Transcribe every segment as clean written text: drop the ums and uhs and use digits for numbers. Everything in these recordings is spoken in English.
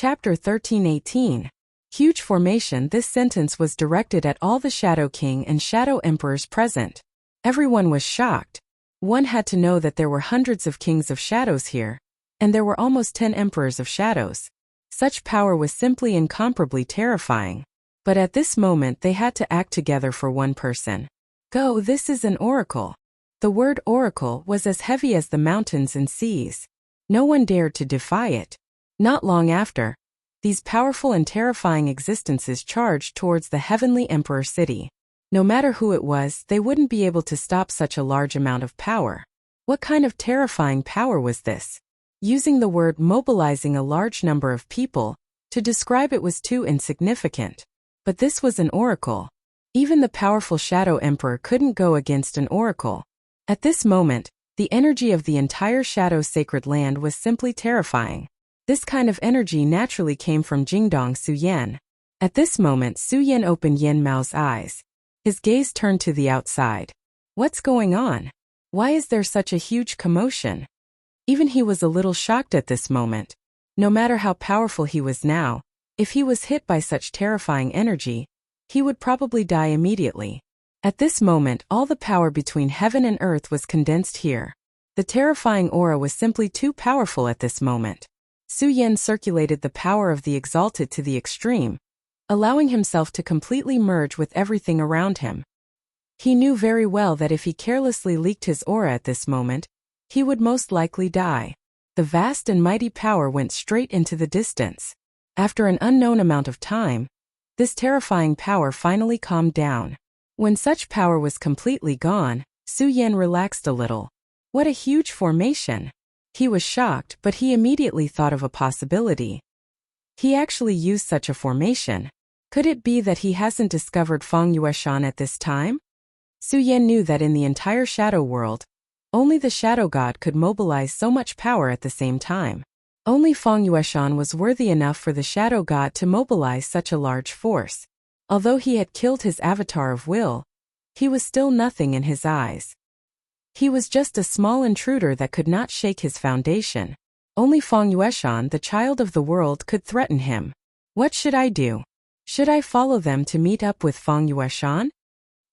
Chapter 13:18. Huge formation. This sentence was directed at all the Shadow King and Shadow Emperors present. Everyone was shocked. One had to know that there were hundreds of kings of shadows here, and there were almost 10 emperors of shadows. Such power was simply incomparably terrifying. But at this moment they had to act together for one person. Go, this is an oracle. The word oracle was as heavy as the mountains and seas. No one dared to defy it. Not long after, these powerful and terrifying existences charged towards the heavenly emperor city. No matter who it was, they wouldn't be able to stop such a large amount of power. What kind of terrifying power was this? Using the word mobilizing a large number of people to describe it was too insignificant. But this was an oracle. Even the powerful Shadow Emperor couldn't go against an oracle. At this moment, the energy of the entire Shadow Sacred Land was simply terrifying. This kind of energy naturally came from Jingdong Su Yan. At this moment, Su Yan opened Yan Mao's eyes. His gaze turned to the outside. What's going on? Why is there such a huge commotion? Even he was a little shocked at this moment. No matter how powerful he was now, if he was hit by such terrifying energy, he would probably die immediately. At this moment, all the power between heaven and earth was condensed here. The terrifying aura was simply too powerful at this moment. Su Yan circulated the power of the exalted to the extreme, allowing himself to completely merge with everything around him. He knew very well that if he carelessly leaked his aura at this moment, he would most likely die. The vast and mighty power went straight into the distance. After an unknown amount of time, this terrifying power finally calmed down. When such power was completely gone, Su Yan relaxed a little. What a huge formation! He was shocked, but he immediately thought of a possibility. He actually used such a formation. Could it be that he hasn't discovered Feng Yueshan at this time? Su Yan knew that in the entire shadow world, only the Shadow God could mobilize so much power at the same time. Only Feng Yueshan was worthy enough for the Shadow God to mobilize such a large force. Although he had killed his avatar of will, he was still nothing in his eyes. He was just a small intruder that could not shake his foundation. Only Feng Yueshan, the child of the world, could threaten him. What should I do? Should I follow them to meet up with Feng Yueshan?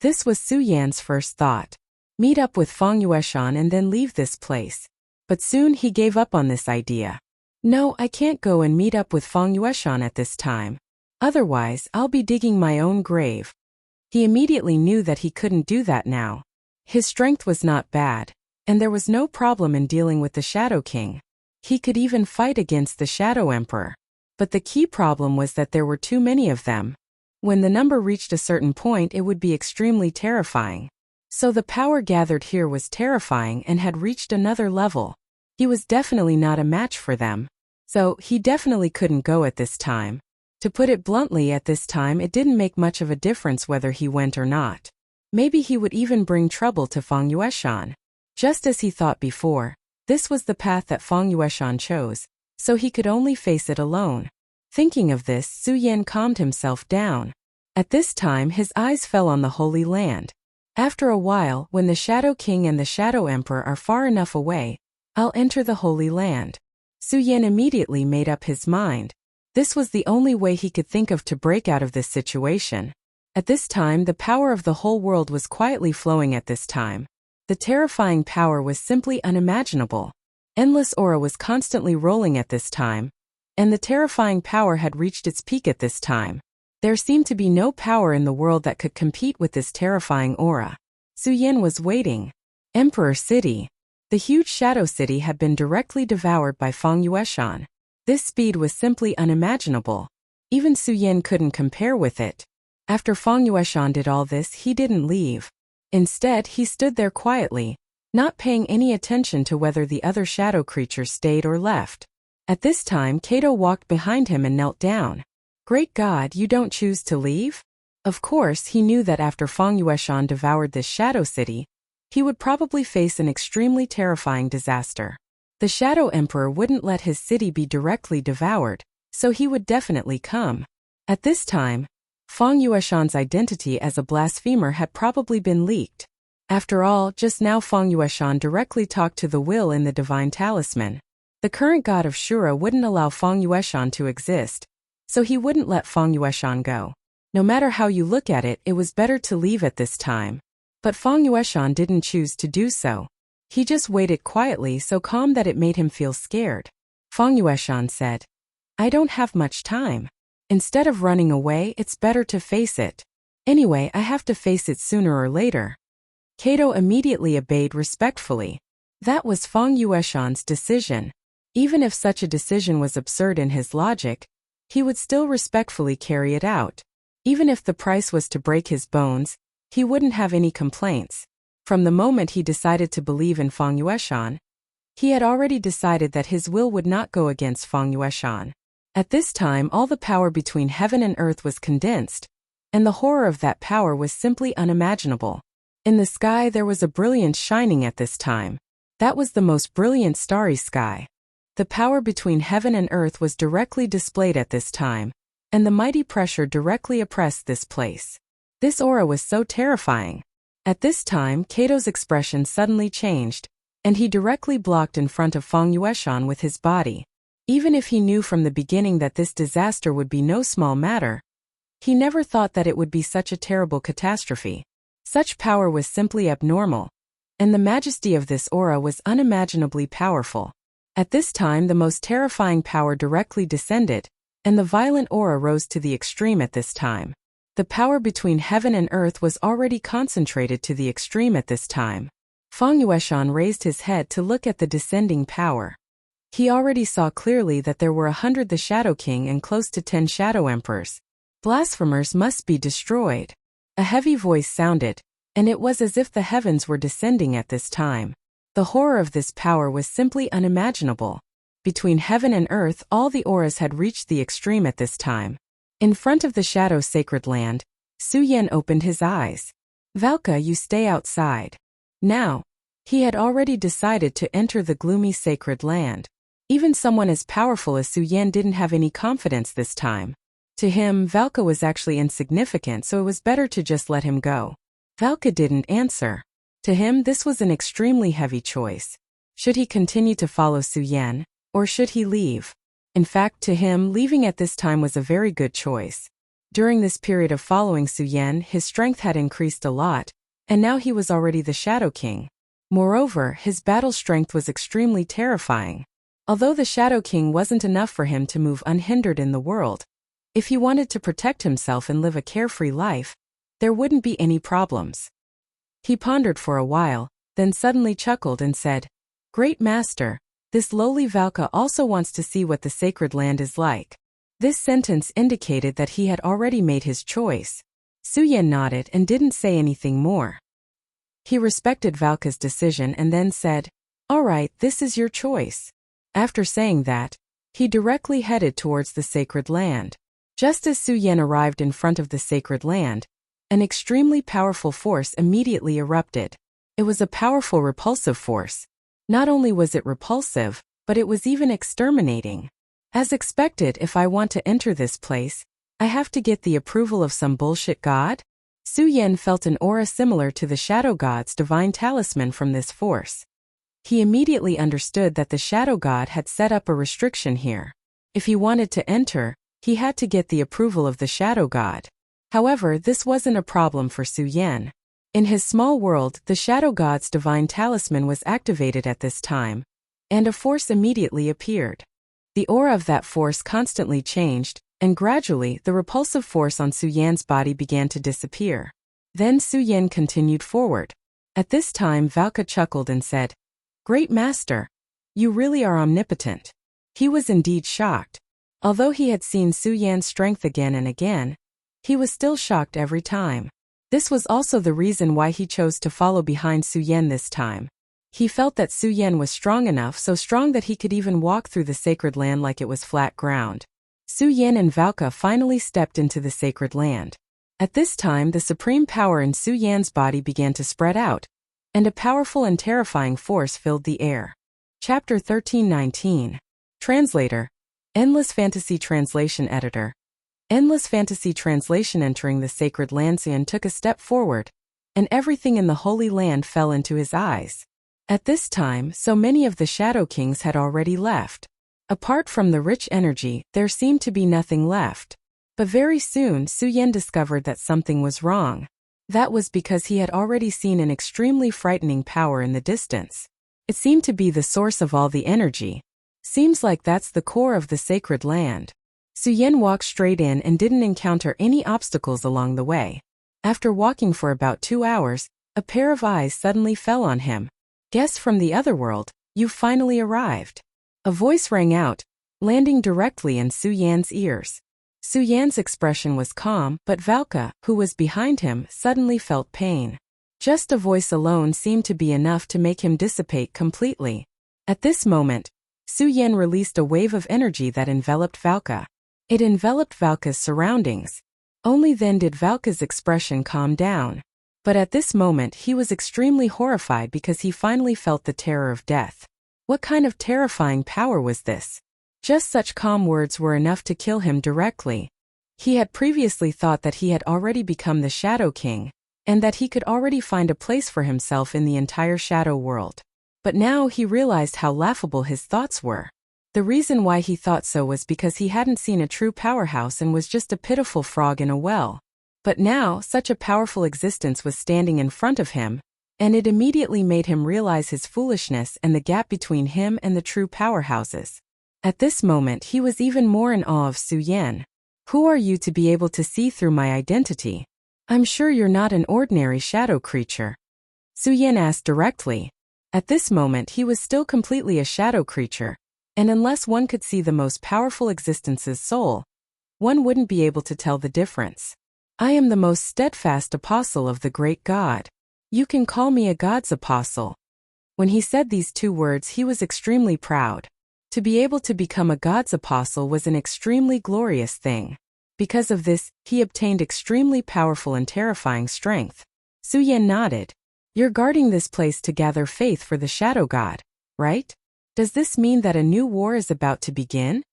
This was Su Yan's first thought. Meet up with Feng Yueshan and then leave this place. But soon he gave up on this idea. No, I can't go and meet up with Feng Yueshan at this time. Otherwise, I'll be digging my own grave. He immediately knew that he couldn't do that now. His strength was not bad, and there was no problem in dealing with the Shadow King. He could even fight against the Shadow Emperor. But the key problem was that there were too many of them. When the number reached a certain point, it would be extremely terrifying. So the power gathered here was terrifying and had reached another level. He was definitely not a match for them. So he definitely couldn't go at this time. To put it bluntly, at this time it didn't make much of a difference whether he went or not. Maybe he would even bring trouble to Feng Yueshan. Just as he thought before, this was the path that Feng Yueshan chose, so he could only face it alone. Thinking of this, Su Yan calmed himself down. At this time his eyes fell on the Holy Land. After a while, when the Shadow King and the Shadow Emperor are far enough away, I'll enter the Holy Land. Su Yan immediately made up his mind. This was the only way he could think of to break out of this situation. At this time, the power of the whole world was quietly flowing at this time. The terrifying power was simply unimaginable. Endless aura was constantly rolling at this time, and the terrifying power had reached its peak at this time. There seemed to be no power in the world that could compete with this terrifying aura. Su Yan was waiting. Emperor City. The huge Shadow City had been directly devoured by Feng Yueshan. This speed was simply unimaginable. Even Su Yan couldn't compare with it. After Feng Yueshan did all this, he didn't leave. Instead, he stood there quietly, not paying any attention to whether the other shadow creatures stayed or left. At this time, Kato walked behind him and knelt down. Great God, you don't choose to leave? Of course, he knew that after Feng Yueshan devoured this Shadow City, he would probably face an extremely terrifying disaster. The Shadow Emperor wouldn't let his city be directly devoured, so he would definitely come. At this time, Feng Yueshan's identity as a blasphemer had probably been leaked. After all, just now Feng Yueshan directly talked to the will in the divine talisman. The current god of Shura wouldn't allow Feng Yueshan to exist, so he wouldn't let Feng Yueshan go. No matter how you look at it, it was better to leave at this time. But Feng Yueshan didn't choose to do so. He just waited quietly, so calm that it made him feel scared. Feng Yueshan said, "I don't have much time. Instead of running away, it's better to face it. Anyway, I have to face it sooner or later." Kato immediately obeyed respectfully. That was Feng Yueshan's decision. Even if such a decision was absurd in his logic, he would still respectfully carry it out. Even if the price was to break his bones, he wouldn't have any complaints. From the moment he decided to believe in Feng Yueshan, he had already decided that his will would not go against Feng Yueshan. At this time, all the power between heaven and earth was condensed, and the horror of that power was simply unimaginable. In the sky there was a brilliance shining at this time. That was the most brilliant starry sky. The power between heaven and earth was directly displayed at this time, and the mighty pressure directly oppressed this place. This aura was so terrifying. At this time, Kato's expression suddenly changed, and he directly blocked in front of Feng Yueshan with his body. Even if he knew from the beginning that this disaster would be no small matter, he never thought that it would be such a terrible catastrophe. Such power was simply abnormal, and the majesty of this aura was unimaginably powerful. At this time, the most terrifying power directly descended, and the violent aura rose to the extreme at this time. The power between heaven and earth was already concentrated to the extreme at this time. Feng Yueshan raised his head to look at the descending power. He already saw clearly that there were 100 the Shadow King and close to 10 Shadow Emperors. Blasphemers must be destroyed. A heavy voice sounded, and it was as if the heavens were descending at this time. The horror of this power was simply unimaginable. Between heaven and earth, all the auras had reached the extreme at this time. In front of the Shadow Sacred Land, Su Yan opened his eyes. "Valka, you stay outside." Now, he had already decided to enter the gloomy Sacred Land. Even someone as powerful as Su Yan didn't have any confidence this time. To him, Valka was actually insignificant, so it was better to just let him go. Valka didn't answer. To him, this was an extremely heavy choice. Should he continue to follow Su Yan, or should he leave? In fact, to him, leaving at this time was a very good choice. During this period of following Su Yan, his strength had increased a lot, and now he was already the Shadow King. Moreover, his battle strength was extremely terrifying. Although the Shadow King wasn't enough for him to move unhindered in the world, if he wanted to protect himself and live a carefree life, there wouldn't be any problems. He pondered for a while, then suddenly chuckled and said, "Great Master, this lowly Valka also wants to see what the Sacred Land is like." This sentence indicated that he had already made his choice. Su Yan nodded and didn't say anything more. He respected Valka's decision and then said, "All right, this is your choice." After saying that, he directly headed towards the Sacred Land. Just as Su Yan arrived in front of the Sacred Land, an extremely powerful force immediately erupted. It was a powerful repulsive force. Not only was it repulsive, but it was even exterminating. As expected, if I want to enter this place, I have to get the approval of some bullshit god? Su Yan felt an aura similar to the Shadow God's divine talisman from this force. He immediately understood that the Shadow God had set up a restriction here. If he wanted to enter, he had to get the approval of the Shadow God. However, this wasn't a problem for Su Yan. In his small world, the Shadow God's divine talisman was activated at this time, and a force immediately appeared. The aura of that force constantly changed, and gradually the repulsive force on Su Yan's body began to disappear. Then Su Yan continued forward. At this time, Valka chuckled and said, "Great Master, you really are omnipotent." He was indeed shocked. Although he had seen Su Yan's strength again and again, he was still shocked every time. This was also the reason why he chose to follow behind Su Yan this time. He felt that Su Yan was strong enough, so strong that he could even walk through the Sacred Land like it was flat ground. Su Yan and Valka finally stepped into the Sacred Land. At this time, the supreme power in Su Yan's body began to spread out, and a powerful and terrifying force filled the air. Chapter 13:19. Translator. Endless Fantasy Translation Editor. Endless Fantasy Translation. Entering the Sacred Land, Su Yan took a step forward, and everything in the Holy Land fell into his eyes. At this time, so many of the Shadow Kings had already left. Apart from the rich energy, there seemed to be nothing left. But very soon Su Yan discovered that something was wrong. That was because he had already seen an extremely frightening power in the distance. It seemed to be the source of all the energy. Seems like that's the core of the sacred land. Su Yan walked straight in and didn't encounter any obstacles along the way. After walking for about 2 hours, a pair of eyes suddenly fell on him. Guest from the other world, you've finally arrived. A voice rang out, landing directly in Su Yan's ears. Su Yan's expression was calm, but Valka, who was behind him, suddenly felt pain. Just a voice alone seemed to be enough to make him dissipate completely. At this moment, Su Yan released a wave of energy that enveloped Valka. It enveloped Valka's surroundings. Only then did Valka's expression calm down. But at this moment he was extremely horrified because he finally felt the terror of death. What kind of terrifying power was this? Just such calm words were enough to kill him directly. He had previously thought that he had already become the Shadow King, and that he could already find a place for himself in the entire shadow world. But now he realized how laughable his thoughts were. The reason why he thought so was because he hadn't seen a true powerhouse and was just a pitiful frog in a well. But now, such a powerful existence was standing in front of him, and it immediately made him realize his foolishness and the gap between him and the true powerhouses. At this moment he was even more in awe of Su Yan. Who are you to be able to see through my identity? I'm sure you're not an ordinary shadow creature. Su Yan asked directly. At this moment he was still completely a shadow creature, and unless one could see the most powerful existence's soul, one wouldn't be able to tell the difference. I am the most steadfast apostle of the great God. You can call me a God's apostle. When he said these 2 words he was extremely proud. To be able to become a God's apostle was an extremely glorious thing. Because of this, he obtained extremely powerful and terrifying strength. Su Yan nodded. You're guarding this place to gather faith for the Shadow God, right? Does this mean that a new war is about to begin?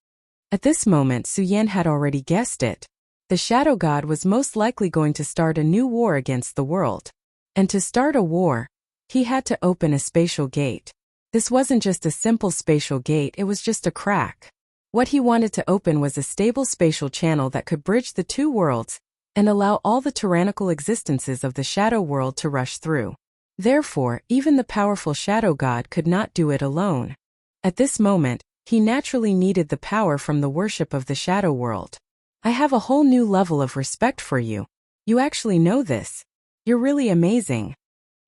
At this moment Su Yan had already guessed it. The Shadow God was most likely going to start a new war against the world. And to start a war, he had to open a spatial gate. This wasn't just a simple spatial gate, it was just a crack. What he wanted to open was a stable spatial channel that could bridge the 2 worlds and allow all the tyrannical existences of the shadow world to rush through. Therefore, even the powerful Shadow God could not do it alone. At this moment, he naturally needed the power from the worship of the shadow world. I have a whole new level of respect for you. You actually know this. You're really amazing.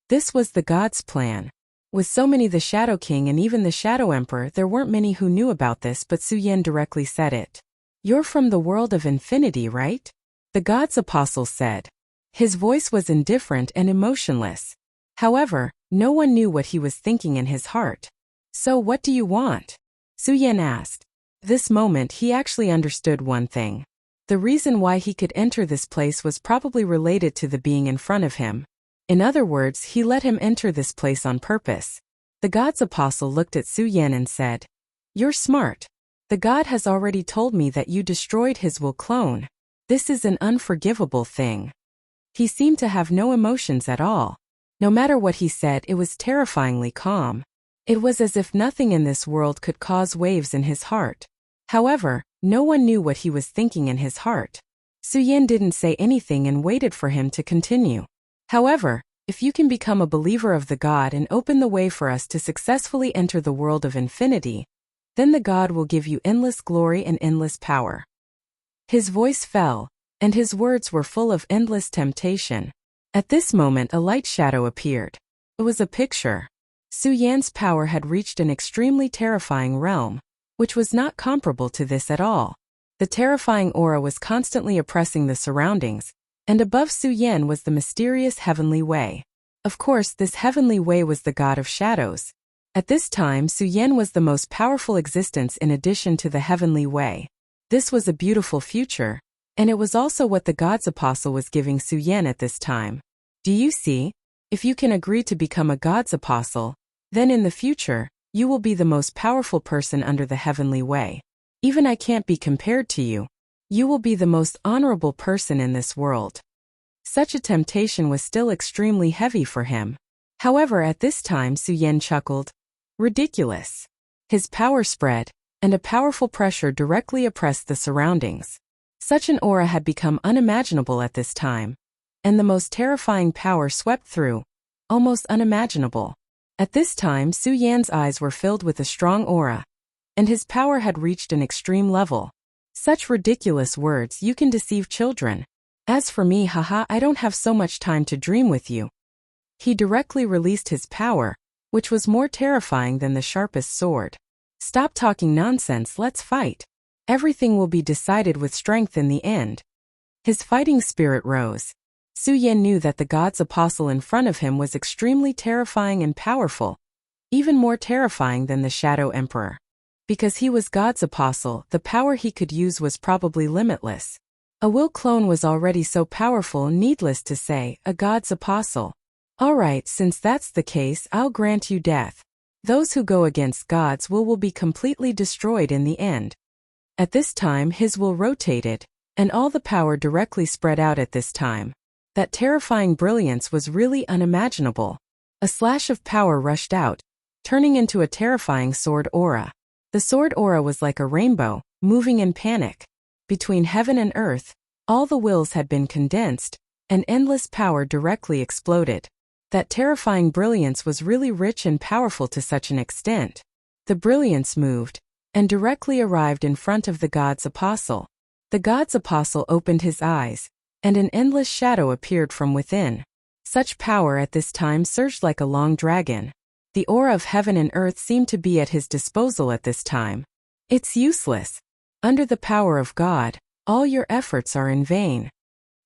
This was the God's plan. With so many the Shadow King and even the Shadow Emperor, there weren't many who knew about this, but Su Yan directly said it. You're from the world of infinity, right? The God's apostle said. His voice was indifferent and emotionless. However, no one knew what he was thinking in his heart. So what do you want? Su Yan asked. This moment he actually understood one thing. The reason why he could enter this place was probably related to the being in front of him. In other words, he let him enter this place on purpose. The God's apostle looked at Su Yan and said, You're smart. The God has already told me that you destroyed his will clone. This is an unforgivable thing. He seemed to have no emotions at all. No matter what he said, it was terrifyingly calm. It was as if nothing in this world could cause waves in his heart. However, no one knew what he was thinking in his heart. Su Yan didn't say anything and waited for him to continue. However, if you can become a believer of the God and open the way for us to successfully enter the world of infinity, then the God will give you endless glory and endless power. His voice fell, and his words were full of endless temptation. At this moment a light shadow appeared. It was a picture. Su Yan's power had reached an extremely terrifying realm, which was not comparable to this at all. The terrifying aura was constantly oppressing the surroundings, and above Su Yan was the mysterious heavenly way. Of course, this heavenly way was the God of shadows. At this time Su Yan was the most powerful existence in addition to the heavenly way. This was a beautiful future, and it was also what the God's apostle was giving Su Yan at this time. Do you see? If you can agree to become a God's apostle, then in the future, you will be the most powerful person under the heavenly way. Even I can't be compared to you. You will be the most honorable person in this world. Such a temptation was still extremely heavy for him. However, at this time Su Yan chuckled. Ridiculous. His power spread, and a powerful pressure directly oppressed the surroundings. Such an aura had become unimaginable at this time, and the most terrifying power swept through, almost unimaginable. At this time Su Yan's eyes were filled with a strong aura, and his power had reached an extreme level. Such ridiculous words, you can deceive children. As for me, haha, I don't have so much time to dream with you. He directly released his power, which was more terrifying than the sharpest sword. Stop talking nonsense, let's fight. Everything will be decided with strength in the end. His fighting spirit rose. Su Yan knew that the god's apostle in front of him was extremely terrifying and powerful, even more terrifying than the Shadow Emperor. Because he was God's apostle, the power he could use was probably limitless. A will clone was already so powerful, needless to say, a God's apostle. Alright, since that's the case, I'll grant you death. Those who go against God's will be completely destroyed in the end. At this time his will rotated, and all the power directly spread out at this time. That terrifying brilliance was really unimaginable. A slash of power rushed out, turning into a terrifying sword aura. The sword aura was like a rainbow, moving in panic. Between heaven and earth, all the wills had been condensed, and endless power directly exploded. That terrifying brilliance was really rich and powerful to such an extent. The brilliance moved, and directly arrived in front of the god's apostle. The god's apostle opened his eyes, and an endless shadow appeared from within. Such power at this time surged like a long dragon. The aura of heaven and earth seemed to be at his disposal at this time. It's useless. Under the power of God, all your efforts are in vain.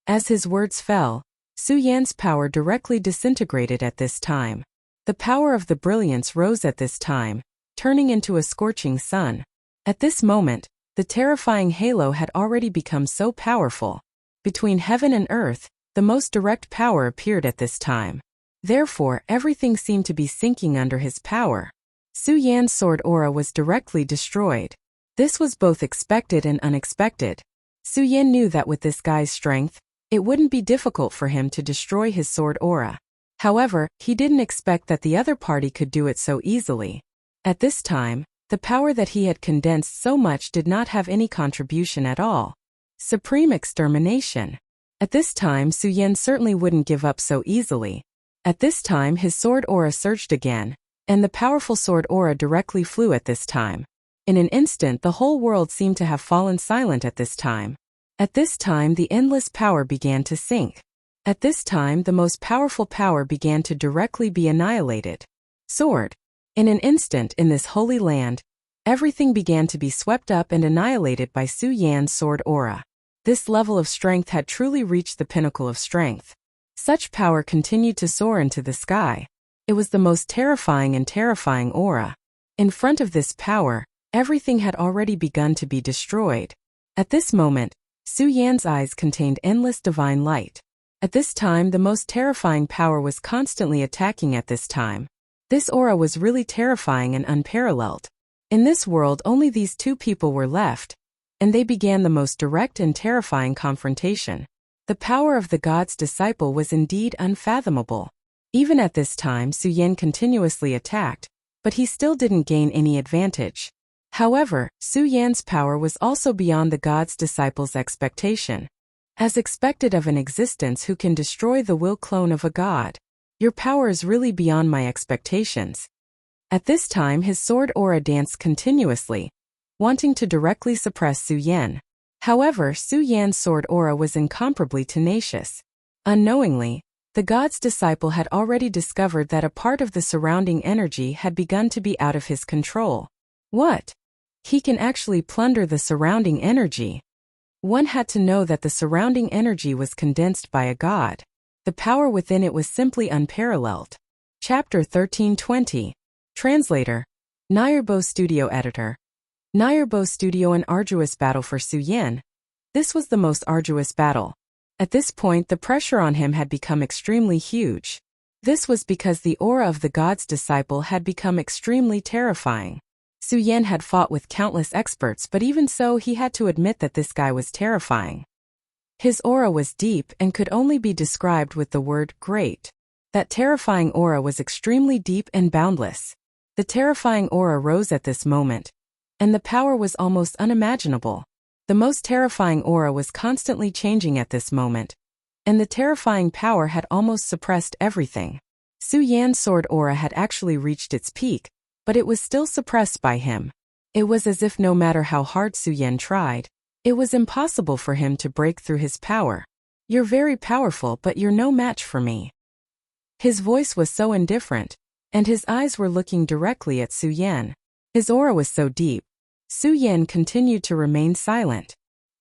As his words fell, Su Yan's power directly disintegrated at this time. The power of the brilliance rose at this time, turning into a scorching sun. At this moment, the terrifying halo had already become so powerful. Between heaven and earth, the most direct power appeared at this time. Therefore, everything seemed to be sinking under his power. Su Yan's sword aura was directly destroyed. This was both expected and unexpected. Su Yan knew that with this guy's strength, it wouldn't be difficult for him to destroy his sword aura. However, he didn't expect that the other party could do it so easily. At this time, the power that he had condensed so much did not have any contribution at all. Supreme extermination. At this time Su Yan certainly wouldn't give up so easily. At this time his sword aura surged again, and the powerful sword aura directly flew at this time. In an instant the whole world seemed to have fallen silent at this time. At this time the endless power began to sink. At this time the most powerful power began to directly be annihilated. Sword. In an instant in this holy land, everything began to be swept up and annihilated by Su Yan's sword aura. This level of strength had truly reached the pinnacle of strength. Such power continued to soar into the sky. It was the most terrifying and terrifying aura. In front of this power, everything had already begun to be destroyed. At this moment, Su Yan's eyes contained endless divine light. At this time the most terrifying power was constantly attacking at this time. This aura was really terrifying and unparalleled. In this world only these two people were left, and they began the most direct and terrifying confrontation. The power of the god's disciple was indeed unfathomable. Even at this time Su Yan continuously attacked, but he still didn't gain any advantage. However, Su Yan's power was also beyond the god's disciple's expectation. As expected of an existence who can destroy the will clone of a god. Your power is really beyond my expectations. At this time his sword aura danced continuously, wanting to directly suppress Su Yan. However, Su Yan's sword aura was incomparably tenacious. Unknowingly, the god's disciple had already discovered that a part of the surrounding energy had begun to be out of his control. What? He can actually plunder the surrounding energy. One had to know that the surrounding energy was condensed by a god. The power within it was simply unparalleled. Chapter 1320. Translator. Nayarbo Studio Editor. Nayarbo Studio. An arduous battle for Su Yan. This was the most arduous battle. At this point the pressure on him had become extremely huge. This was because the aura of the god's disciple had become extremely terrifying. Su Yan had fought with countless experts, but even so he had to admit that this guy was terrifying. His aura was deep and could only be described with the word great. That terrifying aura was extremely deep and boundless. The terrifying aura rose at this moment, and the power was almost unimaginable. The most terrifying aura was constantly changing at this moment, and the terrifying power had almost suppressed everything. Su Yan's sword aura had actually reached its peak, but it was still suppressed by him. It was as if no matter how hard Su Yan tried, it was impossible for him to break through his power. "You're very powerful, but you're no match for me." His voice was so indifferent, and his eyes were looking directly at Su Yan. His aura was so deep. Su Yan continued to remain silent.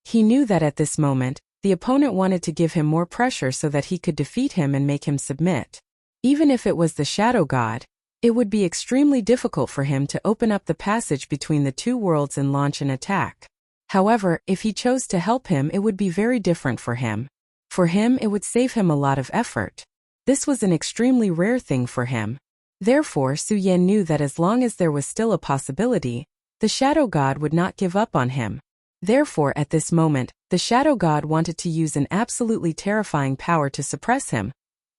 He knew that at this moment, the opponent wanted to give him more pressure so that he could defeat him and make him submit. Even if it was the Shadow God, it would be extremely difficult for him to open up the passage between the two worlds and launch an attack. However, if he chose to help him, it would be very different for him. For him, it would save him a lot of effort. This was an extremely rare thing for him. Therefore, Su Yan knew that as long as there was still a possibility, the Shadow God would not give up on him. Therefore, at this moment, the Shadow God wanted to use an absolutely terrifying power to suppress him,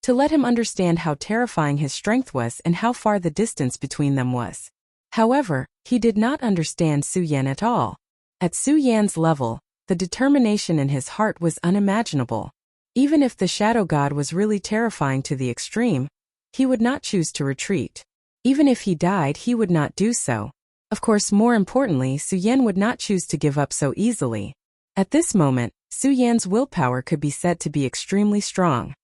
to let him understand how terrifying his strength was and how far the distance between them was. However, he did not understand Su Yan at all. At Su Yan's level, the determination in his heart was unimaginable. Even if the Shadow God was really terrifying to the extreme, he would not choose to retreat. Even if he died, he would not do so. Of course, more importantly, Su Yan would not choose to give up so easily. At this moment, Su Yan's willpower could be said to be extremely strong.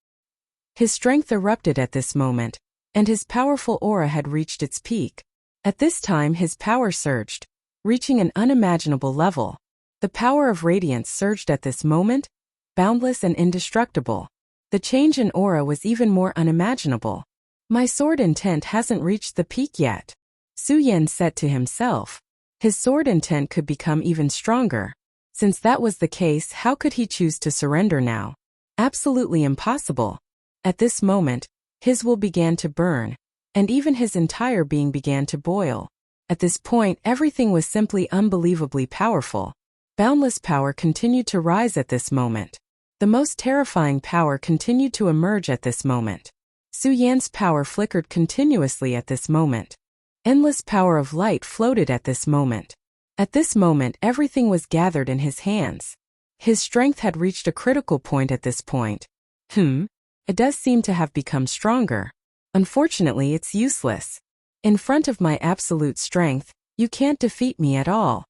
His strength erupted at this moment, and his powerful aura had reached its peak. At this time, his power surged, reaching an unimaginable level. The power of radiance surged at this moment, boundless and indestructible. The change in aura was even more unimaginable. "My sword intent hasn't reached the peak yet," Su Yan said to himself. His sword intent could become even stronger. Since that was the case, how could he choose to surrender now? Absolutely impossible. At this moment, his will began to burn, and even his entire being began to boil. At this point, everything was simply unbelievably powerful. Boundless power continued to rise at this moment. The most terrifying power continued to emerge at this moment. Su Yan's power flickered continuously at this moment. Endless power of light floated at this moment. At this moment, everything was gathered in his hands. His strength had reached a critical point at this point. It does seem to have become stronger. Unfortunately, it's useless. In front of my absolute strength, you can't defeat me at all.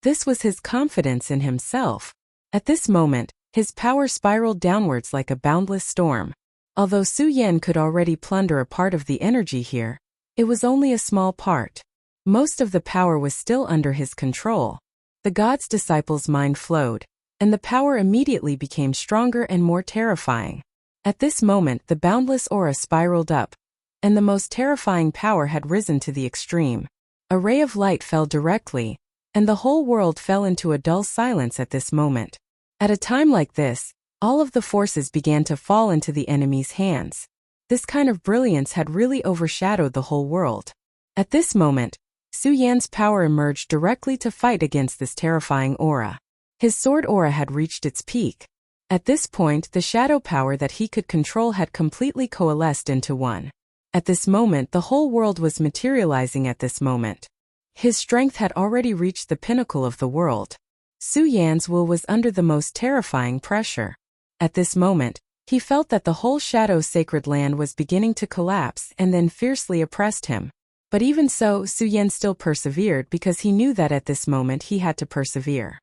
This was his confidence in himself. At this moment, his power spiraled downwards like a boundless storm. Although Su Yan could already plunder a part of the energy here, it was only a small part. Most of the power was still under his control. The god's disciple's mind flowed, and the power immediately became stronger and more terrifying. At this moment, the boundless aura spiraled up, and the most terrifying power had risen to the extreme. A ray of light fell directly, and the whole world fell into a dull silence at this moment. At a time like this, all of the forces began to fall into the enemy's hands. This kind of brilliance had really overshadowed the whole world. At this moment, Su Yan's power emerged directly to fight against this terrifying aura. His sword aura had reached its peak. At this point, the shadow power that he could control had completely coalesced into one. At this moment, the whole world was materializing at this moment. His strength had already reached the pinnacle of the world. Su Yan's will was under the most terrifying pressure. At this moment, he felt that the whole shadow sacred land was beginning to collapse and then fiercely oppressed him. But even so, Su Yan still persevered because he knew that at this moment he had to persevere.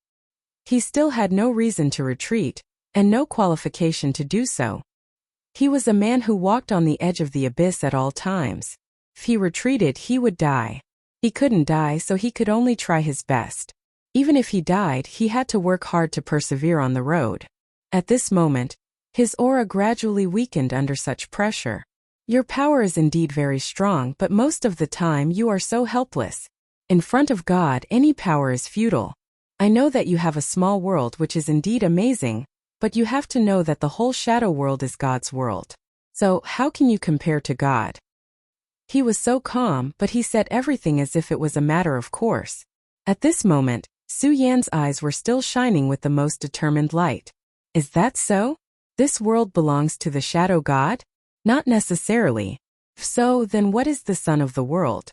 He still had no reason to retreat, and no qualification to do so. He was a man who walked on the edge of the abyss at all times. If he retreated, he would die. He couldn't die, so he could only try his best. Even if he died, he had to work hard to persevere on the road. At this moment, his aura gradually weakened under such pressure. Your power is indeed very strong, but most of the time you are so helpless. In front of God, any power is futile. I know that you have a small world, which is indeed amazing, but you have to know that the whole shadow world is God's world. So, how can you compare to God? He was so calm, but he said everything as if it was a matter of course. At this moment, Su Yan's eyes were still shining with the most determined light. Is that so? This world belongs to the Shadow God? Not necessarily. So, then what is the son of the world?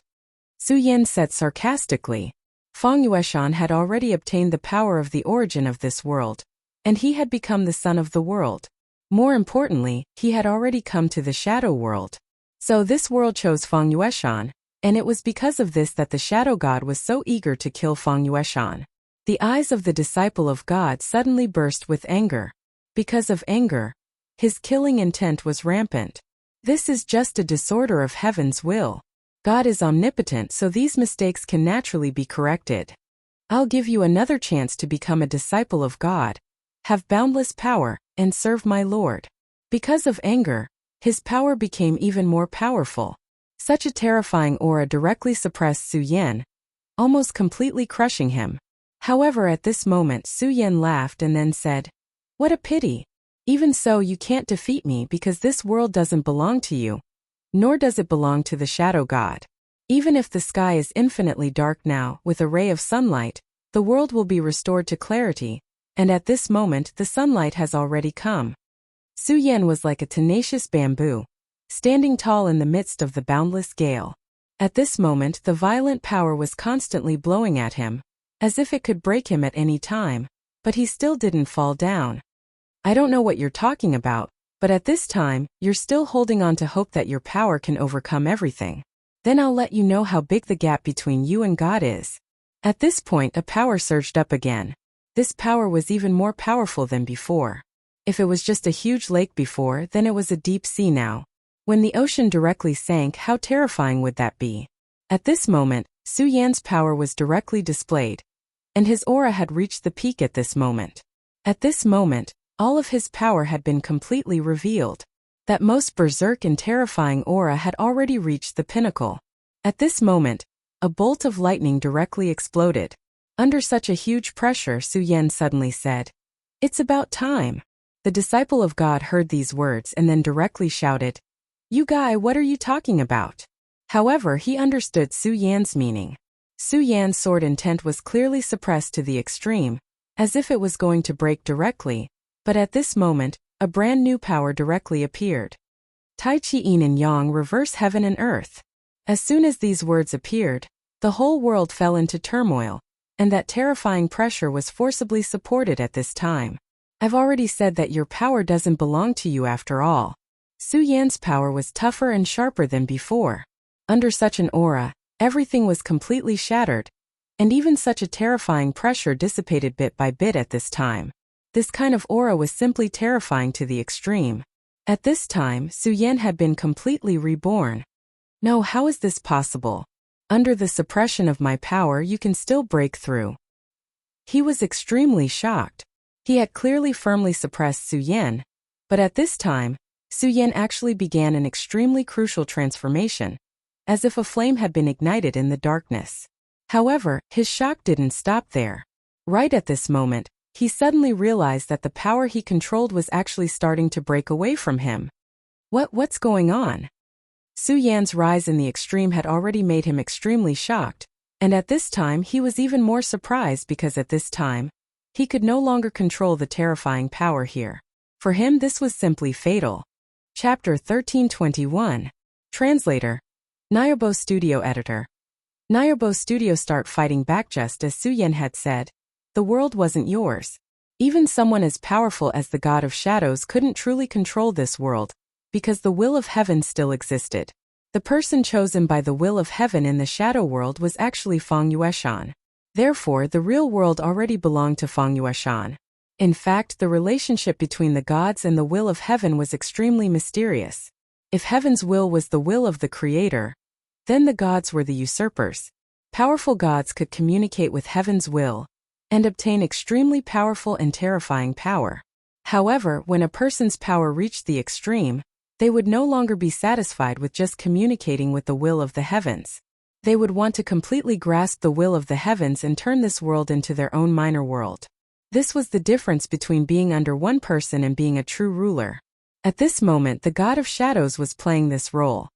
Su Yan said sarcastically. Feng Yueshan had already obtained the power of the origin of this world, and he had become the son of the world. More importantly, he had already come to the shadow world. So this world chose Feng Yueshan, and it was because of this that the shadow god was so eager to kill Feng Yueshan. The eyes of the disciple of God suddenly burst with anger. Because of anger, his killing intent was rampant. This is just a disorder of heaven's will. God is omnipotent, so these mistakes can naturally be corrected. I'll give you another chance to become a disciple of God, have boundless power, and serve my Lord. Because of anger, his power became even more powerful. Such a terrifying aura directly suppressed Su Yan, almost completely crushing him. However, at this moment Su Yan laughed and then said, "What a pity. Even so, you can't defeat me because this world doesn't belong to you, nor does it belong to the shadow god. Even if the sky is infinitely dark now, with a ray of sunlight, the world will be restored to clarity, and at this moment the sunlight has already come." Su Yan was like a tenacious bamboo, standing tall in the midst of the boundless gale. At this moment the violent power was constantly blowing at him, as if it could break him at any time, but he still didn't fall down. I don't know what you're talking about, but at this time, you're still holding on to hope that your power can overcome everything. Then I'll let you know how big the gap between you and God is. At this point a power surged up again. This power was even more powerful than before. If it was just a huge lake before, then it was a deep sea now. When the ocean directly sank, how terrifying would that be? At this moment, Su Yan's power was directly displayed, and his aura had reached the peak at this moment. At this moment, all of his power had been completely revealed. That most berserk and terrifying aura had already reached the pinnacle. At this moment, a bolt of lightning directly exploded. Under such a huge pressure, Su Yan suddenly said, "It's about time." The disciple of God heard these words and then directly shouted, "You guy, what are you talking about?" However, he understood Su Yan's meaning. Su Yan's sword intent was clearly suppressed to the extreme, as if it was going to break directly, but at this moment, a brand new power directly appeared. Tai Chi Yin and Yang, reverse heaven and earth. As soon as these words appeared, the whole world fell into turmoil, and that terrifying pressure was forcibly supported at this time. I've already said that your power doesn't belong to you after all. Su Yan's power was tougher and sharper than before. Under such an aura, everything was completely shattered, and even such a terrifying pressure dissipated bit by bit at this time. This kind of aura was simply terrifying to the extreme. At this time, Su Yan had been completely reborn. No, how is this possible? Under the suppression of my power you can still break through. He was extremely shocked. He had clearly firmly suppressed Su Yan, but at this time, Su Yan actually began an extremely crucial transformation, as if a flame had been ignited in the darkness. However, his shock didn't stop there. Right at this moment, he suddenly realized that the power he controlled was actually starting to break away from him. What's going on? Su Yan's rise in the extreme had already made him extremely shocked, and at this time he was even more surprised because at this time, he could no longer control the terrifying power here. For him this was simply fatal. Chapter 1321. Translator. Nyobo Studio Editor. Nyobo Studio start fighting back just as Su Yan had said. The world wasn't yours. Even someone as powerful as the God of Shadows couldn't truly control this world, because the will of heaven still existed. The person chosen by the will of heaven in the shadow world was actually Feng Yueshan. Therefore, the real world already belonged to Feng Yueshan. In fact, the relationship between the gods and the will of heaven was extremely mysterious. If heaven's will was the will of the Creator, then the gods were the usurpers. Powerful gods could communicate with heaven's will and obtain extremely powerful and terrifying power. However, when a person's power reached the extreme, they would no longer be satisfied with just communicating with the will of the heavens. They would want to completely grasp the will of the heavens and turn this world into their own minor world. This was the difference between being under one person and being a true ruler. At this moment, the God of Shadows was playing this role.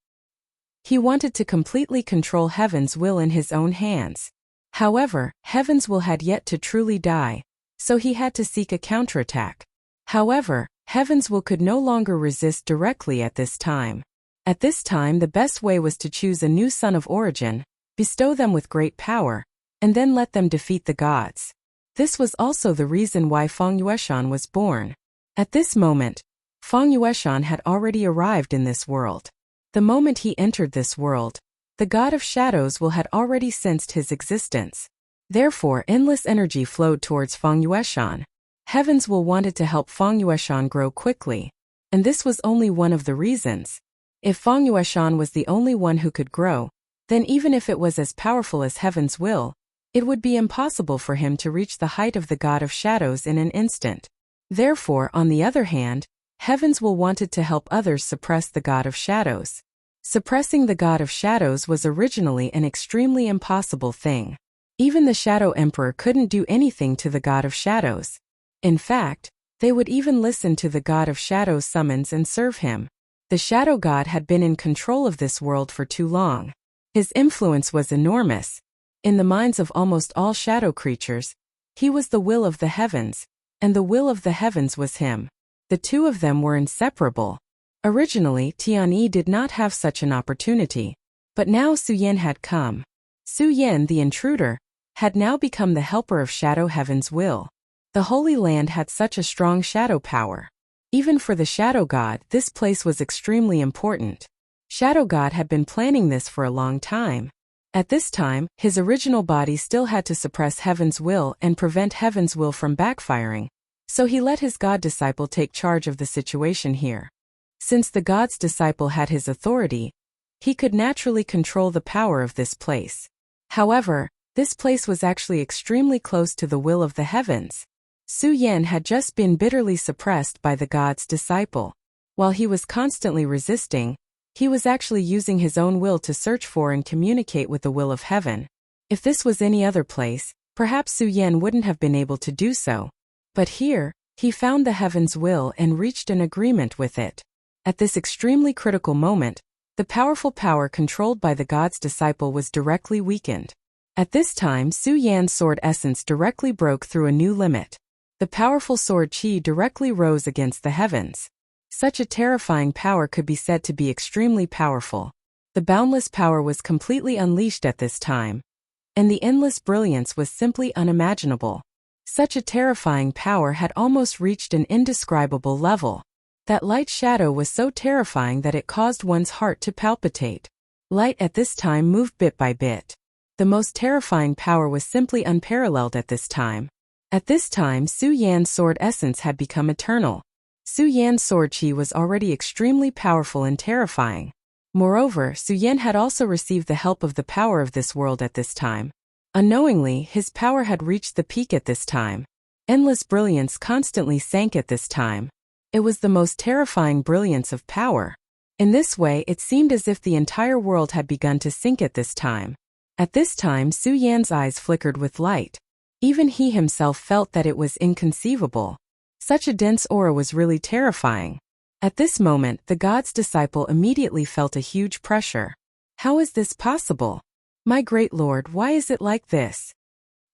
He wanted to completely control heaven's will in his own hands. However, heaven's will had yet to truly die, so he had to seek a counterattack. However, Heaven's will could no longer resist directly at this time. At this time the best way was to choose a new son of origin, bestow them with great power, and then let them defeat the gods. This was also the reason why Feng Yueshan was born. At this moment, Feng Yueshan had already arrived in this world. The moment he entered this world, the god of shadows will had already sensed his existence. Therefore endless energy flowed towards Feng Yueshan. Heaven's will wanted to help Feng Yueshan grow quickly, and this was only one of the reasons. If Feng Yueshan was the only one who could grow, then even if it was as powerful as Heaven's will, it would be impossible for him to reach the height of the god of shadows in an instant. Therefore, on the other hand, Heaven's will wanted to help others suppress the god of shadows. Suppressing the god of shadows was originally an extremely impossible thing. Even the Shadow Emperor couldn't do anything to the god of shadows. In fact, they would even listen to the god of shadows' summons and serve him. The shadow god had been in control of this world for too long. His influence was enormous. In the minds of almost all shadow creatures, he was the will of the heavens, and the will of the heavens was him. The two of them were inseparable. Originally, Tianyi did not have such an opportunity, but now Su Yin had come. Su Yin, the intruder, had now become the helper of Shadow Heaven's will. The Holy Land had such a strong shadow power. Even for the Shadow God, this place was extremely important. Shadow God had been planning this for a long time. At this time, his original body still had to suppress Heaven's will and prevent Heaven's will from backfiring, so he let his God disciple take charge of the situation here. Since the God's disciple had his authority, he could naturally control the power of this place. However, this place was actually extremely close to the will of the heavens. Su Yin had just been bitterly suppressed by the God's disciple. While he was constantly resisting, he was actually using his own will to search for and communicate with the will of heaven. If this was any other place, perhaps Su Yin wouldn't have been able to do so. But here, he found the heaven's will and reached an agreement with it. At this extremely critical moment, the powerful power controlled by the God's disciple was directly weakened. At this time, Su Yan's sword essence directly broke through a new limit. The powerful sword qi directly rose against the heavens. Such a terrifying power could be said to be extremely powerful. The boundless power was completely unleashed at this time, and the endless brilliance was simply unimaginable. Such a terrifying power had almost reached an indescribable level. That light shadow was so terrifying that it caused one's heart to palpitate. Light at this time moved bit by bit. The most terrifying power was simply unparalleled at this time. At this time, Su Yan's sword essence had become eternal. Su Yan's sword qi was already extremely powerful and terrifying. Moreover, Su Yan had also received the help of the power of this world at this time. Unknowingly, his power had reached the peak at this time. Endless brilliance constantly sank at this time. It was the most terrifying brilliance of power. In this way, it seemed as if the entire world had begun to sink at this time. At this time, Su Yan's eyes flickered with light. Even he himself felt that it was inconceivable. Such a dense aura was really terrifying. At this moment, the God's disciple immediately felt a huge pressure. How is this possible? My great Lord, why is it like this?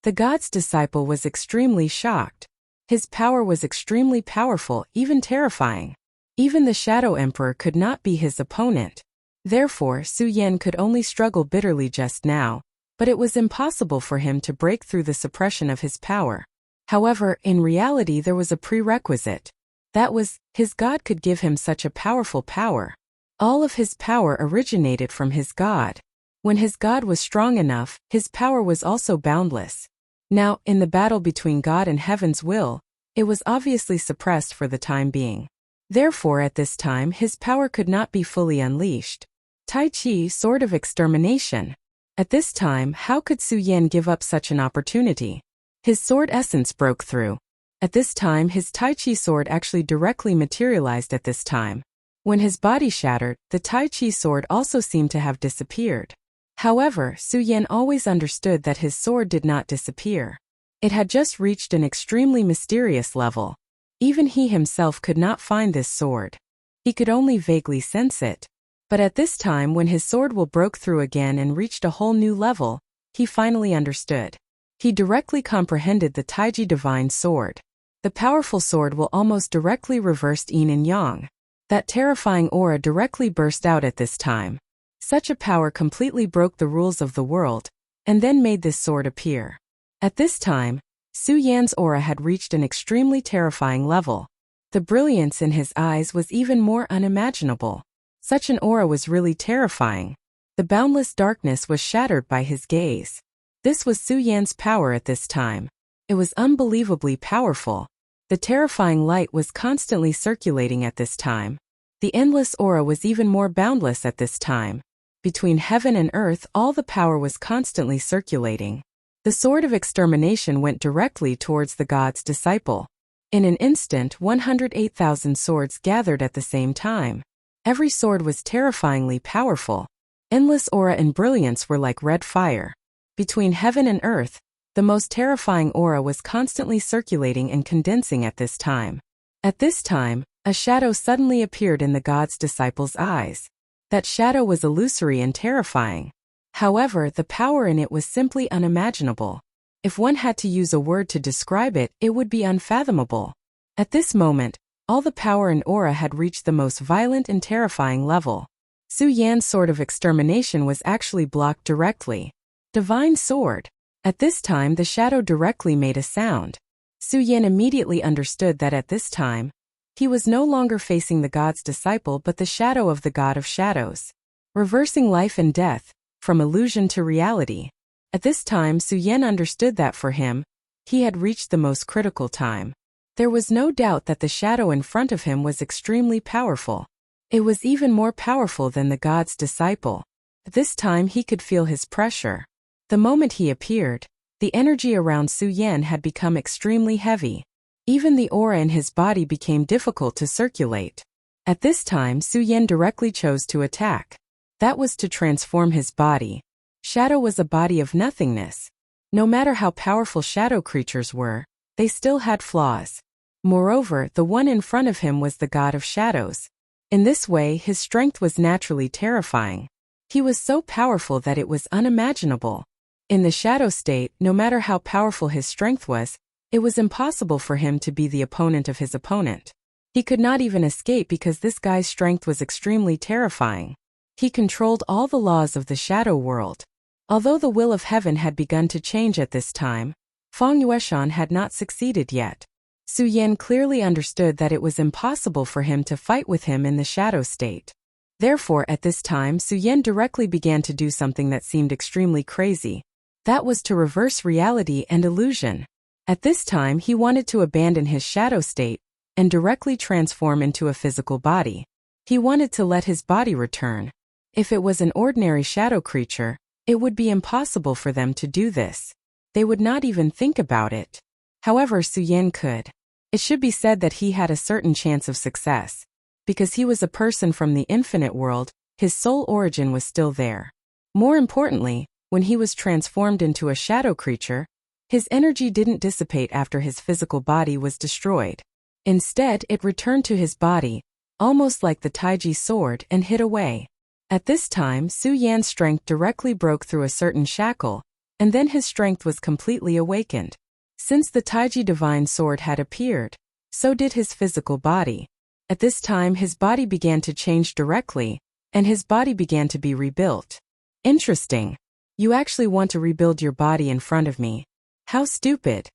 The God's disciple was extremely shocked. His power was extremely powerful, even terrifying. Even the Shadow Emperor could not be his opponent. Therefore, Su Yan could only struggle bitterly just now, but it was impossible for him to break through the suppression of his power. However, in reality there was a prerequisite. That was, his God could give him such a powerful power. All of his power originated from his God. When his God was strong enough, his power was also boundless. Now, in the battle between God and Heaven's will, it was obviously suppressed for the time being. Therefore, at this time, his power could not be fully unleashed. Tai Chi, sword of extermination. At this time, how could Su Yan give up such an opportunity? His sword essence broke through. At this time, his Tai Chi sword actually directly materialized at this time. When his body shattered, the Tai Chi sword also seemed to have disappeared. However, Su Yan always understood that his sword did not disappear. It had just reached an extremely mysterious level. Even he himself could not find this sword. He could only vaguely sense it. But at this time, when his sword will broke through again and reached a whole new level, he finally understood. He directly comprehended the Taiji divine sword. The powerful sword will almost directly reverse yin and yang. That terrifying aura directly burst out at this time. Such a power completely broke the rules of the world, and then made this sword appear. At this time, Su Yan's aura had reached an extremely terrifying level. The brilliance in his eyes was even more unimaginable. Such an aura was really terrifying. The boundless darkness was shattered by his gaze. This was Su Yan's power at this time. It was unbelievably powerful. The terrifying light was constantly circulating at this time. The endless aura was even more boundless at this time. Between heaven and earth, all the power was constantly circulating. The sword of extermination went directly towards the god's disciple. In an instant, 108,000 swords gathered at the same time. Every sword was terrifyingly powerful. Endless aura and brilliance were like red fire. Between heaven and earth, the most terrifying aura was constantly circulating and condensing at this time. At this time, a shadow suddenly appeared in the god's disciple's eyes. That shadow was illusory and terrifying. However, the power in it was simply unimaginable. If one had to use a word to describe it, it would be unfathomable. At this moment, all the power and aura had reached the most violent and terrifying level. Su Yan's sword of extermination was actually blocked directly. Divine sword. At this time, the shadow directly made a sound. Su Yan immediately understood that at this time, he was no longer facing the god's disciple but the shadow of the god of shadows. Reversing life and death, from illusion to reality. At this time, Su Yan understood that for him, he had reached the most critical time. There was no doubt that the shadow in front of him was extremely powerful. It was even more powerful than the god's disciple. At this time he could feel his pressure. The moment he appeared, the energy around Su Yan had become extremely heavy. Even the aura in his body became difficult to circulate. At this time, Su Yan directly chose to attack. That was to transform his body. Shadow was a body of nothingness. No matter how powerful shadow creatures were, they still had flaws. Moreover, the one in front of him was the god of shadows. In this way, his strength was naturally terrifying. He was so powerful that it was unimaginable. In the shadow state, no matter how powerful his strength was, it was impossible for him to be the opponent of his opponent. He could not even escape because this guy's strength was extremely terrifying. He controlled all the laws of the shadow world. Although the will of heaven had begun to change at this time, Feng Yueshan had not succeeded yet. Su Yan clearly understood that it was impossible for him to fight with him in the shadow state. Therefore, at this time, Su Yan directly began to do something that seemed extremely crazy. That was to reverse reality and illusion. At this time, he wanted to abandon his shadow state and directly transform into a physical body. He wanted to let his body return. If it was an ordinary shadow creature, it would be impossible for them to do this. They would not even think about it. However, Su Yan could. It should be said that he had a certain chance of success. Because he was a person from the infinite world, his soul origin was still there. More importantly, when he was transformed into a shadow creature, his energy didn't dissipate after his physical body was destroyed. Instead, it returned to his body, almost like the Taiji sword, and hid away. At this time, Su Yan's strength directly broke through a certain shackle, and then his strength was completely awakened. Since the Taiji divine sword had appeared, so did his physical body. At this time, his body began to change directly, and his body began to be rebuilt. Interesting. You actually want to rebuild your body in front of me. How stupid.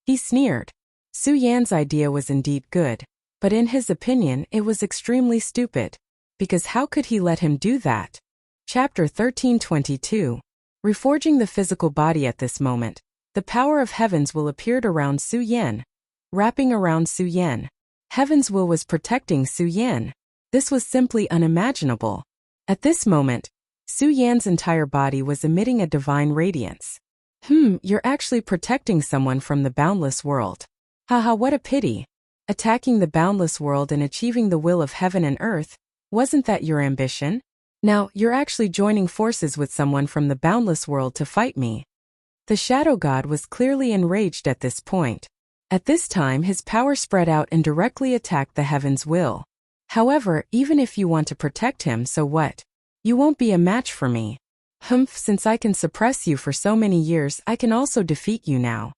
He sneered. Su Yan's idea was indeed good, but in his opinion, it was extremely stupid. Because how could he let him do that? Chapter 1322. Reforging the physical body. At this moment, the power of heavens will appeared around Su Yan, wrapping around Su Yan. Heaven's will was protecting Su Yan. This was simply unimaginable. At this moment, Su Yan's entire body was emitting a divine radiance. You're actually protecting someone from the boundless world. Haha, what a pity. Attacking the boundless world and achieving the will of heaven and earth, wasn't that your ambition? Now, you're actually joining forces with someone from the boundless world to fight me. The shadow god was clearly enraged at this point. At this time, his power spread out and directly attacked the heaven's will. However, even if you want to protect him, so what? You won't be a match for me. Since I can suppress you for so many years, I can also defeat you now.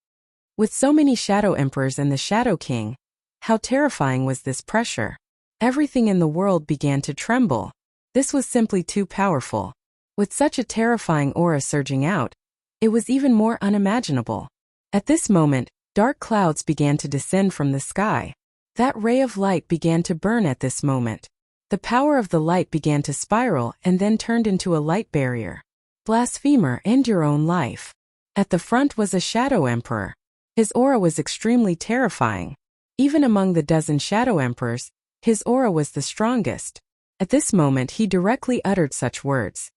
With so many Shadow Emperors and the Shadow King, how terrifying was this pressure? Everything in the world began to tremble. This was simply too powerful. With such a terrifying aura surging out, it was even more unimaginable. At this moment, dark clouds began to descend from the sky. That ray of light began to burn at this moment. The power of the light began to spiral and then turned into a light barrier. Blasphemer, end your own life. At the front was a Shadow Emperor. His aura was extremely terrifying. Even among the dozen Shadow Emperors, his aura was the strongest. At this moment he directly uttered such words.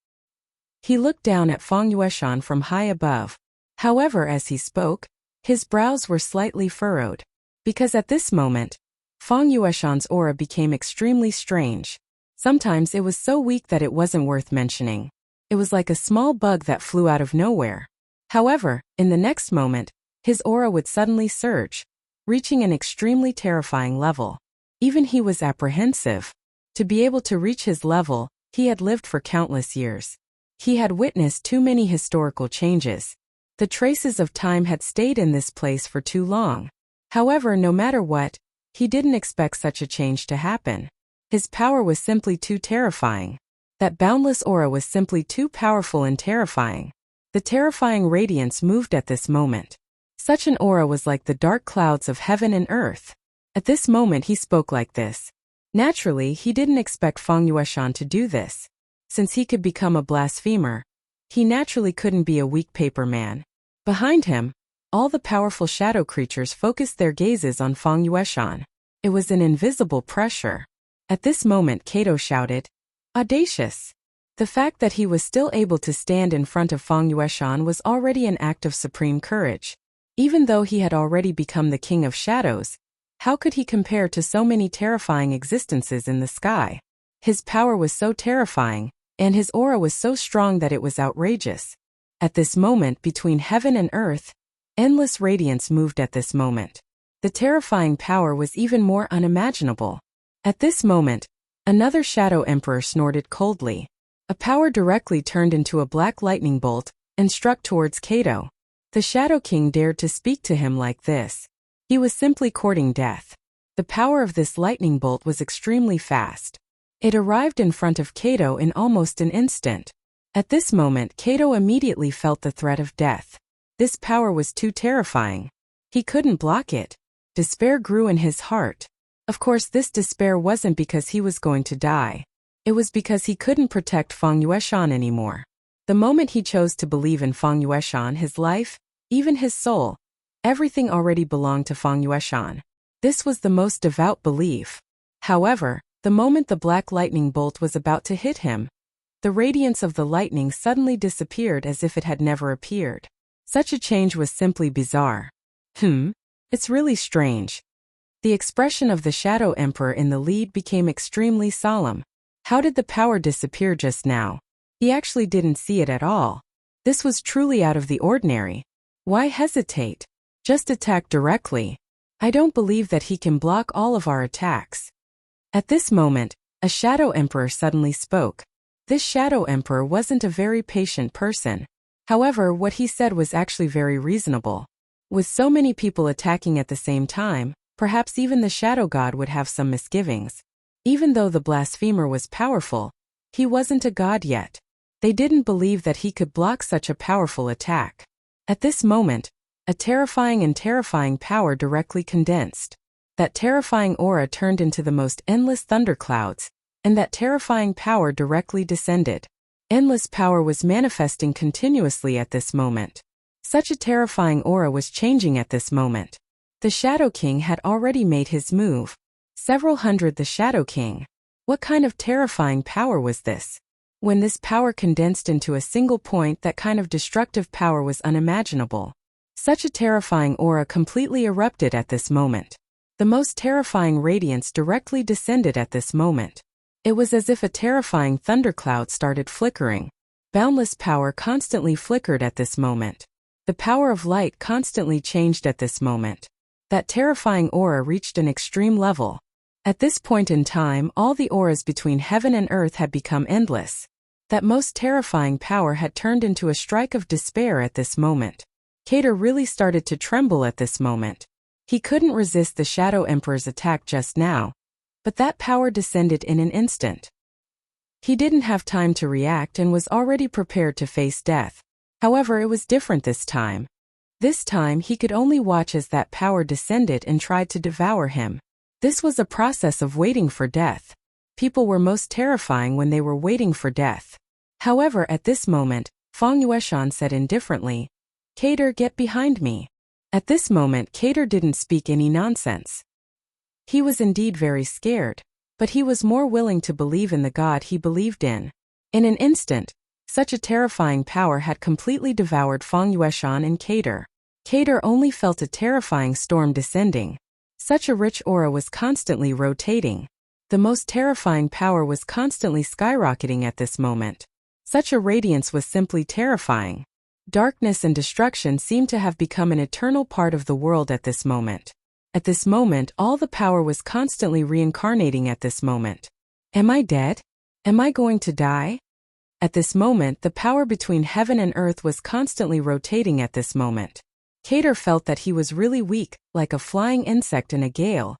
He looked down at Feng Yueshan from high above. However, as he spoke, his brows were slightly furrowed. Because at this moment, Feng Yueshan's aura became extremely strange. Sometimes it was so weak that it wasn't worth mentioning. It was like a small bug that flew out of nowhere. However, in the next moment, his aura would suddenly surge, reaching an extremely terrifying level. Even he was apprehensive. To be able to reach his level, he had lived for countless years. He had witnessed too many historical changes. The traces of time had stayed in this place for too long. However, no matter what, he didn't expect such a change to happen. His power was simply too terrifying. That boundless aura was simply too powerful and terrifying. The terrifying radiance moved at this moment. Such an aura was like the dark clouds of heaven and earth. At this moment he spoke like this. Naturally, he didn't expect Feng Yueshan to do this. Since he could become a blasphemer, he naturally couldn't be a weak paper man. Behind him, all the powerful shadow creatures focused their gazes on Feng Yueshan. It was an invisible pressure. At this moment Kato shouted, "Audacious!" The fact that he was still able to stand in front of Feng Yueshan was already an act of supreme courage. Even though he had already become the king of shadows, how could he compare to so many terrifying existences in the sky? His power was so terrifying, and his aura was so strong that it was outrageous. At this moment, between heaven and earth, endless radiance moved at this moment. The terrifying power was even more unimaginable. At this moment, another Shadow Emperor snorted coldly. A power directly turned into a black lightning bolt and struck towards Kato. The Shadow King dared to speak to him like this. He was simply courting death. The power of this lightning bolt was extremely fast. It arrived in front of Kato in almost an instant. At this moment, Kato immediately felt the threat of death. This power was too terrifying. He couldn't block it. Despair grew in his heart. Of course, this despair wasn't because he was going to die. It was because he couldn't protect Feng Yueshan anymore. The moment he chose to believe in Feng Yueshan, his life, even his soul, everything already belonged to Feng Yueshan. This was the most devout belief. However, the moment the black lightning bolt was about to hit him, the radiance of the lightning suddenly disappeared as if it had never appeared. Such a change was simply bizarre. It's really strange. The expression of the Shadow Emperor in the lead became extremely solemn. How did the power disappear just now? He actually didn't see it at all. This was truly out of the ordinary. Why hesitate? Just attack directly. I don't believe that he can block all of our attacks. At this moment, a Shadow Emperor suddenly spoke. This Shadow Emperor wasn't a very patient person. However, what he said was actually very reasonable. With so many people attacking at the same time, perhaps even the Shadow God would have some misgivings. Even though the blasphemer was powerful, he wasn't a god yet. They didn't believe that he could block such a powerful attack. At this moment, a terrifying power directly condensed. That terrifying aura turned into the most endless thunderclouds, and that terrifying power directly descended. Endless power was manifesting continuously at this moment. Such a terrifying aura was changing at this moment. The Shadow King had already made his move. Several hundred the Shadow King. What kind of terrifying power was this? When this power condensed into a single point, that kind of destructive power was unimaginable. Such a terrifying aura completely erupted at this moment. The most terrifying radiance directly descended at this moment. It was as if a terrifying thundercloud started flickering. Boundless power constantly flickered at this moment. The power of light constantly changed at this moment. That terrifying aura reached an extreme level. At this point in time, all the auras between heaven and earth had become endless. That most terrifying power had turned into a strike of despair at this moment. Cater really started to tremble at this moment. He couldn't resist the Shadow Emperor's attack just now, but that power descended in an instant. He didn't have time to react and was already prepared to face death. However, it was different this time. This time he could only watch as that power descended and tried to devour him. This was a process of waiting for death. People were most terrifying when they were waiting for death. However, at this moment, Feng Yueshan said indifferently, "Cater, get behind me." At this moment, Cater didn't speak any nonsense. He was indeed very scared, but he was more willing to believe in the God he believed in. In an instant, such a terrifying power had completely devoured Feng Yueshan and Cater. Cater only felt a terrifying storm descending. Such a rich aura was constantly rotating. The most terrifying power was constantly skyrocketing at this moment. Such a radiance was simply terrifying. Darkness and destruction seemed to have become an eternal part of the world at this moment. At this moment, all the power was constantly reincarnating at this moment. Am I dead? Am I going to die? At this moment, the power between heaven and earth was constantly rotating at this moment. Cater felt that he was really weak, like a flying insect in a gale,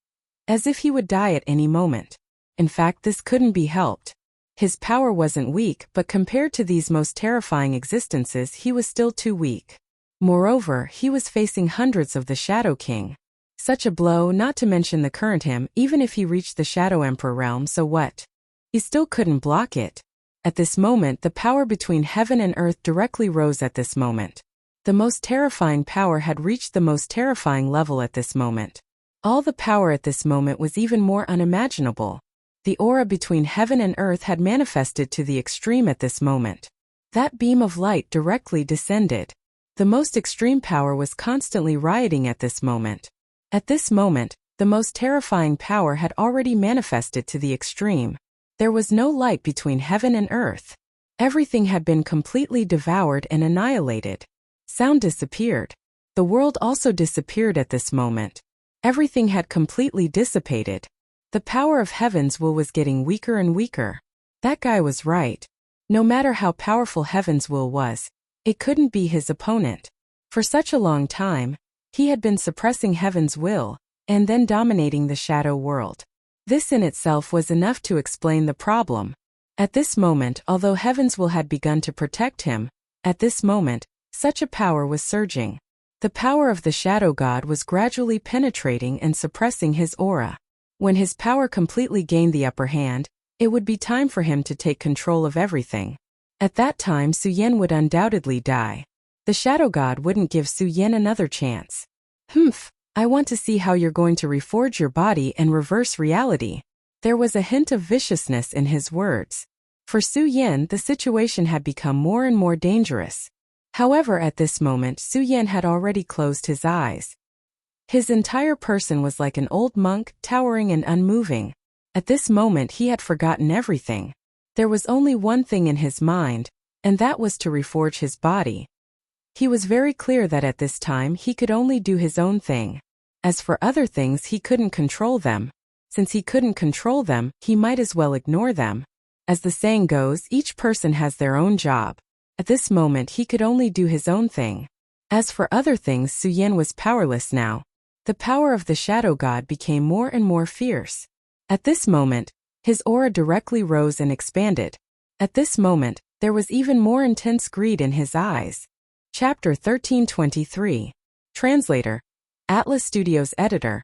as if he would die at any moment. In fact, this couldn't be helped. His power wasn't weak, but compared to these most terrifying existences, he was still too weak. Moreover, he was facing hundreds of the Shadow King. Such a blow, not to mention the current him, even if he reached the Shadow Emperor realm, so what? He still couldn't block it. At this moment, the power between heaven and earth directly rose at this moment. The most terrifying power had reached the most terrifying level at this moment. All the power at this moment was even more unimaginable. The aura between heaven and earth had manifested to the extreme at this moment. That beam of light directly descended. The most extreme power was constantly rioting at this moment. At this moment, the most terrifying power had already manifested to the extreme. There was no light between heaven and earth. Everything had been completely devoured and annihilated. Sound disappeared. The world also disappeared at this moment. Everything had completely dissipated. The power of Heaven's will was getting weaker and weaker. That guy was right. No matter how powerful Heaven's will was, it couldn't be his opponent. For such a long time, he had been suppressing Heaven's will, and then dominating the shadow world. This in itself was enough to explain the problem. At this moment, although Heaven's will had begun to protect him, at this moment, such a power was surging. The power of the Shadow God was gradually penetrating and suppressing his aura. When his power completely gained the upper hand, it would be time for him to take control of everything. At that time, Su Yan would undoubtedly die. The Shadow God wouldn't give Su Yan another chance. I want to see how you're going to reforge your body and reverse reality. There was a hint of viciousness in his words. For Su Yan, the situation had become more and more dangerous. However, at this moment, Su Yan had already closed his eyes. His entire person was like an old monk, towering and unmoving. At this moment, he had forgotten everything. There was only one thing in his mind, and that was to reforge his body. He was very clear that at this time he could only do his own thing. As for other things, he couldn't control them. Since he couldn't control them, he might as well ignore them. As the saying goes, each person has their own job. At this moment, he could only do his own thing. As for other things, Su Yan was powerless now. The power of the Shadow God became more and more fierce. At this moment, his aura directly rose and expanded. At this moment, there was even more intense greed in his eyes. Chapter 1323. Translator. Atlas Studios Editor.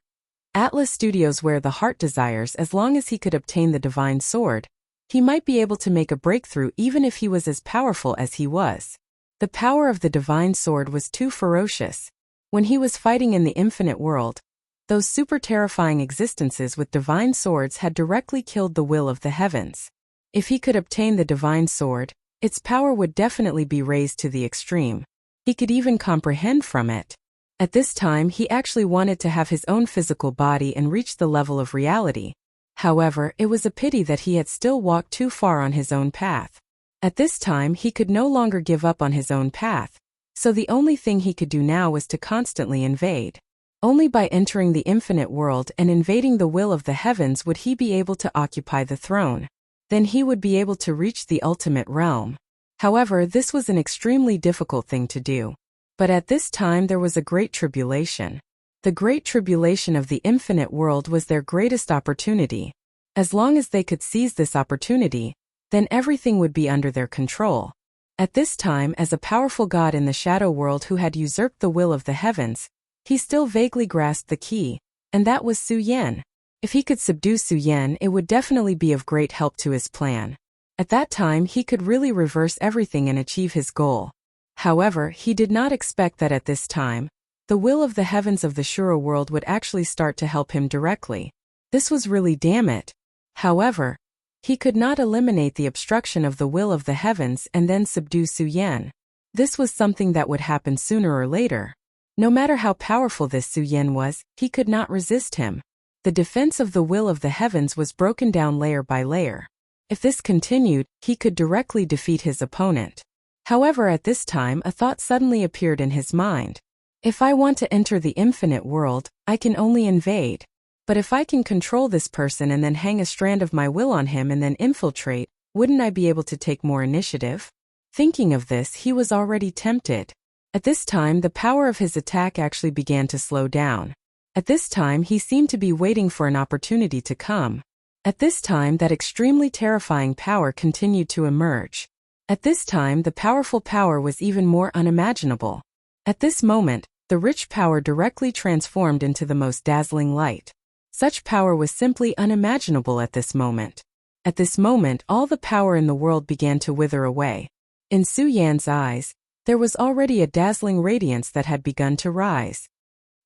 Atlas Studios, where the heart desires, as long as he could obtain the divine sword, he might be able to make a breakthrough even if he was as powerful as he was. The power of the divine sword was too ferocious. When he was fighting in the infinite world, those super terrifying existences with divine swords had directly killed the will of the heavens. If he could obtain the divine sword, its power would definitely be raised to the extreme. He could even comprehend from it. At this time, he actually wanted to have his own physical body and reach the level of reality. However, it was a pity that he had still walked too far on his own path. At this time, he could no longer give up on his own path, so the only thing he could do now was to constantly invade. Only by entering the infinite world and invading the will of the heavens would he be able to occupy the throne. Then he would be able to reach the ultimate realm. However, this was an extremely difficult thing to do. But at this time there was a great tribulation. The great tribulation of the infinite world was their greatest opportunity. As long as they could seize this opportunity, then everything would be under their control. At this time, as a powerful god in the shadow world who had usurped the will of the heavens, he still vaguely grasped the key, and that was Su Yan. If he could subdue Su Yan, it would definitely be of great help to his plan. At that time he could really reverse everything and achieve his goal. However, he did not expect that at this time, the will of the heavens of the Shura world would actually start to help him directly. This was really damn it. However, he could not eliminate the obstruction of the will of the heavens and then subdue Su Yan. This was something that would happen sooner or later. No matter how powerful this Su Yan was, he could not resist him. The defense of the will of the heavens was broken down layer by layer. If this continued, he could directly defeat his opponent. However, at this time a thought suddenly appeared in his mind. If I want to enter the infinite world, I can only invade. But if I can control this person and then hang a strand of my will on him and then infiltrate, wouldn't I be able to take more initiative? Thinking of this, he was already tempted. At this time, the power of his attack actually began to slow down. At this time, he seemed to be waiting for an opportunity to come. At this time, that extremely terrifying power continued to emerge. At this time, the powerful power was even more unimaginable. At this moment, the rich power directly transformed into the most dazzling light. Such power was simply unimaginable at this moment. At this moment, all the power in the world began to wither away. In Su Yan's eyes, there was already a dazzling radiance that had begun to rise.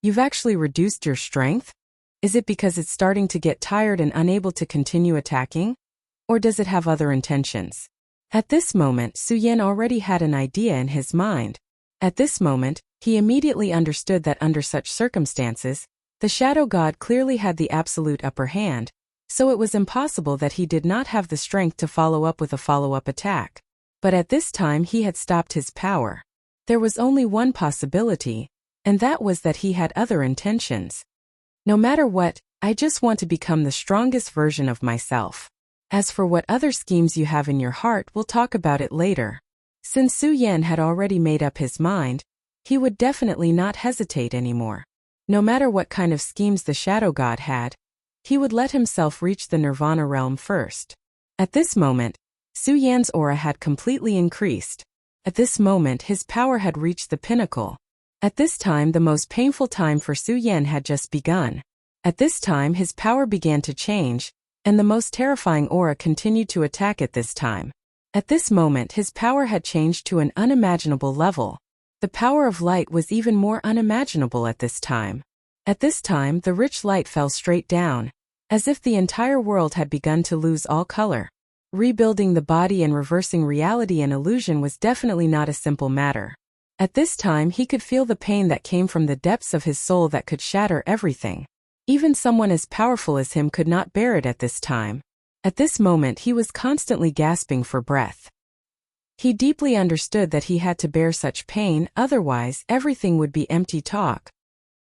You've actually reduced your strength? Is it because it's starting to get tired and unable to continue attacking? Or does it have other intentions? At this moment, Su Yan already had an idea in his mind. At this moment, he immediately understood that under such circumstances, the shadow god clearly had the absolute upper hand, so it was impossible that he did not have the strength to follow up with a follow-up attack. But at this time he had stopped his power. There was only one possibility, and that was that he had other intentions. No matter what, I just want to become the strongest version of myself. As for what other schemes you have in your heart, we'll talk about it later. Since Su Yan had already made up his mind, he would definitely not hesitate anymore. No matter what kind of schemes the shadow god had, he would let himself reach the nirvana realm first. At this moment, Su Yan's aura had completely increased. At this moment his power had reached the pinnacle. At this time the most painful time for Su Yan had just begun. At this time his power began to change, and the most terrifying aura continued to attack at this time. At this moment his power had changed to an unimaginable level. The power of light was even more unimaginable at this time. At this time the rich light fell straight down, as if the entire world had begun to lose all color. Rebuilding the body and reversing reality and illusion was definitely not a simple matter. At this time he could feel the pain that came from the depths of his soul that could shatter everything. Even someone as powerful as him could not bear it at this time. At this moment he was constantly gasping for breath. He deeply understood that he had to bear such pain, otherwise everything would be empty talk.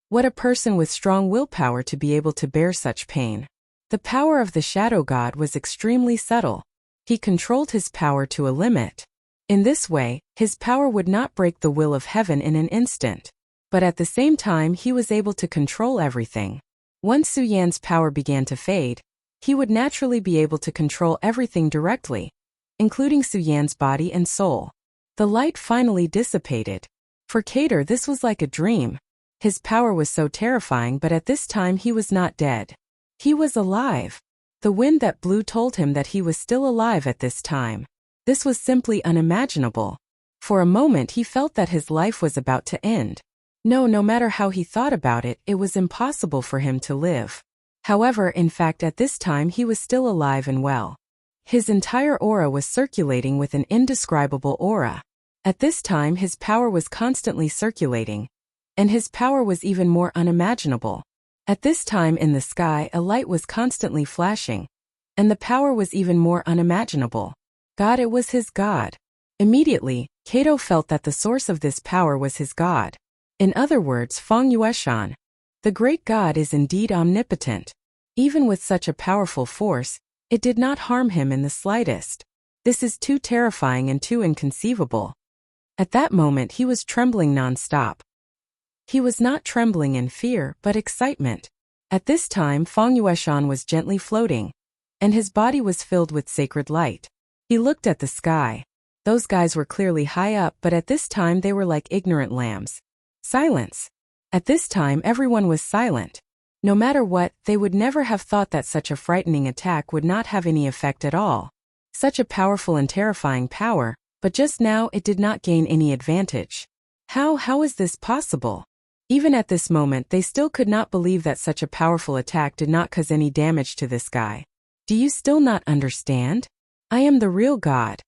What a person with strong willpower to be able to bear such pain. The power of the shadow god was extremely subtle. He controlled his power to a limit. In this way, his power would not break the will of heaven in an instant. But at the same time he was able to control everything. Once Su Yan's power began to fade, he would naturally be able to control everything directly, including Su Yan's body and soul. The light finally dissipated. For Kader this was like a dream. His power was so terrifying, but at this time he was not dead. He was alive. The wind that blew told him that he was still alive at this time. This was simply unimaginable. For a moment he felt that his life was about to end. No matter how he thought about it, it was impossible for him to live. However, in fact at this time he was still alive and well. His entire aura was circulating with an indescribable aura. At this time his power was constantly circulating, and his power was even more unimaginable. At this time in the sky a light was constantly flashing, and the power was even more unimaginable. God, it was his God. Immediately, Kato felt that the source of this power was his God. In other words, Feng Yueshan. The great God is indeed omnipotent. Even with such a powerful force, it did not harm him in the slightest. This is too terrifying and too inconceivable. At that moment he was trembling non-stop. He was not trembling in fear, but excitement. At this time Feng Yueshan was gently floating, and his body was filled with sacred light. He looked at the sky. Those guys were clearly high up, but at this time they were like ignorant lambs. Silence. At this time everyone was silent. No matter what, they would never have thought that such a frightening attack would not have any effect at all. Such a powerful and terrifying power, but just now it did not gain any advantage. How is this possible? Even at this moment they still could not believe that such a powerful attack did not cause any damage to this guy. Do you still not understand? I am the real God.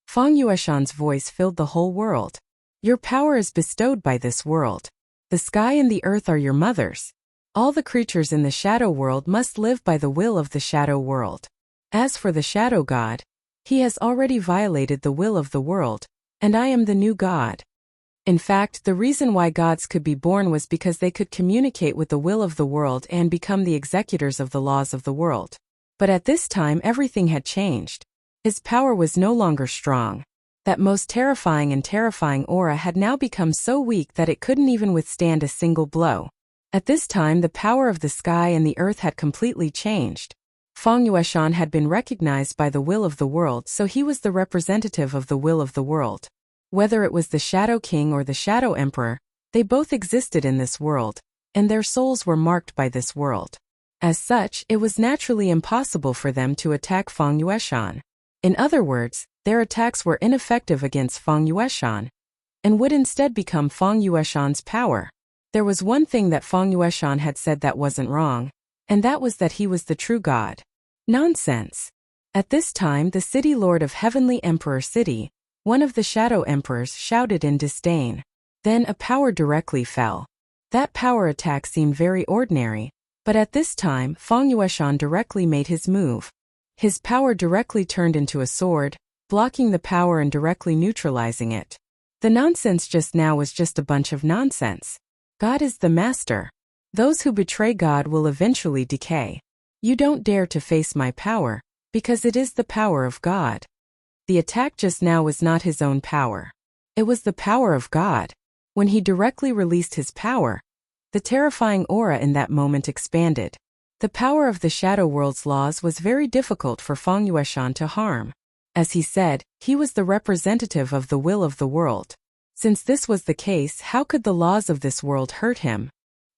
Feng Yueshan's voice filled the whole world. Your power is bestowed by this world. The sky and the earth are your mothers. All the creatures in the shadow world must live by the will of the shadow world. As for the shadow god, he has already violated the will of the world, and I am the new god. In fact, the reason why gods could be born was because they could communicate with the will of the world and become the executors of the laws of the world. But at this time everything had changed. His power was no longer strong. That most terrifying aura had now become so weak that it couldn't even withstand a single blow. At this time the power of the sky and the earth had completely changed. Feng Yueshan had been recognized by the will of the world, so he was the representative of the will of the world. Whether it was the Shadow King or the Shadow Emperor, they both existed in this world, and their souls were marked by this world. As such, it was naturally impossible for them to attack Feng Yueshan. In other words, their attacks were ineffective against Feng Yueshan, and would instead become Feng Yueshan's power. There was one thing that Feng Yueshan had said that wasn't wrong, and that was that he was the true god. Nonsense. At this time the city lord of Heavenly Emperor City, one of the Shadow Emperors, shouted in disdain. Then a power directly fell. That power attack seemed very ordinary, but at this time Feng Yueshan directly made his move. His power directly turned into a sword, blocking the power and directly neutralizing it. The nonsense just now was just a bunch of nonsense. God is the master. Those who betray God will eventually decay. You don't dare to face my power, because it is the power of God. The attack just now was not his own power. It was the power of God. When he directly released his power, the terrifying aura in that moment expanded. The power of the shadow world's laws was very difficult for Feng Yueshan to harm. As he said, he was the representative of the will of the world. Since this was the case, how could the laws of this world hurt him?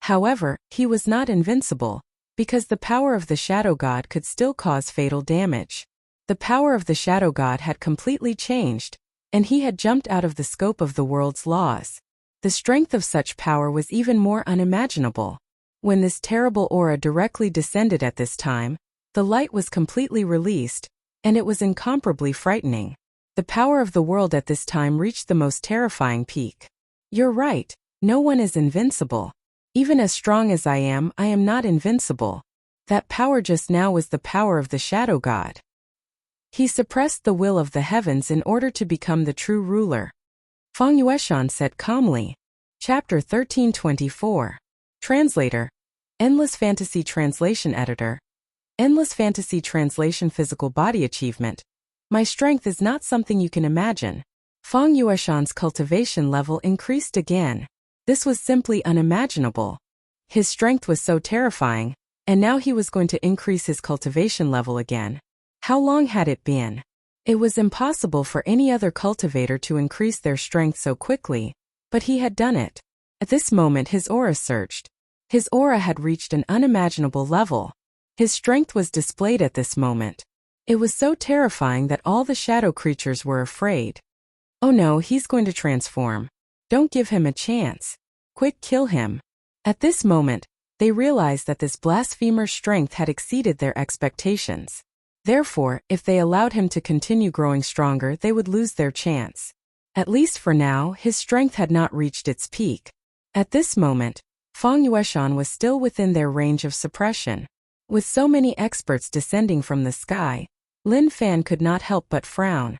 However, he was not invincible, because the power of the shadow god could still cause fatal damage. The power of the shadow god had completely changed, and he had jumped out of the scope of the world's laws. The strength of such power was even more unimaginable. When this terrible aura directly descended at this time, the light was completely released, and it was incomparably frightening. The power of the world at this time reached the most terrifying peak. You're right, no one is invincible. Even as strong as I am not invincible. That power just now was the power of the shadow god. He suppressed the will of the heavens in order to become the true ruler. Feng Yueshan said calmly. Chapter 1324. Translator. Endless Fantasy Translation Editor. Endless Fantasy Translation Physical Body Achievement. My strength is not something you can imagine. Feng Yueshan's cultivation level increased again. This was simply unimaginable. His strength was so terrifying, and now he was going to increase his cultivation level again. How long had it been? It was impossible for any other cultivator to increase their strength so quickly, but he had done it. At this moment his aura surged. His aura had reached an unimaginable level. His strength was displayed at this moment. It was so terrifying that all the shadow creatures were afraid. Oh no, he's going to transform. Don't give him a chance. Quick, kill him. At this moment, they realized that this blasphemer's strength had exceeded their expectations. Therefore, if they allowed him to continue growing stronger, they would lose their chance. At least for now, his strength had not reached its peak. At this moment, Feng Yueshan was still within their range of suppression. With so many experts descending from the sky, Lin Fan could not help but frown.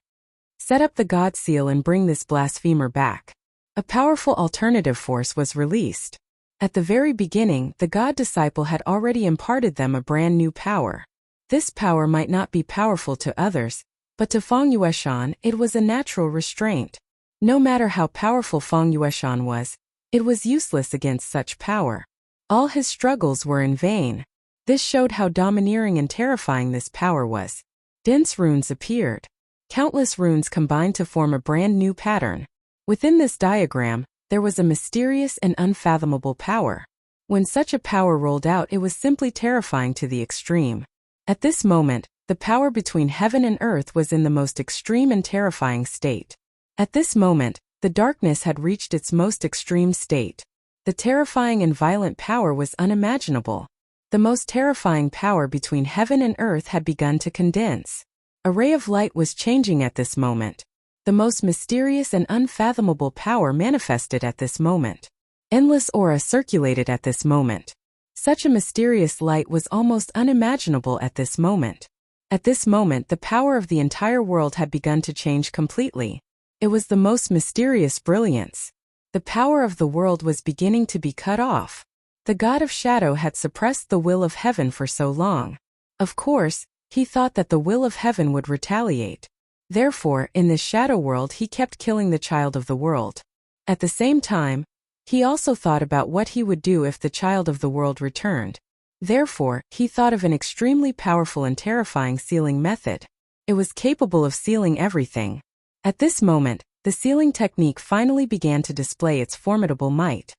Set up the God Seal and bring this blasphemer back. A powerful alternative force was released. At the very beginning, the God Disciple had already imparted them a brand new power. This power might not be powerful to others, but to Feng Yueshan, it was a natural restraint. No matter how powerful Feng Yueshan was, it was useless against such power. All his struggles were in vain. This showed how domineering and terrifying this power was. Dense runes appeared. Countless runes combined to form a brand new pattern. Within this diagram, there was a mysterious and unfathomable power. When such a power rolled out, it was simply terrifying to the extreme. At this moment, the power between heaven and earth was in the most extreme and terrifying state. At this moment, the darkness had reached its most extreme state. The terrifying and violent power was unimaginable. The most terrifying power between heaven and earth had begun to condense. A ray of light was changing at this moment. The most mysterious and unfathomable power manifested at this moment. Endless aura circulated at this moment. Such a mysterious light was almost unimaginable at this moment. At this moment, the power of the entire world had begun to change completely. It was the most mysterious brilliance. The power of the world was beginning to be cut off. The god of shadow had suppressed the will of heaven for so long. Of course, he thought that the will of heaven would retaliate. Therefore, in this shadow world he kept killing the child of the world. At the same time, he also thought about what he would do if the child of the world returned. Therefore, he thought of an extremely powerful and terrifying sealing method. It was capable of sealing everything. At this moment, the sealing technique finally began to display its formidable might.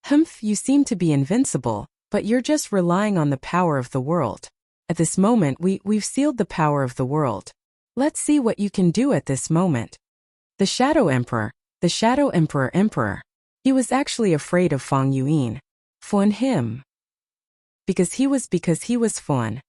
Humph, you seem to be invincible, but you're just relying on the power of the world. At this moment we've sealed the power of the world. Let's see what you can do at this moment. The Shadow Emperor, the Shadow Emperor. He was actually afraid of Feng Yuan. Fun him. Because he was Fun.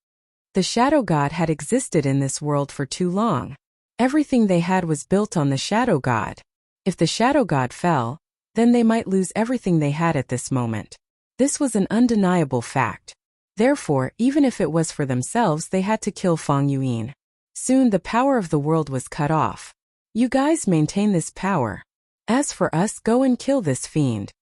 The Shadow God had existed in this world for too long. Everything they had was built on the Shadow God. If the Shadow God fell, then they might lose everything they had at this moment. This was an undeniable fact. Therefore, even if it was for themselves, they had to kill Feng Yuan. Soon the power of the world was cut off. You guys maintain this power. As for us, go and kill this fiend.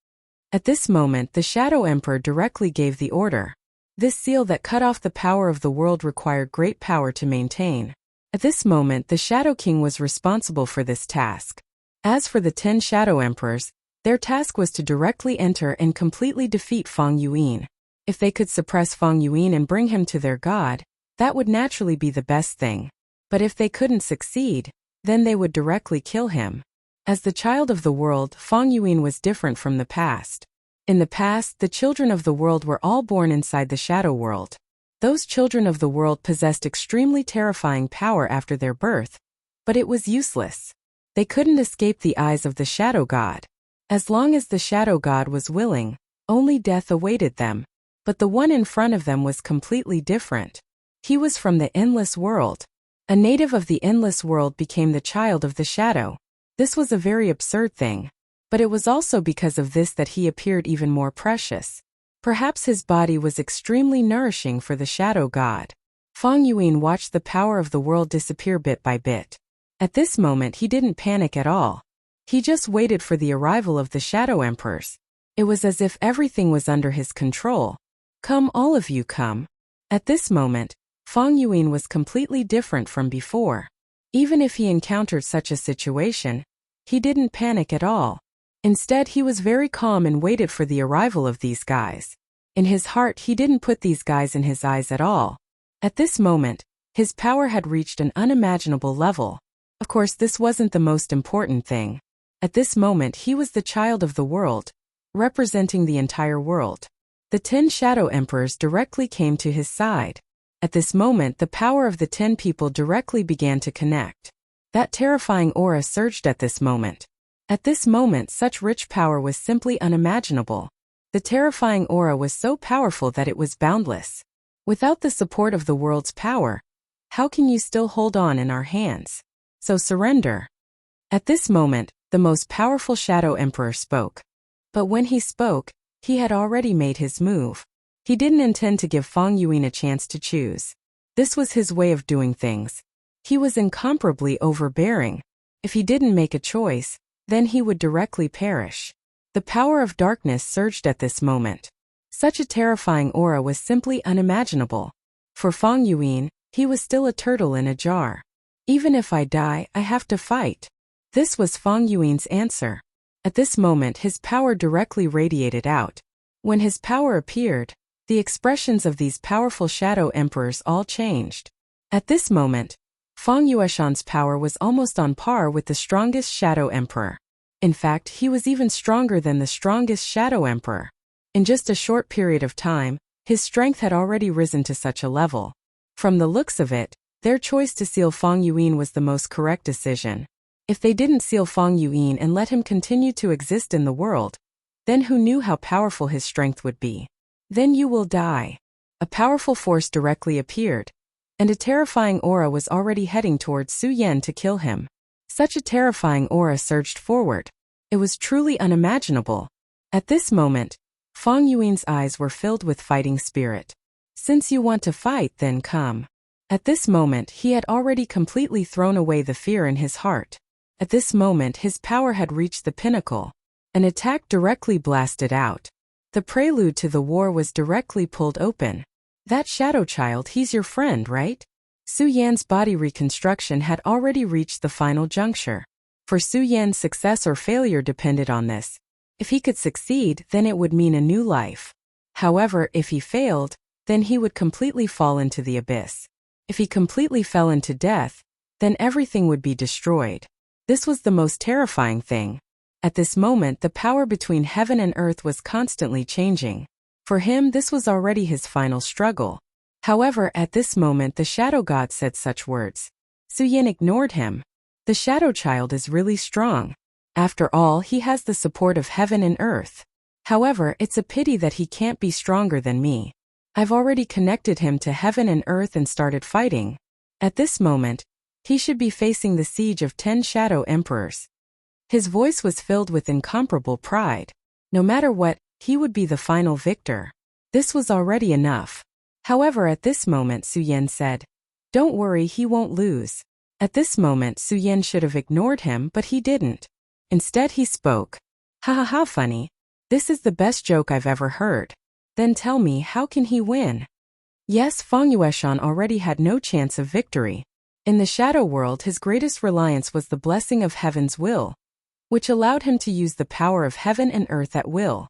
At this moment, the Shadow Emperor directly gave the order. This seal that cut off the power of the world required great power to maintain. At this moment, the Shadow King was responsible for this task. As for the 10 Shadow Emperors, their task was to directly enter and completely defeat Feng Yuan. If they could suppress Feng Yuan and bring him to their god, that would naturally be the best thing. But if they couldn't succeed, then they would directly kill him. As the child of the world, Feng Yuan was different from the past. In the past, the children of the world were all born inside the shadow world. Those children of the world possessed extremely terrifying power after their birth, but it was useless. They couldn't escape the eyes of the shadow god. As long as the shadow god was willing, only death awaited them. But the one in front of them was completely different. He was from the endless world. A native of the endless world became the child of the shadow. This was a very absurd thing. But it was also because of this that he appeared even more precious. Perhaps his body was extremely nourishing for the shadow god. Feng Yuan watched the power of the world disappear bit by bit. At this moment he didn't panic at all. He just waited for the arrival of the Shadow Emperors. It was as if everything was under his control. Come, all of you, come. At this moment, Feng Yuan was completely different from before. Even if he encountered such a situation, he didn't panic at all. Instead, he was very calm and waited for the arrival of these guys. In his heart, he didn't put these guys in his eyes at all. At this moment, his power had reached an unimaginable level. Of course, this wasn't the most important thing. At this moment, he was the child of the world, representing the entire world. The 10 Shadow Emperors directly came to his side. At this moment, the power of the 10 people directly began to connect. That terrifying aura surged at this moment. At this moment, such rich power was simply unimaginable. The terrifying aura was so powerful that it was boundless. Without the support of the world's power, how can you still hold on in our hands? So surrender. At this moment, the most powerful Shadow Emperor spoke. But when he spoke, he had already made his move. He didn't intend to give Feng Yuan a chance to choose. This was his way of doing things. He was incomparably overbearing. If he didn't make a choice, then he would directly perish. The power of darkness surged at this moment. Such a terrifying aura was simply unimaginable. For Feng Yuan, he was still a turtle in a jar. Even if I die, I have to fight. This was Feng Yuan's answer. At this moment his power directly radiated out. When his power appeared, the expressions of these powerful shadow emperors all changed. At this moment, Feng Yueshan's power was almost on par with the strongest shadow emperor. In fact, he was even stronger than the strongest shadow emperor. In just a short period of time, his strength had already risen to such a level. From the looks of it, their choice to seal Feng Yuan was the most correct decision. If they didn't seal Feng Yuan and let him continue to exist in the world, then who knew how powerful his strength would be? Then you will die. A powerful force directly appeared, and a terrifying aura was already heading towards Su Yan to kill him. Such a terrifying aura surged forward. It was truly unimaginable. At this moment, Feng Yuan's eyes were filled with fighting spirit. Since you want to fight, then come. At this moment he had already completely thrown away the fear in his heart. At this moment his power had reached the pinnacle. An attack directly blasted out. The prelude to the war was directly pulled open. That shadow child, he's your friend, right? Su Yan's body reconstruction had already reached the final juncture. For Su Yan's success or failure depended on this. If he could succeed, then it would mean a new life. However, if he failed, then he would completely fall into the abyss. If he completely fell into death, then everything would be destroyed. This was the most terrifying thing. At this moment the power between heaven and earth was constantly changing. For him this was already his final struggle. However, at this moment the shadow god said such words. Su Yan ignored him. The shadow child is really strong. After all, he has the support of heaven and earth. However, it's a pity that he can't be stronger than me. I've already connected him to heaven and earth and started fighting. At this moment, he should be facing the siege of 10 shadow emperors. His voice was filled with incomparable pride. No matter what, he would be the final victor. This was already enough. However, at this moment Su Yan said, "Don't worry, he won't lose." At this moment Su Yan should have ignored him, but he didn't. Instead he spoke. "Ha ha ha, funny. This is the best joke I've ever heard. Then tell me, how can he win?" Yes, Feng Yueshan already had no chance of victory. In the shadow world his greatest reliance was the blessing of heaven's will, which allowed him to use the power of heaven and earth at will.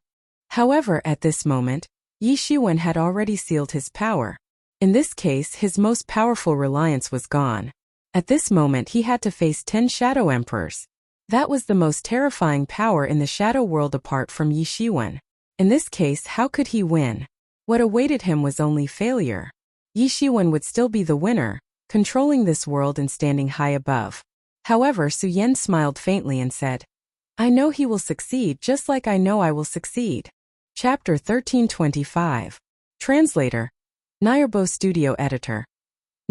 However, at this moment, Yi Shiwen had already sealed his power. In this case, his most powerful reliance was gone. At this moment he had to face 10 shadow emperors. That was the most terrifying power in the shadow world apart from Yi Shiwen. In this case, how could he win? What awaited him was only failure. Yi Shiwen would still be the winner, controlling this world and standing high above. However, Su Yan smiled faintly and said, "I know he will succeed just like I know I will succeed." Chapter 1325. Translator. Nayarbo Studio Editor.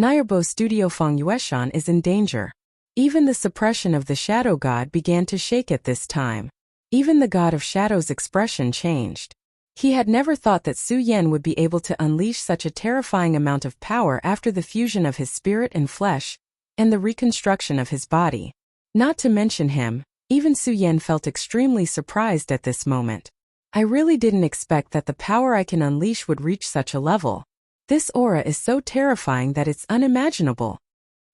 Nayarbo Studio. Feng Yueshan is in danger. Even the suppression of the shadow god began to shake at this time. Even the god of shadow's expression changed. He had never thought that Su Yan would be able to unleash such a terrifying amount of power after the fusion of his spirit and flesh, and the reconstruction of his body. Not to mention him, even Su Yan felt extremely surprised at this moment. I really didn't expect that the power I can unleash would reach such a level. This aura is so terrifying that it's unimaginable.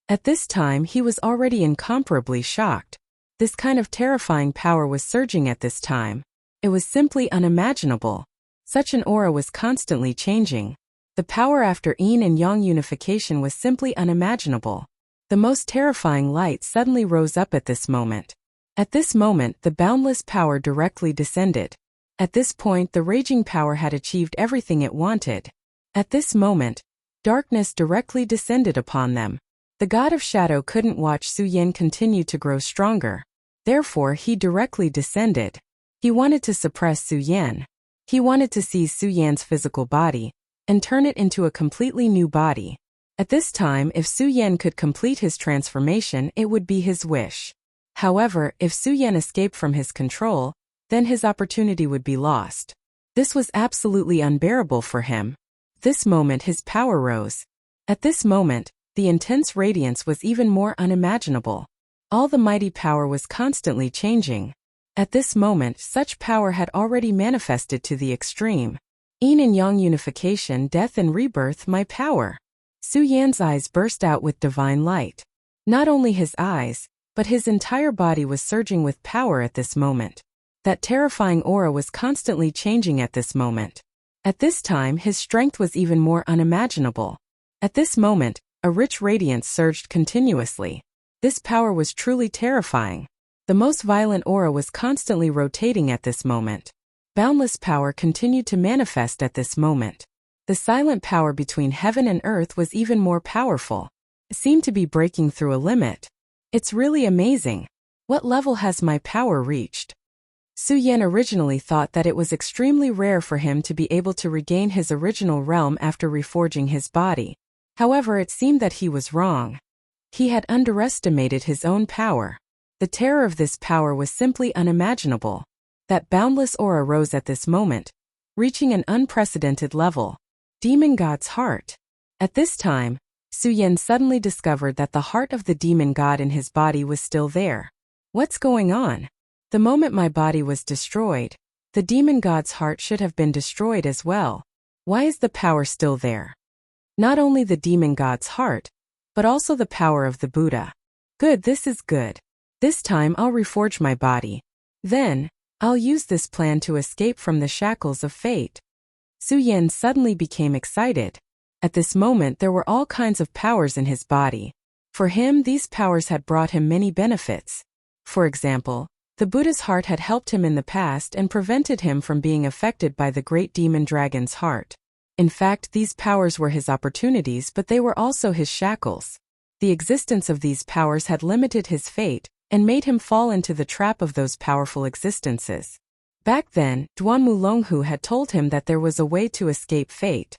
At this time he was already incomparably shocked. This kind of terrifying power was surging at this time. It was simply unimaginable. Such an aura was constantly changing. The power after yin and yang unification was simply unimaginable. The most terrifying light suddenly rose up at this moment. At this moment the boundless power directly descended. At this point the raging power had achieved everything it wanted. At this moment, darkness directly descended upon them. The god of shadow couldn't watch Su Yan continue to grow stronger. Therefore he directly descended. He wanted to suppress Su Yan. He wanted to seize Su Yan's physical body, and turn it into a completely new body. At this time, if Su Yan could complete his transformation, it would be his wish. However, if Su Yan escaped from his control, then his opportunity would be lost. This was absolutely unbearable for him. This moment his power rose. At this moment, the intense radiance was even more unimaginable. All the mighty power was constantly changing. At this moment such power had already manifested to the extreme. Yin and yang unification, death and rebirth, my power. Su Yan's eyes burst out with divine light. Not only his eyes, But his entire body was surging with power at this moment. That terrifying aura was constantly changing at this moment. At this time, his strength was even more unimaginable. At this moment, a rich radiance surged continuously. This power was truly terrifying. The most violent aura was constantly rotating at this moment. Boundless power continued to manifest at this moment. The silent power between heaven and earth was even more powerful. It seemed to be breaking through a limit. It's really amazing. What level has my power reached? Su Yan originally thought that it was extremely rare for him to be able to regain his original realm after reforging his body. However, it seemed that he was wrong. He had underestimated his own power. The terror of this power was simply unimaginable. That boundless aura rose at this moment, reaching an unprecedented level. Demon God's heart. At this time, Su Yan suddenly discovered that the heart of the demon god in his body was still there. What's going on? The moment my body was destroyed, the demon god's heart should have been destroyed as well. Why is the power still there? Not only the demon god's heart, but also the power of the Buddha. Good, this is good. This time I'll reforge my body. Then, I'll use this plan to escape from the shackles of fate. Su Yan suddenly became excited. At this moment there were all kinds of powers in his body. For him, these powers had brought him many benefits. For example, the Buddha's heart had helped him in the past and prevented him from being affected by the great demon dragon's heart. In fact, these powers were his opportunities, but they were also his shackles. The existence of these powers had limited his fate and made him fall into the trap of those powerful existences. Back then, Duan Mulonghu had told him that there was a way to escape fate.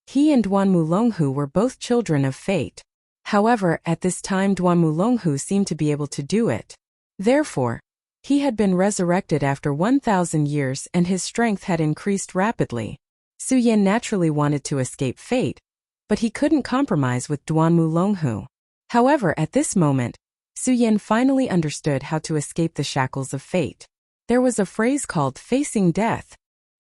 He and Duan Mulonghu were both children of fate. However, at this time Duan Mulonghu seemed to be able to do it. Therefore, he had been resurrected after 1,000 years and his strength had increased rapidly. Su Yan naturally wanted to escape fate, but he couldn't compromise with Duan Mulonghu. However, at this moment, Su Yan finally understood how to escape the shackles of fate. There was a phrase called facing death.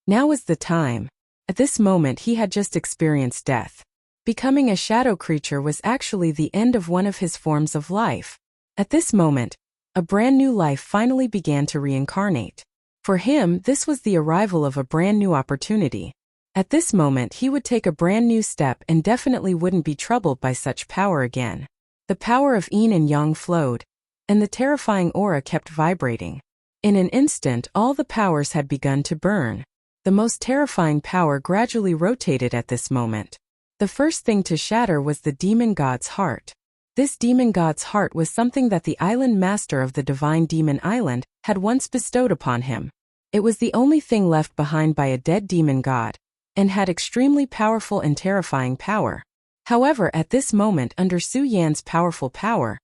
Now was the time. At this moment he had just experienced death. Becoming a shadow creature was actually the end of one of his forms of life. At this moment, a brand new life finally began to reincarnate. For him, this was the arrival of a brand new opportunity. At this moment he would take a brand new step and definitely wouldn't be troubled by such power again. The power of yin and yang flowed, and the terrifying aura kept vibrating. In an instant all the powers had begun to burn. The most terrifying power gradually rotated at this moment. The first thing to shatter was the demon god's heart. This demon god's heart was something that the island master of the divine demon island had once bestowed upon him. It was the only thing left behind by a dead demon god, and had extremely powerful and terrifying power. However, at this moment under Su Yan's powerful power,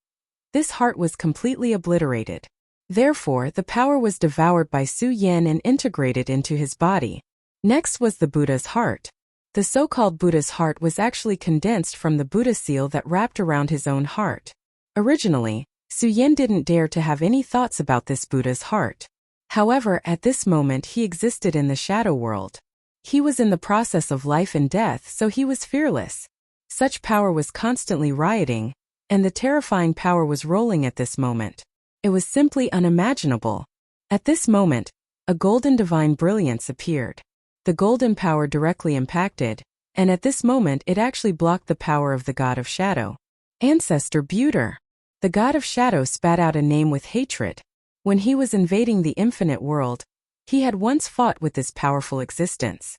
this heart was completely obliterated. Therefore, the power was devoured by Su Yan and integrated into his body. Next was the Buddha's heart. The so-called Buddha's heart was actually condensed from the Buddha seal that wrapped around his own heart. Originally, Su Yan didn't dare to have any thoughts about this Buddha's heart. However, at this moment he existed in the shadow world. He was in the process of life and death, so he was fearless. Such power was constantly rioting, and the terrifying power was rolling at this moment. It was simply unimaginable. At this moment, a golden divine brilliance appeared. The golden power directly impacted, and at this moment it actually blocked the power of the god of shadow. Ancestor Buter. The god of shadow spat out a name with hatred. When he was invading the infinite world, he had once fought with this powerful existence.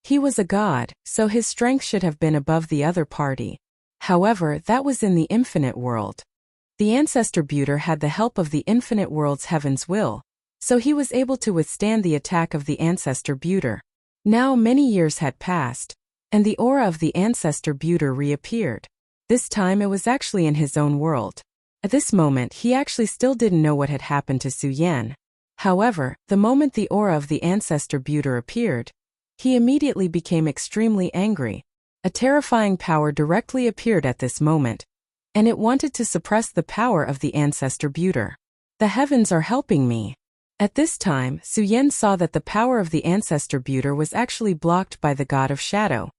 He was a god, so his strength should have been above the other party. However, that was in the infinite world. The ancestor Buter had the help of the infinite world's heaven's will, so he was able to withstand the attack of the ancestor Buter. Now many years had passed, and the aura of the ancestor Buter reappeared. This time it was actually in his own world. At this moment he actually still didn't know what had happened to Su Yan. However, the moment the aura of the ancestor Buter appeared, he immediately became extremely angry. A terrifying power directly appeared at this moment, and it wanted to suppress the power of the ancestor Buter. The heavens are helping me. At this time, Su Yan saw that the power of the ancestor Buter was actually blocked by the god of shadow.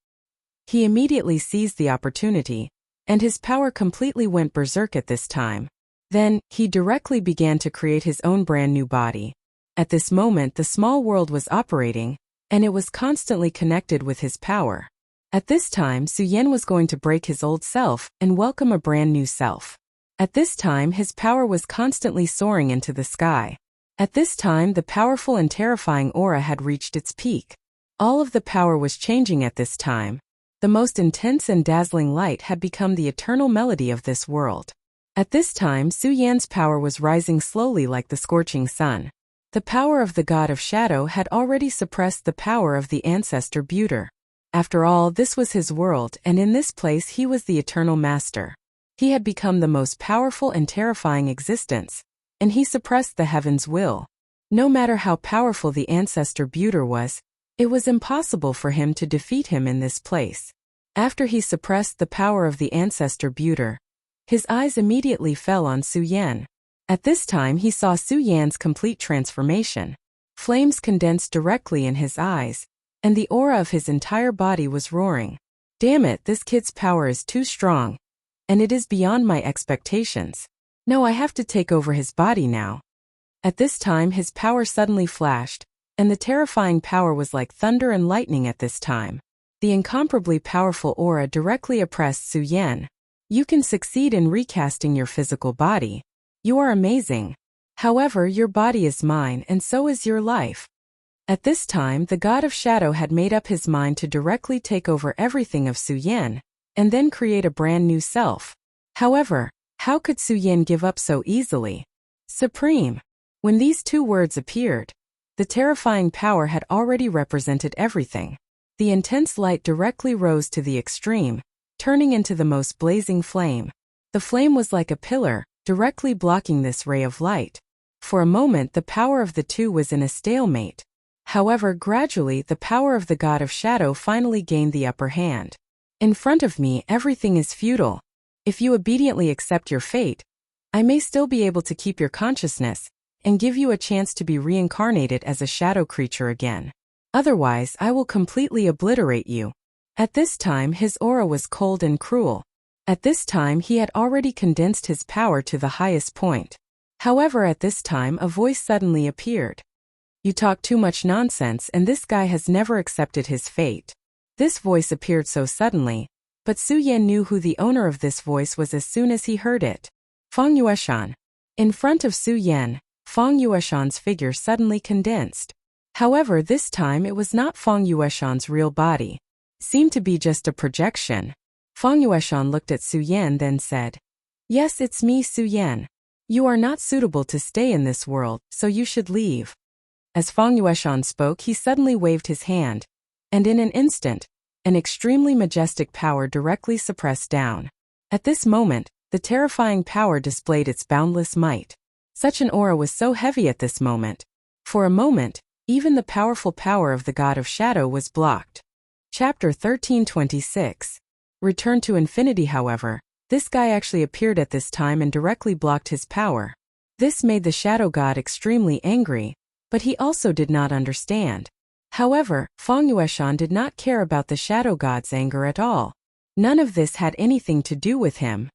He immediately seized the opportunity, and his power completely went berserk at this time. Then, he directly began to create his own brand new body. At this moment the small world was operating, and it was constantly connected with his power. At this time Su Yan was going to break his old self and welcome a brand new self. At this time his power was constantly soaring into the sky. At this time the powerful and terrifying aura had reached its peak. All of the power was changing at this time. The most intense and dazzling light had become the eternal melody of this world. At this time Su Yan's power was rising slowly like the scorching sun. The power of the god of shadow had already suppressed the power of the ancestor Buter. After all, this was his world, and in this place he was the eternal master. He had become the most powerful and terrifying existence, and he suppressed the heaven's will. No matter how powerful the ancestor Buter was, it was impossible for him to defeat him in this place. After he suppressed the power of the ancestor Buter, his eyes immediately fell on Su Yan. At this time he saw Su Yan's complete transformation. Flames condensed directly in his eyes, and the aura of his entire body was roaring. Damn it, this kid's power is too strong, and it is beyond my expectations. No, I have to take over his body now. At this time his power suddenly flashed, and the terrifying power was like thunder and lightning at this time. The incomparably powerful aura directly oppressed Su Yan. You can succeed in recasting your physical body. You are amazing. However, your body is mine and so is your life. At this time the god of shadow had made up his mind to directly take over everything of Su Yan, and then create a brand new self. However, how could Su Yan give up so easily? Supreme. When these two words appeared, the terrifying power had already represented everything. The intense light directly rose to the extreme, turning into the most blazing flame. The flame was like a pillar, directly blocking this ray of light. For a moment the power of the two was in a stalemate. However, gradually the power of the god of shadow finally gained the upper hand. In front of me everything is futile. If you obediently accept your fate, I may still be able to keep your consciousness, and give you a chance to be reincarnated as a shadow creature again. Otherwise, I will completely obliterate you. At this time his aura was cold and cruel. At this time he had already condensed his power to the highest point. However, at this time a voice suddenly appeared. You talk too much nonsense, and this guy has never accepted his fate. This voice appeared so suddenly, but Su Yan knew who the owner of this voice was as soon as he heard it. Feng Yueshan. In front of Su Yan, Feng Yueshan's figure suddenly condensed. However, this time it was not Feng Yueshan's real body. It seemed to be just a projection. Feng Yueshan looked at Su Yan then said, "Yes, it's me, Su Yan. You are not suitable to stay in this world, so you should leave." As Feng Yueshan spoke, he suddenly waved his hand, and in an instant, an extremely majestic power directly suppressed down. At this moment, the terrifying power displayed its boundless might. Such an aura was so heavy at this moment. For a moment, even the powerful power of the god of shadow was blocked. Chapter 1326. Return to infinity. However, this guy actually appeared at this time and directly blocked his power. This made the shadow god extremely angry, but he also did not understand. However, Feng Yueshan did not care about the shadow god's anger at all. None of this had anything to do with him.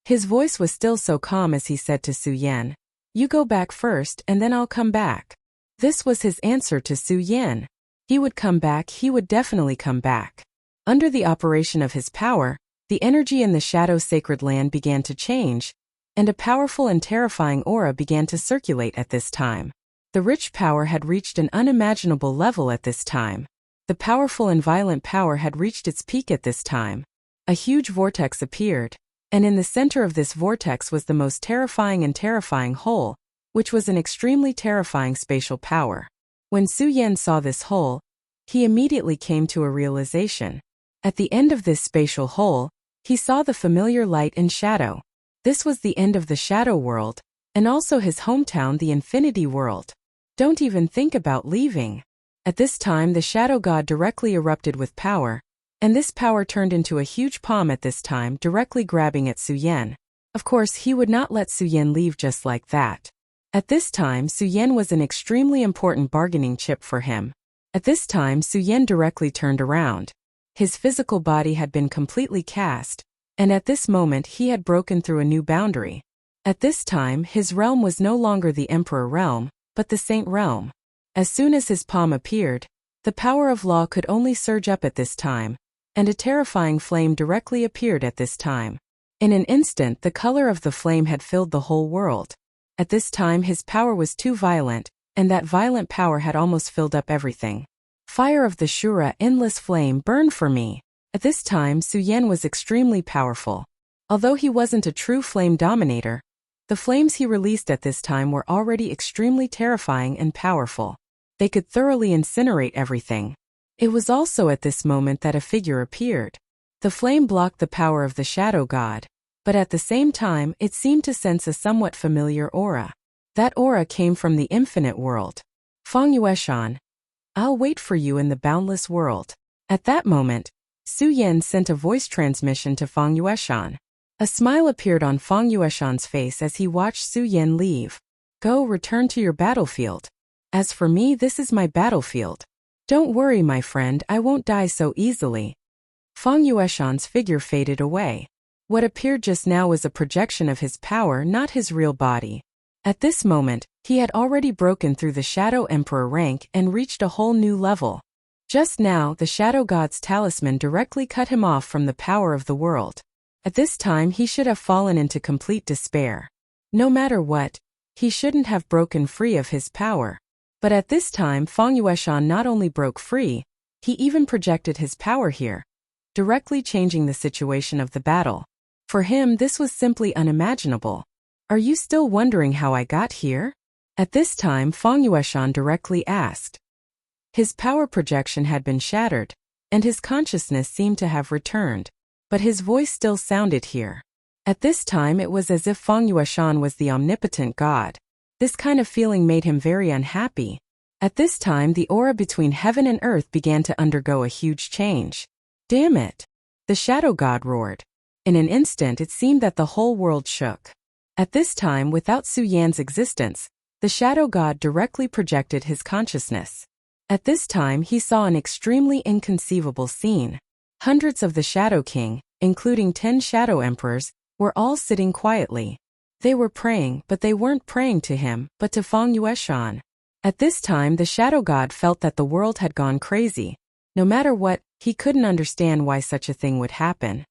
His voice was still so calm as he said to Su Yan, "You go back first and then I'll come back." This was his answer to Su Yan. He would come back, he would definitely come back. Under the operation of his power, the energy in the shadow sacred land began to change, and a powerful and terrifying aura began to circulate at this time. The rich power had reached an unimaginable level at this time. The powerful and violent power had reached its peak at this time. A huge vortex appeared, and in the center of this vortex was the most terrifying hole, which was an extremely terrifying spatial power. When Su Yan saw this hole, he immediately came to a realization. At the end of this spatial hole, he saw the familiar light and shadow. This was the end of the shadow world, and also his hometown, the infinity world. Don't even think about leaving. At this time the shadow god directly erupted with power, and this power turned into a huge palm at this time, directly grabbing at Su Yan. Of course, he would not let Su Yan leave just like that. At this time Su Yan was an extremely important bargaining chip for him. At this time Su Yan directly turned around. His physical body had been completely cast, and at this moment he had broken through a new boundary. At this time, his realm was no longer the emperor realm, but the saint realm. As soon as his palm appeared, the power of law could only surge up at this time, and a terrifying flame directly appeared at this time. In an instant, the color of the flame had filled the whole world. At this time, his power was too violent, and that violent power had almost filled up everything. Fire of the Shura, endless flame, burn for me. At this time, Su Yan was extremely powerful. Although he wasn't a true flame dominator, the flames he released at this time were already extremely terrifying and powerful. They could thoroughly incinerate everything. It was also at this moment that a figure appeared. The flame blocked the power of the shadow god, but at the same time, it seemed to sense a somewhat familiar aura. That aura came from the infinite world. Feng Yueshan, I'll wait for you in the boundless world. At that moment, Su Yan sent a voice transmission to Feng Yueshan. A smile appeared on Feng Yueshan's face as he watched Su Yan leave. Go, return to your battlefield. As for me, this is my battlefield. Don't worry, my friend, I won't die so easily. Feng Yueshan's figure faded away. What appeared just now was a projection of his power, not his real body. At this moment, he had already broken through the Shadow Emperor rank and reached a whole new level. Just now, the Shadow God's talisman directly cut him off from the power of the world. At this time, he should have fallen into complete despair. No matter what, he shouldn't have broken free of his power. But at this time, Feng Yueshan not only broke free, he even projected his power here, directly changing the situation of the battle. For him, this was simply unimaginable. Are you still wondering how I got here? At this time, Feng Yueshan directly asked. His power projection had been shattered, and his consciousness seemed to have returned, but his voice still sounded here. At this time, it was as if Feng Yueshan was the omnipotent god. This kind of feeling made him very unhappy. At this time, the aura between heaven and earth began to undergo a huge change. Damn it! The shadow god roared. In an instant, it seemed that the whole world shook. At this time, without Su Yan's existence, the shadow god directly projected his consciousness. At this time, he saw an extremely inconceivable scene. Hundreds of the Shadow King, including 10 Shadow Emperors, were all sitting quietly. They were praying, but they weren't praying to him, but to Feng Yueshan. At this time, the shadow god felt that the world had gone crazy. No matter what, he couldn't understand why such a thing would happen.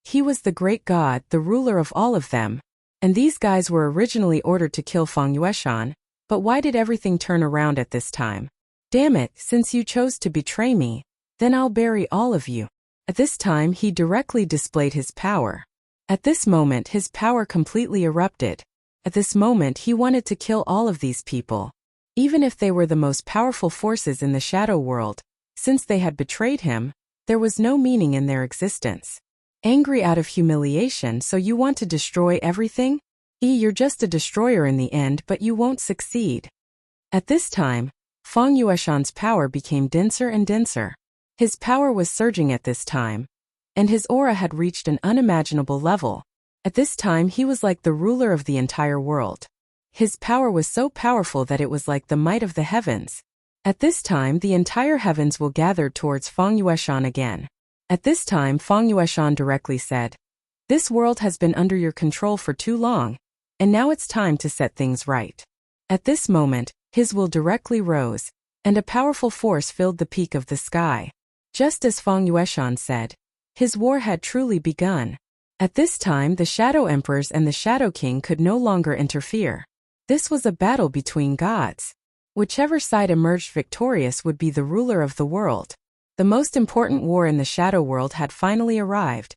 He was the great god, the ruler of all of them, and these guys were originally ordered to kill Feng Yueshan, but why did everything turn around at this time? Damn it, since you chose to betray me, then I'll bury all of you. At this time, he directly displayed his power. At this moment, his power completely erupted. At this moment, he wanted to kill all of these people. Even if they were the most powerful forces in the shadow world, since they had betrayed him, there was no meaning in their existence. Angry out of humiliation, so you want to destroy everything? You're just a destroyer in the end, but you won't succeed. At this time, Feng Yueshan's power became denser and denser. His power was surging at this time, and his aura had reached an unimaginable level. At this time, he was like the ruler of the entire world. His power was so powerful that it was like the might of the heavens. At this time, the entire heavens will gather towards Feng Yueshan again. At this time, Feng Yueshan directly said, "This world has been under your control for too long, and now it's time to set things right." At this moment, his will directly rose, and a powerful force filled the peak of the sky. Just as Feng Yueshan said, his war had truly begun. At this time, the Shadow Emperors and the Shadow King could no longer interfere. This was a battle between gods. Whichever side emerged victorious would be the ruler of the world. The most important war in the shadow world had finally arrived,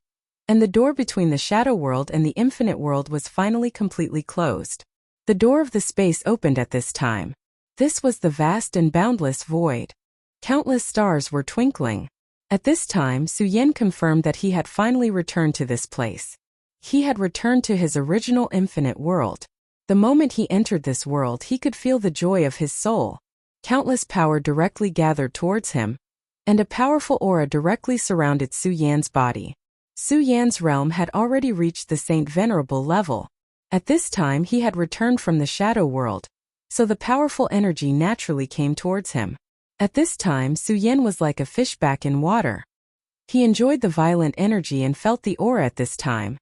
and the door between the shadow world and the infinite world was finally completely closed. The door of the space opened at this time. This was the vast and boundless void. Countless stars were twinkling. At this time, Su Yan confirmed that he had finally returned to this place. He had returned to his original infinite world. The moment he entered this world, he could feel the joy of his soul. Countless power directly gathered towards him, and a powerful aura directly surrounded Su Yan's body. Su Yan's realm had already reached the Saint Venerable level. At this time, he had returned from the shadow world, so the powerful energy naturally came towards him. At this time, Su Yan was like a fish back in water. He enjoyed the violent energy and felt the aura at this time.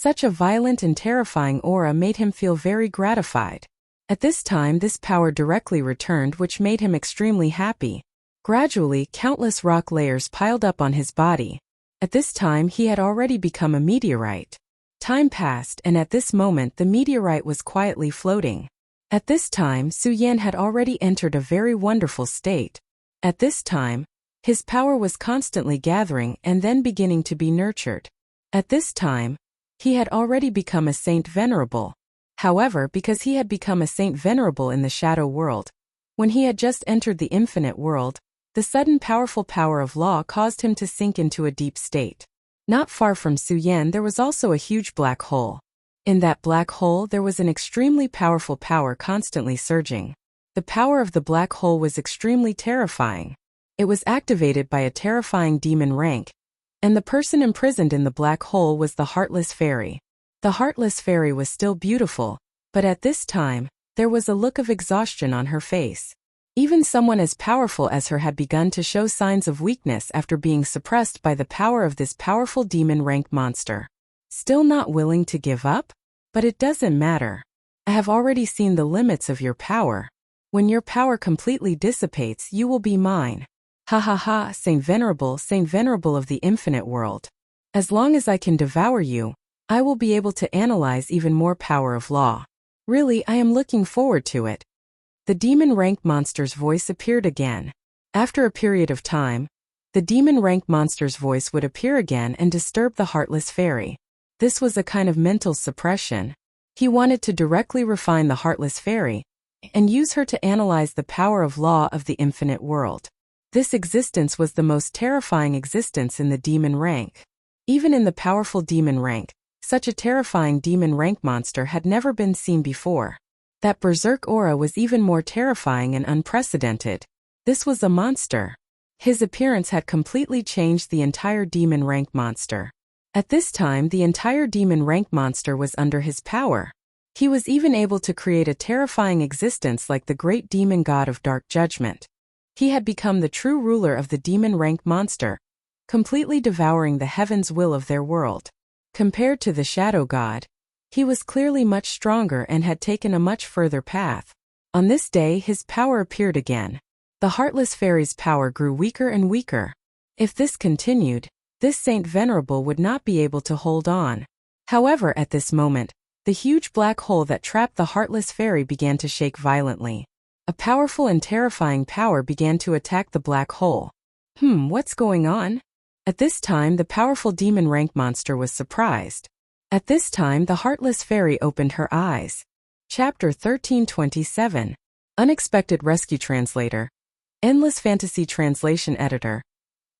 Such a violent and terrifying aura made him feel very gratified. At this time, this power directly returned, which made him extremely happy. Gradually, countless rock layers piled up on his body. At this time, he had already become a meteorite. Time passed, and at this moment the meteorite was quietly floating. At this time, Su Yan had already entered a very wonderful state. At this time, his power was constantly gathering and then beginning to be nurtured. At this time, he had already become a saint venerable. However, because he had become a saint venerable in the shadow world, when he had just entered the infinite world, the sudden powerful power of law caused him to sink into a deep state. Not far from Su Yan there was also a huge black hole. In that black hole there was an extremely powerful power constantly surging. The power of the black hole was extremely terrifying. It was activated by a terrifying demon rank, and the person imprisoned in the black hole was the Heartless Fairy. The Heartless Fairy was still beautiful, but at this time, there was a look of exhaustion on her face. Even someone as powerful as her had begun to show signs of weakness after being suppressed by the power of this powerful demon rank monster. Still not willing to give up? But it doesn't matter. I have already seen the limits of your power. When your power completely dissipates, you will be mine. Ha ha ha, Saint Venerable of the infinite world. As long as I can devour you, I will be able to analyze even more power of law. Really, I am looking forward to it. The demon rank monster's voice appeared again. After a period of time, the demon rank monster's voice would appear again and disturb the Heartless Fairy. This was a kind of mental suppression. He wanted to directly refine the Heartless Fairy and use her to analyze the power of law of the infinite world. This existence was the most terrifying existence in the demon rank. Even in the powerful demon rank, such a terrifying demon rank monster had never been seen before. That berserk aura was even more terrifying and unprecedented. This was a monster. His appearance had completely changed the entire demon rank monster. At this time, the entire demon rank monster was under his power. He was even able to create a terrifying existence like the great demon god of dark judgment. He had become the true ruler of the demon rank monster, completely devouring the heaven's will of their world. Compared to the shadow god, he was clearly much stronger and had taken a much further path. On this day his power appeared again. The Heartless Fairy's power grew weaker and weaker. If this continued, this Saint Venerable would not be able to hold on. However, at this moment, the huge black hole that trapped the Heartless Fairy began to shake violently. A powerful and terrifying power began to attack the black hole. What's going on? At this time the powerful demon rank monster was surprised. At this time the Heartless Fairy opened her eyes. Chapter 1327. Unexpected Rescue Translator. Endless Fantasy Translation Editor.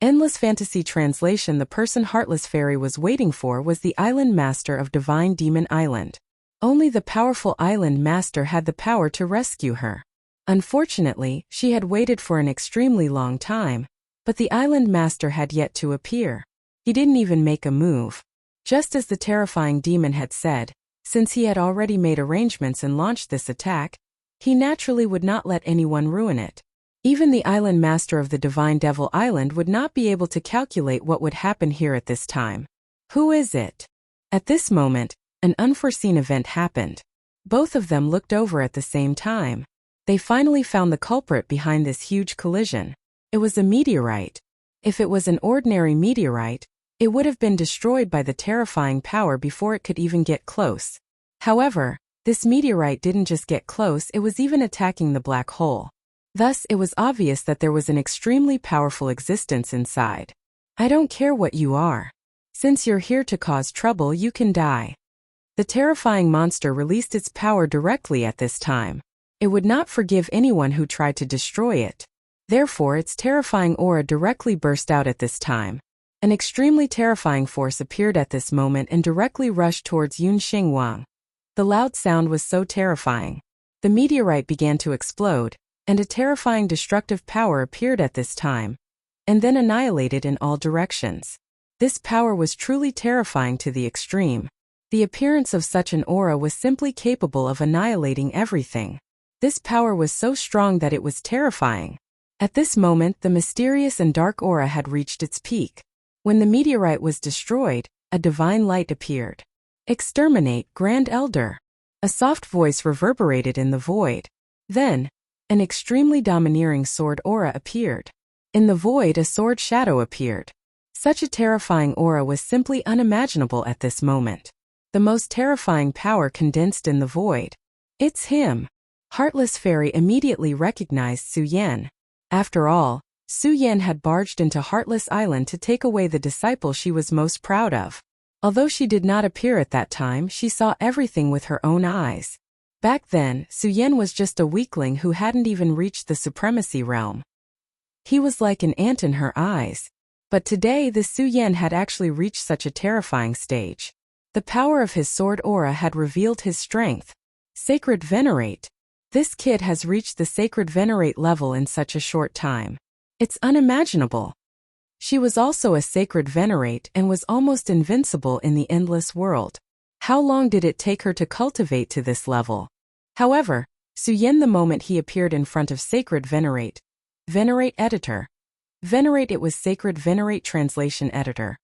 Endless Fantasy Translation. The person Heartless Fairy was waiting for was the Island Master of Divine Demon Island. Only the powerful Island Master had the power to rescue her. Unfortunately, she had waited for an extremely long time, but the Island Master had yet to appear. He didn't even make a move. Just as the terrifying demon had said, since he had already made arrangements and launched this attack, he naturally would not let anyone ruin it. Even the Island Master of the Divine Devil Island would not be able to calculate what would happen here at this time. Who is it? At this moment, an unforeseen event happened. Both of them looked over at the same time. They finally found the culprit behind this huge collision. It was a meteorite. If it was an ordinary meteorite, it would have been destroyed by the terrifying power before it could even get close. However, this meteorite didn't just get close, it was even attacking the black hole. Thus, it was obvious that there was an extremely powerful existence inside. I don't care what you are. Since you're here to cause trouble, you can die. The terrifying monster released its power directly at this time. It would not forgive anyone who tried to destroy it. Therefore, its terrifying aura directly burst out at this time. An extremely terrifying force appeared at this moment and directly rushed towards Yun Xingwang. The loud sound was so terrifying. The meteorite began to explode, and a terrifying destructive power appeared at this time, and then annihilated in all directions. This power was truly terrifying to the extreme. The appearance of such an aura was simply capable of annihilating everything. This power was so strong that it was terrifying. At this moment, the mysterious and dark aura had reached its peak. When the meteorite was destroyed, a divine light appeared. Exterminate, Grand Elder. A soft voice reverberated in the void. Then, an extremely domineering sword aura appeared. In the void, a sword shadow appeared. Such a terrifying aura was simply unimaginable at this moment. The most terrifying power condensed in the void. It's him. Heartless Fairy immediately recognized Su Yan. After all, Su Yan had barged into Heartless Island to take away the disciple she was most proud of. Although she did not appear at that time, she saw everything with her own eyes. Back then, Su Yan was just a weakling who hadn't even reached the supremacy realm. He was like an ant in her eyes. But today the Su Yan had actually reached such a terrifying stage. The power of his sword aura had revealed his strength. Sacred Venerate. This kid has reached the Sacred Venerate level in such a short time. It's unimaginable. She was also a Sacred Venerate and was almost invincible in the endless world. How long did it take her to cultivate to this level? However, Su Yan, the moment he appeared in front of Sacred Venerate. Venerate Editor. Venerate, it was Sacred Venerate Translation Editor.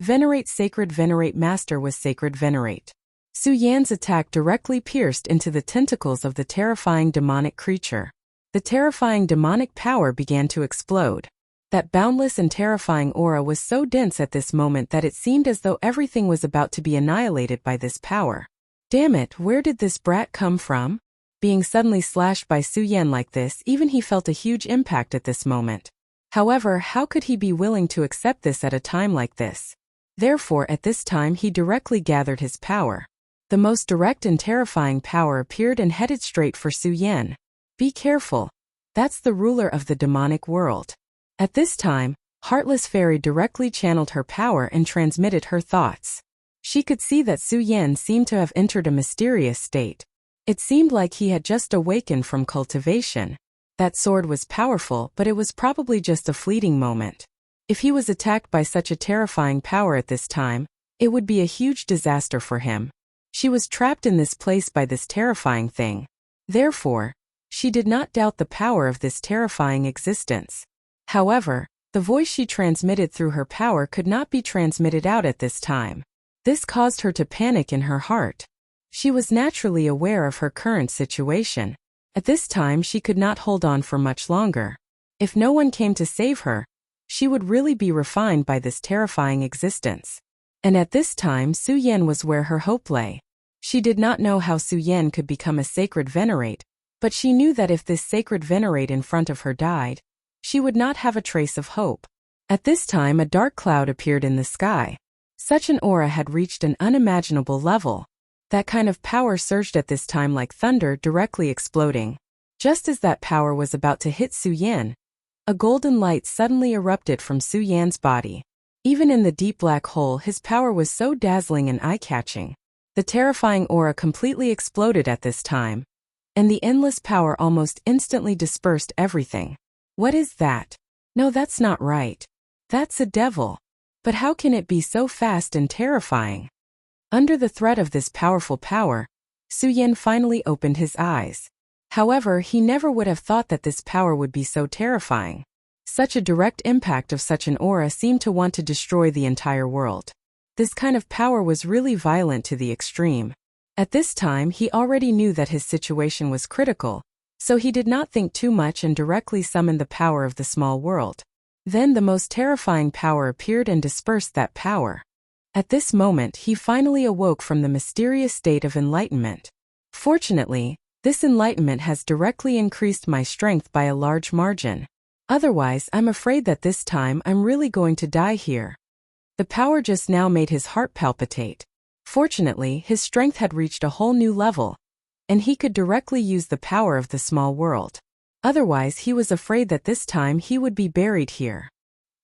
Venerate, Sacred Venerate Master was Sacred Venerate. Su Yan's attack directly pierced into the tentacles of the terrifying demonic creature. The terrifying demonic power began to explode. That boundless and terrifying aura was so dense at this moment that it seemed as though everything was about to be annihilated by this power. Damn it, where did this brat come from? Being suddenly slashed by Su Yan like this, even he felt a huge impact at this moment. However, how could he be willing to accept this at a time like this? Therefore, at this time he directly gathered his power. The most direct and terrifying power appeared and headed straight for Su Yan. Be careful. That's the ruler of the demonic world. At this time, Heartless Fairy directly channeled her power and transmitted her thoughts. She could see that Su Yan seemed to have entered a mysterious state. It seemed like he had just awakened from cultivation. That sword was powerful, but it was probably just a fleeting moment. If he was attacked by such a terrifying power at this time, it would be a huge disaster for him. She was trapped in this place by this terrifying thing. Therefore, she did not doubt the power of this terrifying existence. However, the voice she transmitted through her power could not be transmitted out at this time. This caused her to panic in her heart. She was naturally aware of her current situation. At this time she could not hold on for much longer. If no one came to save her, she would really be refined by this terrifying existence. And at this time Su Yan was where her hope lay. She did not know how Su Yan could become a Sacred Venerate, but she knew that if this Sacred Venerate in front of her died, she would not have a trace of hope. At this time a dark cloud appeared in the sky. Such an aura had reached an unimaginable level. That kind of power surged at this time like thunder directly exploding. Just as that power was about to hit Su Yan, a golden light suddenly erupted from Su Yan's body. Even in the deep black hole his power was so dazzling and eye-catching. The terrifying aura completely exploded at this time, and the endless power almost instantly dispersed everything. What is that? No, that's not right. That's a devil. But how can it be so fast and terrifying? Under the threat of this powerful power, Su Yan finally opened his eyes. However, he never would have thought that this power would be so terrifying. Such a direct impact of such an aura seemed to want to destroy the entire world. This kind of power was really violent to the extreme. At this time he already knew that his situation was critical, so he did not think too much and directly summoned the power of the small world. Then the most terrifying power appeared and dispersed that power. At this moment he finally awoke from the mysterious state of enlightenment. Fortunately, this enlightenment has directly increased my strength by a large margin. Otherwise, I'm afraid that this time I'm really going to die here. The power just now made his heart palpitate. Fortunately, his strength had reached a whole new level, and he could directly use the power of the small world. Otherwise, he was afraid that this time he would be buried here.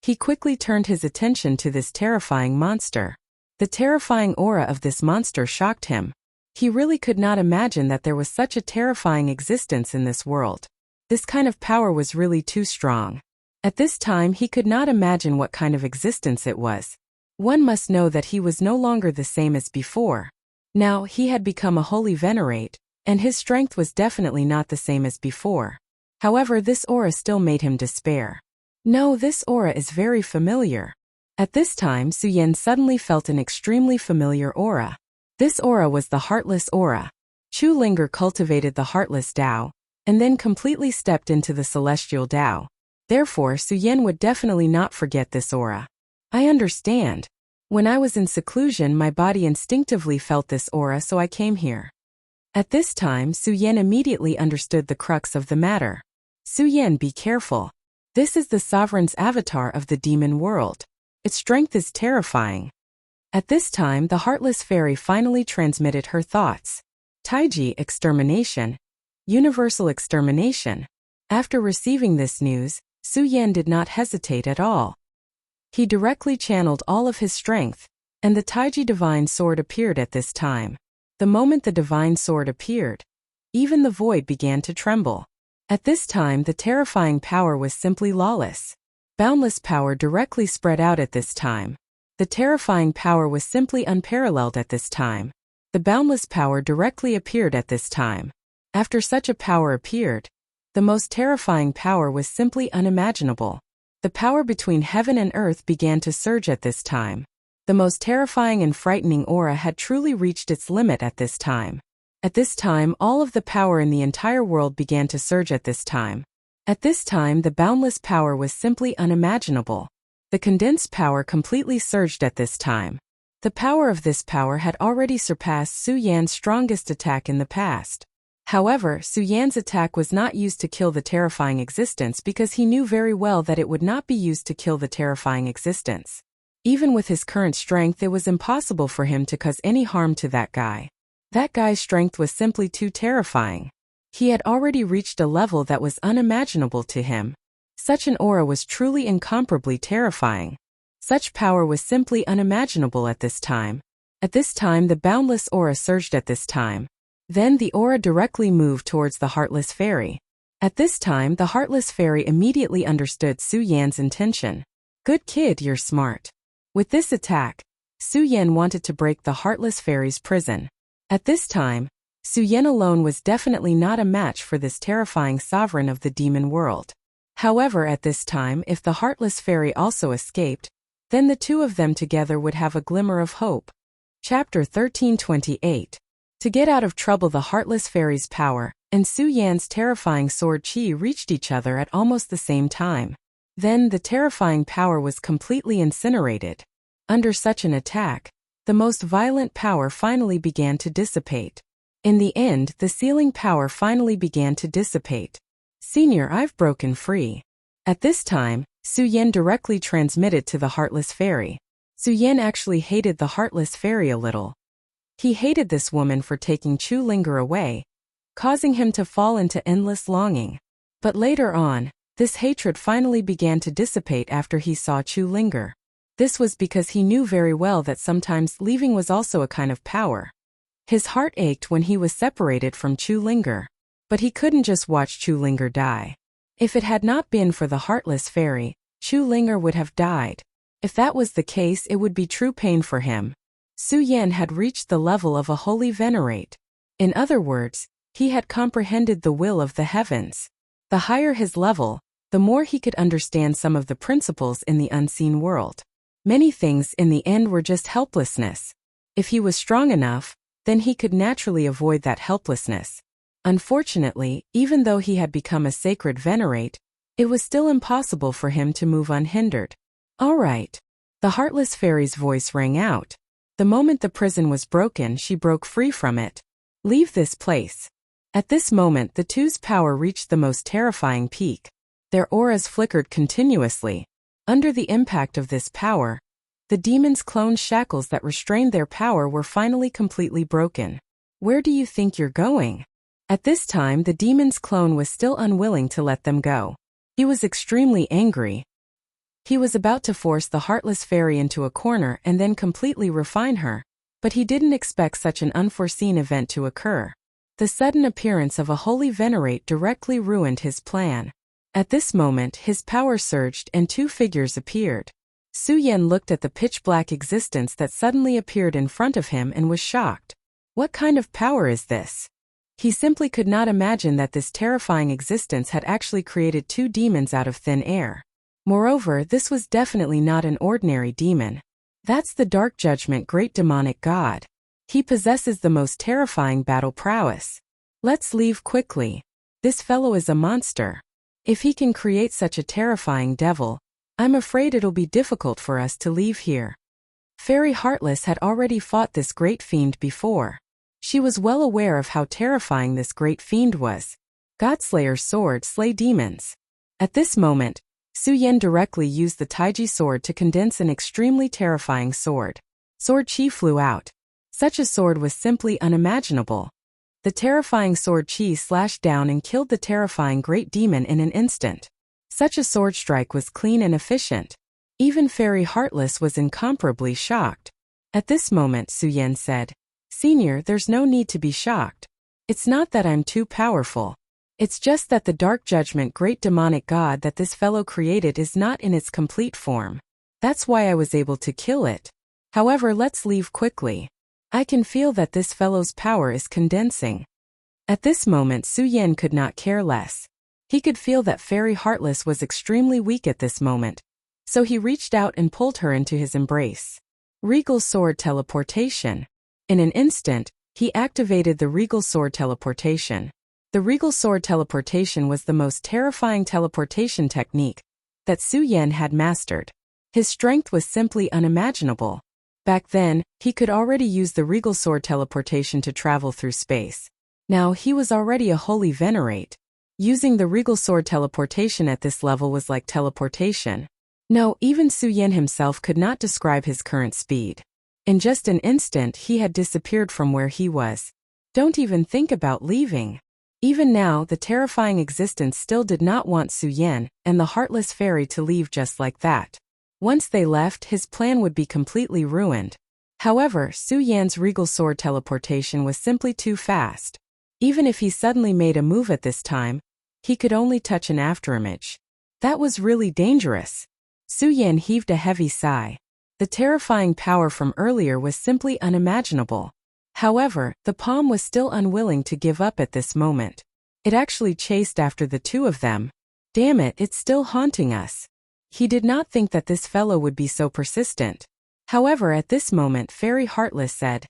He quickly turned his attention to this terrifying monster. The terrifying aura of this monster shocked him. He really could not imagine that there was such a terrifying existence in this world. This kind of power was really too strong. At this time he could not imagine what kind of existence it was. One must know that he was no longer the same as before. Now he had become a holy venerate, and his strength was definitely not the same as before. However, this aura still made him despair. No, this aura is very familiar. At this time Su Yan suddenly felt an extremely familiar aura. This aura was the Heartless Aura. Chu Linger cultivated the Heartless Tao, and then completely stepped into the Celestial Tao. Therefore, Su Yan would definitely not forget this aura. I understand. When I was in seclusion, my body instinctively felt this aura, so I came here. At this time, Su Yan immediately understood the crux of the matter. Su Yan, be careful. This is the sovereign's avatar of the demon world. Its strength is terrifying. At this time, the Heartless Fairy finally transmitted her thoughts. Taiji, extermination. Universal extermination. After receiving this news, Su Yan did not hesitate at all. He directly channeled all of his strength, and the Taiji Divine Sword appeared at this time. The moment the Divine Sword appeared, even the void began to tremble. At this time, the terrifying power was simply lawless. Boundless power directly spread out at this time. The terrifying power was simply unparalleled at this time. The boundless power directly appeared at this time. After such a power appeared, the most terrifying power was simply unimaginable. The power between heaven and earth began to surge at this time. The most terrifying and frightening aura had truly reached its limit at this time. At this time, all of the power in the entire world began to surge at this time. At this time, the boundless power was simply unimaginable. The condensed power completely surged at this time. The power of this power had already surpassed Su Yan's strongest attack in the past. However, Su Yan's attack was not used to kill the terrifying existence because he knew very well that it would not be used to kill the terrifying existence. Even with his current strength, it was impossible for him to cause any harm to that guy. That guy's strength was simply too terrifying. He had already reached a level that was unimaginable to him. Such an aura was truly incomparably terrifying. Such power was simply unimaginable at this time. At this time, the boundless aura surged at this time. Then the aura directly moved towards the Heartless Fairy. At this time, the Heartless Fairy immediately understood Su Yan's intention. Good kid, you're smart. With this attack, Su Yan wanted to break the Heartless Fairy's prison. At this time, Su Yan alone was definitely not a match for this terrifying sovereign of the demon world. However, at this time, if the Heartless Fairy also escaped, then the two of them together would have a glimmer of hope. Chapter 1328. To get out of trouble, the Heartless Fairy's power and Su Yan's terrifying sword chi reached each other at almost the same time. Then the terrifying power was completely incinerated. Under such an attack, the most violent power finally began to dissipate. In the end, the sealing power finally began to dissipate. Senior, I've broken free. At this time, Su Yan directly transmitted to the Heartless Fairy. Su Yan actually hated the Heartless Fairy a little. He hated this woman for taking Chu Linger away, causing him to fall into endless longing. But later on, this hatred finally began to dissipate after he saw Chu Linger. This was because he knew very well that sometimes leaving was also a kind of power. His heart ached when he was separated from Chu Linger. But he couldn't just watch Chu Linger die. If it had not been for the Heartless Fairy, Chu Linger would have died. If that was the case, it would be true pain for him. Su Yan had reached the level of a holy venerate. In other words, he had comprehended the will of the heavens. The higher his level, the more he could understand some of the principles in the unseen world. Many things in the end were just helplessness. If he was strong enough, then he could naturally avoid that helplessness. Unfortunately, even though he had become a sacred venerate, it was still impossible for him to move unhindered. All right. The Heartless Fairy's voice rang out. The moment the prison was broken, she broke free from it. Leave this place. At this moment, the two's power reached the most terrifying peak. Their auras flickered continuously. Under the impact of this power, the demon's clone shackles that restrained their power were finally completely broken. Where do you think you're going? At this time, the demon's clone was still unwilling to let them go. He was extremely angry. He was about to force the Heartless Fairy into a corner and then completely refine her, but he didn't expect such an unforeseen event to occur. The sudden appearance of a holy venerate directly ruined his plan. At this moment, his power surged and two figures appeared. Su Yan looked at the pitch-black existence that suddenly appeared in front of him and was shocked. What kind of power is this? He simply could not imagine that this terrifying existence had actually created two demons out of thin air. Moreover, this was definitely not an ordinary demon. That's the Dark Judgment Great Demonic God. He possesses the most terrifying battle prowess. Let's leave quickly. This fellow is a monster. If he can create such a terrifying devil, I'm afraid it'll be difficult for us to leave here. Fairy Heartless had already fought this great fiend before. She was well aware of how terrifying this great fiend was. Godslayer's sword slay demons. At this moment, Su Yan directly used the Taiji sword to condense an extremely terrifying sword. Sword chi flew out. Such a sword was simply unimaginable. The terrifying sword chi slashed down and killed the terrifying great demon in an instant. Such a sword strike was clean and efficient. Even Fairy Heartless was incomparably shocked. At this moment Su Yan said, "Senior, there's no need to be shocked. It's not that I'm too powerful. It's just that the Dark Judgment great demonic god that this fellow created is not in its complete form. That's why I was able to kill it. However, let's leave quickly. I can feel that this fellow's power is condensing." At this moment Su Yan could not care less. He could feel that Fairy Heartless was extremely weak at this moment. So he reached out and pulled her into his embrace. Regal Sword Teleportation. In an instant, he activated the Regal Sword Teleportation. The Regal Sword Teleportation was the most terrifying teleportation technique that Su Yan had mastered. His strength was simply unimaginable. Back then, he could already use the Regal Sword Teleportation to travel through space. Now he was already a holy venerate. Using the Regal Sword Teleportation at this level was like teleportation. No, even Su Yan himself could not describe his current speed. In just an instant he had disappeared from where he was. Don't even think about leaving. Even now, the terrifying existence still did not want Su Yan and the Heartless Fairy to leave just like that. Once they left, his plan would be completely ruined. However, Su Yan's Regal Sword Teleportation was simply too fast. Even if he suddenly made a move at this time, he could only touch an afterimage. That was really dangerous. Su Yan heaved a heavy sigh. The terrifying power from earlier was simply unimaginable. However, the palm was still unwilling to give up at this moment. It actually chased after the two of them. Damn it, it's still haunting us. He did not think that this fellow would be so persistent. However, at this moment Fairy Heartless said,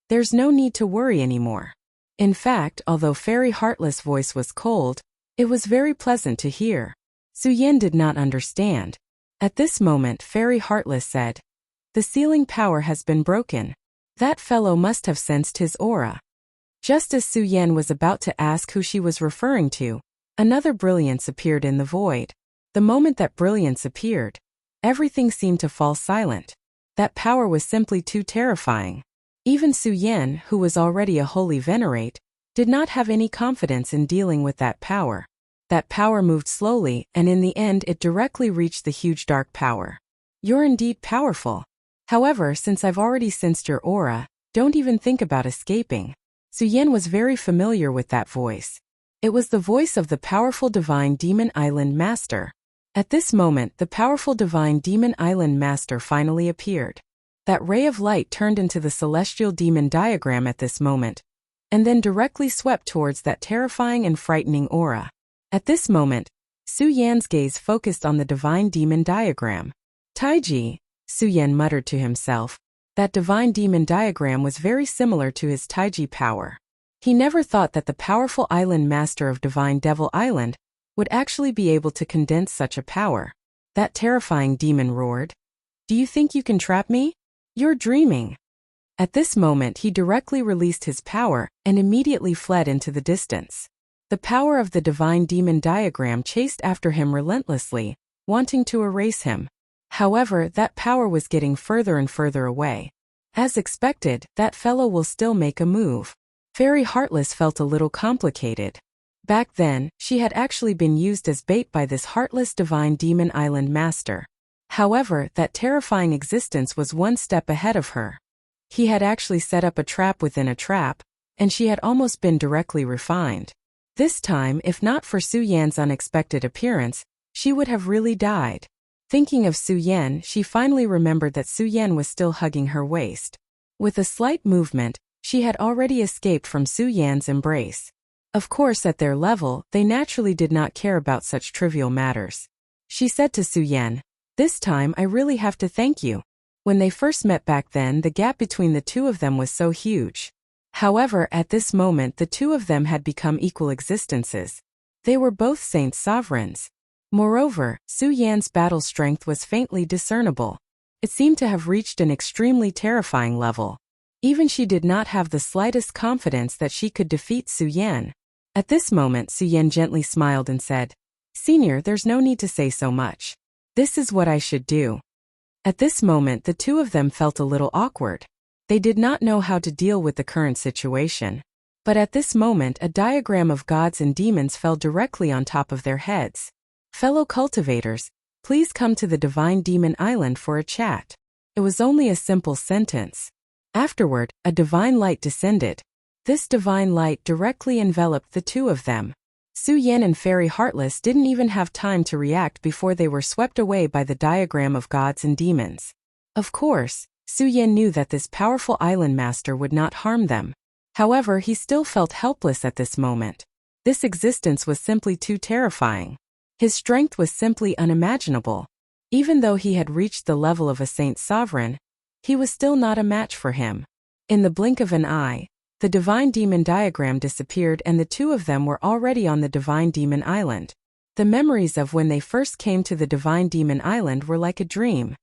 "There's no need to worry anymore." In fact, although Fairy Heartless' voice was cold, it was very pleasant to hear. Su Yan did not understand. At this moment Fairy Heartless said, "The sealing power has been broken. That fellow must have sensed his aura." Just as Su Yan was about to ask who she was referring to, another brilliance appeared in the void. The moment that brilliance appeared, everything seemed to fall silent. That power was simply too terrifying. Even Su Yan, who was already a holy venerate, did not have any confidence in dealing with that power. That power moved slowly, and in the end it directly reached the huge dark power. "You're indeed powerful. However, since I've already sensed your aura, don't even think about escaping." Su Yan was very familiar with that voice. It was the voice of the powerful Divine Demon Island Master. At this moment, the powerful Divine Demon Island Master finally appeared. That ray of light turned into the Celestial Demon Diagram at this moment, and then directly swept towards that terrifying and frightening aura. At this moment, Su Yan's gaze focused on the Divine Demon Diagram. "Taiji," Su Yan muttered to himself. That Divine Demon Diagram was very similar to his Taiji power. He never thought that the powerful Island Master of Divine Devil Island would actually be able to condense such a power. That terrifying demon roared, "Do you think you can trap me? You're dreaming." At this moment he directly released his power and immediately fled into the distance. The power of the Divine Demon Diagram chased after him relentlessly, wanting to erase him. However, that power was getting further and further away. As expected, that fellow will still make a move. Fairy Heartless felt a little complicated. Back then, she had actually been used as bait by this heartless Divine Demon Island Master. However, that terrifying existence was one step ahead of her. He had actually set up a trap within a trap, and she had almost been directly refined. This time, if not for Su Yan's unexpected appearance, she would have really died. Thinking of Su Yan, she finally remembered that Su Yan was still hugging her waist. With a slight movement, she had already escaped from Su Yan's embrace. Of course, at their level, they naturally did not care about such trivial matters. She said to Su Yan, "This time I really have to thank you. When they first met back then, the gap between the two of them was so huge. However, at this moment the two of them had become equal existences. They were both saints sovereigns. Moreover, Su Yan's battle strength was faintly discernible. It seemed to have reached an extremely terrifying level. Even she did not have the slightest confidence that she could defeat Su Yan. At this moment Su Yan gently smiled and said, "Senior, there's no need to say so much. This is what I should do." At this moment the two of them felt a little awkward. They did not know how to deal with the current situation. But at this moment a diagram of gods and demons fell directly on top of their heads. "Fellow cultivators, please come to the Divine Demon Island for a chat." It was only a simple sentence. Afterward, a divine light descended. This divine light directly enveloped the two of them. Su Yan and Fairy Heartless didn't even have time to react before they were swept away by the diagram of gods and demons. Of course, Su Yan knew that this powerful island master would not harm them. However, he still felt helpless at this moment. This existence was simply too terrifying. His strength was simply unimaginable. Even though he had reached the level of a saint sovereign, he was still not a match for him. In the blink of an eye, the divine demon diagram disappeared and the two of them were already on the Divine Demon Island. The memories of when they first came to the Divine Demon Island were like a dream.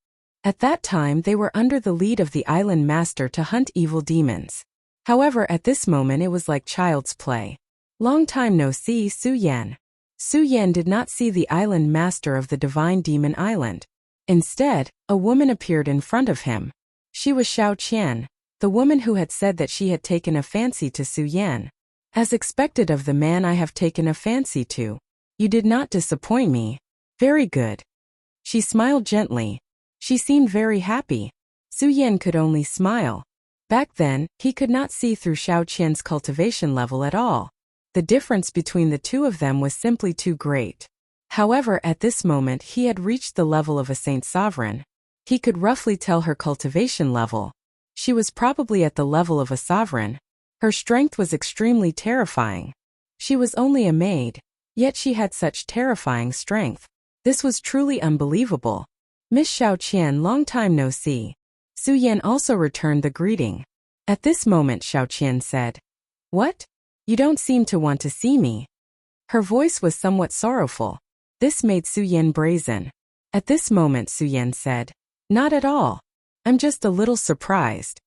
At that time they were under the lead of the island master to hunt evil demons. However, at this moment it was like child's play. "Long time no see, Su Yan." Su Yan did not see the island master of the Divine Demon Island. Instead, a woman appeared in front of him. She was Xiao Qian, the woman who had said that she had taken a fancy to Su Yan. "As expected of the man I have taken a fancy to. You did not disappoint me. Very good." She smiled gently. She seemed very happy. Su Yan could only smile. Back then, he could not see through Xiao Qian's cultivation level at all. The difference between the two of them was simply too great. However, at this moment he had reached the level of a saint sovereign. He could roughly tell her cultivation level. She was probably at the level of a sovereign. Her strength was extremely terrifying. She was only a maid, yet she had such terrifying strength. This was truly unbelievable. "Miss Xiao Qian, long time no see." Su Yan also returned the greeting. At this moment Xiao Qian said, "What? You don't seem to want to see me." Her voice was somewhat sorrowful. This made Su Yan brazen. At this moment Su Yan said, "Not at all. I'm just a little surprised."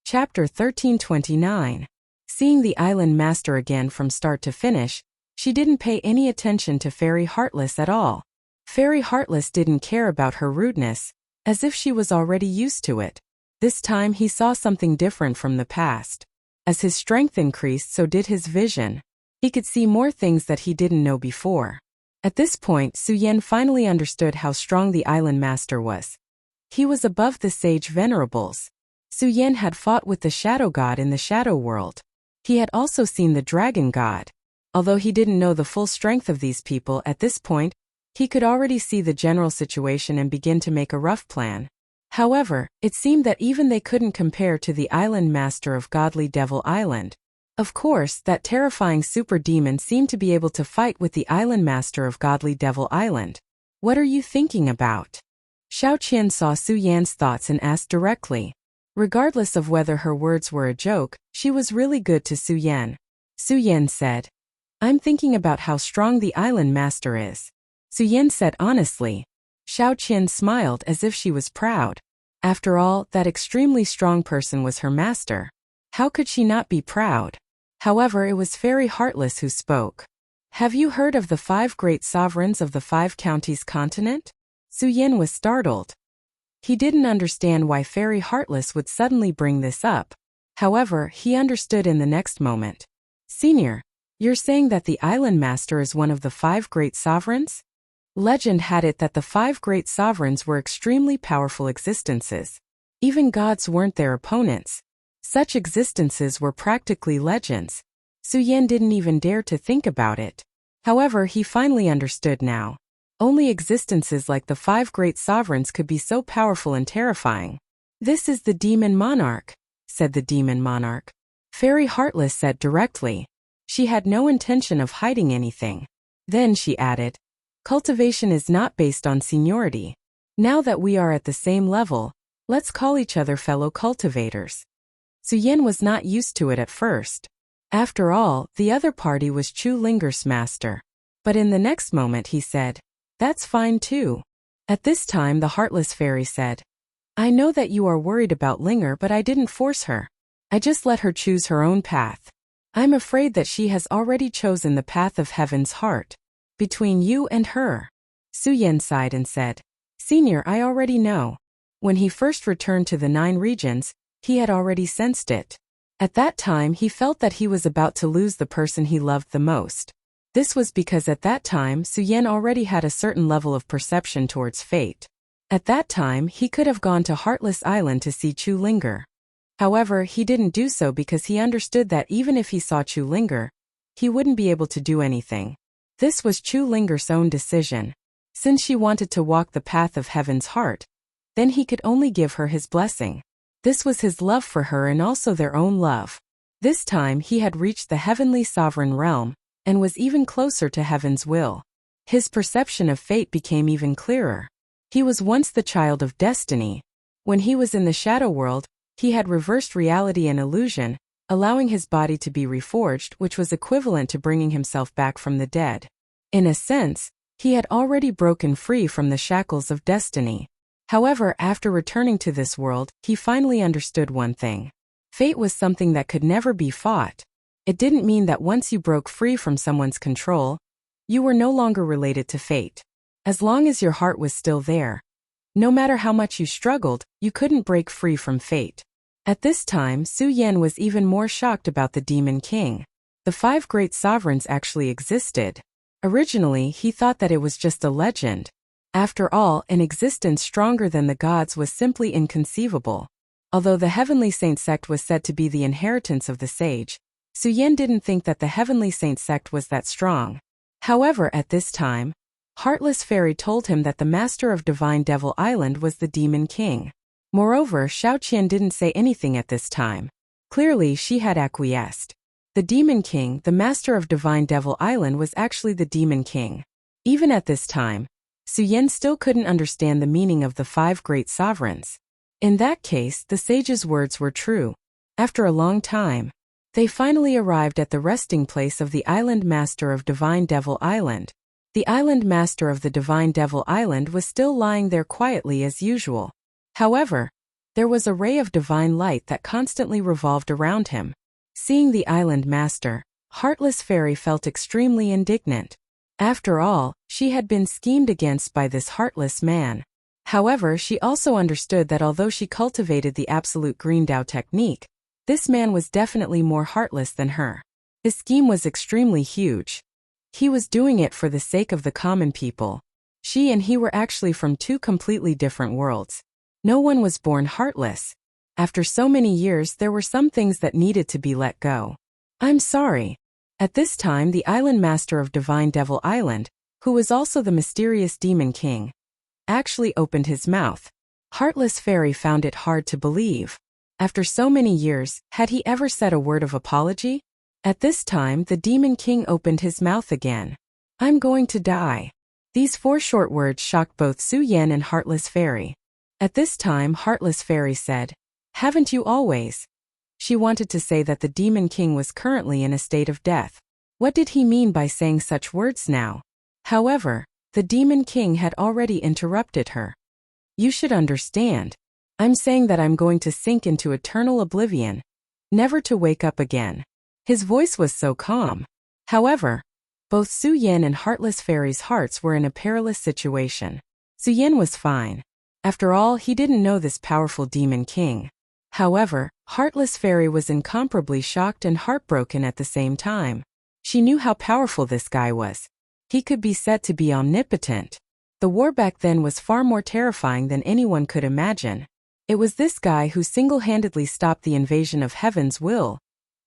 Chapter 1329. Seeing the island master again from start to finish, she didn't pay any attention to Fairy Heartless at all. Fairy Heartless didn't care about her rudeness, as if she was already used to it. This time he saw something different from the past. As his strength increased, so did his vision. He could see more things that he didn't know before. At this point, Su Yan finally understood how strong the island master was. He was above the sage venerables. Su Yan had fought with the shadow god in the shadow world. He had also seen the dragon god. Although he didn't know the full strength of these people at this point, he could already see the general situation and begin to make a rough plan. However, it seemed that even they couldn't compare to the island master of Godly Devil Island. Of course, that terrifying super demon seemed to be able to fight with the island master of Godly Devil Island. "What are you thinking about?" Xiao Qian saw Su Yan's thoughts and asked directly. Regardless of whether her words were a joke, she was really good to Su Yan. Su Yan said, "I'm thinking about how strong the island master is." Su Yan said honestly. Xiao Qian smiled as if she was proud. After all, that extremely strong person was her master. How could she not be proud? However, it was Fairy Heartless who spoke. "Have you heard of the 5 great sovereigns of the 5 counties continent?" Su Yan was startled. He didn't understand why Fairy Heartless would suddenly bring this up. However, he understood in the next moment. "Senior, you're saying that the island master is one of the 5 great sovereigns?" Legend had it that the 5 great sovereigns were extremely powerful existences. Even gods weren't their opponents. Such existences were practically legends. Su Yan didn't even dare to think about it. However, he finally understood now. Only existences like the 5 great sovereigns could be so powerful and terrifying. "This is the demon monarch," said the demon monarch. Fairy Heartless said directly. She had no intention of hiding anything. Then she added, "Cultivation is not based on seniority. Now that we are at the same level, Let's call each other fellow cultivators. Suyen was not used to it at first. After all, the other party was Chu Linger's master. But in the next moment he said, "That's fine too." At this time the heartless fairy said, "I know that you are worried about Linger, but I didn't force her. I just let her choose her own path. I'm afraid that she has already chosen the path of heaven's heart. Between you and her." Suyen sighed and said, "Senior, I already know." When he first returned to the 9 regions, he had already sensed it. At that time he felt that he was about to lose the person he loved the most. This was because at that time Suyen already had a certain level of perception towards fate. At that time he could have gone to Heartless Island to see Chu Linger. However, he didn't do so because he understood that even if he saw Chu Linger, he wouldn't be able to do anything. This was Chu Linger's own decision. Since she wanted to walk the path of heaven's heart, then he could only give her his blessing. This was his love for her and also their own love. This time he had reached the heavenly sovereign realm, and was even closer to heaven's will. His perception of fate became even clearer. He was once the child of destiny. When he was in the shadow world, he had reversed reality and illusion, allowing his body to be reforged, which was equivalent to bringing himself back from the dead. In a sense, he had already broken free from the shackles of destiny. However, after returning to this world, he finally understood one thing. Fate was something that could never be fought. It didn't mean that once you broke free from someone's control, you were no longer related to fate. As long as your heart was still there, no matter how much you struggled, you couldn't break free from fate. At this time, Suyen was even more shocked about the Demon King. The 5 great sovereigns actually existed. Originally, he thought that it was just a legend. After all, an existence stronger than the gods was simply inconceivable. Although the Heavenly Saint sect was said to be the inheritance of the sage, Suyen didn't think that the Heavenly Saint sect was that strong. However, at this time, Heartless Fairy told him that the master of Divine Devil Island was the Demon King. Moreover, Xiaoqian didn't say anything at this time. Clearly, she had acquiesced. The Demon King, the master of Divine Devil Island, was actually the Demon King. Even at this time, Suyen still couldn't understand the meaning of the 5 great sovereigns. In that case, the sage's words were true. After a long time, they finally arrived at the resting place of the Island Master of Divine Devil Island. The Island Master of the Divine Devil Island was still lying there quietly as usual. However, there was a ray of divine light that constantly revolved around him. Seeing the Island Master, Heartless Fairy felt extremely indignant. After all, she had been schemed against by this heartless man. However, she also understood that although she cultivated the absolute green Dao technique, this man was definitely more heartless than her. His scheme was extremely huge. He was doing it for the sake of the common people. She and he were actually from 2 completely different worlds. No one was born heartless. After so many years, there were some things that needed to be let go. "I'm sorry." At this time, the Island Master of Divine Devil Island, who was also the mysterious Demon King, actually opened his mouth. Heartless Fairy found it hard to believe. After so many years, had he ever said a word of apology? At this time, the Demon King opened his mouth again. "I'm going to die." These 4 short words shocked both Suyen and Heartless Fairy. At this time, Heartless Fairy said, "Haven't you always?" She wanted to say that the Demon King was currently in a state of death. What did he mean by saying such words now? However, the Demon King had already interrupted her. "You should understand. I'm saying that I'm going to sink into eternal oblivion, never to wake up again." His voice was so calm. However, both Suyen and Heartless Fairy's hearts were in a perilous situation. Suyen was fine. After all, he didn't know this powerful Demon King. However, Heartless Fairy was incomparably shocked and heartbroken at the same time. She knew how powerful this guy was. He could be said to be omnipotent. The war back then was far more terrifying than anyone could imagine. It was this guy who single-handedly stopped the invasion of Heaven's will,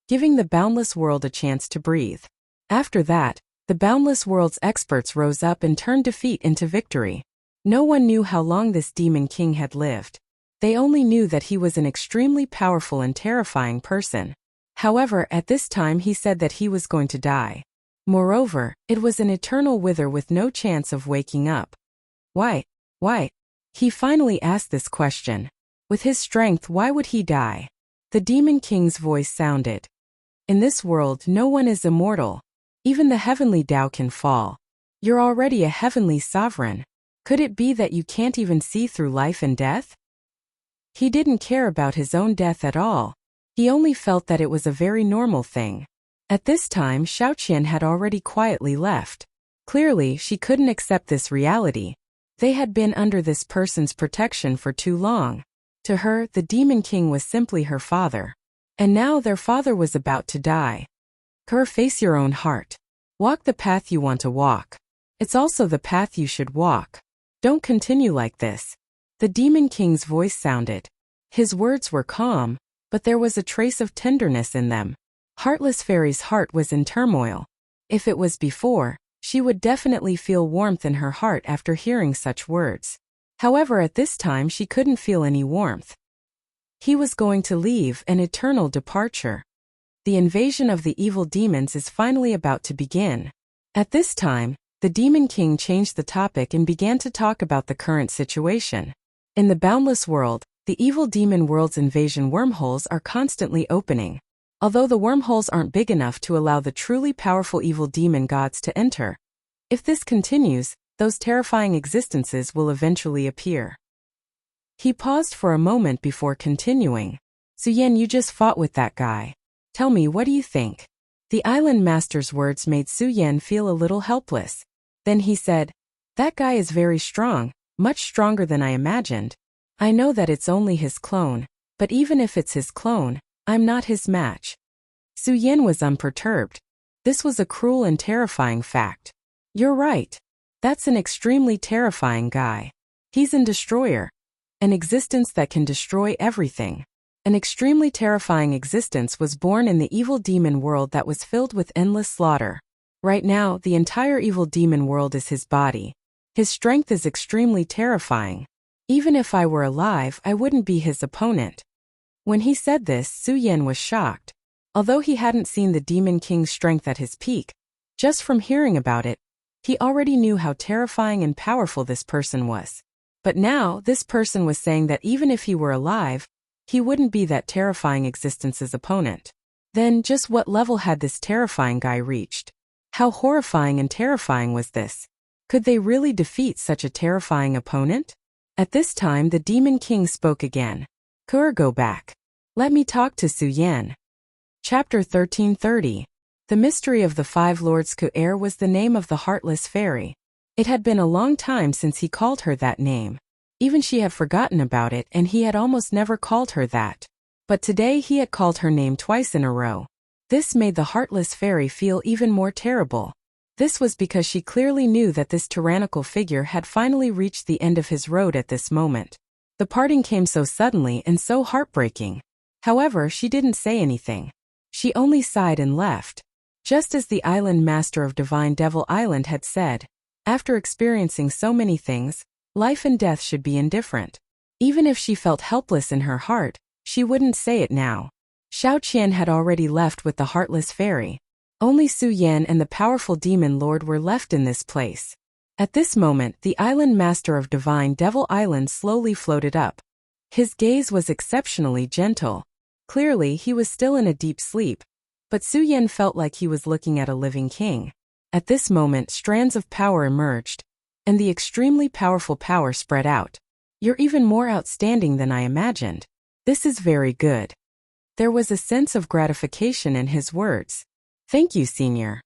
giving the Boundless World a chance to breathe. After that, the Boundless World's experts rose up and turned defeat into victory. No one knew how long this Demon King had lived. They only knew that he was an extremely powerful and terrifying person. However, at this time he said that he was going to die. Moreover, it was an eternal wither with no chance of waking up. Why? He finally asked this question. With his strength, why would he die? The Demon King's voice sounded. In this world, no one is immortal. Even the heavenly Tao can fall. You're already a heavenly sovereign. Could it be that you can't even see through life and death? He didn't care about his own death at all. He only felt that it was a very normal thing. At this time, Xiaoqian had already quietly left. Clearly, she couldn't accept this reality. They had been under this person's protection for too long. To her, the Demon King was simply her father. And now their father was about to die. Face your own heart. Walk the path you want to walk. It's also the path you should walk. Don't continue like this. The Demon King's voice sounded. His words were calm, but there was a trace of tenderness in them. Heartless Fairy's heart was in turmoil. If it was before, she would definitely feel warmth in her heart after hearing such words. However, at this time she couldn't feel any warmth. He was going to leave, an eternal departure. The invasion of the evil demons is finally about to begin. At this time, the Demon King changed the topic and began to talk about the current situation. In the boundless world, the evil demon world's invasion wormholes are constantly opening. Although the wormholes aren't big enough to allow the truly powerful evil demon gods to enter. If this continues, those terrifying existences will eventually appear. He paused for a moment before continuing. Suyen, you just fought with that guy. Tell me, what do you think? The island master's words made Suyen feel a little helpless. Then he said, that guy is very strong, much stronger than I imagined. I know that it's only his clone, but even if it's his clone, I'm not his match. Suyen was unperturbed. This was a cruel and terrifying fact. You're right. That's an extremely terrifying guy. He's an destroyer. An existence that can destroy everything. An extremely terrifying existence was born in the evil demon world that was filled with endless slaughter. Right now, the entire evil demon world is his body. His strength is extremely terrifying. Even if I were alive, I wouldn't be his opponent. When he said this, Suyen was shocked. Although he hadn't seen the Demon King's strength at his peak, just from hearing about it, he already knew how terrifying and powerful this person was. But now, this person was saying that even if he were alive, he wouldn't be that terrifying existence's opponent. Then, just what level had this terrifying guy reached? How horrifying and terrifying was this? Could they really defeat such a terrifying opponent? At this time, the Demon King spoke again. Go back. Let me talk to Suyen. Chapter 1330. The Mystery of the Five Lords Ku'er was the name of the Heartless Fairy. It had been a long time since he called her that name. Even she had forgotten about it, and he had almost never called her that. But today he had called her name twice in a row. This made the Heartless Fairy feel even more terrible. This was because she clearly knew that this tyrannical figure had finally reached the end of his road at this moment. The parting came so suddenly and so heartbreaking. However, she didn't say anything. She only sighed and left. Just as the island master of Divine Devil Island had said, after experiencing so many things, life and death should be indifferent. Even if she felt helpless in her heart, she wouldn't say it now. Xiaoqian had already left with the Heartless Fairy. Only Suyen and the powerful demon lord were left in this place. At this moment, the island master of Divine Devil Island slowly floated up. His gaze was exceptionally gentle. Clearly, he was still in a deep sleep. But Suyen felt like he was looking at a living king. At this moment, strands of power emerged, and the extremely powerful power spread out. You're even more outstanding than I imagined. This is very good. There was a sense of gratification in his words. Thank you, Senior.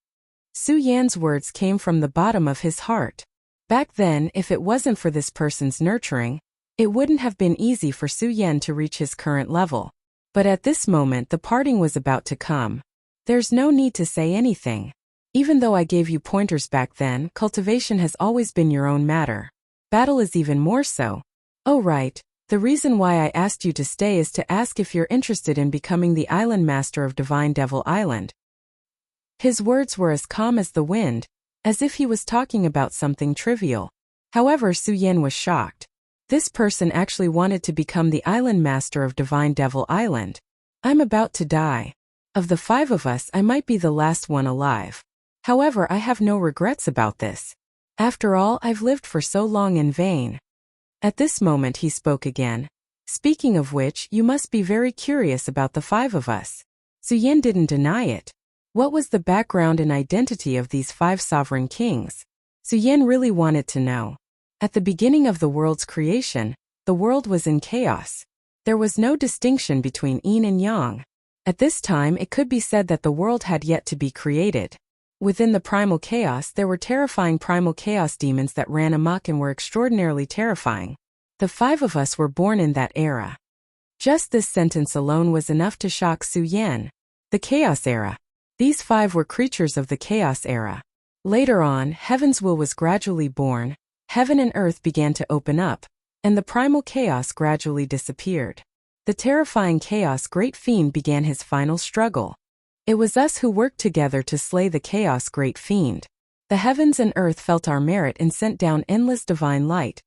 Suyen's words came from the bottom of his heart. Back then, if it wasn't for this person's nurturing, it wouldn't have been easy for Suyen to reach his current level. But at this moment, the parting was about to come. There's no need to say anything. Even though I gave you pointers back then, cultivation has always been your own matter. Battle is even more so. Oh right, the reason why I asked you to stay is to ask if you're interested in becoming the island master of Divine Devil Island. His words were as calm as the wind, as if he was talking about something trivial. However, Suyen was shocked. This person actually wanted to become the island master of Divine Devil Island. I'm about to die. Of the five of us, I might be the last one alive. However, I have no regrets about this. After all, I've lived for so long in vain. At this moment he spoke again. Speaking of which, you must be very curious about the 5 of us. Suyen didn't deny it. What was the background and identity of these 5 sovereign kings? Suyen really wanted to know. At the beginning of the world's creation, the world was in chaos. There was no distinction between yin and yang. At this time, it could be said that the world had yet to be created. Within the primal chaos, there were terrifying primal chaos demons that ran amok and were extraordinarily terrifying. The 5 of us were born in that era. Just this sentence alone was enough to shock Suyen. The Chaos Era. These 5 were creatures of the Chaos Era. Later on, Heaven's will was gradually born, heaven and earth began to open up, and the primal chaos gradually disappeared. The terrifying chaos great fiend began his final struggle. It was us who worked together to slay the chaos great fiend. The heavens and earth felt our merit and sent down endless divine light,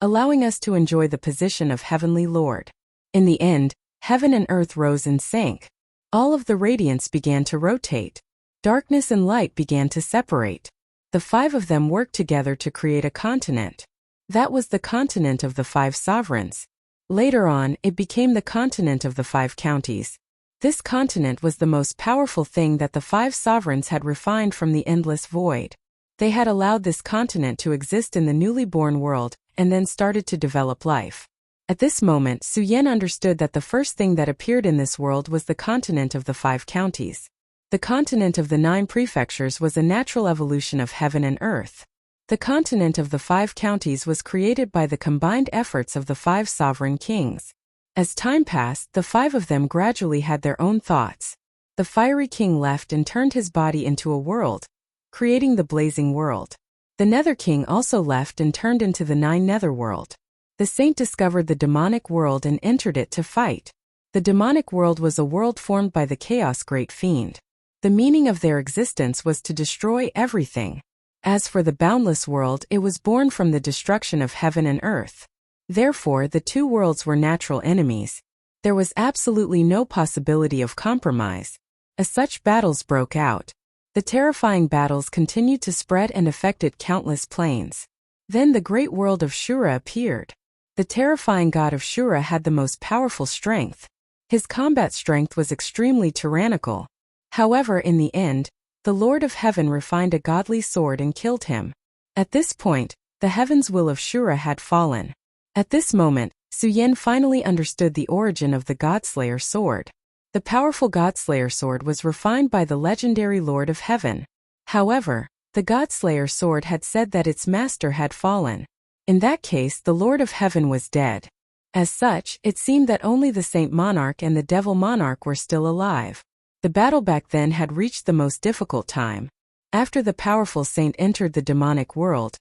allowing us to enjoy the position of Heavenly Lord. In the end, heaven and earth rose and sank. All of the radiance began to rotate. Darkness and light began to separate. The 5 of them worked together to create a continent. That was the continent of the 5 sovereigns. Later on, it became the continent of the 5 counties. This continent was the most powerful thing that the 5 sovereigns had refined from the endless void. They had allowed this continent to exist in the newly born world, and then started to develop life. At this moment, Suyen understood that the first thing that appeared in this world was the continent of the 5 counties. The continent of the 9 prefectures was a natural evolution of heaven and earth. The continent of the 5 counties was created by the combined efforts of the 5 sovereign kings. As time passed, the 5 of them gradually had their own thoughts. The fiery king left and turned his body into a world, creating the blazing world. The Nether King also left and turned into the 9 Netherworld. The saint discovered the demonic world and entered it to fight. The demonic world was a world formed by the chaos great fiend. The meaning of their existence was to destroy everything. As for the boundless world, it was born from the destruction of heaven and earth. Therefore, the 2 worlds were natural enemies. There was absolutely no possibility of compromise. As such battles broke out. The terrifying battles continued to spread and affected countless planes. Then the great world of Shura appeared. The terrifying god of Shura had the most powerful strength. His combat strength was extremely tyrannical. However, in the end, the Lord of Heaven refined a godly sword and killed him. At this point, the heaven's will of Shura had fallen. At this moment, Suyen finally understood the origin of the Godslayer sword. The powerful Godslayer sword was refined by the legendary Lord of Heaven. However, the Godslayer sword had said that its master had fallen. In that case, the Lord of Heaven was dead. As such, it seemed that only the Saint Monarch and the Devil Monarch were still alive. The battle back then had reached the most difficult time. After the powerful saint entered the demonic world,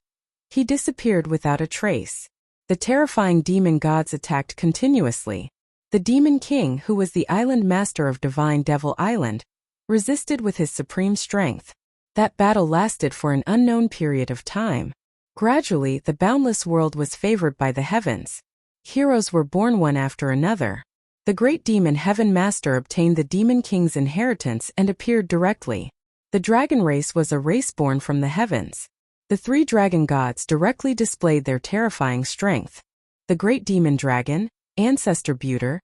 he disappeared without a trace. The terrifying demon gods attacked continuously. The Demon King, who was the island master of Divine Devil Island, resisted with his supreme strength. That battle lasted for an unknown period of time. Gradually, the boundless world was favored by the heavens. Heroes were born one after another. The great demon Heaven Master obtained the Demon King's inheritance and appeared directly. The dragon race was a race born from the heavens. The 3 dragon gods directly displayed their terrifying strength. The great demon dragon, Ancestor Buter,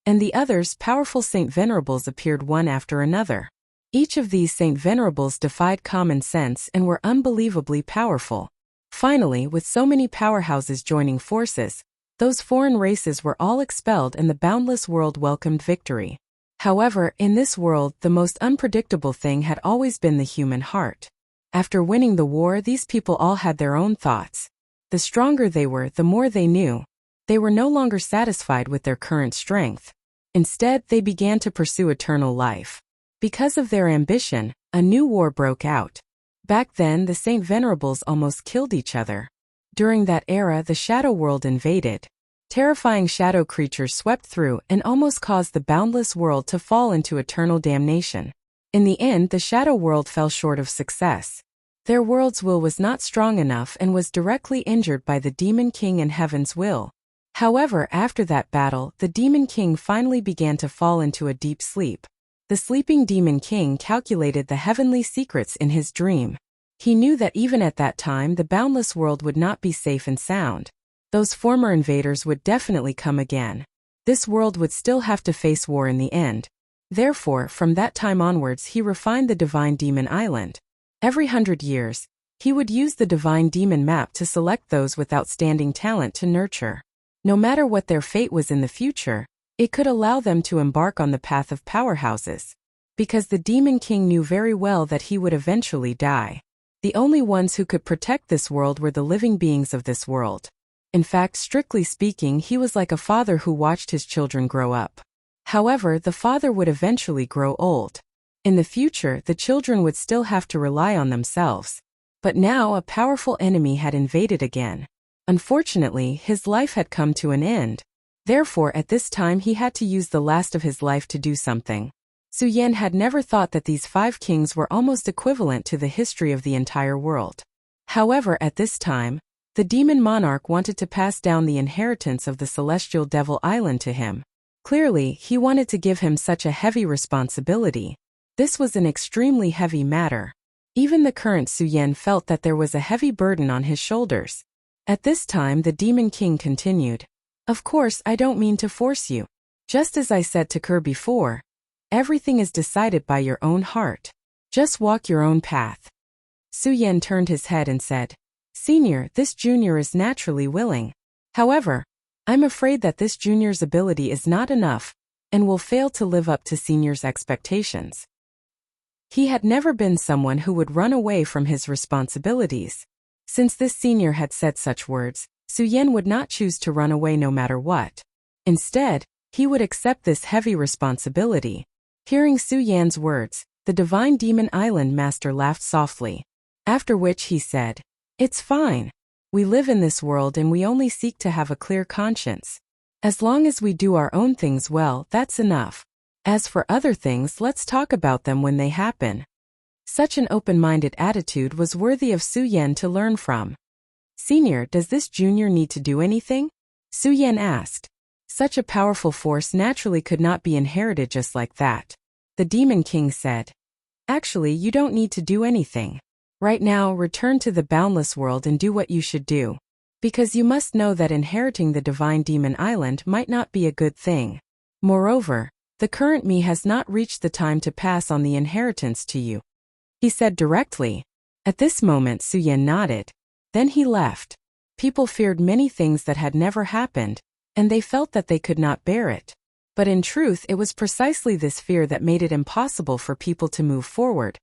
and the others powerful Saint Venerables appeared one after another. Each of these Saint Venerables defied common sense and were unbelievably powerful. Finally, with so many powerhouses joining forces, those foreign races were all expelled and the boundless world welcomed victory. However, in this world, the most unpredictable thing had always been the human heart. After winning the war, these people all had their own thoughts. The stronger they were, the more they knew. They were no longer satisfied with their current strength. Instead, they began to pursue eternal life. Because of their ambition, a new war broke out. Back then, the Saint Venerables almost killed each other. During that era, the shadow world invaded. Terrifying shadow creatures swept through and almost caused the boundless world to fall into eternal damnation. In the end, the shadow world fell short of success. Their world's will was not strong enough and was directly injured by the Demon King and Heaven's will. However, after that battle, the Demon King finally began to fall into a deep sleep. The sleeping Demon King calculated the heavenly secrets in his dream. He knew that even at that time the boundless world would not be safe and sound. Those former invaders would definitely come again. This world would still have to face war in the end. Therefore, from that time onwards he refined the Divine Demon Island. Every 100 years, he would use the Divine Demon map to select those with outstanding talent to nurture. No matter what their fate was in the future, it could allow them to embark on the path of powerhouses. Because the Demon King knew very well that he would eventually die. The only ones who could protect this world were the living beings of this world. In fact, strictly speaking, he was like a father who watched his children grow up. However, the father would eventually grow old. In the future, the children would still have to rely on themselves. But now a powerful enemy had invaded again. Unfortunately, his life had come to an end. Therefore, at this time he had to use the last of his life to do something. Su Yan had never thought that these 5 kings were almost equivalent to the history of the entire world. However, at this time, the demon monarch wanted to pass down the inheritance of the celestial devil island to him. Clearly, he wanted to give him such a heavy responsibility. This was an extremely heavy matter. Even the current Su Yan felt that there was a heavy burden on his shoulders. At this time the Demon King continued. Of course, I don't mean to force you. Just as I said to Kerr before, everything is decided by your own heart. Just walk your own path. Su Yan turned his head and said, Senior, this junior is naturally willing. However, I'm afraid that this junior's ability is not enough, and will fail to live up to senior's expectations. He had never been someone who would run away from his responsibilities. Since this senior had said such words, Su Yan would not choose to run away no matter what. Instead, he would accept this heavy responsibility. Hearing Su Yan's words, the Divine Demon Island Master laughed softly. After which he said, It's fine. We live in this world and we only seek to have a clear conscience. As long as we do our own things well, that's enough. As for other things, let's talk about them when they happen. Such an open-minded attitude was worthy of Su Yan to learn from. Senior, does this junior need to do anything? Su Yan asked. Such a powerful force naturally could not be inherited just like that. The Demon King said, Actually, you don't need to do anything. Right now, return to the boundless world and do what you should do. Because you must know that inheriting the Divine Demon Island might not be a good thing. Moreover, the current me has not reached the time to pass on the inheritance to you. He said directly. At this moment Su Yan nodded. Then he left. People feared many things that had never happened, and they felt that they could not bear it. But in truth it was precisely this fear that made it impossible for people to move forward,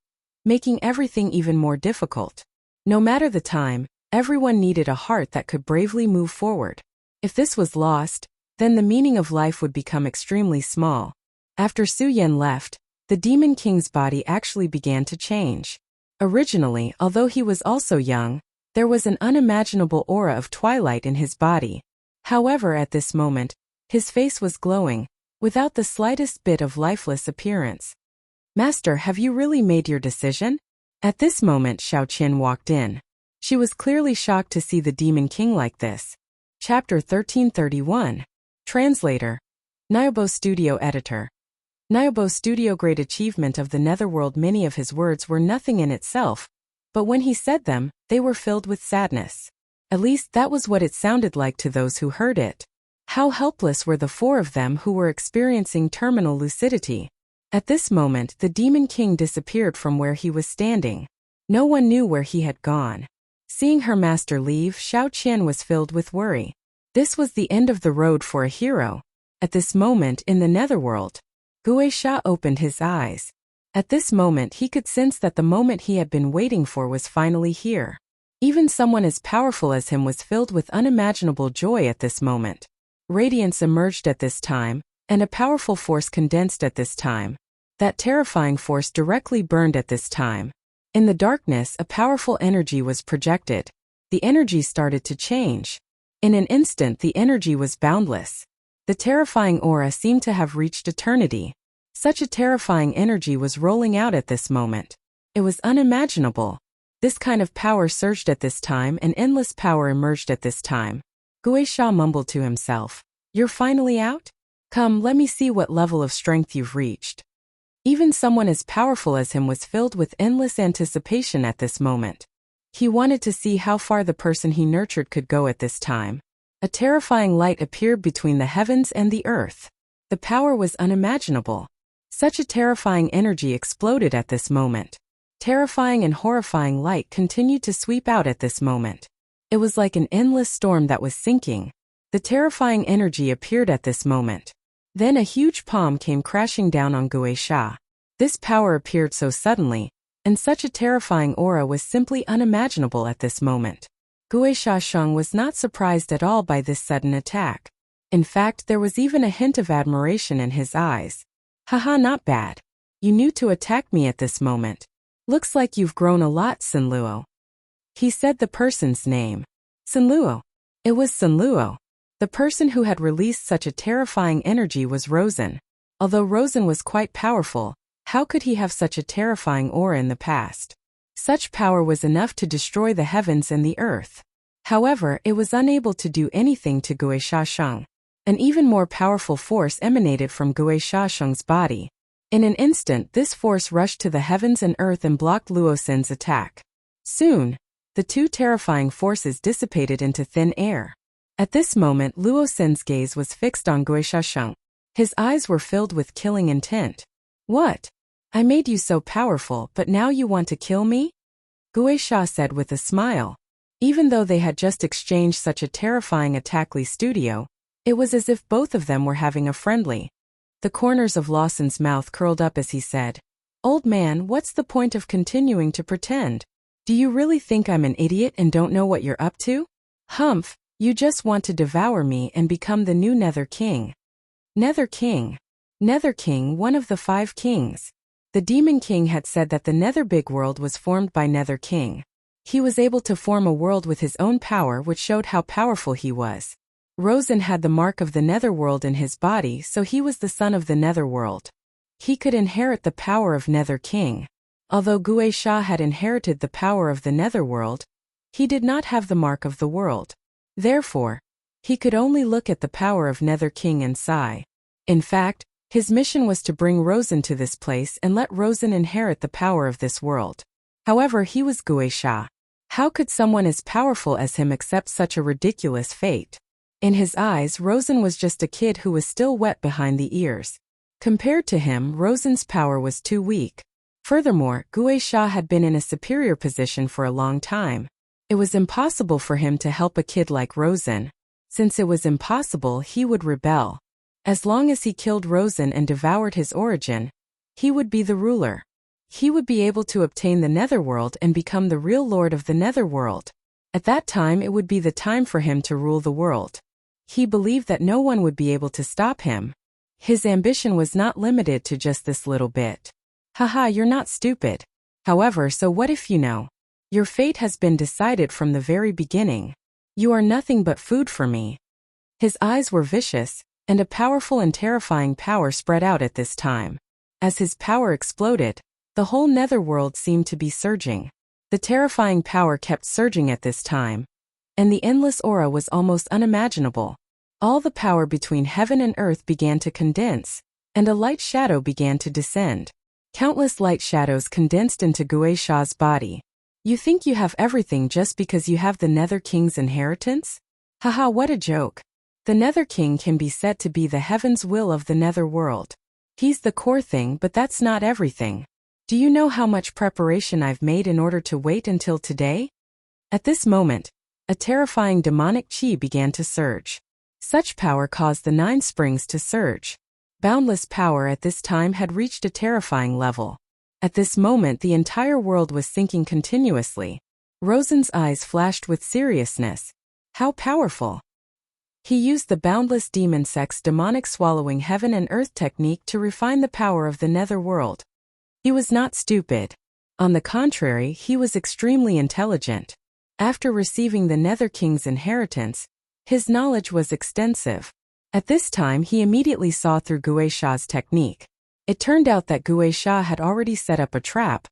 making everything even more difficult. No matter the time, everyone needed a heart that could bravely move forward. If this was lost, then the meaning of life would become extremely small. After Su Yan left, the Demon King's body actually began to change. Originally, although he was also young, there was an unimaginable aura of twilight in his body. However, at this moment, his face was glowing, without the slightest bit of lifeless appearance. Master, have you really made your decision? At this moment Xiao Qin walked in. She was clearly shocked to see the Demon King like this. Chapter 1331. Translator. Nyobo Studio Editor. Nyobo Studio. Great achievement of the Netherworld. Many of his words were nothing in itself, but when he said them, they were filled with sadness. At least that was what it sounded like to those who heard it. How helpless were the 4 of them who were experiencing terminal lucidity. At this moment the Demon King disappeared from where he was standing. No one knew where he had gone. Seeing her master leave, Xiao Qian was filled with worry. This was the end of the road for a hero. At this moment in the Netherworld, Guisha opened his eyes. At this moment he could sense that the moment he had been waiting for was finally here. Even someone as powerful as him was filled with unimaginable joy at this moment. Radiance emerged at this time, and a powerful force condensed at this time. That terrifying force directly burned at this time. In the darkness, a powerful energy was projected. The energy started to change. In an instant, the energy was boundless. The terrifying aura seemed to have reached eternity. Such a terrifying energy was rolling out at this moment. It was unimaginable. This kind of power surged at this time, and endless power emerged at this time. Guisha mumbled to himself, "You're finally out? Come, let me see what level of strength you've reached." Even someone as powerful as him was filled with endless anticipation at this moment. He wanted to see how far the person he nurtured could go at this time. A terrifying light appeared between the heavens and the earth. The power was unimaginable. Such a terrifying energy exploded at this moment. Terrifying and horrifying light continued to sweep out at this moment. It was like an endless storm that was sinking. The terrifying energy appeared at this moment. Then a huge palm came crashing down on Guisha. This power appeared so suddenly, and such a terrifying aura was simply unimaginable at this moment. Guisha Sheng was not surprised at all by this sudden attack. In fact, there was even a hint of admiration in his eyes. Haha, not bad. You knew to attack me at this moment. Looks like you've grown a lot, Sunluo. He said the person's name. Sunluo. It was Sunluo. The person who had released such a terrifying energy was Rosen. Although Rosen was quite powerful, how could he have such a terrifying aura in the past? Such power was enough to destroy the heavens and the earth. However, it was unable to do anything to Guisha Sheng. An even more powerful force emanated from Guisha Sheng's body. In an instant, this force rushed to the heavens and earth and blocked Luo Xin's attack. Soon, the two terrifying forces dissipated into thin air. At this moment, Luo Xin's gaze was fixed on Guisha Sheng. His eyes were filled with killing intent. What? I made you so powerful, but now you want to kill me? Guisha said with a smile. Even though they had just exchanged such a terrifying attack studio, it was as if both of them were having a friendly. The corners of Lawson's mouth curled up as he said, "Old man, what's the point of continuing to pretend? Do you really think I'm an idiot and don't know what you're up to? Humph, you just want to devour me and become the new Nether King." Nether King. Nether King, one of the 5 kings. The Demon King had said that the Nether Big World was formed by Nether King. He was able to form a world with his own power, which showed how powerful he was. Rosen had the mark of the Netherworld in his body, so he was the son of the Netherworld. He could inherit the power of Nether King. Although Guisha had inherited the power of the Netherworld, he did not have the mark of the world. Therefore, he could only look at the power of Nether King and sigh. In fact, his mission was to bring Rosen to this place and let Rosen inherit the power of this world. However, he was Guisha. How could someone as powerful as him accept such a ridiculous fate? In his eyes, Rosen was just a kid who was still wet behind the ears. Compared to him, Rosen's power was too weak. Furthermore, Guisha had been in a superior position for a long time. It was impossible for him to help a kid like Rosen. Since it was impossible, he would rebel. As long as he killed Rosen and devoured his origin, he would be the ruler. He would be able to obtain the Netherworld and become the real lord of the Netherworld. At that time, it would be the time for him to rule the world. He believed that no one would be able to stop him. His ambition was not limited to just this little bit. Haha, you're not stupid. However, so what if you know? Your fate has been decided from the very beginning. You are nothing but food for me. His eyes were vicious, and a powerful and terrifying power spread out at this time. As his power exploded, the whole Netherworld seemed to be surging. The terrifying power kept surging at this time, and the endless aura was almost unimaginable. All the power between heaven and earth began to condense, and a light shadow began to descend. Countless light shadows condensed into Guisha's body. You think you have everything just because you have the Nether King's inheritance? Haha, what a joke. The Nether King can be said to be the heaven's will of the Nether world. He's the core thing, but that's not everything. Do you know how much preparation I've made in order to wait until today? At this moment, a terrifying demonic chi began to surge. Such power caused the 9 springs to surge. Boundless power at this time had reached a terrifying level. At this moment, the entire world was sinking continuously. Rosen's eyes flashed with seriousness. How powerful! He used the boundless demon sex demonic swallowing heaven and earth technique to refine the power of the nether world. He was not stupid. On the contrary, he was extremely intelligent. After receiving the Nether King's inheritance, his knowledge was extensive. At this time, he immediately saw through Guisha's technique. It turned out that Guisha had already set up a trap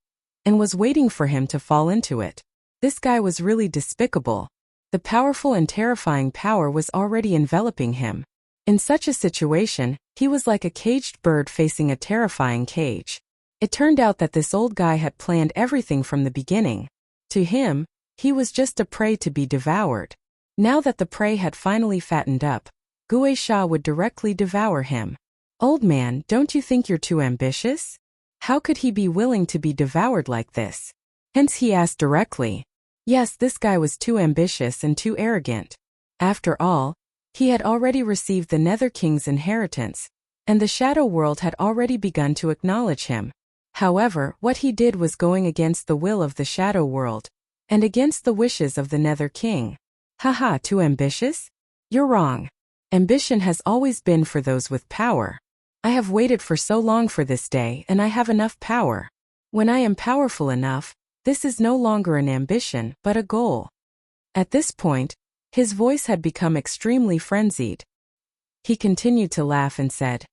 and was waiting for him to fall into it. This guy was really despicable. The powerful and terrifying power was already enveloping him. In such a situation, he was like a caged bird facing a terrifying cage. It turned out that this old guy had planned everything from the beginning. To him, he was just a prey to be devoured. Now that the prey had finally fattened up, Gui Sha would directly devour him. Old man, don't you think you're too ambitious? How could he be willing to be devoured like this? Hence he asked directly. Yes, this guy was too ambitious and too arrogant. After all, he had already received the Nether King's inheritance, and the Shadow World had already begun to acknowledge him. However, what he did was going against the will of the Shadow World, and against the wishes of the Nether King. Haha, too ambitious? You're wrong. Ambition has always been for those with power. I have waited for so long for this day, and I have enough power. When I am powerful enough, this is no longer an ambition, but a goal. At this point, his voice had become extremely frenzied. He continued to laugh and said,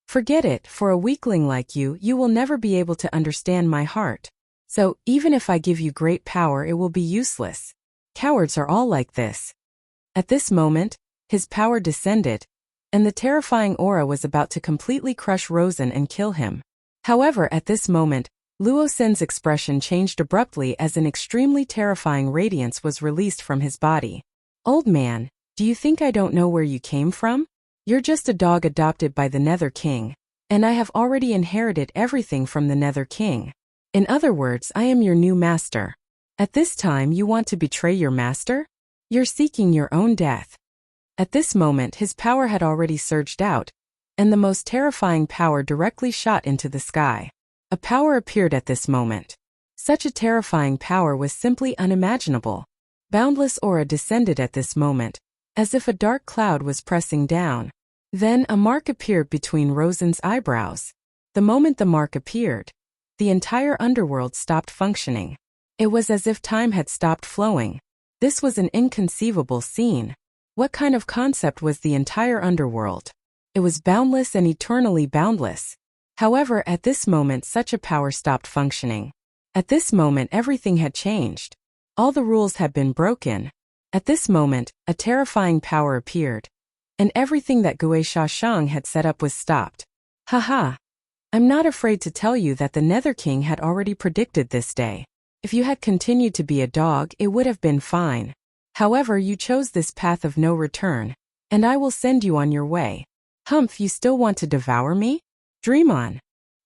Forget it, for a weakling like you, you will never be able to understand my heart. So, even if I give you great power, it will be useless. Cowards are all like this. At this moment, his power descended, and the terrifying aura was about to completely crush Rosen and kill him. However, at this moment, Luo Sen's expression changed abruptly as an extremely terrifying radiance was released from his body. Old man, do you think I don't know where you came from? You're just a dog adopted by the Nether King, and I have already inherited everything from the Nether King. In other words, I am your new master. At this time you want to betray your master? You're seeking your own death. At this moment his power had already surged out, and the most terrifying power directly shot into the sky. A power appeared at this moment. Such a terrifying power was simply unimaginable. Boundless aura descended at this moment, as if a dark cloud was pressing down. Then a mark appeared between Rosen's eyebrows. The moment the mark appeared, the entire underworld stopped functioning. It was as if time had stopped flowing. This was an inconceivable scene. What kind of concept was the entire underworld? It was boundless and eternally boundless. However, at this moment such a power stopped functioning. At this moment everything had changed. All the rules had been broken. At this moment, a terrifying power appeared, and everything that Gui Sha Shang had set up was stopped. Haha. I'm not afraid to tell you that the Nether King had already predicted this day. If you had continued to be a dog, it would have been fine. However, you chose this path of no return, and I will send you on your way. Humph, you still want to devour me? Dream on.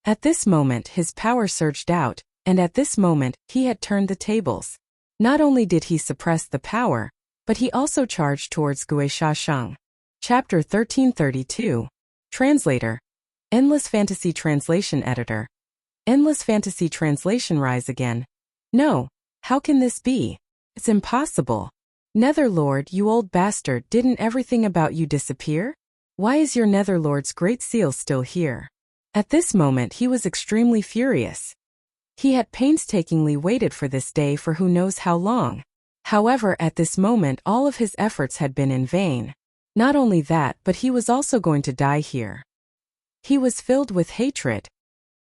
At this moment his power surged out, and at this moment he had turned the tables. Not only did he suppress the power, but he also charged towards Gui Sha Shang. Chapter 1332. Translator. Endless Fantasy Translation Editor. Endless Fantasy Translation. Rise again. No, how can this be? It's impossible. Netherlord, you old bastard, didn't everything about you disappear? Why is your Netherlord's great seal still here? At this moment he was extremely furious. He had painstakingly waited for this day for who knows how long. However, at this moment all of his efforts had been in vain. Not only that, but he was also going to die here. He was filled with hatred.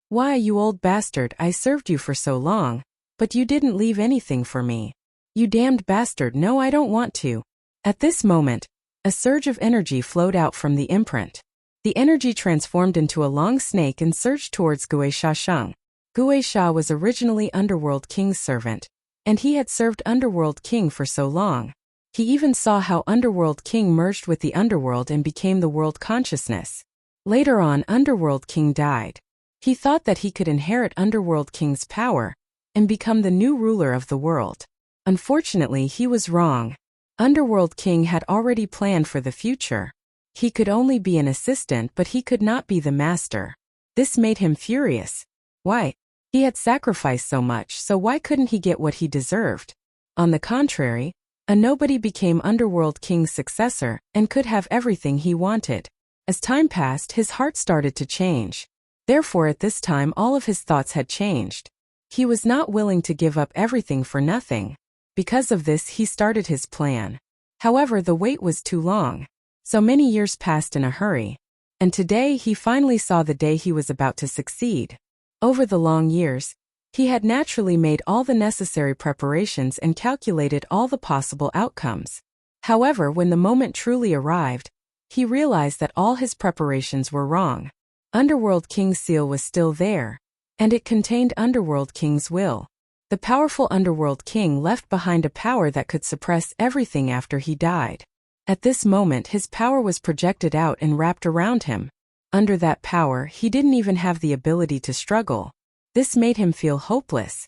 Why, you old bastard, I served you for so long, but you didn't leave anything for me. You damned bastard, no, I don't want to. At this moment, a surge of energy flowed out from the imprint. The energy transformed into a long snake and surged towards Gui Sha Shang. Gui Sha was originally Underworld King's servant, and he had served Underworld King for so long. He even saw how Underworld King merged with the Underworld and became the world consciousness. Later on, Underworld King died. He thought that he could inherit Underworld King's power and become the new ruler of the world. Unfortunately, he was wrong. Underworld King had already planned for the future. He could only be an assistant, but he could not be the master. This made him furious. Why? He had sacrificed so much, so why couldn't he get what he deserved? On the contrary, a nobody became Underworld King's successor and could have everything he wanted. As time passed, his heart started to change. Therefore, at this time all of his thoughts had changed. He was not willing to give up everything for nothing. Because of this, he started his plan. However, the wait was too long. So many years passed in a hurry. And today he finally saw the day he was about to succeed. Over the long years, he had naturally made all the necessary preparations and calculated all the possible outcomes. However, when the moment truly arrived, he realized that all his preparations were wrong. Underworld King's seal was still there, and it contained Underworld King's will. The powerful underworld king left behind a power that could suppress everything after he died. At this moment his power was projected out and wrapped around him. Under that power he didn't even have the ability to struggle. This made him feel hopeless.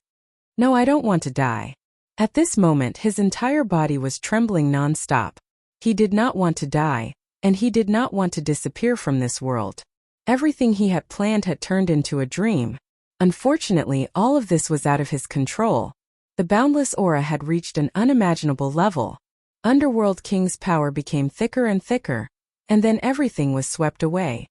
No, I don't want to die. At this moment his entire body was trembling non-stop. He did not want to die, and he did not want to disappear from this world. Everything he had planned had turned into a dream. Unfortunately, all of this was out of his control. The boundless aura had reached an unimaginable level. Underworld King's power became thicker and thicker, and then everything was swept away.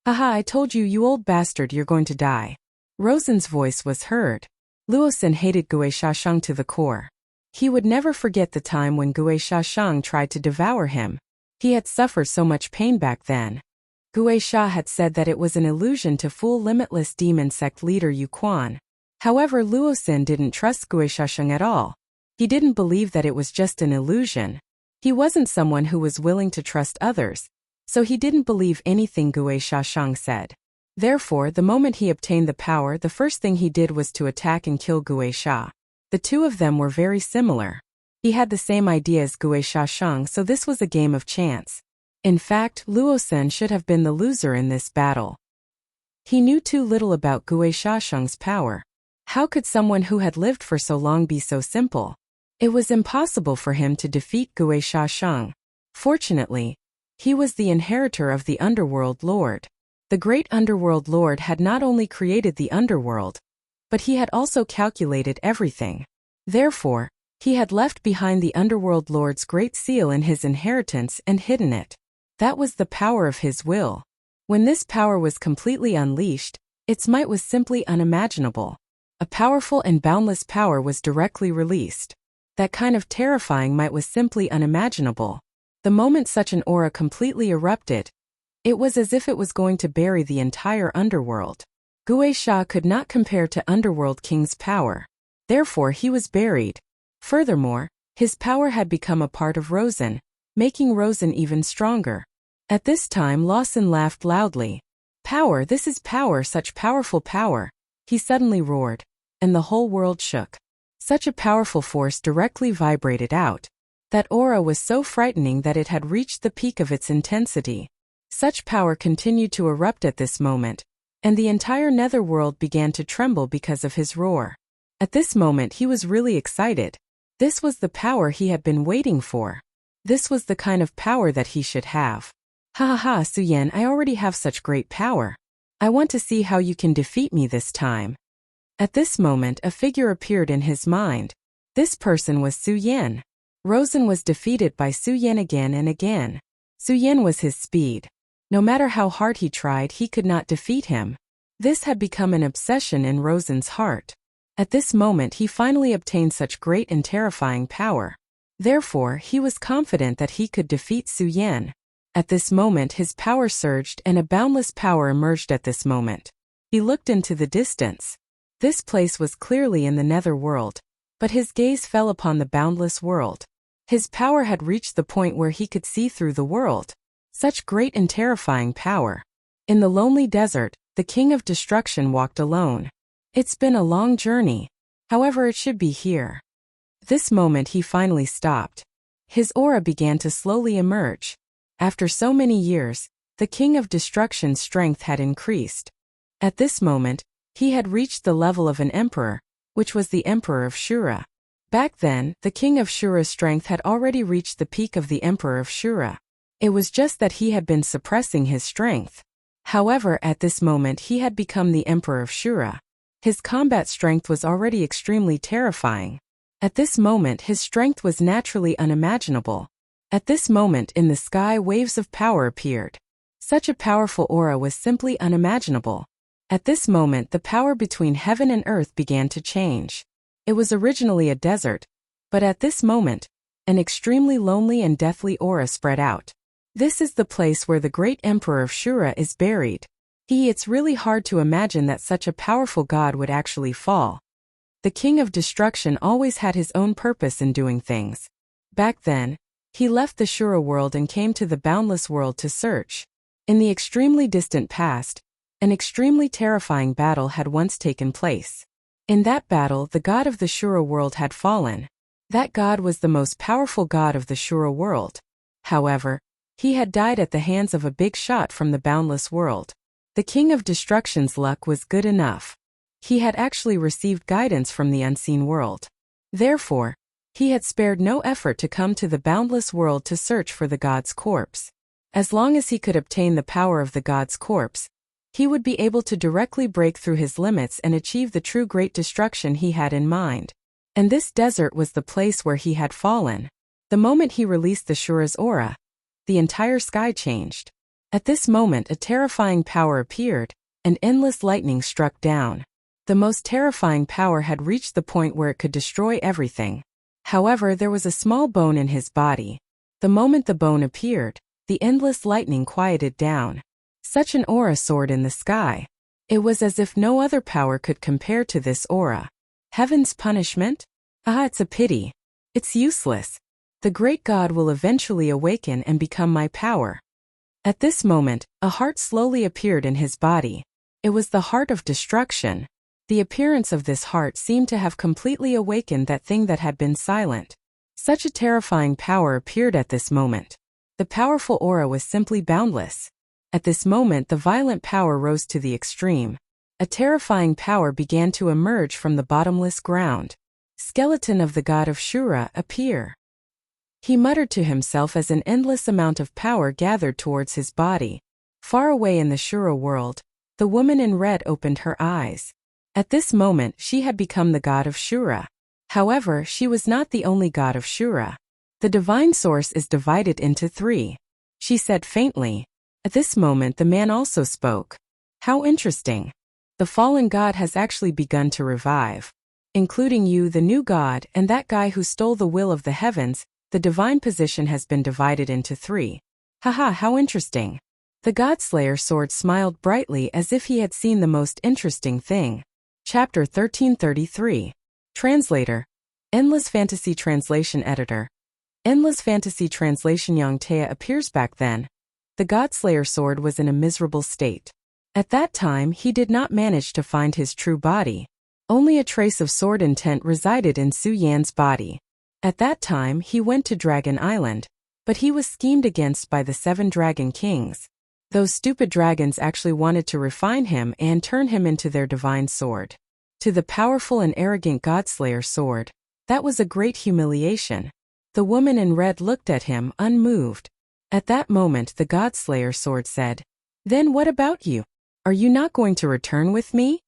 Haha, I told you, you old bastard, you're going to die. Rosen's voice was heard. Luosen hated Gui Shashang to the core. He would never forget the time when Gui Shashang tried to devour him. He had suffered so much pain back then. Gui Sha had said that it was an illusion to fool limitless demon sect leader Yu Quan. However, Luosen didn't trust Gui Shashang at all. He didn't believe that it was just an illusion. He wasn't someone who was willing to trust others, so he didn't believe anything Gui Shashang said. Therefore, the moment he obtained the power, the first thing he did was to attack and kill Gui Sha. The two of them were very similar. He had the same idea as Gui Shashang, so this was a game of chance. In fact, Luosen should have been the loser in this battle. He knew too little about Gui Shashang's power. How could someone who had lived for so long be so simple? It was impossible for him to defeat Gui Shashang. Fortunately, he was the inheritor of the Underworld Lord. The great Underworld Lord had not only created the Underworld, but he had also calculated everything. Therefore, he had left behind the Underworld Lord's great seal in his inheritance and hidden it. That was the power of his will. When this power was completely unleashed, its might was simply unimaginable. A powerful and boundless power was directly released. That kind of terrifying might was simply unimaginable. The moment such an aura completely erupted, it was as if it was going to bury the entire underworld. Gui Sha could not compare to Underworld King's power. Therefore he was buried. Furthermore, his power had become a part of Rosen, making Rosen even stronger. At this time Lawson laughed loudly. Power, this is power, such powerful power. He suddenly roared, and the whole world shook. Such a powerful force directly vibrated out. That aura was so frightening that it had reached the peak of its intensity. Such power continued to erupt at this moment, and the entire netherworld began to tremble because of his roar. At this moment he was really excited. This was the power he had been waiting for. This was the kind of power that he should have. Ha ha ha, Su Yan, I already have such great power. I want to see how you can defeat me this time. At this moment a figure appeared in his mind. This person was Su Yan. Rosen was defeated by Su Yan again and again. Su Yan was his speed. No matter how hard he tried, he could not defeat him. This had become an obsession in Rosen's heart. At this moment he finally obtained such great and terrifying power. Therefore, he was confident that he could defeat Su Yan. At this moment his power surged and a boundless power emerged at this moment. He looked into the distance. This place was clearly in the netherworld, but his gaze fell upon the boundless world. His power had reached the point where he could see through the world. Such great and terrifying power. In the lonely desert, the King of Destruction walked alone. It's been a long journey. However, it should be here. This moment he finally stopped. His aura began to slowly emerge. After so many years, the King of Destruction's strength had increased. At this moment, he had reached the level of an emperor, which was the Emperor of Shura. Back then, the King of Shura's strength had already reached the peak of the Emperor of Shura. It was just that he had been suppressing his strength. However, at this moment he had become the Emperor of Shura. His combat strength was already extremely terrifying. At this moment his strength was naturally unimaginable. At this moment in the sky waves of power appeared. Such a powerful aura was simply unimaginable. At this moment the power between heaven and earth began to change. It was originally a desert, but at this moment, an extremely lonely and deathly aura spread out. This is the place where the great Emperor of Shura is buried. It's really hard to imagine that such a powerful god would actually fall. The King of Destruction always had his own purpose in doing things. Back then, he left the Shura world and came to the boundless world to search. In the extremely distant past, an extremely terrifying battle had once taken place. In that battle, the god of the Shura world had fallen. That god was the most powerful god of the Shura world. However, he had died at the hands of a big shot from the boundless world. The king of destruction's luck was good enough. He had actually received guidance from the unseen world. Therefore, he had spared no effort to come to the boundless world to search for the god's corpse. As long as he could obtain the power of the god's corpse, he would be able to directly break through his limits and achieve the true great destruction he had in mind. And this desert was the place where he had fallen. The moment he released the Shura's aura, the entire sky changed. At this moment a terrifying power appeared, and endless lightning struck down. The most terrifying power had reached the point where it could destroy everything. However, there was a small bone in his body. The moment the bone appeared, the endless lightning quieted down. Such an aura soared in the sky. It was as if no other power could compare to this aura. Heaven's punishment? Ah, it's a pity. It's useless. The great God will eventually awaken and become my power. At this moment, a heart slowly appeared in his body. It was the heart of destruction. The appearance of this heart seemed to have completely awakened that thing that had been silent. Such a terrifying power appeared at this moment. The powerful aura was simply boundless. At this moment the violent power rose to the extreme. A terrifying power began to emerge from the bottomless ground. Skeleton of the god of Shura appear. He muttered to himself as an endless amount of power gathered towards his body. Far away in the Shura world, the woman in red opened her eyes. At this moment she had become the god of Shura. However, she was not the only god of Shura. The divine source is divided into three, she said faintly. At this moment the man also spoke. How interesting. The fallen god has actually begun to revive. Including you, the new god, and that guy who stole the will of the heavens, the divine position has been divided into three. Haha, how interesting. The Godslayer sword smiled brightly as if he had seen the most interesting thing. Chapter 1333. Translator. Endless Fantasy Translation Editor. Endless Fantasy Translation. Yongtea appears. Back then, the Godslayer sword was in a miserable state. At that time he did not manage to find his true body. Only a trace of sword intent resided in Su Yan's body. At that time he went to Dragon Island, but he was schemed against by the 7 dragon kings. Those stupid dragons actually wanted to refine him and turn him into their divine sword. To the powerful and arrogant Godslayer sword, that was a great humiliation. The woman in red looked at him unmoved. At that moment the Godslayer sword said, "Then what about you? Are you not going to return with me?"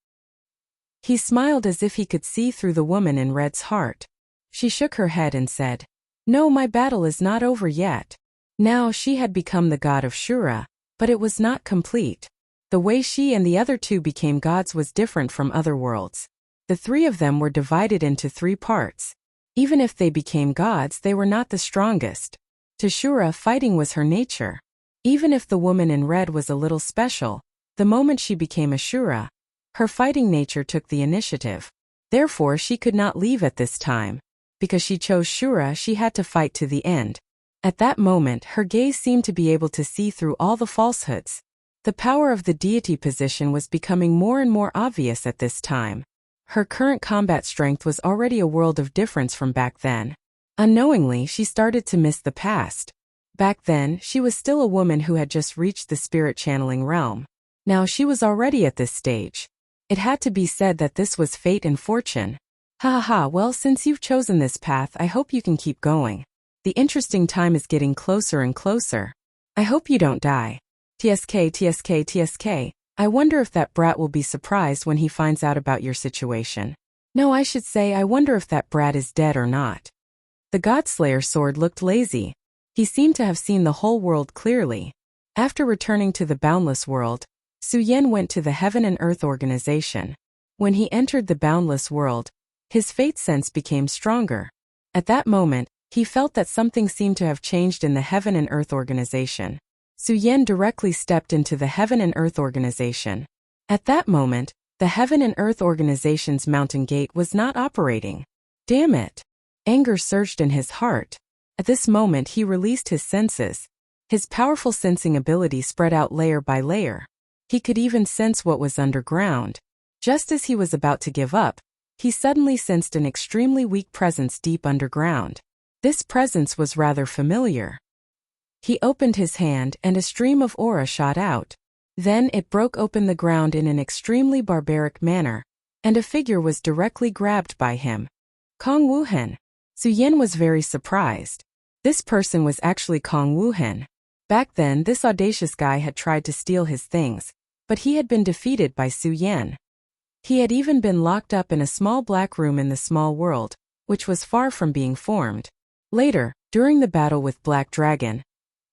He smiled as if he could see through the woman in red's heart. She shook her head and said, "No, my battle is not over yet." Now she had become the god of Shura, but it was not complete. The way she and the other 2 became gods was different from other worlds. The 3 of them were divided into 3 parts. Even if they became gods, they were not the strongest. To Shura, fighting was her nature. Even if the woman in red was a little special, the moment she became a Shura, her fighting nature took the initiative. Therefore she could not leave at this time. Because she chose Shura, she had to fight to the end. At that moment her gaze seemed to be able to see through all the falsehoods. The power of the deity position was becoming more and more obvious at this time. Her current combat strength was already a world of difference from back then. Unknowingly she started to miss the past. Back then she was still a woman who had just reached the spirit channeling realm. Now she was already at this stage. It had to be said that this was fate and fortune. Ha ha ha, well, since you've chosen this path, I hope you can keep going. The interesting time is getting closer and closer. I hope you don't die. TSK. I wonder if that brat will be surprised when he finds out about your situation. No, I should say, I wonder if that brat is dead or not. The Godslayer sword looked lazy. He seemed to have seen the whole world clearly. After returning to the boundless world, Su Yan went to the Heaven and Earth organization. When he entered the boundless world, his fate sense became stronger. At that moment, he felt that something seemed to have changed in the Heaven and Earth organization. Su Yan directly stepped into the Heaven and Earth organization. At that moment, the Heaven and Earth organization's mountain gate was not operating. Damn it! Anger surged in his heart. At this moment he released his senses. His powerful sensing ability spread out layer by layer. He could even sense what was underground. Just as he was about to give up, he suddenly sensed an extremely weak presence deep underground. This presence was rather familiar. He opened his hand and a stream of aura shot out. Then it broke open the ground in an extremely barbaric manner, and a figure was directly grabbed by him. Kong Wuhan. Su Yan was very surprised. This person was actually Kong Wuhan. Back then, this audacious guy had tried to steal his things, but he had been defeated by Su Yan. He had even been locked up in a small black room in the small world, which was far from being formed. Later, during the battle with Black Dragon,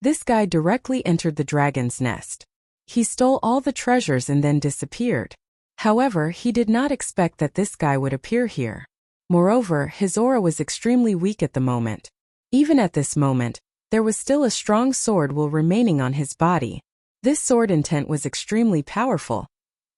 this guy directly entered the dragon's nest. He stole all the treasures and then disappeared. However, he did not expect that this guy would appear here. Moreover, his aura was extremely weak at the moment. Even at this moment, there was still a strong sword will remaining on his body. This sword intent was extremely powerful.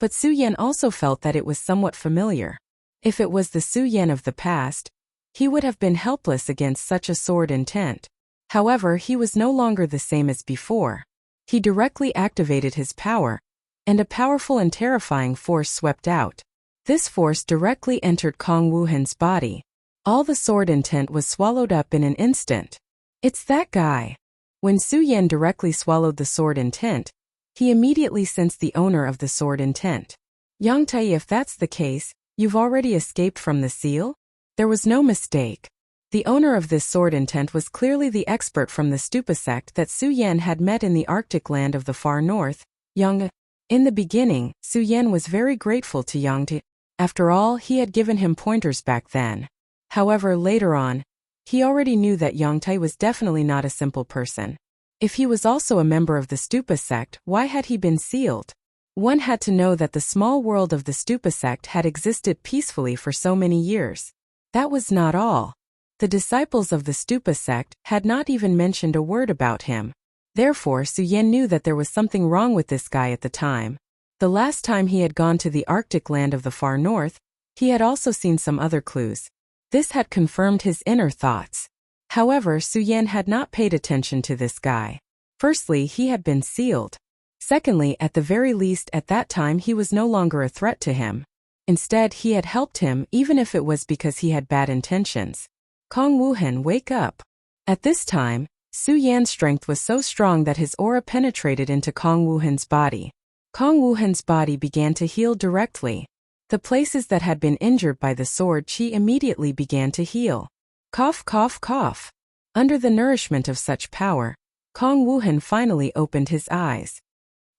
But Su Yan also felt that it was somewhat familiar. If it was the Su Yan of the past, he would have been helpless against such a sword intent. However, he was no longer the same as before. He directly activated his power, and a powerful and terrifying force swept out. This force directly entered Kong Wuhan's body. All the sword intent was swallowed up in an instant. It's that guy. When Su Yan directly swallowed the sword intent, he immediately sensed the owner of the sword intent. Yang Tai, if that's the case, you've already escaped from the seal? There was no mistake. The owner of this sword intent was clearly the expert from the Stupa sect that Su Yan had met in the Arctic land of the far north, Yang. In the beginning, Su Yan was very grateful to Yang Tai. After all, he had given him pointers back then. However, later on, he already knew that Yang Tai was definitely not a simple person. If he was also a member of the Stupa sect, why had he been sealed? One had to know that the small world of the Stupa sect had existed peacefully for so many years. That was not all. The disciples of the Stupa sect had not even mentioned a word about him. Therefore, Su Yan knew that there was something wrong with this guy at the time. The last time he had gone to the Arctic land of the far north, he had also seen some other clues. This had confirmed his inner thoughts. However, Su Yan had not paid attention to this guy. Firstly, he had been sealed. Secondly, at the very least at that time he was no longer a threat to him. Instead, he had helped him even if it was because he had bad intentions. Kong Wuhan, wake up. At this time, Su Yan's strength was so strong that his aura penetrated into Kong Wuhan's body. Kong Wuhan's body began to heal directly. The places that had been injured by the sword qi immediately began to heal. Cough, cough, cough. Under the nourishment of such power, Kong Wuhan finally opened his eyes.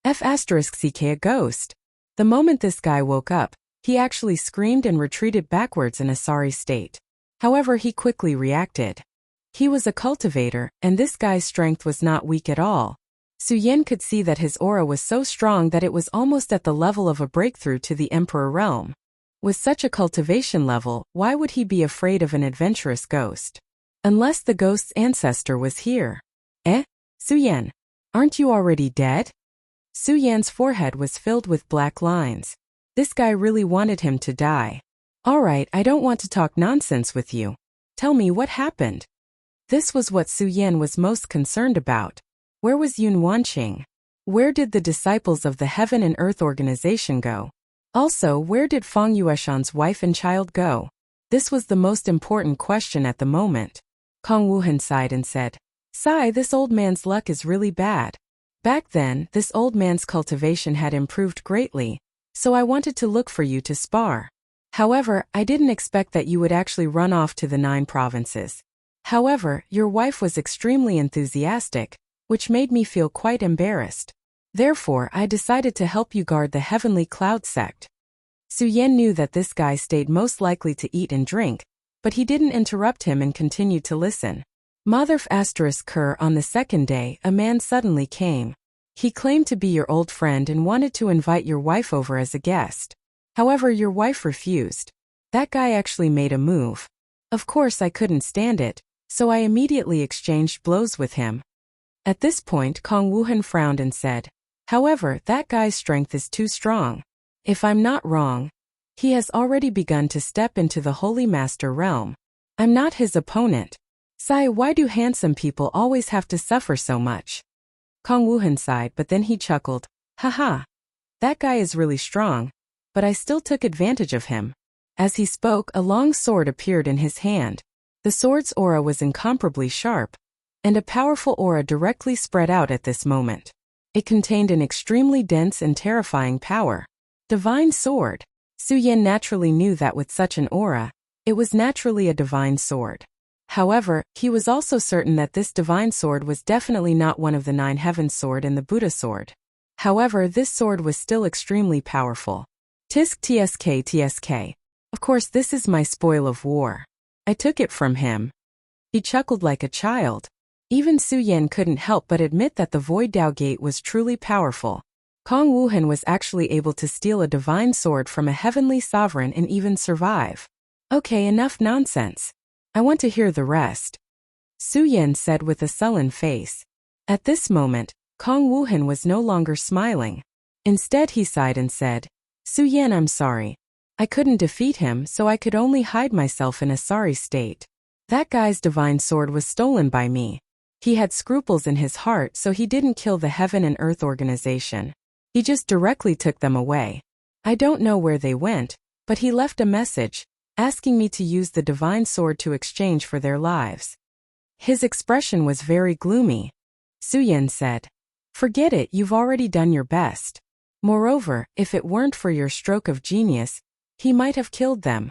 F***ck a ghost. The moment this guy woke up, he actually screamed and retreated backwards in a sorry state. However, he quickly reacted. He was a cultivator, and this guy's strength was not weak at all. Su Yan could see that his aura was so strong that it was almost at the level of a breakthrough to the Emperor realm. With such a cultivation level, why would he be afraid of an adventurous ghost? Unless the ghost's ancestor was here. Su Yan, aren't you already dead? Su Yan's forehead was filled with black lines. This guy really wanted him to die. Alright, I don't want to talk nonsense with you. Tell me what happened. This was what Su Yan was most concerned about. Where was Yun Wanqing? Where did the disciples of the Heaven and Earth organization go? Also, where did Fang Yueshan's wife and child go? This was the most important question at the moment. Kong Wuhan sighed and said, "Sai, this old man's luck is really bad. Back then, this old man's cultivation had improved greatly, so I wanted to look for you to spar. However, I didn't expect that you would actually run off to the 9 provinces. However, your wife was extremely enthusiastic, which made me feel quite embarrassed. Therefore, I decided to help you guard the Heavenly Cloud sect." Su Yan knew that this guy stayed most likely to eat and drink, but he didn't interrupt him and continued to listen. Motherf **Ker on the second day, a man suddenly came. He claimed to be your old friend and wanted to invite your wife over as a guest. However, your wife refused. That guy actually made a move. Of course, I couldn't stand it, so I immediately exchanged blows with him. At this point, Kong Wuhan frowned and said, "However, that guy's strength is too strong. If I'm not wrong, he has already begun to step into the Holy Master realm. I'm not his opponent. Sai, why do handsome people always have to suffer so much?" Kong Wuhan sighed, but then he chuckled. "Haha. That guy is really strong, but I still took advantage of him. As he spoke, a long sword appeared in his hand. The sword's aura was incomparably sharp, and a powerful aura directly spread out at this moment. It contained an extremely dense and terrifying power. Divine sword. Su Yan naturally knew that with such an aura, it was naturally a divine sword. However, he was also certain that this divine sword was definitely not one of the 9 heavens sword and the Buddha sword. However, this sword was still extremely powerful. Tisk tsk tsk. Of course, this is my spoil of war. I took it from him. He chuckled like a child. Even Su Yan couldn't help but admit that the Void Dao Gate was truly powerful. Kong Wuhan was actually able to steal a divine sword from a heavenly sovereign and even survive. Okay, enough nonsense. I want to hear the rest, Su Yan said with a sullen face. At this moment, Kong Wuhan was no longer smiling. Instead he sighed and said, Su Yan, I'm sorry. I couldn't defeat him, so I could only hide myself in a sorry state. That guy's divine sword was stolen by me. He had scruples in his heart, so he didn't kill the Heaven and Earth organization. He just directly took them away. I don't know where they went, but he left a message, asking me to use the divine sword to exchange for their lives. His expression was very gloomy. Su Yan said, Forget it, you've already done your best. Moreover, if it weren't for your stroke of genius, he might have killed them.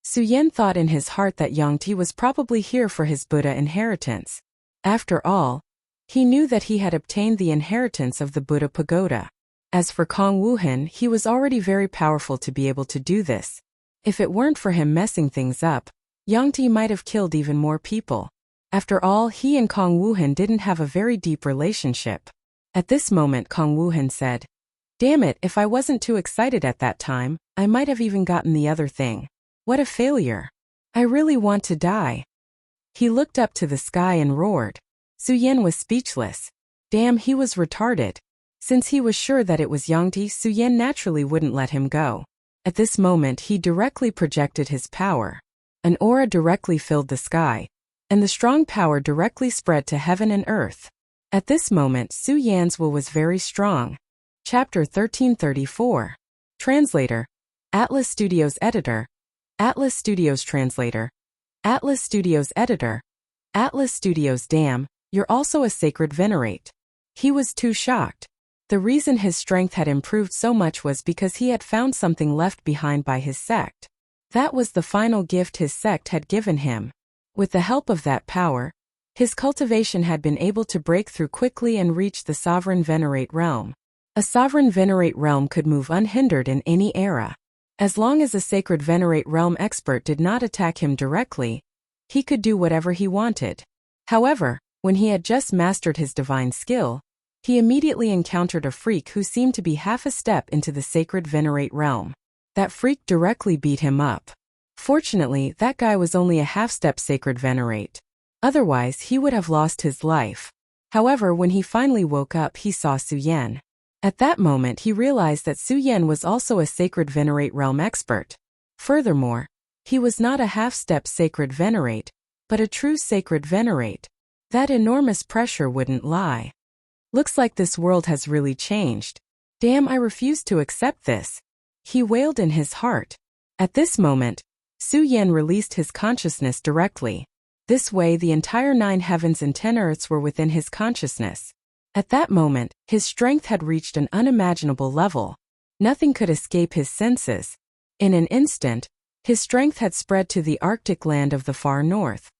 Su Yan thought in his heart that Yang Ti was probably here for his Buddha inheritance. After all, he knew that he had obtained the inheritance of the Buddha pagoda. As for Kong Wuhan, he was already very powerful to be able to do this. If it weren't for him messing things up, Yang Ti might have killed even more people. After all, he and Kong Wuhan didn't have a very deep relationship. At this moment Kong Wuhan said, Damn it, if I wasn't too excited at that time, I might have even gotten the other thing. What a failure. I really want to die. He looked up to the sky and roared. Su Yan was speechless. Damn, he was retarded. Since he was sure that it was Yang Ti, Su Yan naturally wouldn't let him go. At this moment he directly projected his power. An aura directly filled the sky, and the strong power directly spread to heaven and earth. At this moment Su Yan's will was very strong. Chapter 1334. Translator. Atlas Studios Editor. Atlas Studios Translator. Atlas Studios Editor. Atlas Studios. Damn, you're also a sacred venerate. He was too shocked. The reason his strength had improved so much was because he had found something left behind by his sect. That was the final gift his sect had given him. With the help of that power, his cultivation had been able to break through quickly and reach the sovereign venerate realm. A sovereign venerate realm could move unhindered in any era. As long as a sacred venerate realm expert did not attack him directly, he could do whatever he wanted. However, when he had just mastered his divine skill, he immediately encountered a freak who seemed to be half a step into the sacred venerate realm. That freak directly beat him up. Fortunately, that guy was only a half-step sacred venerate. Otherwise, he would have lost his life. However, when he finally woke up, he saw Su Yan. At that moment, he realized that Su Yan was also a sacred venerate realm expert. Furthermore, he was not a half-step sacred venerate, but a true sacred venerate. That enormous pressure wouldn't lie. Looks like this world has really changed. Damn, I refuse to accept this. He wailed in his heart. At this moment, Su Yan released his consciousness directly. This way the entire 9 heavens and 10 earths were within his consciousness. At that moment, his strength had reached an unimaginable level. Nothing could escape his senses. In an instant, his strength had spread to the Arctic land of the far north.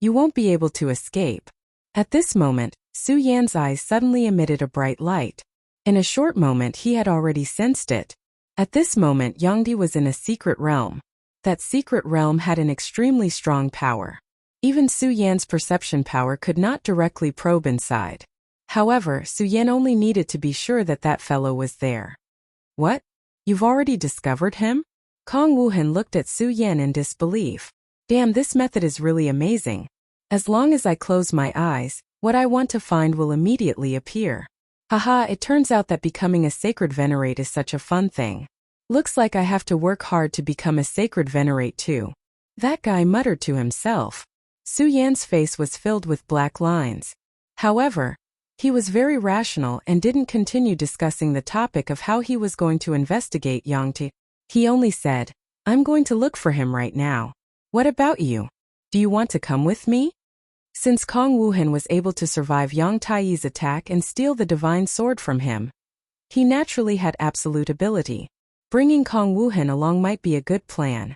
You won't be able to escape. At this moment, Su Yan's eyes suddenly emitted a bright light. In a short moment he had already sensed it. At this moment Yang Ti was in a secret realm. That secret realm had an extremely strong power. Even Su Yan's perception power could not directly probe inside. However, Su Yan only needed to be sure that that fellow was there. What? You've already discovered him? Kong Wuhan looked at Su Yan in disbelief. Damn, this method is really amazing. As long as I close my eyes, what I want to find will immediately appear. Haha, it turns out that becoming a sacred venerate is such a fun thing. Looks like I have to work hard to become a sacred venerate too. That guy muttered to himself. Su Yan's face was filled with black lines. However, he was very rational and didn't continue discussing the topic of how he was going to investigate Yang Ti. He only said, I'm going to look for him right now. What about you? Do you want to come with me? Since Kong Wuhan was able to survive Yang Taiyi's attack and steal the divine sword from him, he naturally had absolute ability. Bringing Kong Wuhan along might be a good plan.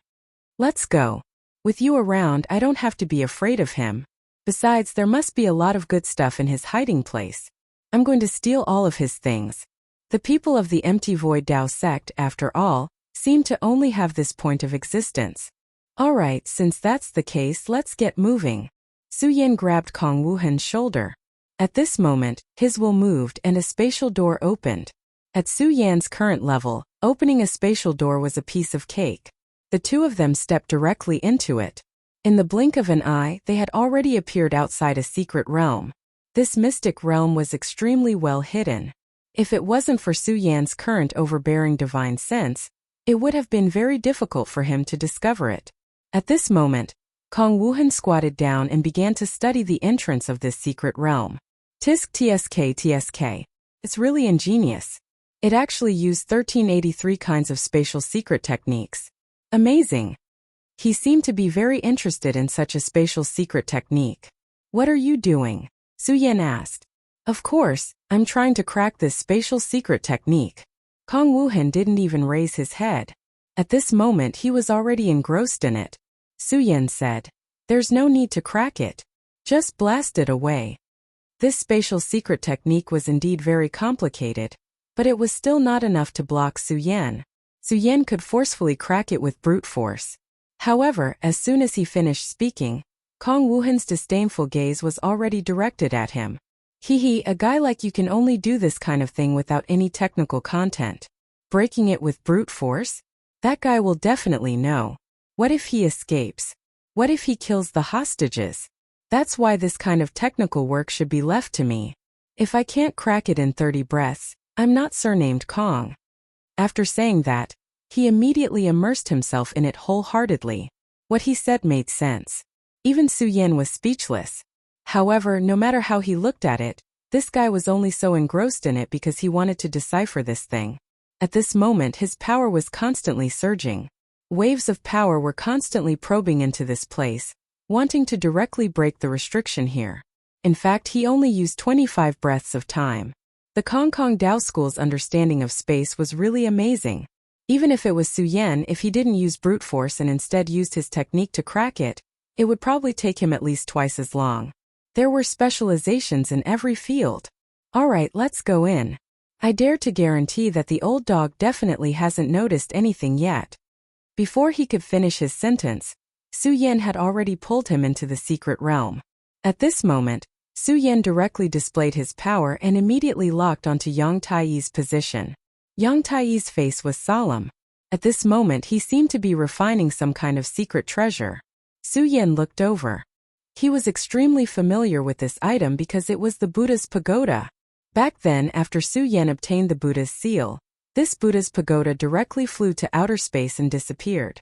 Let's go. With you around, I don't have to be afraid of him. Besides, there must be a lot of good stuff in his hiding place. I'm going to steal all of his things. The people of the Empty Void Dao sect, after all, seem to only have this point of existence. Alright, since that's the case, let's get moving. Su Yan grabbed Kong Wuhan's shoulder. At this moment, his will moved and a spatial door opened. At Su Yan's current level, opening a spatial door was a piece of cake. The two of them stepped directly into it. In the blink of an eye, they had already appeared outside a secret realm. This mystic realm was extremely well hidden. If it wasn't for Su Yan's current overbearing divine sense, it would have been very difficult for him to discover it. At this moment, Kong Wuhan squatted down and began to study the entrance of this secret realm. Tisk tsk tsk. It's really ingenious. It actually used 1383 kinds of spatial secret techniques. Amazing. He seemed to be very interested in such a spatial secret technique. What are you doing? Su Yan asked. Of course, I'm trying to crack this spatial secret technique. Kong Wuhan didn't even raise his head. At this moment he was already engrossed in it. Su Yan said, "There's no need to crack it. Just blast it away." This spatial secret technique was indeed very complicated, but it was still not enough to block Su Yan. Su Yan could forcefully crack it with brute force. However, as soon as he finished speaking, Kong Wuhan's disdainful gaze was already directed at him. Hee, a guy like you can only do this kind of thing without any technical content. Breaking it with brute force? That guy will definitely know. What if he escapes? What if he kills the hostages? That's why this kind of technical work should be left to me. If I can't crack it in 30 breaths, I'm not surnamed Kong. After saying that, he immediately immersed himself in it wholeheartedly. What he said made sense. Even Su Yan was speechless. However, no matter how he looked at it, this guy was only so engrossed in it because he wanted to decipher this thing. At this moment his power was constantly surging. Waves of power were constantly probing into this place, wanting to directly break the restriction here. In fact, he only used 25 breaths of time. The Kong Dao School's understanding of space was really amazing. Even if it was Su Yan, if he didn't use brute force and instead used his technique to crack it, it would probably take him at least twice as long. There were specializations in every field. Alright, let's go in. I dare to guarantee that the old dog definitely hasn't noticed anything yet. Before he could finish his sentence, Su Yan had already pulled him into the secret realm. At this moment, Su Yan directly displayed his power and immediately locked onto Yang Taiyi's position. Yang Taiyi's face was solemn. At this moment he seemed to be refining some kind of secret treasure. Su Yan looked over. He was extremely familiar with this item because it was the Buddha's pagoda. Back then, after Su Yan obtained the Buddha's seal, this Buddha's pagoda directly flew to outer space and disappeared.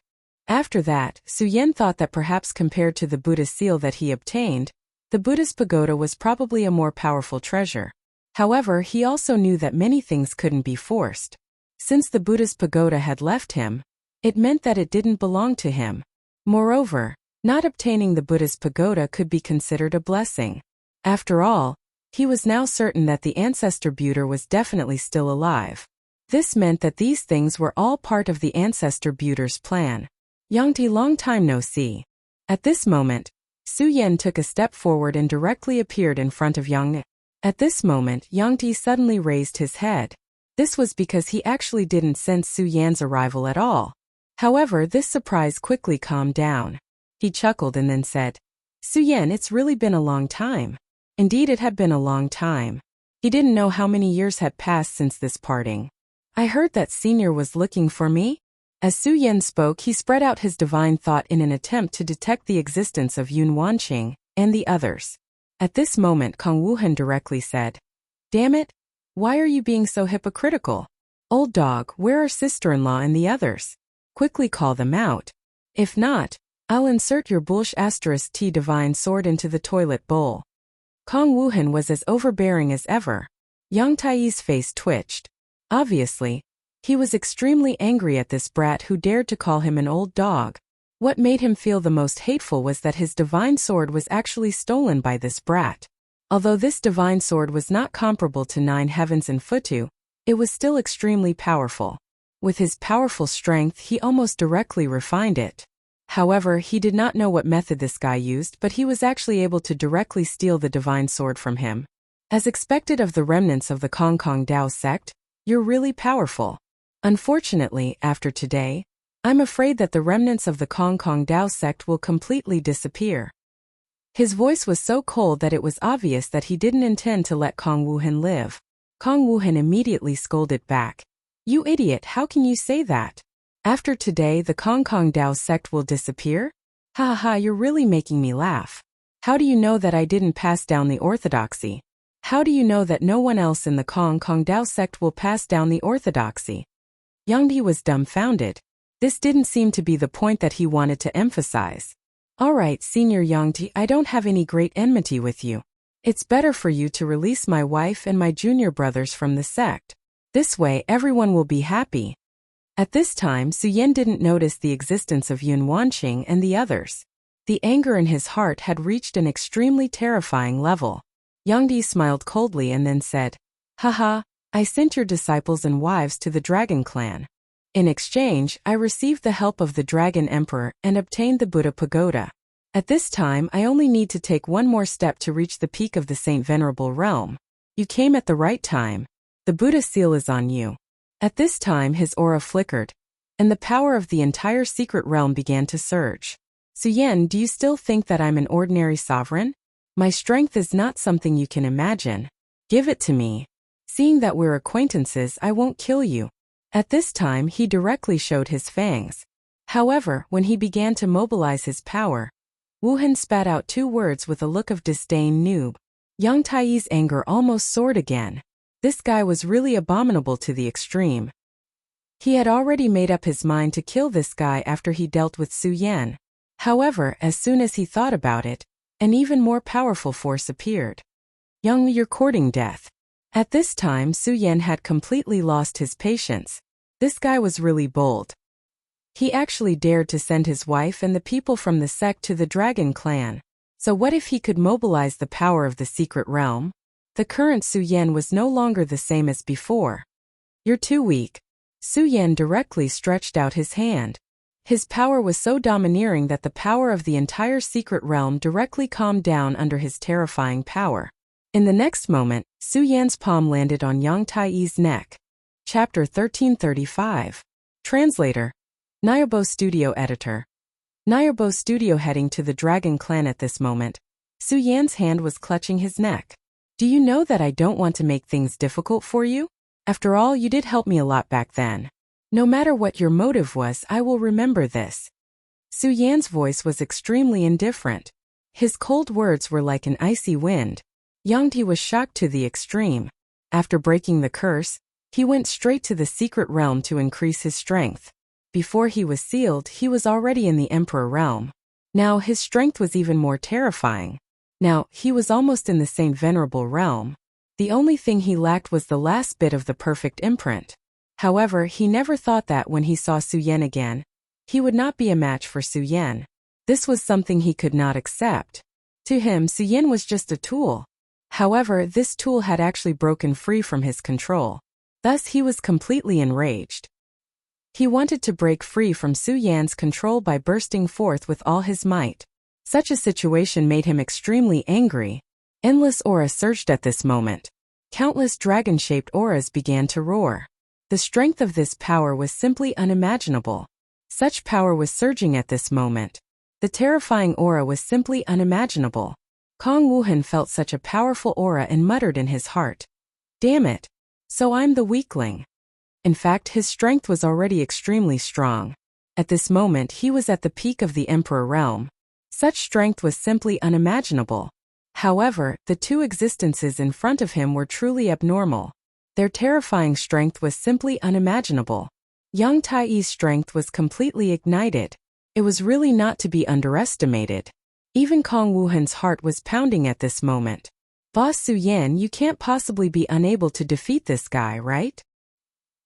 After that, Su Yan thought that perhaps compared to the Buddha's seal that he obtained, the Buddha's pagoda was probably a more powerful treasure. However, he also knew that many things couldn't be forced. Since the Buddha's pagoda had left him, it meant that it didn't belong to him. Moreover, not obtaining the Buddha's pagoda could be considered a blessing. After all, he was now certain that the ancestor Buddha was definitely still alive. This meant that these things were all part of the ancestor Buddha's plan. Yangti, long time no see. At this moment, Su Yan took a step forward and directly appeared in front of Yang. At this moment, Yangti suddenly raised his head. This was because he actually didn't sense Su Yan's arrival at all. However, this surprise quickly calmed down. He chuckled and then said, "Su Yan, it's really been a long time." Indeed, it had been a long time. He didn't know how many years had passed since this parting. "I heard that Senior was looking for me?" As Su Yan spoke, he spread out his divine thought in an attempt to detect the existence of Yun Wanqing and the others. At this moment, Kong Wuhan directly said, "Damn it! Why are you being so hypocritical? Old dog, where are sister-in-law and the others? Quickly call them out. If not, I'll insert your bullsh *T divine sword into the toilet bowl." Kong Wuhan was as overbearing as ever. Yang Taiyi's face twitched. Obviously, He was extremely angry at this brat who dared to call him an old dog. What made him feel the most hateful was that his divine sword was actually stolen by this brat. Although this divine sword was not comparable to 9 heavens and Futu, it was still extremely powerful. With his powerful strength, he almost directly refined it. However, he did not know what method this guy used, but he was actually able to directly steal the divine sword from him. As expected of the remnants of the Kong Kong Dao sect, you're really powerful. Unfortunately, after today, I'm afraid that the remnants of the Kong Kong Dao sect will completely disappear. His voice was so cold that it was obvious that he didn't intend to let Kong Wuhan live. Kong Wuhan immediately scolded back. You idiot, how can you say that? After today the Kong Kong Dao sect will disappear? Ha ha ha, you're really making me laugh. How do you know that I didn't pass down the orthodoxy? How do you know that no one else in the Kong Kong Dao sect will pass down the orthodoxy? Yang Di was dumbfounded. This didn't seem to be the point that he wanted to emphasize. Alright, Senior Yang Di, I don't have any great enmity with you. It's better for you to release my wife and my junior brothers from the sect. This way everyone will be happy. At this time, Su Yan didn't notice the existence of Yun Wanqing and the others. The anger in his heart had reached an extremely terrifying level. Yang Di smiled coldly and then said, Haha, I sent your disciples and wives to the Dragon Clan. In exchange, I received the help of the Dragon Emperor and obtained the Buddha Pagoda. At this time, I only need to take one more step to reach the peak of the Saint Venerable Realm. You came at the right time. The Buddha seal is on you. At this time his aura flickered, and the power of the entire secret realm began to surge. Su Yan, do you still think that I'm an ordinary sovereign? My strength is not something you can imagine. Give it to me. Seeing that we're acquaintances, I won't kill you. At this time he directly showed his fangs. However, when he began to mobilize his power, Wuhan spat out 2 words with a look of disdain, noob. Yang Taiyi's anger almost soared again. This guy was really abominable to the extreme. He had already made up his mind to kill this guy after he dealt with Su Yan. However, as soon as he thought about it, an even more powerful force appeared. Young, you're courting death. At this time Su Yan had completely lost his patience. This guy was really bold. He actually dared to send his wife and the people from the sect to the Dragon Clan. So what if he could mobilize the power of the secret realm? The current Su Yan was no longer the same as before. You're too weak. Su Yan directly stretched out his hand. His power was so domineering that the power of the entire secret realm directly calmed down under his terrifying power. In the next moment, Su Yan's palm landed on Yang Taiyi's neck. Chapter 1335. Translator. Nyobo Studio Editor. Nyobo Studio. Heading to the Dragon Clan at this moment, Su Yan's hand was clutching his neck. Do you know that I don't want to make things difficult for you? After all, you did help me a lot back then. No matter what your motive was, I will remember this. Su Yan's voice was extremely indifferent. His cold words were like an icy wind. Yang Di was shocked to the extreme. After breaking the curse, he went straight to the secret realm to increase his strength. Before he was sealed, he was already in the Emperor realm. Now his strength was even more terrifying. Now, he was almost in the Saint Venerable realm. The only thing he lacked was the last bit of the perfect imprint. However, he never thought that when he saw Su Yan again, he would not be a match for Su Yan. This was something he could not accept. To him, Su Yan was just a tool. However, this tool had actually broken free from his control. Thus he was completely enraged. He wanted to break free from Su Yan's control by bursting forth with all his might. Such a situation made him extremely angry. Endless aura surged at this moment. Countless dragon-shaped auras began to roar. The strength of this power was simply unimaginable. Such power was surging at this moment. The terrifying aura was simply unimaginable. Kong Wuhan felt such a powerful aura and muttered in his heart. Damn it. So I'm the weakling. In fact, his strength was already extremely strong. At this moment he was at the peak of the Emperor realm. Such strength was simply unimaginable. However, the 2 existences in front of him were truly abnormal. Their terrifying strength was simply unimaginable. Yang Taiyi's strength was completely ignited. It was really not to be underestimated. Even Kong Wuhan's heart was pounding at this moment. Boss Su Yan, you can't possibly be unable to defeat this guy, right?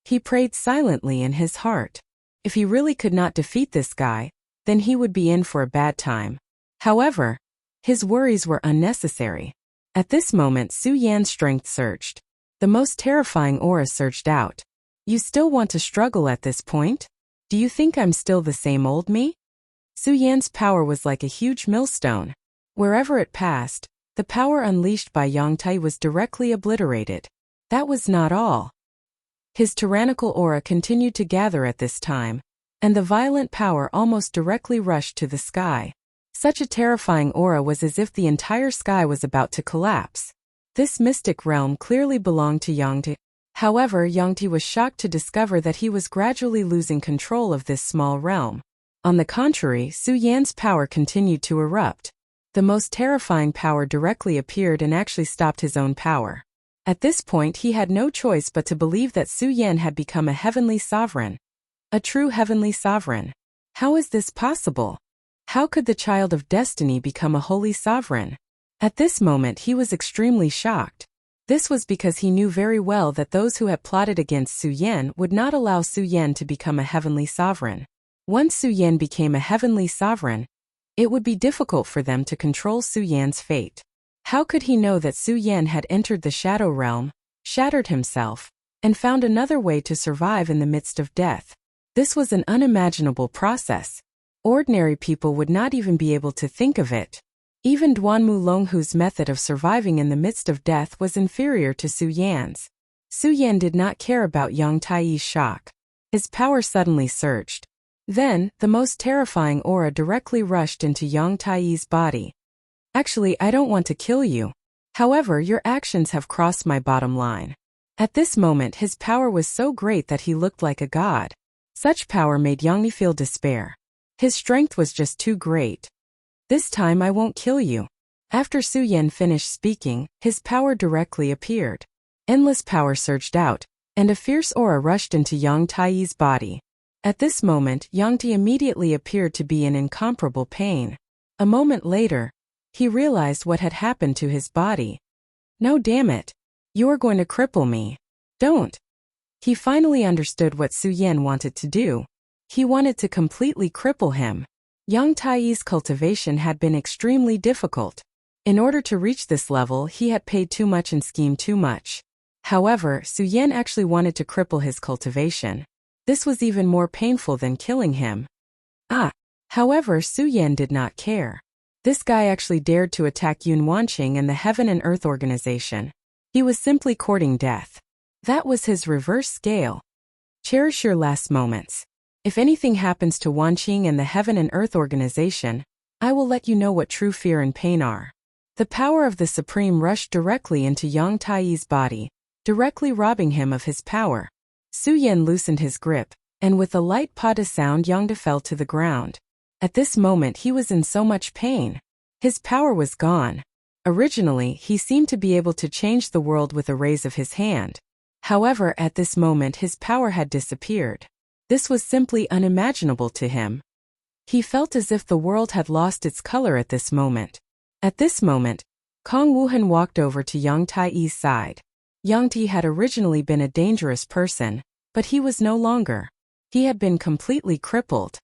He prayed silently in his heart. If he really could not defeat this guy, then he would be in for a bad time. However, his worries were unnecessary. At this moment, Su Yan's strength surged. The most terrifying aura surged out. You still want to struggle at this point? Do you think I'm still the same old me? Su Yan's power was like a huge millstone. Wherever it passed, the power unleashed by Yang Tai was directly obliterated. That was not all. His tyrannical aura continued to gather at this time, and the violent power almost directly rushed to the sky. Such a terrifying aura was as if the entire sky was about to collapse. This mystic realm clearly belonged to Yang Tai. However, Yang Tai was shocked to discover that he was gradually losing control of this small realm. On the contrary, Su Yan's power continued to erupt. The most terrifying power directly appeared and actually stopped his own power. At this point, he had no choice but to believe that Su Yan had become a heavenly sovereign. A true heavenly sovereign. How is this possible? How could the child of destiny become a holy sovereign? At this moment, he was extremely shocked. This was because he knew very well that those who had plotted against Su Yan would not allow Su Yan to become a heavenly sovereign. Once Su Yan became a heavenly sovereign, it would be difficult for them to control Su Yan's fate. How could he know that Su Yan had entered the shadow realm, shattered himself, and found another way to survive in the midst of death? This was an unimaginable process. Ordinary people would not even be able to think of it. Even Duanmu Longhu's method of surviving in the midst of death was inferior to Su Yan's. Su Yan did not care about Yang Tai's shock. His power suddenly surged. Then, the most terrifying aura directly rushed into Yang Tai's body. Actually, I don't want to kill you. However, your actions have crossed my bottom line. At this moment, his power was so great that he looked like a god. Such power made Yang Tai feel despair. His strength was just too great. This time I won't kill you. After Su Yan finished speaking, his power directly appeared. Endless power surged out, and a fierce aura rushed into Yang Tai's body. At this moment, Yang Tai immediately appeared to be in incomparable pain. A moment later, he realized what had happened to his body. No, damn it. You are going to cripple me. Don't. He finally understood what Su Yan wanted to do. He wanted to completely cripple him. Yang Tai's cultivation had been extremely difficult. In order to reach this level, he had paid too much and schemed too much. However, Su Yan actually wanted to cripple his cultivation. This was even more painful than killing him. However, Su Yan did not care. This guy actually dared to attack Yun Wanqing and the Heaven and Earth Organization. He was simply courting death. That was his reverse scale. Cherish your last moments. If anything happens to Wanqing and the Heaven and Earth Organization, I will let you know what true fear and pain are. The power of the Supreme rushed directly into Yang Tai's body, directly robbing him of his power. Su Yan loosened his grip, and with a light pada sound, Yang Tai fell to the ground. At this moment, he was in so much pain. His power was gone. Originally, he seemed to be able to change the world with a raise of his hand. However, at this moment, his power had disappeared. This was simply unimaginable to him. He felt as if the world had lost its color at this moment. At this moment, Kong Wuhan walked over to Yang Tai's side. Yang Tai had originally been a dangerous person, but he was no longer. He had been completely crippled.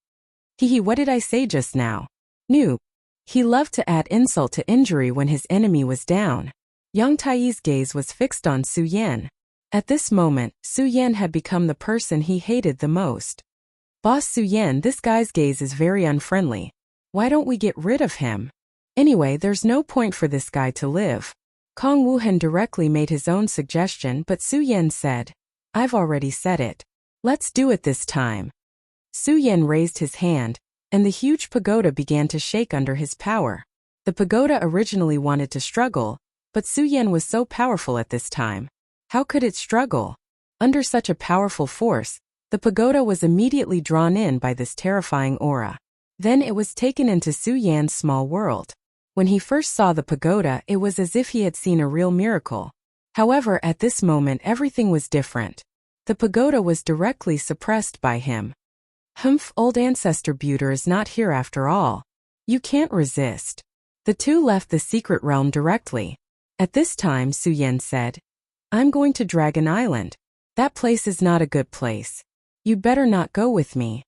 What did I say just now? Noob. He loved to add insult to injury when his enemy was down. Yang Tai's gaze was fixed on Su Yan. At this moment, Su Yan had become the person he hated the most. Boss Su Yan, this guy's gaze is very unfriendly. Why don't we get rid of him? Anyway, there's no point for this guy to live. Kong Wuhan directly made his own suggestion, but Su Yan said, I've already said it. Let's do it this time. Su Yan raised his hand, and the huge pagoda began to shake under his power. The pagoda originally wanted to struggle, but Su Yan was so powerful at this time. How could it struggle? Under such a powerful force, the pagoda was immediately drawn in by this terrifying aura. Then it was taken into Su Yan's small world. When he first saw the pagoda, it was as if he had seen a real miracle. However, at this moment everything was different. The pagoda was directly suppressed by him. Old ancestor Buter is not here after all. You can't resist. The two left the secret realm directly. At this time, Su Yan said, I'm going to Dragon Island. That place is not a good place. You'd better not go with me.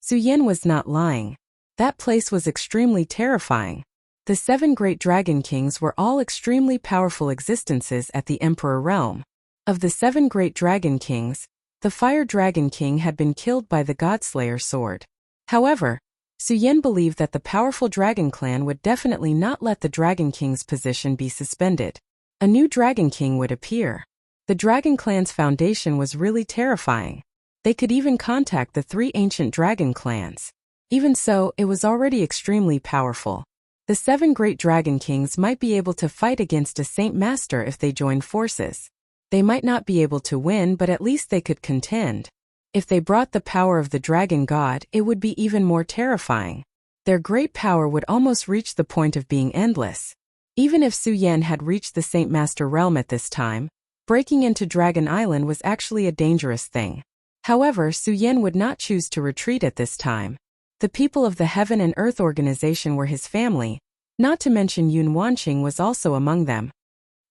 Su Yan was not lying. That place was extremely terrifying. The 7 great dragon kings were all extremely powerful existences at the Emperor realm. Of the 7 great dragon kings, the Fire Dragon King had been killed by the Godslayer sword. However, Su Yan believed that the powerful Dragon Clan would definitely not let the Dragon King's position be suspended. A new Dragon King would appear. The Dragon Clan's foundation was really terrifying. They could even contact the 3 ancient Dragon Clans. Even so, it was already extremely powerful. The 7 great Dragon Kings might be able to fight against a Saint Master if they joined forces. They might not be able to win, but at least they could contend. If they brought the power of the Dragon God, it would be even more terrifying. Their great power would almost reach the point of being endless. Even if Su Yan had reached the Saint Master realm at this time, breaking into Dragon Island was actually a dangerous thing. However, Su Yan would not choose to retreat at this time. The people of the Heaven and Earth organization were his family, not to mention Yun Wanqing was also among them.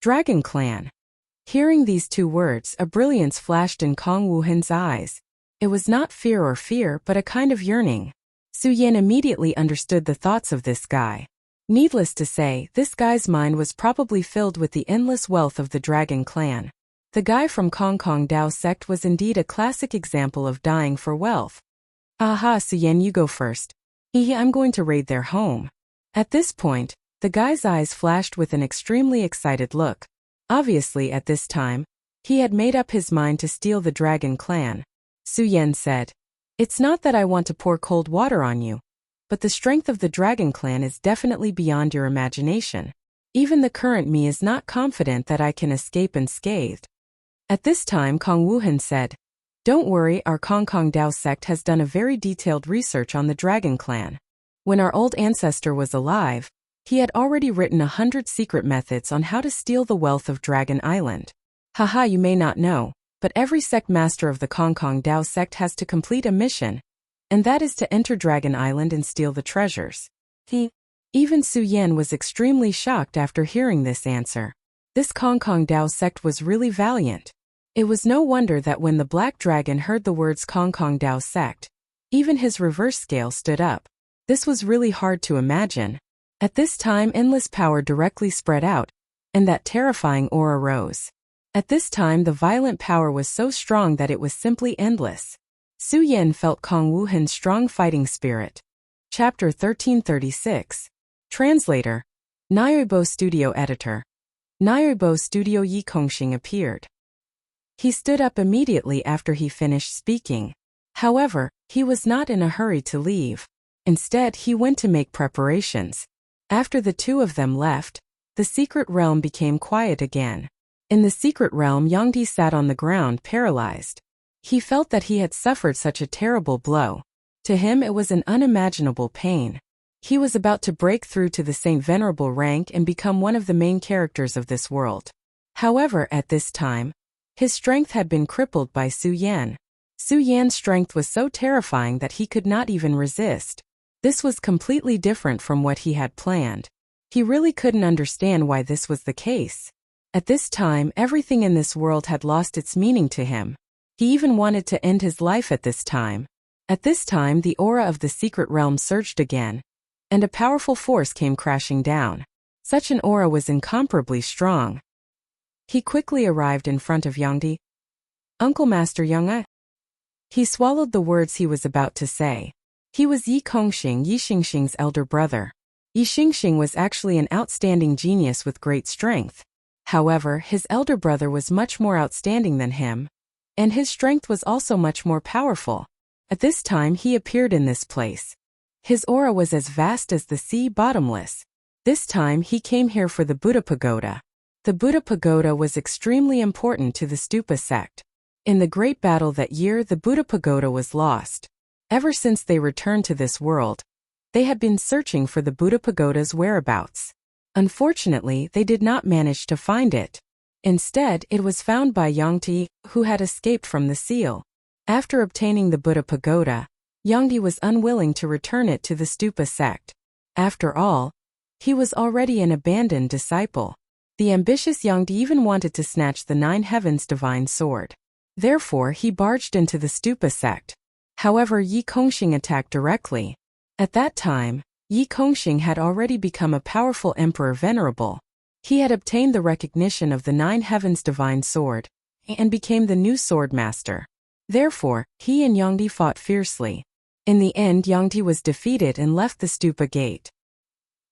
Dragon Clan. Hearing these 2 words, a brilliance flashed in Kong Wuhan's eyes. It was not fear, but a kind of yearning. Su Yan immediately understood the thoughts of this guy. Needless to say, this guy's mind was probably filled with the endless wealth of the Dragon Clan. The guy from Kong Dao sect was indeed a classic example of dying for wealth. Aha, Su Yan, you go first. I'm going to raid their home. At this point, the guy's eyes flashed with an extremely excited look. Obviously, at this time, he had made up his mind to steal the Dragon Clan. Su Yan said, "It's not that I want to pour cold water on you, but the strength of the Dragon Clan is definitely beyond your imagination. Even the current me is not confident that I can escape unscathed." At this time, Kong Wuhan said, "Don't worry, our Kong Dao sect has done a very detailed research on the Dragon Clan. When our old ancestor was alive, he had already written 100 secret methods on how to steal the wealth of Dragon Island. Haha, you may not know, but every sect master of the Kong Dao sect has to complete a mission, and that is to enter Dragon Island and steal the treasures." Even Su Yan was extremely shocked after hearing this answer. This Kong Dao sect was really valiant. It was no wonder that when the Black Dragon heard the words Kong Dao sect, even his reverse scale stood up. This was really hard to imagine. At this time, endless power directly spread out, and that terrifying aura rose. At this time, the violent power was so strong that it was simply endless. Su Yan felt Kong Wuhan's strong fighting spirit. Chapter 1336. Translator. Nyoibo Studio Editor. Nyoibo Studio Yi Kongxing appeared. He stood up immediately after he finished speaking. However, he was not in a hurry to leave. Instead, he went to make preparations. After the 2 of them left, the secret realm became quiet again. In the secret realm, Yangdi sat on the ground paralyzed. He felt that he had suffered such a terrible blow. To him it was an unimaginable pain. He was about to break through to the Saint Venerable rank and become one of the main characters of this world. However, at this time, his strength had been crippled by Su Yan. Su Yan's strength was so terrifying that he could not even resist. This was completely different from what he had planned. He really couldn't understand why this was the case. At this time, everything in this world had lost its meaning to him. He even wanted to end his life at this time. At this time, the aura of the secret realm surged again, and a powerful force came crashing down. Such an aura was incomparably strong. He quickly arrived in front of Yangdi. "Uncle Master Yang." He swallowed the words he was about to say. He was Yi Kongxing, Yi Xingxing's elder brother. Yi Xingxing was actually an outstanding genius with great strength. However, his elder brother was much more outstanding than him, and his strength was also much more powerful. At this time he appeared in this place. His aura was as vast as the sea, bottomless. This time he came here for the Buddha Pagoda. The Buddha Pagoda was extremely important to the Stupa sect. In the great battle that year, the Buddha Pagoda was lost. Ever since they returned to this world, they had been searching for the Buddha Pagoda's whereabouts. Unfortunately, they did not manage to find it. Instead, it was found by Yangdi, who had escaped from the seal. After obtaining the Buddha Pagoda, Yangdi was unwilling to return it to the Stupa sect. After all, he was already an abandoned disciple. The ambitious Yangdi even wanted to snatch the 9 heavens divine sword. Therefore, he barged into the stupa sect. However, Yi Kongxing attacked directly. At that time, Yi Kongxing had already become a powerful emperor venerable. He had obtained the recognition of the 9 heavens divine sword, and became the new sword master. Therefore, he and Yangdi fought fiercely. In the end, Yangdi was defeated and left the stupa gate.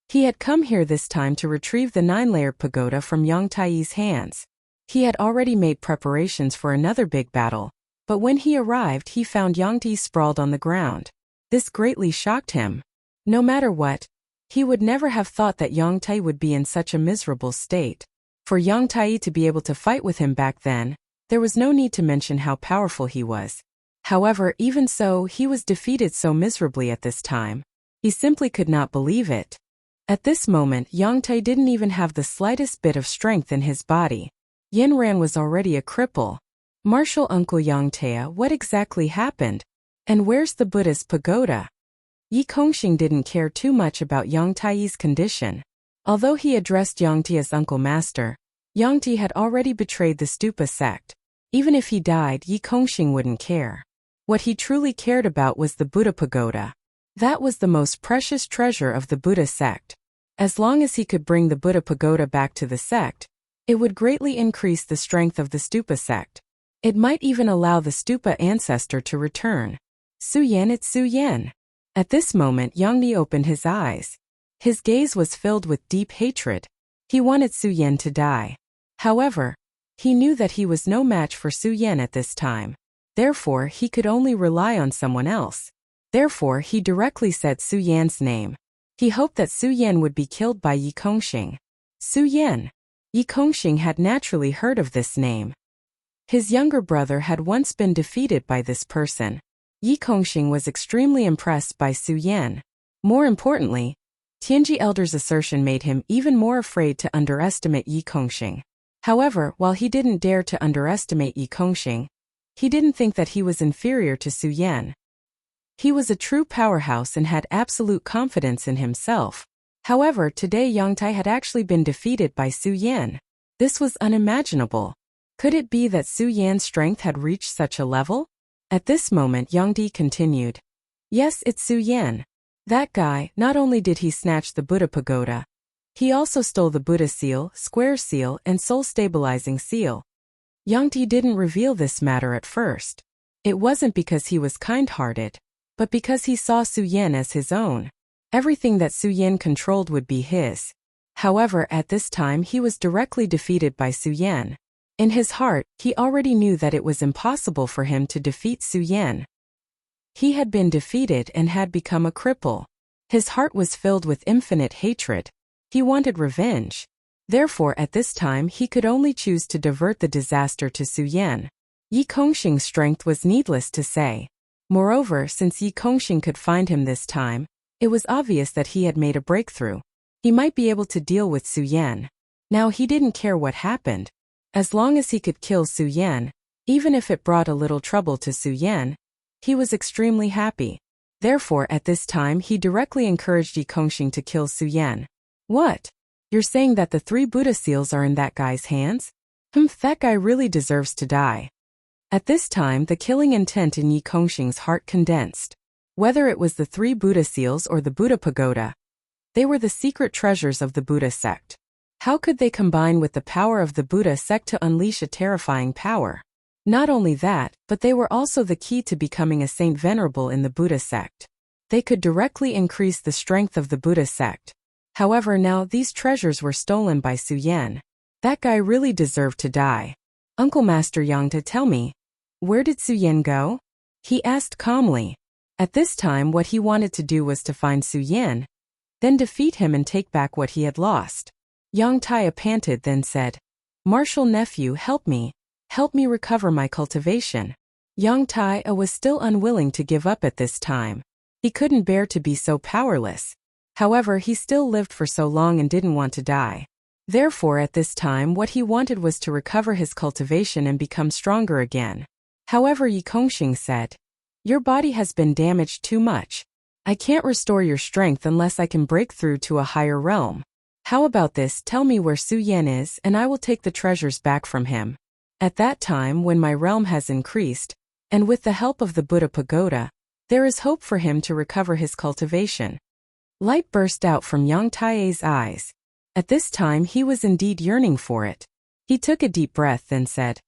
He had come here this time to retrieve the 9-layered pagoda from Yang Taiyi's hands. He had already made preparations for another big battle, but when he arrived he found Yang Ti sprawled on the ground. This greatly shocked him. No matter what, he would never have thought that Yang Tai would be in such a miserable state. For Yang Tai to be able to fight with him back then, there was no need to mention how powerful he was. However, even so, he was defeated so miserably at this time. He simply could not believe it. At this moment, Yang Tai didn't even have the slightest bit of strength in his body. Yin Ran was already a cripple. Martial Uncle Yang Tai, what exactly happened? And where's the Buddha's pagoda? Yi Kongxing didn't care too much about Yang Taiyi's condition. Although he addressed Yang Ti as Uncle Master, Yang Ti had already betrayed the stupa sect. Even if he died, Yi Kongxing wouldn't care. What he truly cared about was the Buddha pagoda. That was the most precious treasure of the Buddha sect. As long as he could bring the Buddha pagoda back to the sect, it would greatly increase the strength of the stupa sect. It might even allow the stupa ancestor to return. Su Yan, it's Su Yan. At this moment, Yang Ni opened his eyes. His gaze was filled with deep hatred. He wanted Su Yan to die. However, he knew that he was no match for Su Yan at this time. Therefore, he could only rely on someone else. Therefore, he directly said Su Yan's name. He hoped that Su Yan would be killed by Yi Kongxing. Su Yan. Yi Kongxing had naturally heard of this name. His younger brother had once been defeated by this person. Yi Kongxing was extremely impressed by Su Yan. More importantly, Tianji Elder's assertion made him even more afraid to underestimate Yi Kongxing. However, while he didn't dare to underestimate Yi Kongxing, he didn't think that he was inferior to Su Yan. He was a true powerhouse and had absolute confidence in himself. However, today Yang Tai had actually been defeated by Su Yan. This was unimaginable. Could it be that Su Yan's strength had reached such a level? At this moment, Yang Di continued. Yes, it's Su Yan. That guy, not only did he snatch the Buddha pagoda, he also stole the Buddha seal, square seal, and soul-stabilizing seal. Yang Di didn't reveal this matter at first. It wasn't because he was kind-hearted, but because he saw Su Yan as his own. Everything that Su Yan controlled would be his. However, at this time he was directly defeated by Su Yan. In his heart, he already knew that it was impossible for him to defeat Su Yan. He had been defeated and had become a cripple. His heart was filled with infinite hatred. He wanted revenge. Therefore, at this time he could only choose to divert the disaster to Su Yan. Yi Kongxing's strength was needless to say. Moreover, since Yi Kongxing could find him this time, it was obvious that he had made a breakthrough. He might be able to deal with Su Yan. Now he didn't care what happened. As long as he could kill Su Yan, even if it brought a little trouble to Su Yan, he was extremely happy. Therefore, at this time he directly encouraged Yi Kongxing to kill Su Yan. What? You're saying that the 3 Buddha seals are in that guy's hands? That guy really deserves to die. At this time, the killing intent in Yi Kongxing's heart condensed. Whether it was the 3 Buddha seals or the Buddha pagoda, they were the secret treasures of the Buddha sect. How could they combine with the power of the Buddha sect to unleash a terrifying power? Not only that, but they were also the key to becoming a saint venerable in the Buddha sect. They could directly increase the strength of the Buddha sect. However, now these treasures were stolen by Su Yan. That guy really deserved to die. Uncle Master Yang, to tell me, where did Su Yan go? He asked calmly. At this time, what he wanted to do was to find Su Yan, then defeat him and take back what he had lost. Yang Tai panted, then said, Martial nephew, help me recover my cultivation. Yang Tai was still unwilling to give up at this time. He couldn't bear to be so powerless. However, he still lived for so long and didn't want to die. Therefore, at this time, what he wanted was to recover his cultivation and become stronger again. However, Yi Kongxing said, Your body has been damaged too much. I can't restore your strength unless I can break through to a higher realm. How about this? Tell me where Su Yan is and I will take the treasures back from him. At that time when my realm has increased, and with the help of the Buddha pagoda, there is hope for him to recover his cultivation. Light burst out from Yang Tai's eyes. At this time he was indeed yearning for it. He took a deep breath and said,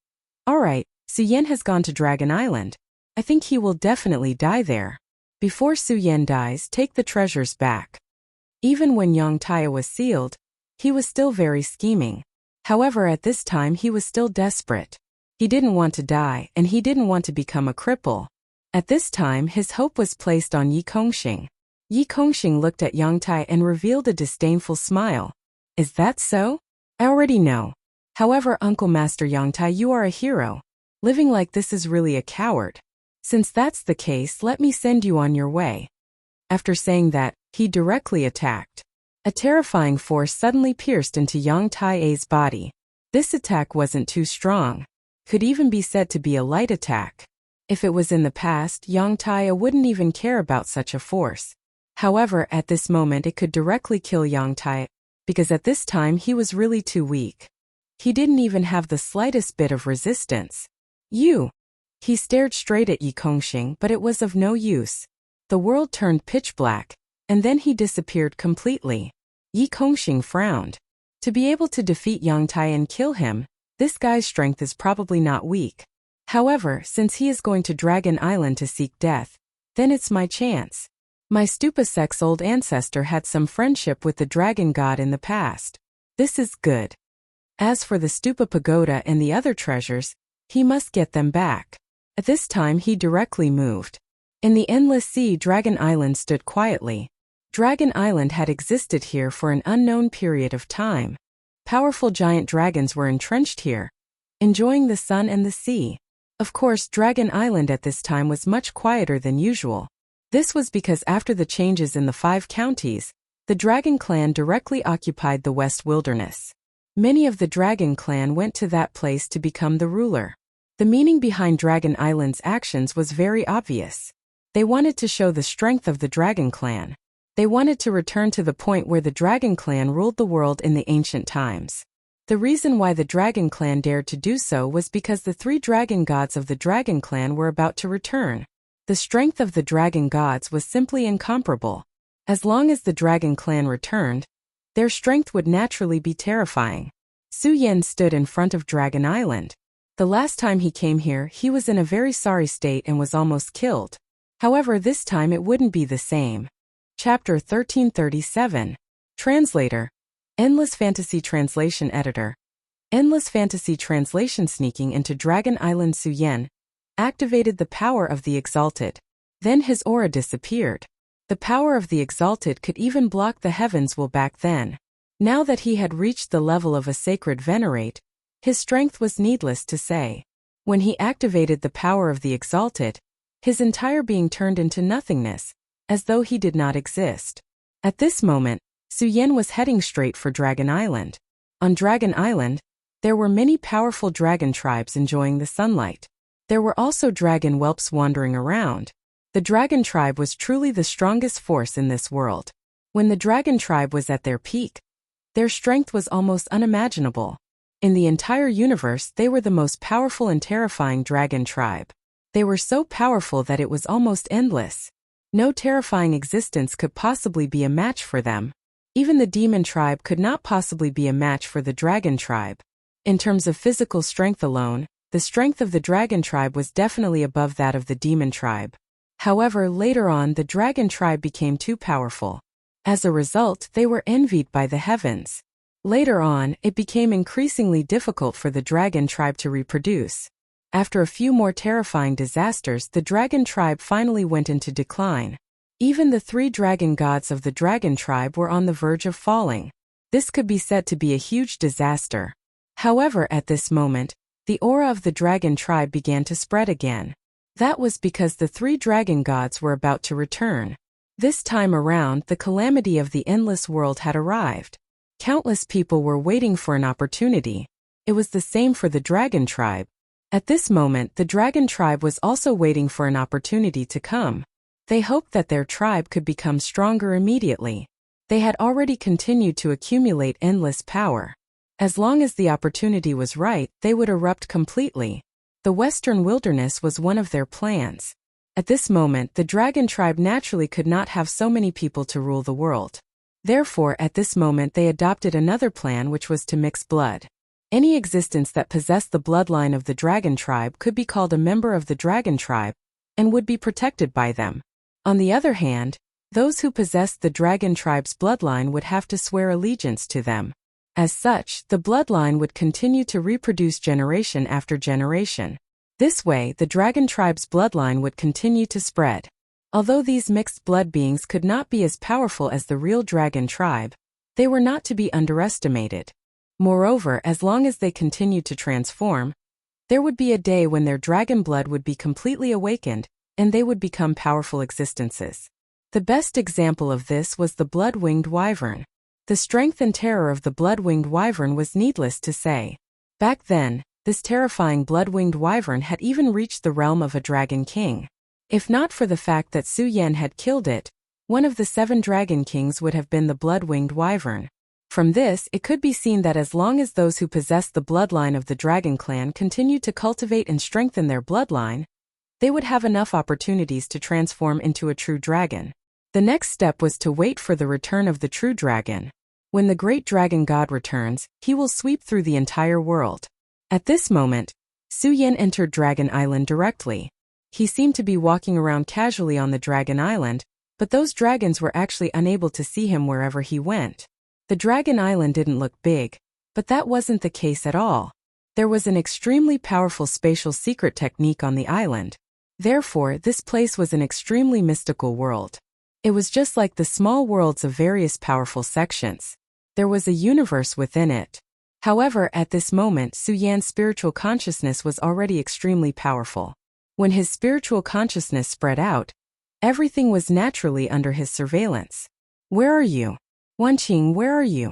"All right, Su Yan has gone to Dragon Island. I think he will definitely die there. Before Su Yan dies, take the treasures back." Even when Yang Tai was sealed, he was still very scheming. However, at this time he was still desperate. He didn't want to die, and he didn't want to become a cripple. At this time his hope was placed on Yi Kongxing. Yi Kongxing looked at Yang Tai and revealed a disdainful smile. "Is that so? I already know. However, Uncle Master Yang Tai, you are a hero. Living like this is really a coward. Since that's the case, let me send you on your way." After saying that, he directly attacked. A terrifying force suddenly pierced into Yang Tai's body. This attack wasn't too strong. Could even be said to be a light attack. If it was in the past, Yang Tai wouldn't even care about such a force. However, at this moment it could directly kill Yang Tai, because at this time he was really too weak. He didn't even have the slightest bit of resistance. "You!" He stared straight at Yi Kongxing, but it was of no use. The world turned pitch black, and then he disappeared completely. Yi Kongxing frowned. To be able to defeat Yang Tai and kill him, this guy's strength is probably not weak. However, since he is going to Dragon Island to seek death, then it's my chance. My Stupa sect's old ancestor had some friendship with the dragon god in the past. This is good. As for the Stupa pagoda and the other treasures, he must get them back. At this time he directly moved. In the endless sea, Dragon Island stood quietly. Dragon Island had existed here for an unknown period of time. Powerful giant dragons were entrenched here, enjoying the sun and the sea. Of course, Dragon Island at this time was much quieter than usual. This was because after the changes in the 5 counties, the Dragon Clan directly occupied the West Wilderness. Many of the Dragon Clan went to that place to become the ruler. The meaning behind Dragon Island's actions was very obvious. They wanted to show the strength of the Dragon Clan. They wanted to return to the point where the Dragon Clan ruled the world in the ancient times. The reason why the Dragon Clan dared to do so was because the 3 dragon gods of the Dragon Clan were about to return. The strength of the dragon gods was simply incomparable. As long as the Dragon Clan returned, their strength would naturally be terrifying. Su Yan stood in front of Dragon Island. The last time he came here, he was in a very sorry state and was almost killed. However, this time it wouldn't be the same. Chapter 1337. Translator. Endless Fantasy Translation Editor. Endless Fantasy Translation. Sneaking into Dragon Island, Su Yan activated the power of the Exalted. Then his aura disappeared. The power of the Exalted could even block the heavens back then. Now that he had reached the level of a sacred venerate, his strength was needless to say. When he activated the power of the Exalted, his entire being turned into nothingness, as though he did not exist. At this moment, Su Yan was heading straight for Dragon Island. On Dragon Island, there were many powerful dragon tribes enjoying the sunlight. There were also dragon whelps wandering around. The dragon tribe was truly the strongest force in this world. When the dragon tribe was at their peak, their strength was almost unimaginable. In the entire universe, they were the most powerful and terrifying dragon tribe. They were so powerful that it was almost endless. No terrifying existence could possibly be a match for them. Even the demon tribe could not possibly be a match for the dragon tribe. In terms of physical strength alone, the strength of the dragon tribe was definitely above that of the demon tribe. However, later on the dragon tribe became too powerful. As a result, they were envied by the heavens. Later on, it became increasingly difficult for the dragon tribe to reproduce. After a few more terrifying disasters, the dragon tribe finally went into decline. Even the 3 dragon gods of the dragon tribe were on the verge of falling. This could be said to be a huge disaster. However, at this moment, the aura of the dragon tribe began to spread again. That was because the 3 dragon gods were about to return. This time around, the calamity of the endless world had arrived. Countless people were waiting for an opportunity. It was the same for the dragon tribe. At this moment, the dragon tribe was also waiting for an opportunity to come. They hoped that their tribe could become stronger immediately. They had already continued to accumulate endless power. As long as the opportunity was right, they would erupt completely. The Western Wilderness was one of their plans. At this moment, the dragon tribe naturally could not have so many people to rule the world. Therefore, at this moment they adopted another plan, which was to mix blood. Any existence that possessed the bloodline of the dragon tribe could be called a member of the dragon tribe, and would be protected by them. On the other hand, those who possessed the dragon tribe's bloodline would have to swear allegiance to them. As such, the bloodline would continue to reproduce generation after generation. This way, the dragon tribe's bloodline would continue to spread. Although these mixed blood beings could not be as powerful as the real dragon tribe, they were not to be underestimated. Moreover, as long as they continued to transform, there would be a day when their dragon blood would be completely awakened, and they would become powerful existences. The best example of this was the blood-winged wyvern. The strength and terror of the blood-winged wyvern was needless to say. Back then, this terrifying blood-winged wyvern had even reached the realm of a dragon king. If not for the fact that Su Yan had killed it, one of the 7 dragon kings would have been the blood-winged wyvern. From this, it could be seen that as long as those who possessed the bloodline of the dragon clan continued to cultivate and strengthen their bloodline, they would have enough opportunities to transform into a true dragon. The next step was to wait for the return of the true dragon. When the great dragon god returns, he will sweep through the entire world. At this moment, Su Yan entered Dragon Island directly. He seemed to be walking around casually on the Dragon Island, but those dragons were actually unable to see him wherever he went. The Dragon Island didn't look big, but that wasn't the case at all. There was an extremely powerful spatial secret technique on the island. Therefore, this place was an extremely mystical world. It was just like the small worlds of various powerful sections. There was a universe within it. However, at this moment, Su Yan's spiritual consciousness was already extremely powerful. When his spiritual consciousness spread out, everything was naturally under his surveillance. "Where are you? Wanqing, where are you?"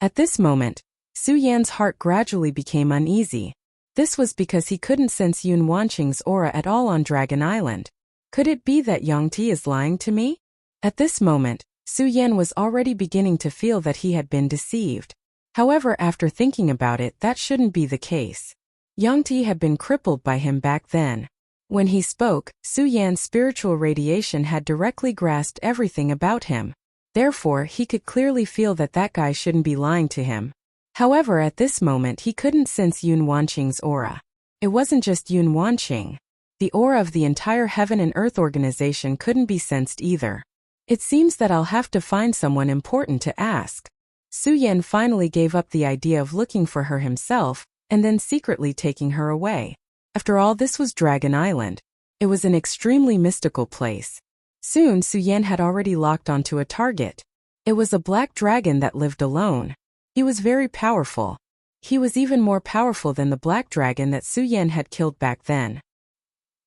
At this moment, Su Yan's heart gradually became uneasy. This was because he couldn't sense Yun Wanqing's aura at all on Dragon Island. Could it be that Yang Ti is lying to me? At this moment, Su Yan was already beginning to feel that he had been deceived. However, after thinking about it, that shouldn't be the case. Yang Ti had been crippled by him back then. When he spoke, Su Yan's spiritual radiation had directly grasped everything about him. Therefore, he could clearly feel that that guy shouldn't be lying to him. However, at this moment he couldn't sense Yun Wanqing's aura. It wasn't just Yun Wanqing. The aura of the entire Heaven and Earth organization couldn't be sensed either. It seems that I'll have to find someone important to ask. Su Yan finally gave up the idea of looking for her himself, and then secretly taking her away. After all, this was Dragon Island. It was an extremely mystical place. Soon Su Yan had already locked onto a target. It was a black dragon that lived alone. He was very powerful. He was even more powerful than the black dragon that Su Yan had killed back then.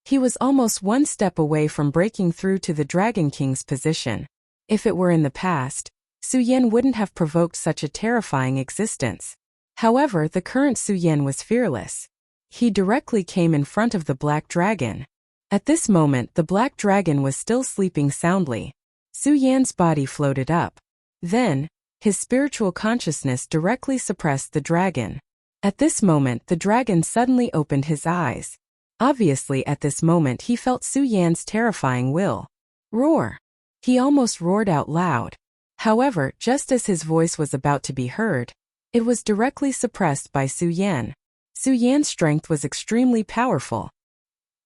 He was almost one step away from breaking through to the Dragon King's position. If it were in the past, Su Yan wouldn't have provoked such a terrifying existence. However, the current Su Yan was fearless. He directly came in front of the black dragon. At this moment, the black dragon was still sleeping soundly. Su Yan's body floated up. Then, his spiritual consciousness directly suppressed the dragon. At this moment, the dragon suddenly opened his eyes. Obviously, at this moment he felt Su Yan's terrifying will. Roar! He almost roared out loud. However, just as his voice was about to be heard, it was directly suppressed by Su Yan. Su Yan's strength was extremely powerful.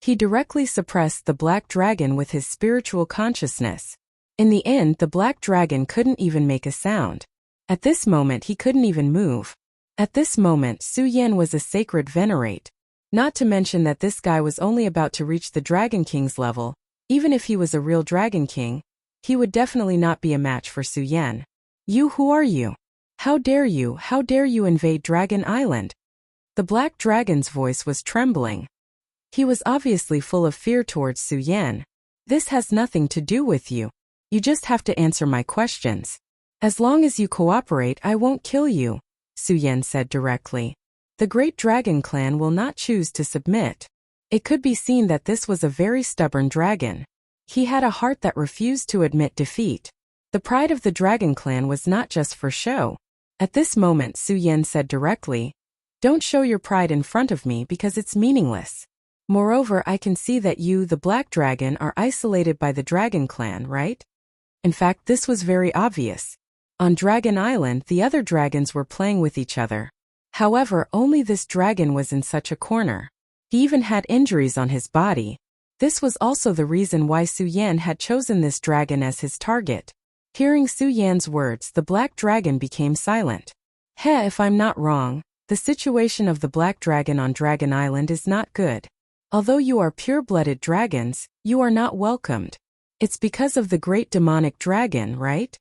He directly suppressed the black dragon with his spiritual consciousness. In the end, the black dragon couldn't even make a sound. At this moment he couldn't even move. At this moment, Su Yan was a sacred venerate. Not to mention that this guy was only about to reach the Dragon King's level. Even if he was a real Dragon King, he would definitely not be a match for Su Yan. "You, who are you? How dare you? How dare you invade Dragon Island?" The black dragon's voice was trembling. He was obviously full of fear towards Su Yan. "This has nothing to do with you. You just have to answer my questions. As long as you cooperate, I won't kill you," Su Yan said directly. The Great Dragon Clan will not choose to submit. It could be seen that this was a very stubborn dragon. He had a heart that refused to admit defeat. The pride of the Dragon Clan was not just for show. At this moment Su Yan said directly, "Don't show your pride in front of me because it's meaningless. Moreover, I can see that you, the Black Dragon, are isolated by the Dragon Clan, right?" In fact, this was very obvious. On Dragon Island, the other dragons were playing with each other. However, only this dragon was in such a corner. He even had injuries on his body. This was also the reason why Su Yan had chosen this dragon as his target. Hearing Su Yan's words, the Black Dragon became silent. If I'm not wrong, the situation of the Black Dragon on Dragon Island is not good. Although you are pure-blooded dragons, you are not welcomed. It's because of the Great Demonic Dragon, right?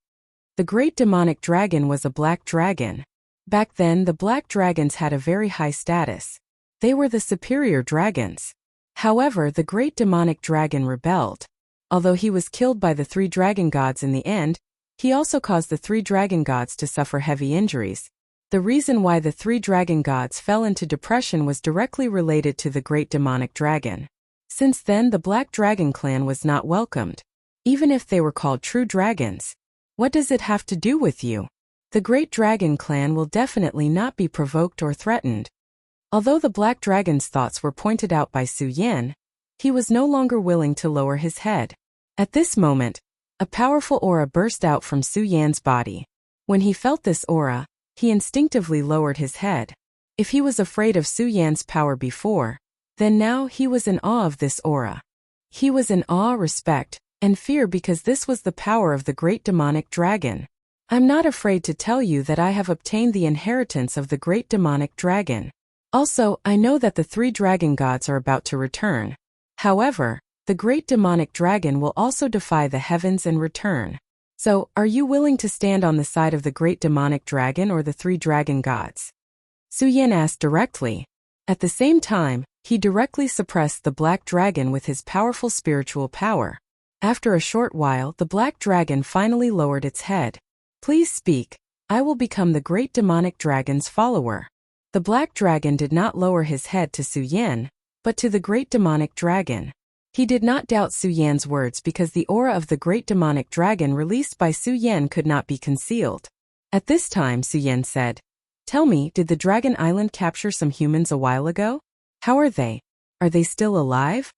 The Great Demonic Dragon was a black dragon. Back then, the black dragons had a very high status. They were the superior dragons. However, the Great Demonic Dragon rebelled. Although he was killed by the 3 dragon gods in the end, he also caused the 3 dragon gods to suffer heavy injuries. The reason why the 3 dragon gods fell into depression was directly related to the Great Demonic Dragon. Since then, the Black Dragon Clan was not welcomed. Even if they were called true dragons. What does it have to do with you? The Great Dragon Clan will definitely not be provoked or threatened. Although the Black Dragon's thoughts were pointed out by Su Yan, he was no longer willing to lower his head. At this moment, a powerful aura burst out from Su Yan's body. When he felt this aura, he instinctively lowered his head. If he was afraid of Su Yan's power before, then now he was in awe of this aura. He was in awe, respect, and fear because this was the power of the Great Demonic Dragon. I'm not afraid to tell you that I have obtained the inheritance of the Great Demonic Dragon. Also, I know that the 3 dragon gods are about to return. However, the Great Demonic Dragon will also defy the heavens and return. So, are you willing to stand on the side of the Great Demonic Dragon or the 3 dragon gods? Su Yan asked directly. At the same time, he directly suppressed the Black Dragon with his powerful spiritual power. After a short while, the Black Dragon finally lowered its head. "Please speak. I will become the Great Demonic Dragon's follower." The Black Dragon did not lower his head to Su Yan, but to the Great Demonic Dragon. He did not doubt Su Yan's words because the aura of the Great Demonic Dragon released by Su Yan could not be concealed. At this time, Su Yan said, "Tell me, did the Dragon Island capture some humans a while ago? How are they? Are they still alive?"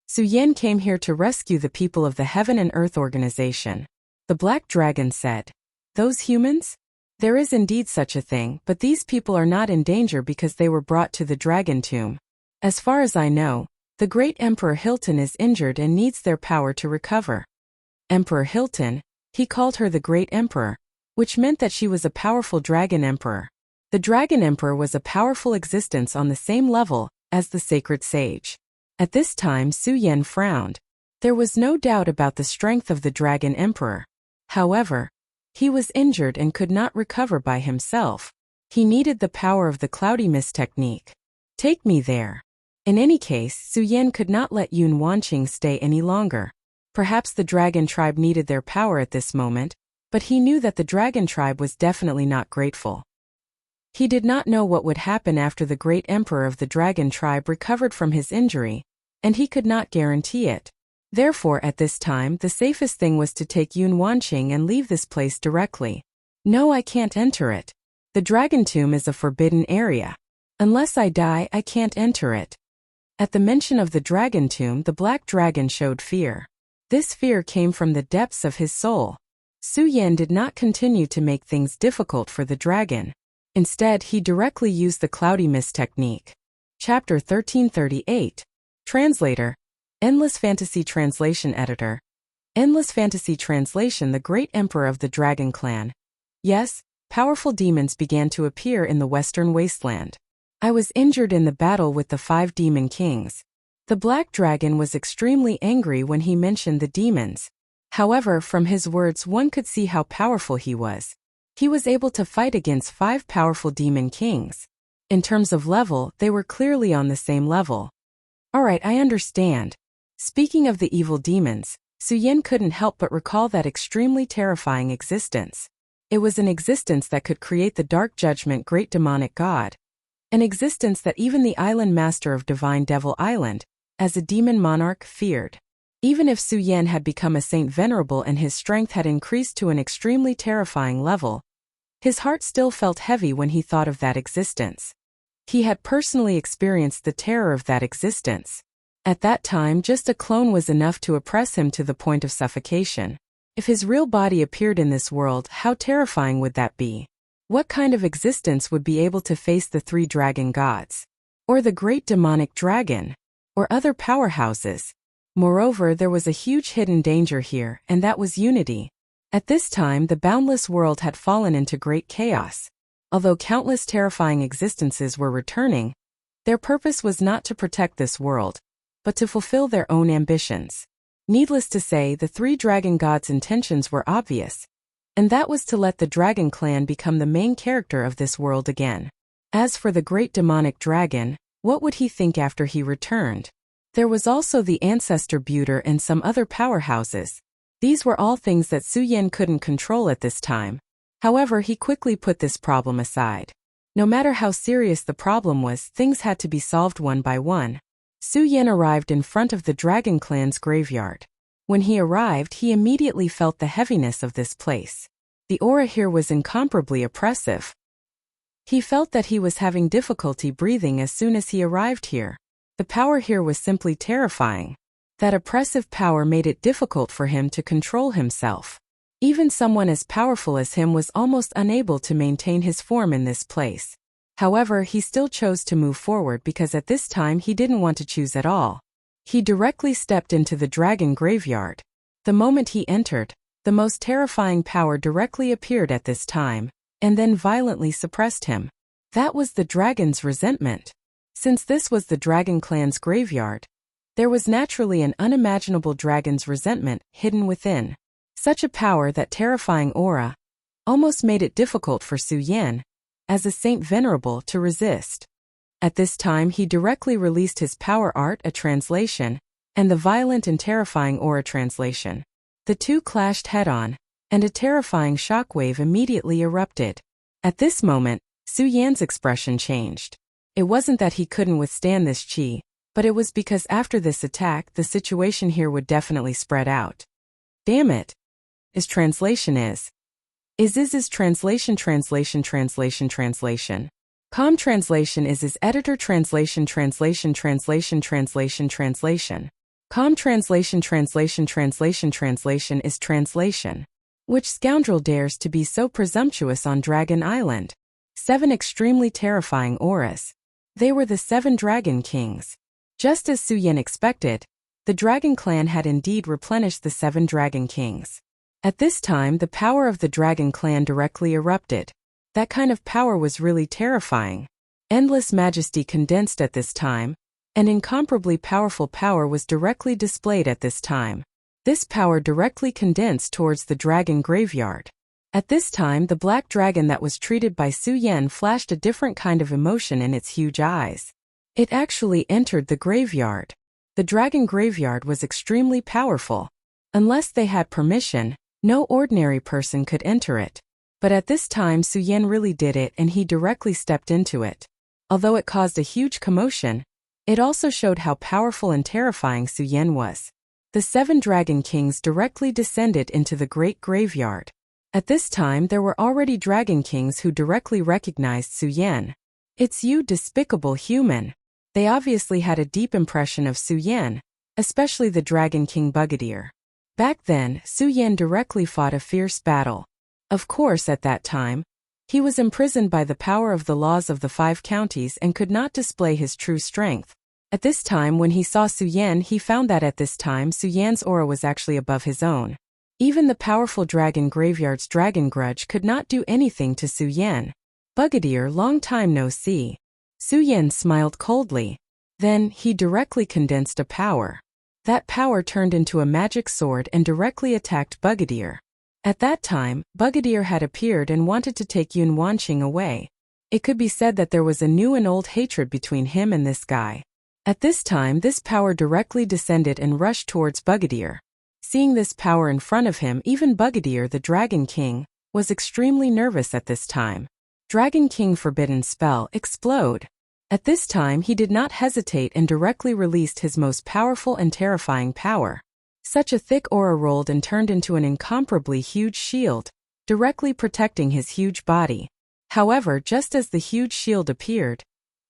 Su Yan came here to rescue the people of the Heaven and Earth organization. The Black Dragon said, "Those humans? There is indeed such a thing, but these people are not in danger because they were brought to the Dragon Tomb. As far as I know, the great Emperor Hilton is injured and needs their power to recover." Emperor Hilton, he called her the Great Emperor, which meant that she was a powerful Dragon Emperor. The Dragon Emperor was a powerful existence on the same level as the Sacred Sage. At this time, Su Yan frowned. There was no doubt about the strength of the Dragon Emperor. However, he was injured and could not recover by himself. He needed the power of the Cloudy Mist technique. "Take me there." In any case, Su Yan could not let Yun Wanqing stay any longer. Perhaps the Dragon Tribe needed their power at this moment, but he knew that the Dragon Tribe was definitely not grateful. He did not know what would happen after the Great Emperor of the Dragon Tribe recovered from his injury, and he could not guarantee it. Therefore, at this time, the safest thing was to take Yun Wanqing and leave this place directly. "No, I can't enter it. The Dragon Tomb is a forbidden area. Unless I die, I can't enter it." At the mention of the Dragon Tomb, the Black Dragon showed fear. This fear came from the depths of his soul. Su Yan did not continue to make things difficult for the dragon. Instead, he directly used the Cloudy Mist technique. Chapter 1338. Translator. Endless Fantasy Translation Editor. Endless Fantasy Translation. The Great Emperor of the Dragon Clan. Yes, powerful demons began to appear in the Western Wasteland. I was injured in the battle with the 5 demon kings. The Black Dragon was extremely angry when he mentioned the demons. However, from his words one could see how powerful he was. He was able to fight against 5 powerful demon kings. In terms of level, they were clearly on the same level. Alright, I understand. Speaking of the evil demons, Su Yan couldn't help but recall that extremely terrifying existence. It was an existence that could create the Dark Judgment Great Demonic God. An existence that even the island master of Divine Devil Island, as a demon monarch, feared. Even if Su Yan had become a saint venerable and his strength had increased to an extremely terrifying level, His heart still felt heavy when he thought of that existence. He had personally experienced the terror of that existence. At that time, just a clone was enough to oppress him to the point of suffocation. If his real body appeared in this world, how terrifying would that be? What kind of existence would be able to face the 3 dragon gods? Or the great demonic dragon? Or other powerhouses? Moreover, there was a huge hidden danger here, and that was unity. At this time, the boundless world had fallen into great chaos. Although countless terrifying existences were returning, their purpose was not to protect this world, but to fulfill their own ambitions. Needless to say, the 3 dragon gods' intentions were obvious, and that was to let the dragon clan become the main character of this world again. As for the great demonic dragon, what would he think after he returned? There was also the ancestor Buter and some other powerhouses. These were all things that Su Yan couldn't control at this time. However, he quickly put this problem aside. No matter how serious the problem was, things had to be solved one by one. Su Yan arrived in front of the dragon clan's graveyard. When he arrived, he immediately felt the heaviness of this place. The aura here was incomparably oppressive. He felt that he was having difficulty breathing as soon as he arrived here. The power here was simply terrifying. That oppressive power made it difficult for him to control himself. Even someone as powerful as him was almost unable to maintain his form in this place. However, he still chose to move forward because at this time he didn't want to choose at all. He directly stepped into the dragon graveyard. The moment he entered, the most terrifying power directly appeared at this time, and then violently suppressed him. That was the dragon's resentment. Since this was the dragon clan's graveyard, there was naturally an unimaginable dragon's resentment hidden within. Such a power, that terrifying aura, almost made it difficult for Su Yan, as a saint venerable, to resist. At this time he directly released his power art, a translation, and the violent and terrifying aura translation. The two clashed head-on, and a terrifying shockwave immediately erupted. At this moment, Su Yan's expression changed. It wasn't that he couldn't withstand this qi, but it was because after this attack, the situation here would definitely spread out. Damn it. Translation. Com translation is editor translation. Com translation is translation. Which scoundrel dares to be so presumptuous on Dragon Island? 7 extremely terrifying auras. They were the 7 dragon kings. Just as Su Yan expected, the dragon clan had indeed replenished the 7 dragon kings. At this time, the power of the dragon clan directly erupted. That kind of power was really terrifying. Endless majesty condensed at this time, and incomparably powerful power was directly displayed at this time. This power directly condensed towards the dragon graveyard. At this time, the black dragon that was treated by Su Yan flashed a different kind of emotion in its huge eyes. It actually entered the graveyard. The dragon graveyard was extremely powerful. Unless they had permission, no ordinary person could enter it. But at this time Su Yan really did it, and he directly stepped into it. Although it caused a huge commotion, it also showed how powerful and terrifying Su Yan was. The 7 dragon kings directly descended into the great graveyard. At this time there were already dragon kings who directly recognized Su Yan. It's you, despicable human. They obviously had a deep impression of Su Yan, especially the dragon king Bugadier. Back then, Su Yan directly fought a fierce battle. Of course, at that time, he was imprisoned by the power of the laws of the 5 counties and could not display his true strength. At this time, when he saw Su Yan, he found that at this time Su Yan's aura was actually above his own. Even the powerful dragon graveyard's dragon grudge could not do anything to Su Yan. Bugadier, long time no see. Su Yan smiled coldly. Then, he directly condensed a power. That power turned into a magic sword and directly attacked Bugadier. At that time, Bugadier had appeared and wanted to take Yun Wanqing away. It could be said that there was a new and old hatred between him and this guy. At this time, this power directly descended and rushed towards Bugadier. Seeing this power in front of him, even Bugadier, the Dragon King, was extremely nervous at this time. Dragon King Forbidden Spell, Explode. At this time he did not hesitate and directly released his most powerful and terrifying power. Such a thick aura rolled and turned into an incomparably huge shield. directly protecting his huge body. However, just as the huge shield appeared,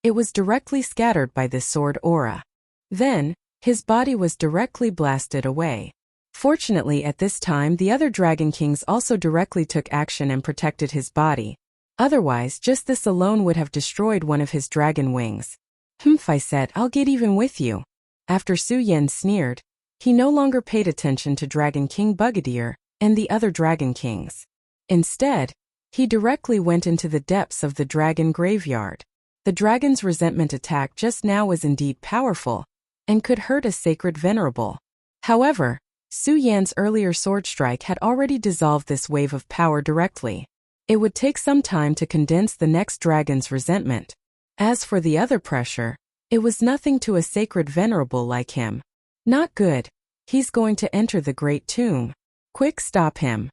it was directly scattered by this sword aura. Then, his body was directly blasted away. Fortunately, at this time the other Dragon Kings also directly took action and protected his body. Otherwise, just this alone would have destroyed one of his dragon wings. "Humph," I said, "I'll get even with you." After Su Yan sneered, he no longer paid attention to Dragon King Bugadier and the other Dragon Kings. Instead, he directly went into the depths of the dragon graveyard. The dragon's resentment attack just now was indeed powerful, and could hurt a sacred venerable. However, Su Yan's earlier sword strike had already dissolved this wave of power directly. It would take some time to condense the next dragon's resentment. As for the other pressure, it was nothing to a sacred venerable like him. Not good. He's going to enter the great tomb. Quick, stop him.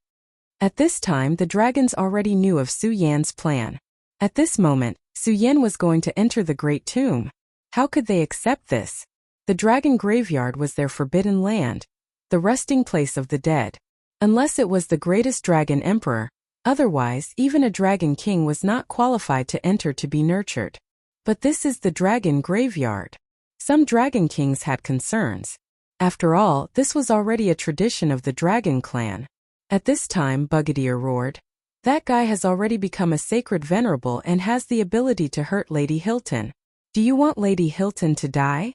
At this time the dragons already knew of Su Yan's plan. At this moment, Su Yan was going to enter the great tomb. How could they accept this? The dragon graveyard was their forbidden land, the resting place of the dead. Unless it was the greatest dragon emperor, otherwise even a dragon king was not qualified to enter to be nurtured. But this is the dragon graveyard. Some dragon kings had concerns. After all, this was already a tradition of the dragon clan. At this time, Bugadier roared, "That guy has already become a sacred venerable and has the ability to hurt Lady Hilton. Do you want Lady Hilton to die?"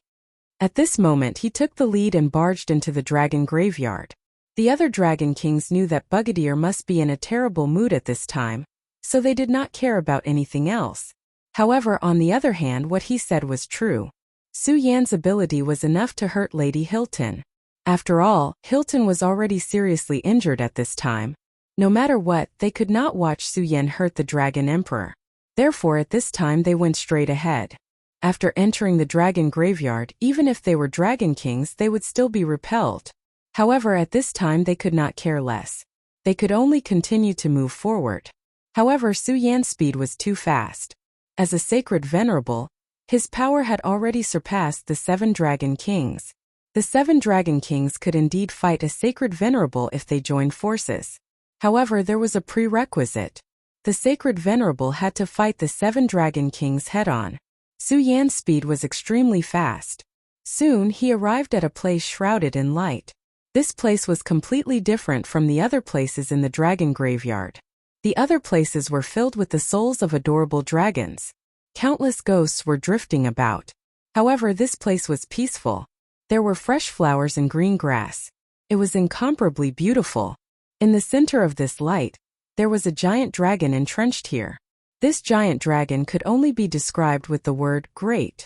At this moment he took the lead and barged into the dragon graveyard. The other dragon kings knew that Bugadier must be in a terrible mood at this time, so they did not care about anything else. However, on the other hand, what he said was true. Su Yan's ability was enough to hurt Lady Hilton. After all, Hilton was already seriously injured at this time. No matter what, they could not watch Su Yan hurt the Dragon Emperor. Therefore, at this time they went straight ahead. After entering the dragon graveyard, even if they were dragon kings, they would still be repelled. However, at this time they could not care less. They could only continue to move forward. However, Su Yan's speed was too fast. As a sacred venerable, his power had already surpassed the 7 dragon kings. The 7 dragon kings could indeed fight a sacred venerable if they joined forces. However, there was a prerequisite. The sacred venerable had to fight the 7 dragon kings head-on. Su Yan's speed was extremely fast. Soon he arrived at a place shrouded in light. This place was completely different from the other places in the dragon graveyard. The other places were filled with the souls of adorable dragons. Countless ghosts were drifting about. However, this place was peaceful. There were fresh flowers and green grass. It was incomparably beautiful. In the center of this light, there was a giant dragon entrenched here. This giant dragon could only be described with the word great.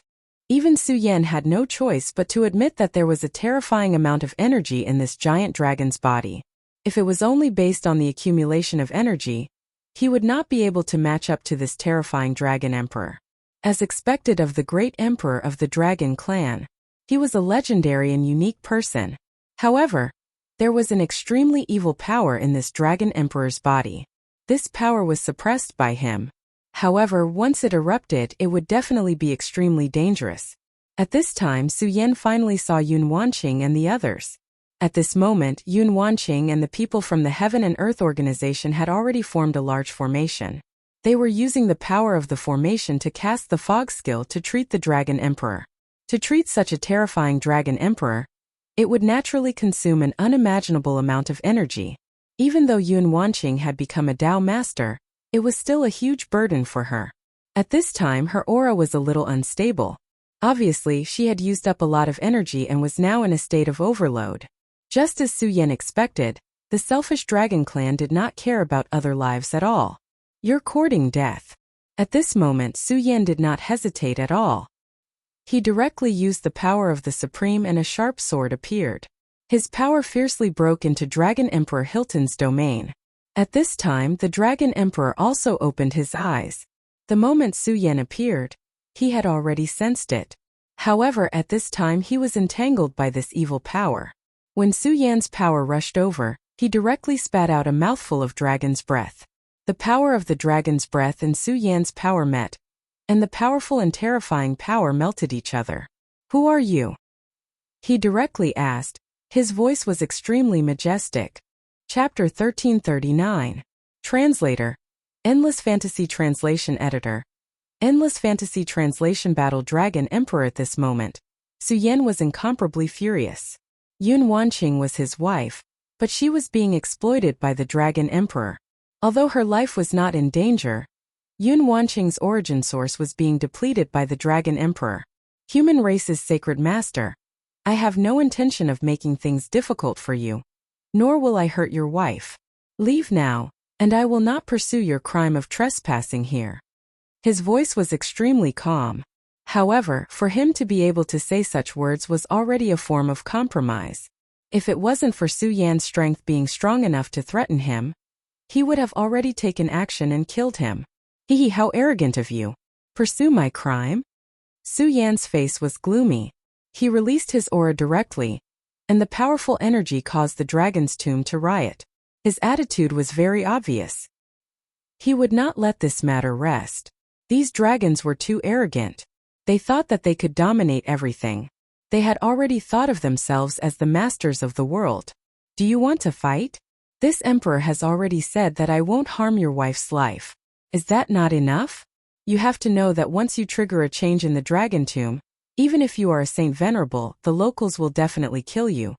Even Su Yan had no choice but to admit that there was a terrifying amount of energy in this giant dragon's body. If it was only based on the accumulation of energy, he would not be able to match up to this terrifying dragon emperor. As expected of the great emperor of the dragon clan, he was a legendary and unique person. However, there was an extremely evil power in this dragon emperor's body. This power was suppressed by him. However, once it erupted, it would definitely be extremely dangerous. At this time, Su Yan finally saw Yun Wanqing and the others. At this moment, Yun Wanqing and the people from the Heaven and Earth organization had already formed a large formation. They were using the power of the formation to cast the fog skill to treat the dragon emperor. To treat such a terrifying dragon emperor, it would naturally consume an unimaginable amount of energy. Even though Yun Wanqing had become a Dao master, it was still a huge burden for her. At this time, her aura was a little unstable. Obviously, she had used up a lot of energy and was now in a state of overload. Just as Su Yan expected, the selfish dragon clan did not care about other lives at all. "You're courting death." At this moment, Su Yan did not hesitate at all. He directly used the power of the Supreme and a sharp sword appeared. His power fiercely broke into Dragon Emperor Hilton's domain. At this time, the Dragon Emperor also opened his eyes. The moment Su Yan appeared, he had already sensed it. However, at this time he was entangled by this evil power. When Su Yan's power rushed over, he directly spat out a mouthful of dragon's breath. The power of the dragon's breath and Su Yan's power met, and the powerful and terrifying power melted each other. "Who are you?" he directly asked. His voice was extremely majestic. Chapter 1339. Translator. Endless Fantasy Translation Editor. Endless Fantasy Translation Battle Dragon Emperor. At this moment, Su Yan was incomparably furious. Yun Wanqing was his wife, but she was being exploited by the Dragon Emperor. Although her life was not in danger, Yun Wanqing's origin source was being depleted by the Dragon Emperor. Human race's sacred master. I have no intention of making things difficult for you. Nor will I hurt your wife. Leave now, and I will not pursue your crime of trespassing here. His voice was extremely calm. However, for him to be able to say such words was already a form of compromise. If it wasn't for Su Yan's strength being strong enough to threaten him, he would have already taken action and killed him. Hee, how arrogant of you. Pursue my crime? Su Yan's face was gloomy. He released his aura directly, and the powerful energy caused the dragon's tomb to riot. His attitude was very obvious. He would not let this matter rest. These dragons were too arrogant. They thought that they could dominate everything. They had already thought of themselves as the masters of the world. Do you want to fight? This emperor has already said that I won't harm your wife's life. Is that not enough? You have to know that once you trigger a change in the dragon tomb, even if you are a saint venerable, the locals will definitely kill you.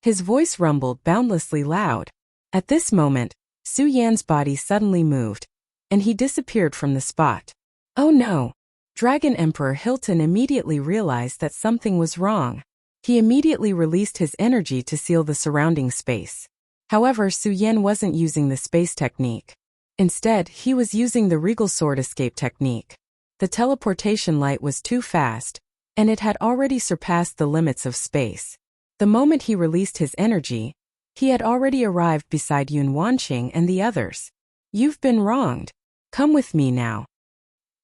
His voice rumbled boundlessly loud. At this moment, Su Yan's body suddenly moved, and he disappeared from the spot. Oh no! Dragon Emperor Hilton immediately realized that something was wrong. He immediately released his energy to seal the surrounding space. However, Su Yan wasn't using the space technique. Instead, he was using the regal sword escape technique. The teleportation light was too fast, and it had already surpassed the limits of space. The moment he released his energy, he had already arrived beside Yun Wanqing and the others. You've been wronged. Come with me now.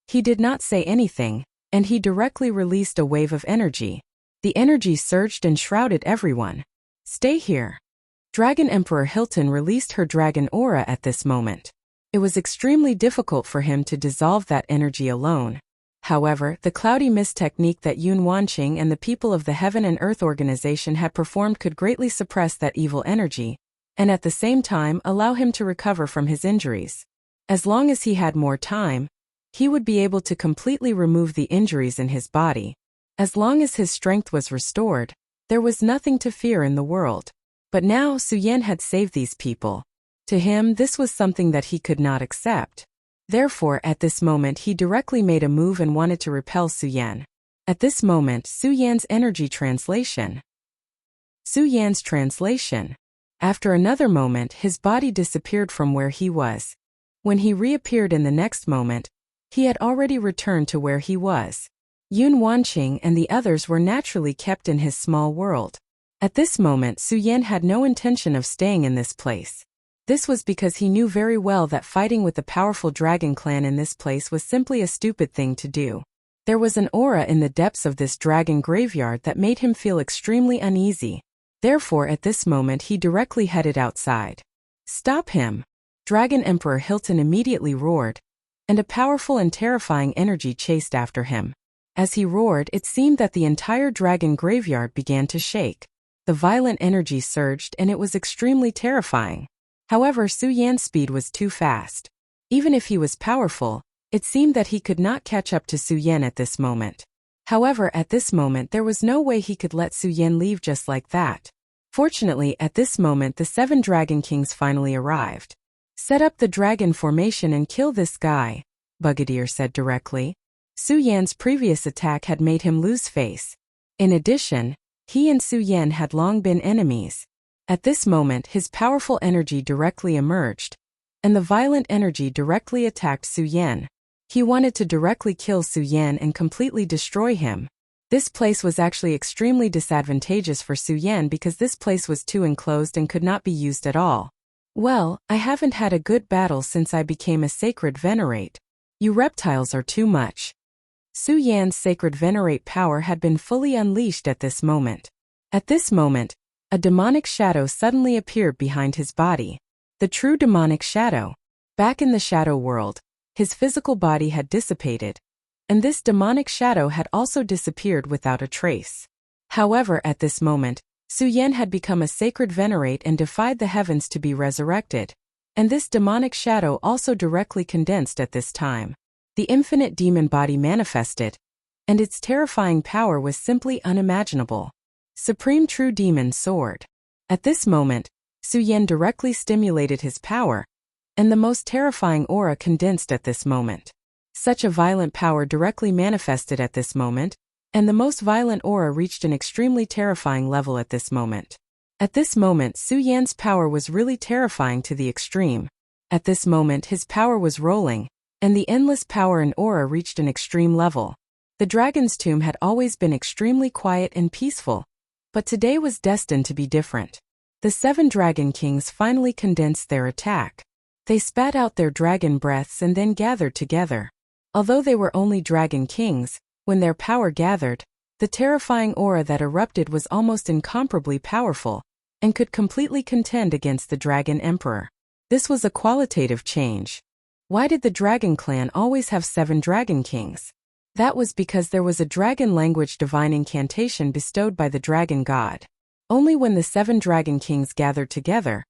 He did not say anything, and he directly released a wave of energy. The energy surged and shrouded everyone. Stay here. Dragon Emperor Hilton released her dragon aura at this moment. It was extremely difficult for him to dissolve that energy alone. However, the cloudy mist technique that Yun Wanqing and the people of the Heaven and Earth organization had performed could greatly suppress that evil energy, and at the same time allow him to recover from his injuries. As long as he had more time, he would be able to completely remove the injuries in his body. As long as his strength was restored, there was nothing to fear in the world. But now Su Yan had saved these people. To him, this was something that he could not accept. Therefore, at this moment he directly made a move and wanted to repel Su Yan. At this moment, Su Yan's energy translation. Su Yan's translation. After another moment, his body disappeared from where he was. When he reappeared in the next moment, he had already returned to where he was. Yun Wanqing and the others were naturally kept in his small world. At this moment, Su Yan had no intention of staying in this place. This was because he knew very well that fighting with the powerful dragon clan in this place was simply a stupid thing to do. There was an aura in the depths of this dragon graveyard that made him feel extremely uneasy. Therefore, at this moment he directly headed outside. Stop him! Dragon Emperor Hilton immediately roared, and a powerful and terrifying energy chased after him. As he roared, it seemed that the entire dragon graveyard began to shake. The violent energy surged and it was extremely terrifying. However, Su Yan's speed was too fast. Even if he was powerful, it seemed that he could not catch up to Su Yan at this moment. However, at this moment there was no way he could let Su Yan leave just like that. Fortunately, at this moment the 7 Dragon Kings finally arrived. Set up the dragon formation and kill this guy, Brigadier said directly. Su Yan's previous attack had made him lose face. In addition, he and Su Yan had long been enemies. At this moment his powerful energy directly emerged, and the violent energy directly attacked Su Yan. He wanted to directly kill Su Yan and completely destroy him. This place was actually extremely disadvantageous for Su Yan because this place was too enclosed and could not be used at all. Well, I haven't had a good battle since I became a sacred venerate. You reptiles are too much. Su Yan's sacred venerate power had been fully unleashed at this moment. At this moment, a demonic shadow suddenly appeared behind his body. The true demonic shadow. Back in the shadow world, his physical body had dissipated, and this demonic shadow had also disappeared without a trace. However, at this moment, Su Yan had become a sacred venerate and defied the heavens to be resurrected. and this demonic shadow also directly condensed at this time. The infinite demon body manifested, and its terrifying power was simply unimaginable. Supreme True Demon Sword. At this moment, Su Yan directly stimulated his power, and the most terrifying aura condensed at this moment. Such a violent power directly manifested at this moment, and the most violent aura reached an extremely terrifying level at this moment. At this moment, Su Yan's power was really terrifying to the extreme. At this moment, his power was rolling, and the endless power and aura reached an extreme level. The dragon's tomb had always been extremely quiet and peaceful, but today was destined to be different. The 7 dragon kings finally condensed their attack. They spat out their dragon breaths and then gathered together. Although they were only dragon kings, when their power gathered, the terrifying aura that erupted was almost incomparably powerful, and could completely contend against the Dragon Emperor. This was a qualitative change. Why did the Dragon Clan always have 7 Dragon Kings? That was because there was a dragon language divine incantation bestowed by the Dragon God. Only when the 7 Dragon Kings gathered together,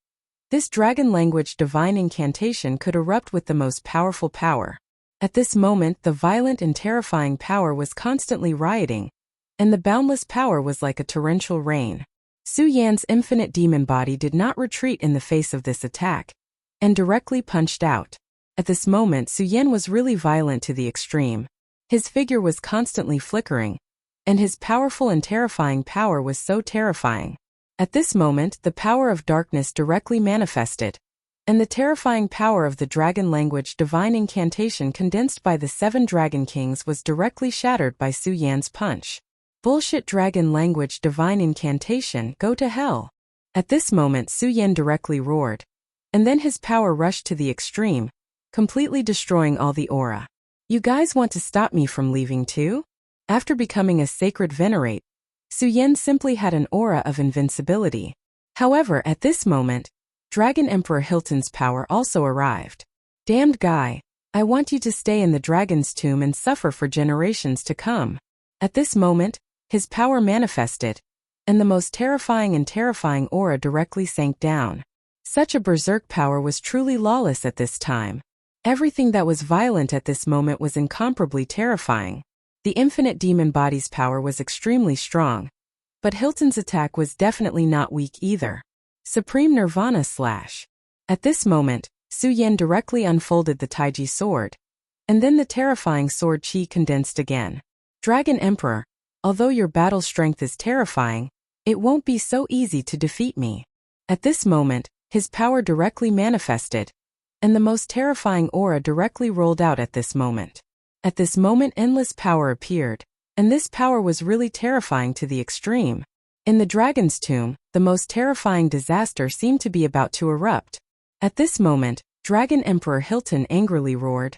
this dragon language divine incantation could erupt with the most powerful power. At this moment, the violent and terrifying power was constantly rioting, and the boundless power was like a torrential rain. Su Yan's infinite demon body did not retreat in the face of this attack, and directly punched out. At this moment, Su Yan was really violent to the extreme. His figure was constantly flickering, and his powerful and terrifying power was so terrifying. At this moment, the power of darkness directly manifested, and the terrifying power of the dragon language divine incantation condensed by the 7 dragon kings was directly shattered by Su Yan's punch. Bullshit dragon language divine incantation, go to hell. At this moment, Su Yan directly roared, and then his power rushed to the extreme, completely destroying all the aura. You guys want to stop me from leaving too? After becoming a sacred venerate, Su Yan simply had an aura of invincibility. However, at this moment, Dragon Emperor Hilton's power also arrived. Damned guy, I want you to stay in the dragon's tomb and suffer for generations to come. At this moment, his power manifested, and the most terrifying and terrifying aura directly sank down. Such a berserk power was truly lawless at this time. Everything that was violent at this moment was incomparably terrifying. The infinite demon body's power was extremely strong, but Hilton's attack was definitely not weak either. Supreme Nirvana Slash. At this moment, Su Yan directly unfolded the Taiji sword, and then the terrifying sword chi condensed again. Dragon Emperor, although your battle strength is terrifying, it won't be so easy to defeat me. At this moment, his power directly manifested, and the most terrifying aura directly rolled out at this moment. At this moment, endless power appeared, and this power was really terrifying to the extreme. In the dragon's tomb, the most terrifying disaster seemed to be about to erupt. At this moment, Dragon Emperor Hilton angrily roared,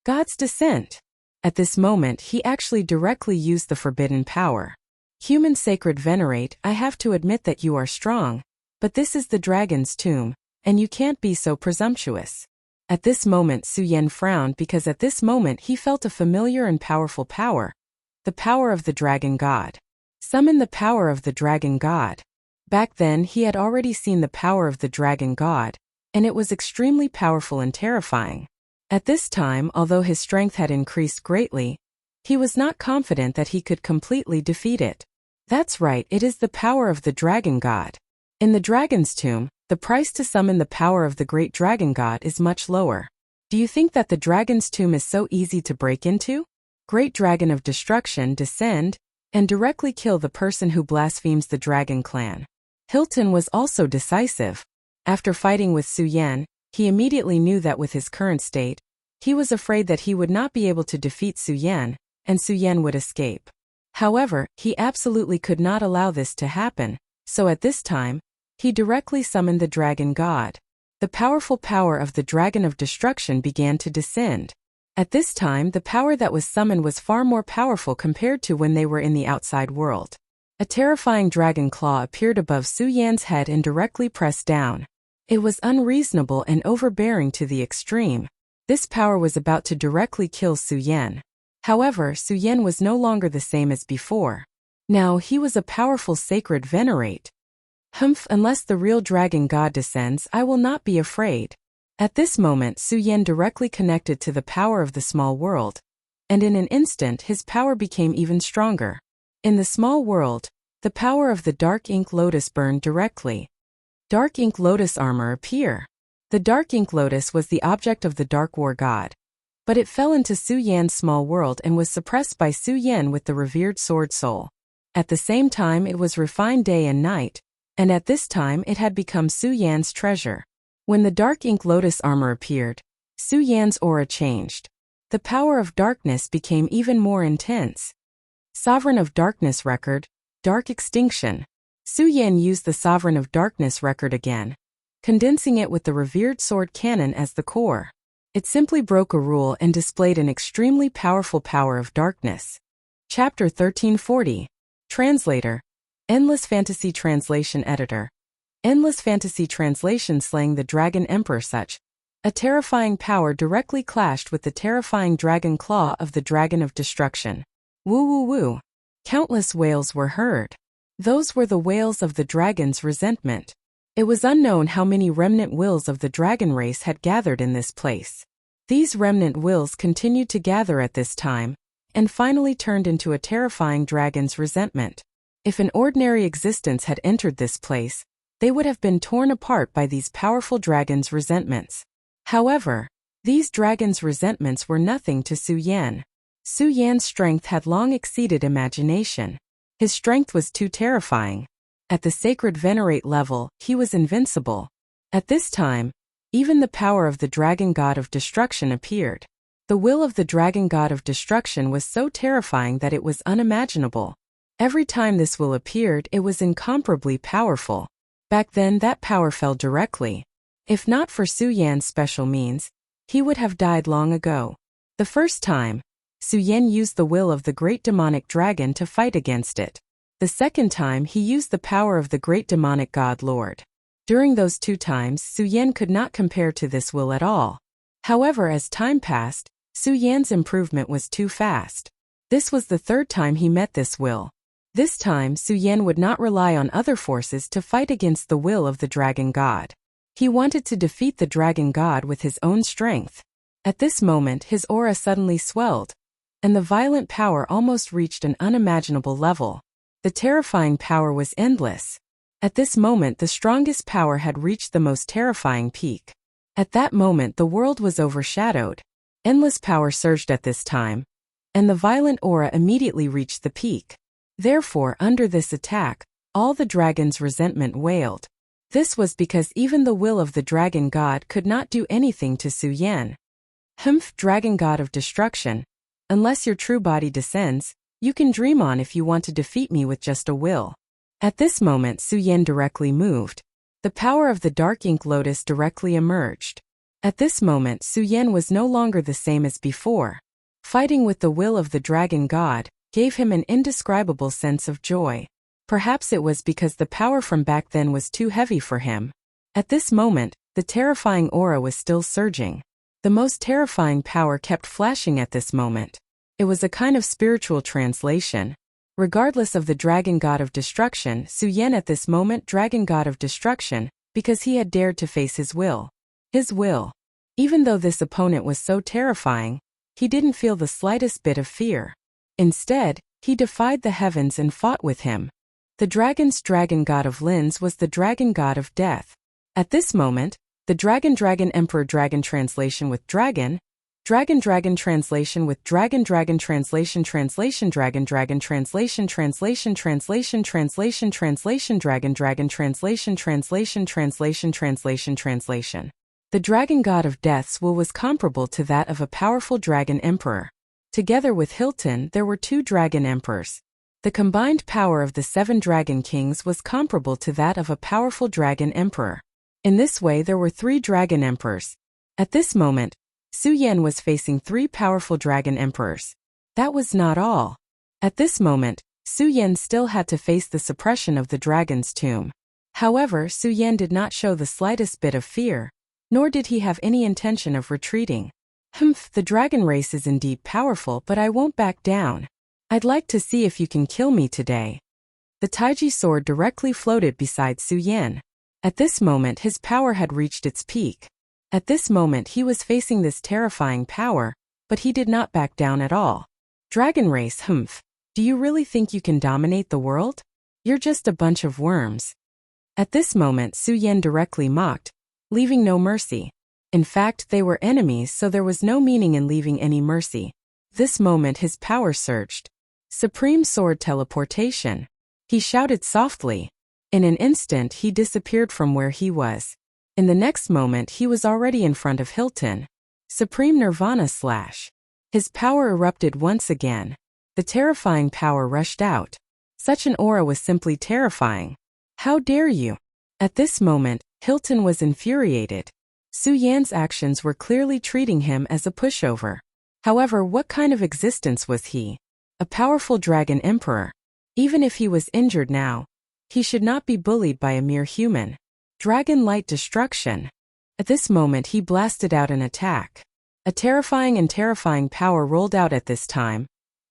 God's descent. At this moment, he actually directly used the forbidden power. Human sacred venerate, I have to admit that you are strong, but this is the dragon's tomb, and you can't be so presumptuous. At this moment, Su Yan frowned because at this moment he felt a familiar and powerful power. The power of the dragon god. Summon the power of the dragon god. Back then, he had already seen the power of the dragon god, and it was extremely powerful and terrifying. At this time, although his strength had increased greatly, he was not confident that he could completely defeat it. That's right, it is the power of the dragon god. In the dragon's tomb, the price to summon the power of the great dragon god is much lower. Do you think that the dragon's tomb is so easy to break into? Great dragon of destruction, descend, and directly kill the person who blasphemes the dragon clan. Hilton was also decisive. After fighting with Su Yan, he immediately knew that with his current state, he was afraid that he would not be able to defeat Su Yan, and Su Yan would escape. However, he absolutely could not allow this to happen, so at this time, he directly summoned the dragon god. The powerful power of the dragon of destruction began to descend. At this time, the power that was summoned was far more powerful compared to when they were in the outside world. A terrifying dragon claw appeared above Su Yan's head and directly pressed down. It was unreasonable and overbearing to the extreme. This power was about to directly kill Su Yan. However, Su Yan was no longer the same as before. Now he was a powerful sacred venerate. Humph, unless the real dragon god descends, I will not be afraid. At this moment Su Yan directly connected to the power of the small world, and in an instant his power became even stronger. In the small world, the power of the Dark Ink Lotus burned directly. Dark Ink Lotus armor appear. The Dark Ink Lotus was the object of the Dark War god, but it fell into Su Yan's small world and was suppressed by Su Yan with the revered sword soul. At the same time it was refined day and night, and at this time it had become Su Yan's treasure. When the Dark Ink Lotus armor appeared, Su Yan's aura changed. The power of darkness became even more intense. Sovereign of Darkness record, Dark Extinction. Su Yan used the Sovereign of Darkness record again, condensing it with the revered sword cannon as the core. It simply broke a rule and displayed an extremely powerful power of darkness. Chapter 1340. Translator. Endless Fantasy Translation Editor. Endless Fantasy Translation slaying the Dragon Emperor. Such a terrifying power directly clashed with the terrifying dragon claw of the Dragon of Destruction. Woo woo woo. Countless wails were heard. Those were the wails of the dragon's resentment. It was unknown how many remnant wills of the dragon race had gathered in this place. These remnant wills continued to gather at this time, and finally turned into a terrifying dragon's resentment. If an ordinary existence had entered this place, they would have been torn apart by these powerful dragons' resentments. However, these dragons' resentments were nothing to Su Yan. Su Yan's strength had long exceeded imagination. His strength was too terrifying. At the sacred venerate level, he was invincible. At this time, even the power of the dragon god of destruction appeared. The will of the dragon god of destruction was so terrifying that it was unimaginable. Every time this will appeared, it was incomparably powerful. Back then that power fell directly. If not for Su Yan's special means, he would have died long ago. The first time, Su Yan used the will of the great demonic dragon to fight against it. The second time he used the power of the great demonic god lord. During those two times Su Yan could not compare to this will at all. However, as time passed, Su Yan's improvement was too fast. This was the third time he met this will. This time Su Yan would not rely on other forces to fight against the will of the dragon god. He wanted to defeat the dragon god with his own strength. At this moment his aura suddenly swelled, and the violent power almost reached an unimaginable level. The terrifying power was endless. At this moment the strongest power had reached the most terrifying peak. At that moment the world was overshadowed. Endless power surged at this time, and the violent aura immediately reached the peak. Therefore, under this attack, all the dragon's resentment wailed. This was because even the will of the dragon god could not do anything to Su Yan. Humph, dragon god of destruction. Unless your true body descends, you can dream on if you want to defeat me with just a will. At this moment Su Yan directly moved. The power of the Dark Ink Lotus directly emerged. At this moment Su Yan was no longer the same as before. Fighting with the will of the dragon god gave him an indescribable sense of joy. Perhaps it was because the power from back then was too heavy for him. At this moment, the terrifying aura was still surging. The most terrifying power kept flashing at this moment. It was a kind of spiritual translation. Regardless of the dragon god of destruction, Su Yan at this moment dragon god of destruction, because he had dared to face his will. His will. Even though this opponent was so terrifying, he didn't feel the slightest bit of fear. Instead, he defied the heavens and fought with him. The dragon's dragon god of Lins was the dragon god of death. At this moment, the dragon emperor dragon translation with dragon translation with dragon translation dragon translation translation dragon translation. The dragon god of death's will was comparable to that of a powerful dragon emperor. Together with Hilton there were two dragon emperors. The combined power of the 7 dragon kings was comparable to that of a powerful dragon emperor. In this way there were 3 dragon emperors. At this moment, Su Yan was facing 3 powerful dragon emperors. That was not all. At this moment, Su Yan still had to face the suppression of the dragon's tomb. However, Su Yan did not show the slightest bit of fear, nor did he have any intention of retreating. Humph, the dragon race is indeed powerful, but I won't back down. I'd like to see if you can kill me today. The Taiji sword directly floated beside Su Yan. At this moment his power had reached its peak. At this moment he was facing this terrifying power, but he did not back down at all. Dragon race, humph. Do you really think you can dominate the world? You're just a bunch of worms. At this moment Su Yan directly mocked, leaving no mercy. In fact, they were enemies, so there was no meaning in leaving any mercy. This moment his power surged. Supreme sword teleportation. He shouted softly. In an instant he disappeared from where he was. In the next moment he was already in front of Hilton. Supreme Nirvana slash. His power erupted once again. The terrifying power rushed out. Such an aura was simply terrifying. How dare you? At this moment, Hilton was infuriated. Su Yan's actions were clearly treating him as a pushover. However, what kind of existence was he? A powerful dragon emperor. Even if he was injured now, he should not be bullied by a mere human. Dragon light destruction. At this moment he blasted out an attack. A terrifying power rolled out at this time,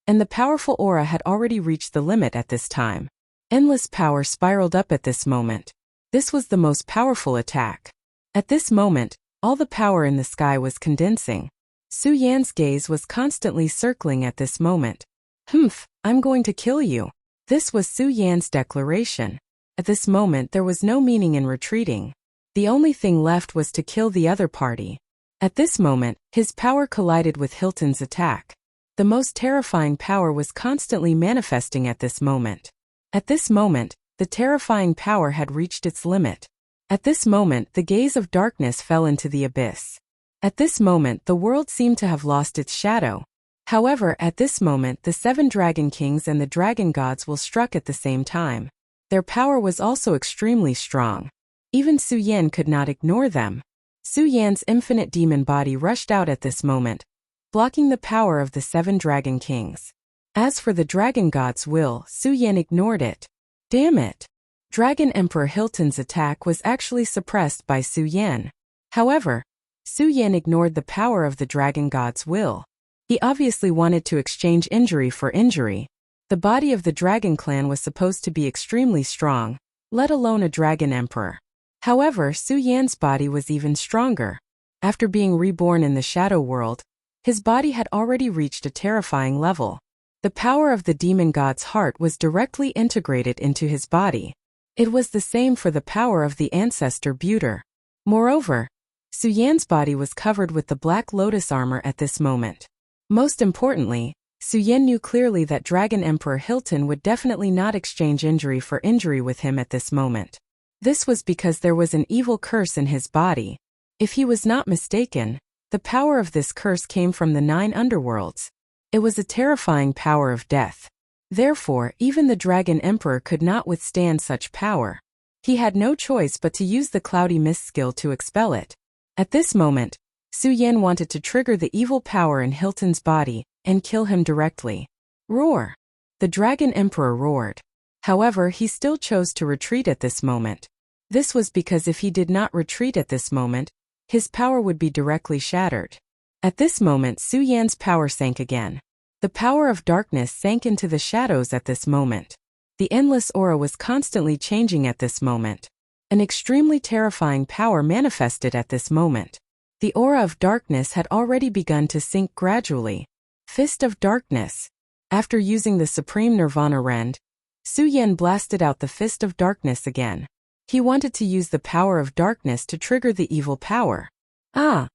and the powerful aura had already reached the limit at this time. Endless power spiraled up at this moment. This was the most powerful attack. At this moment, all the power in the sky was condensing. Su Yan's gaze was constantly circling at this moment. Humph, I'm going to kill you. This was Su Yan's declaration. At this moment there was no meaning in retreating. The only thing left was to kill the other party. At this moment, his power collided with Hilton's attack. The most terrifying power was constantly manifesting at this moment. At this moment, the terrifying power had reached its limit. At this moment, the gaze of darkness fell into the abyss. At this moment, the world seemed to have lost its shadow. However, at this moment, the 7 dragon kings and the dragon gods will struck at the same time. Their power was also extremely strong. Even Su Yan could not ignore them. Su Yan's infinite demon body rushed out at this moment, blocking the power of the 7 dragon kings. As for the dragon god's will, Su Yan ignored it. Damn it! Dragon Emperor Hilton's attack was actually suppressed by Su Yan. However, Su Yan ignored the power of the dragon god's will. He obviously wanted to exchange injury for injury. The body of the dragon clan was supposed to be extremely strong, let alone a dragon emperor. However, Su Yan's body was even stronger. After being reborn in the shadow world, his body had already reached a terrifying level. The power of the demon god's heart was directly integrated into his body. It was the same for the power of the ancestor Buter. Moreover, Su Yan's body was covered with the black lotus armor at this moment. Most importantly, Su Yan knew clearly that Dragon Emperor Hilton would definitely not exchange injury for injury with him at this moment. This was because there was an evil curse in his body. If he was not mistaken, the power of this curse came from the 9 underworlds. It was a terrifying power of death. Therefore, even the Dragon Emperor could not withstand such power. He had no choice but to use the Cloudy Mist skill to expel it. At this moment, Su Yan wanted to trigger the evil power in Hilton's body and kill him directly. Roar! The Dragon Emperor roared. However, he still chose to retreat at this moment. This was because if he did not retreat at this moment, his power would be directly shattered. At this moment, Su Yan's power sank again. The power of darkness sank into the shadows at this moment. The endless aura was constantly changing at this moment. An extremely terrifying power manifested at this moment. The aura of darkness had already begun to sink gradually. Fist of Darkness. After using the Supreme Nirvana Rend, Su Yan blasted out the Fist of Darkness again. He wanted to use the power of darkness to trigger the evil power. Ah!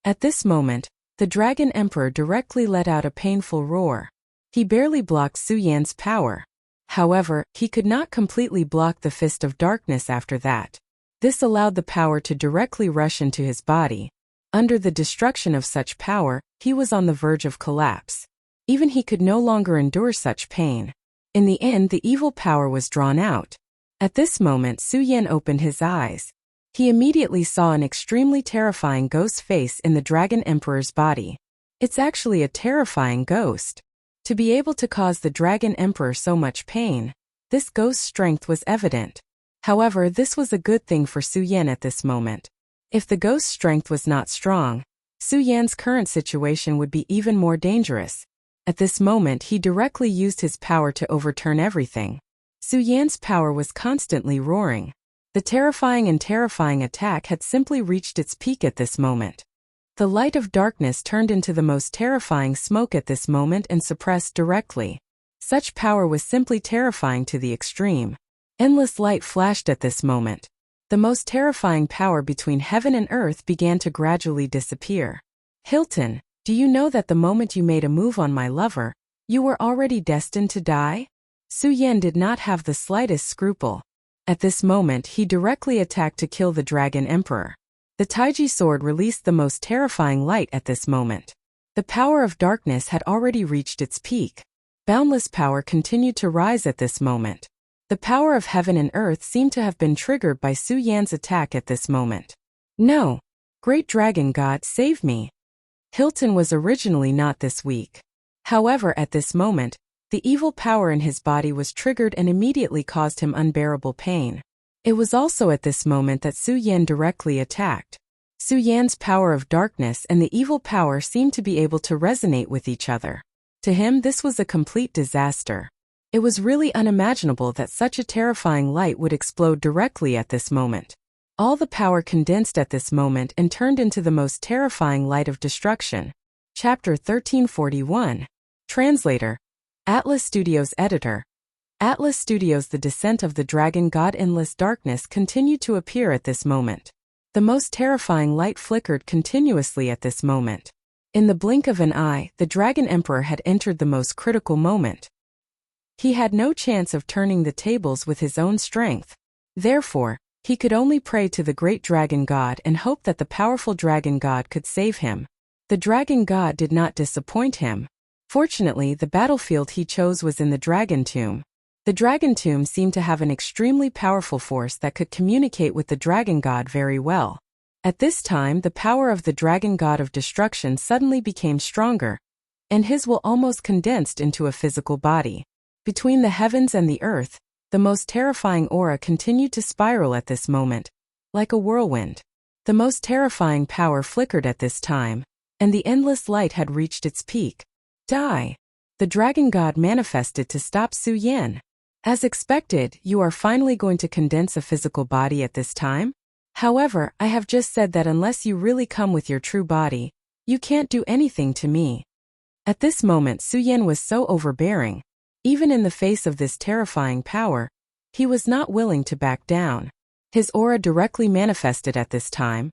At this moment, the Dragon Emperor directly let out a painful roar. He barely blocked Su Yan's power. However, he could not completely block the Fist of Darkness after that. This allowed the power to directly rush into his body. Under the destruction of such power, he was on the verge of collapse. Even he could no longer endure such pain. In the end, the evil power was drawn out. At this moment, Su Yan opened his eyes. He immediately saw an extremely terrifying ghost face in the Dragon Emperor's body. It's actually a terrifying ghost. To be able to cause the Dragon Emperor so much pain, this ghost's strength was evident. However, this was a good thing for Su Yan at this moment. If the ghost's strength was not strong, Su Yan's current situation would be even more dangerous. At this moment, he directly used his power to overturn everything. Su Yan's power was constantly roaring. The terrifying attack had simply reached its peak at this moment. The light of darkness turned into the most terrifying smoke at this moment and suppressed directly. Such power was simply terrifying to the extreme. Endless light flashed at this moment. The most terrifying power between heaven and earth began to gradually disappear. Hilton, do you know that the moment you made a move on my lover, you were already destined to die? Su Yan did not have the slightest scruple. At this moment he directly attacked to kill the Dragon Emperor. The Taiji sword released the most terrifying light at this moment. The power of darkness had already reached its peak. Boundless power continued to rise at this moment. The power of heaven and earth seemed to have been triggered by Su Yan's attack at this moment. No! Great Dragon God, save me! Hilton was originally not this weak. However, at this moment, the evil power in his body was triggered and immediately caused him unbearable pain. It was also at this moment that Su Yan directly attacked. Su Yan's power of darkness and the evil power seemed to be able to resonate with each other. To him, this was a complete disaster. It was really unimaginable that such a terrifying light would explode directly at this moment. All the power condensed at this moment and turned into the most terrifying light of destruction. Chapter 1341. Translator. Atlas Studios Editor. Atlas Studios. The descent of the dragon god. Endless darkness continued to appear at this moment. The most terrifying light flickered continuously at this moment. In the blink of an eye, the Dragon Emperor had entered the most critical moment. He had no chance of turning the tables with his own strength. Therefore, he could only pray to the great dragon god and hope that the powerful dragon god could save him. The dragon god did not disappoint him. Fortunately, the battlefield he chose was in the Dragon Tomb. The Dragon Tomb seemed to have an extremely powerful force that could communicate with the dragon god very well. At this time, the power of the dragon god of destruction suddenly became stronger, and his will almost condensed into a physical body. Between the heavens and the earth, the most terrifying aura continued to spiral at this moment, like a whirlwind. The most terrifying power flickered at this time, and the endless light had reached its peak. Die! The dragon god manifested to stop Su Yan. As expected, you are finally going to condense a physical body at this time? However, I have just said that unless you really come with your true body, you can't do anything to me. At this moment, Su Yan was so overbearing. Even in the face of this terrifying power, he was not willing to back down. His aura directly manifested at this time,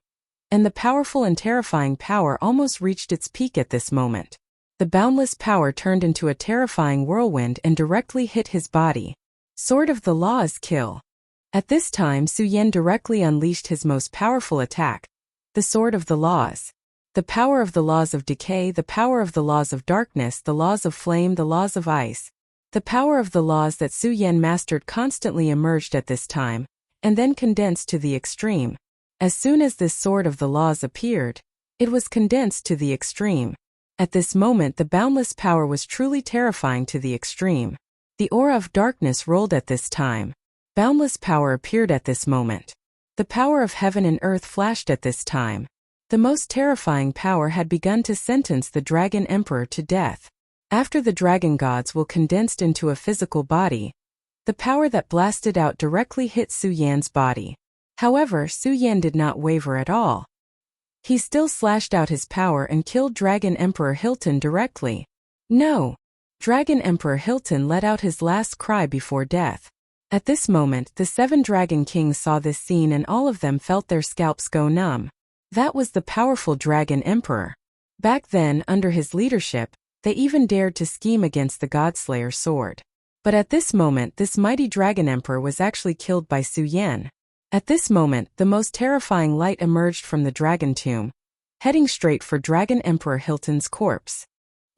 and the powerful and terrifying power almost reached its peak at this moment. The boundless power turned into a terrifying whirlwind and directly hit his body. Sword of the Laws. Kill. At this time, Su Yan directly unleashed his most powerful attack, the Sword of the Laws. The power of the laws of decay, the power of the laws of darkness, the laws of flame, the laws of ice. The power of the laws that Su Yan mastered constantly emerged at this time, and then condensed to the extreme. As soon as this Sword of the Laws appeared, it was condensed to the extreme. At this moment, the boundless power was truly terrifying to the extreme. The aura of darkness rolled at this time. Boundless power appeared at this moment. The power of heaven and earth flashed at this time. The most terrifying power had begun to sentence the Dragon Emperor to death. After the dragon gods were condensed into a physical body, the power that blasted out directly hit Su Yan's body. However, Su Yan did not waver at all. He still slashed out his power and killed Dragon Emperor Hilton directly. No! Dragon Emperor Hilton let out his last cry before death. At this moment, the 7 Dragon Kings saw this scene and all of them felt their scalps go numb. That was the powerful Dragon Emperor. Back then, under his leadership, they even dared to scheme against the Godslayer sword. But at this moment, this mighty Dragon Emperor was actually killed by Su Yan. At this moment, the most terrifying light emerged from the Dragon Tomb, heading straight for Dragon Emperor Hilton's corpse.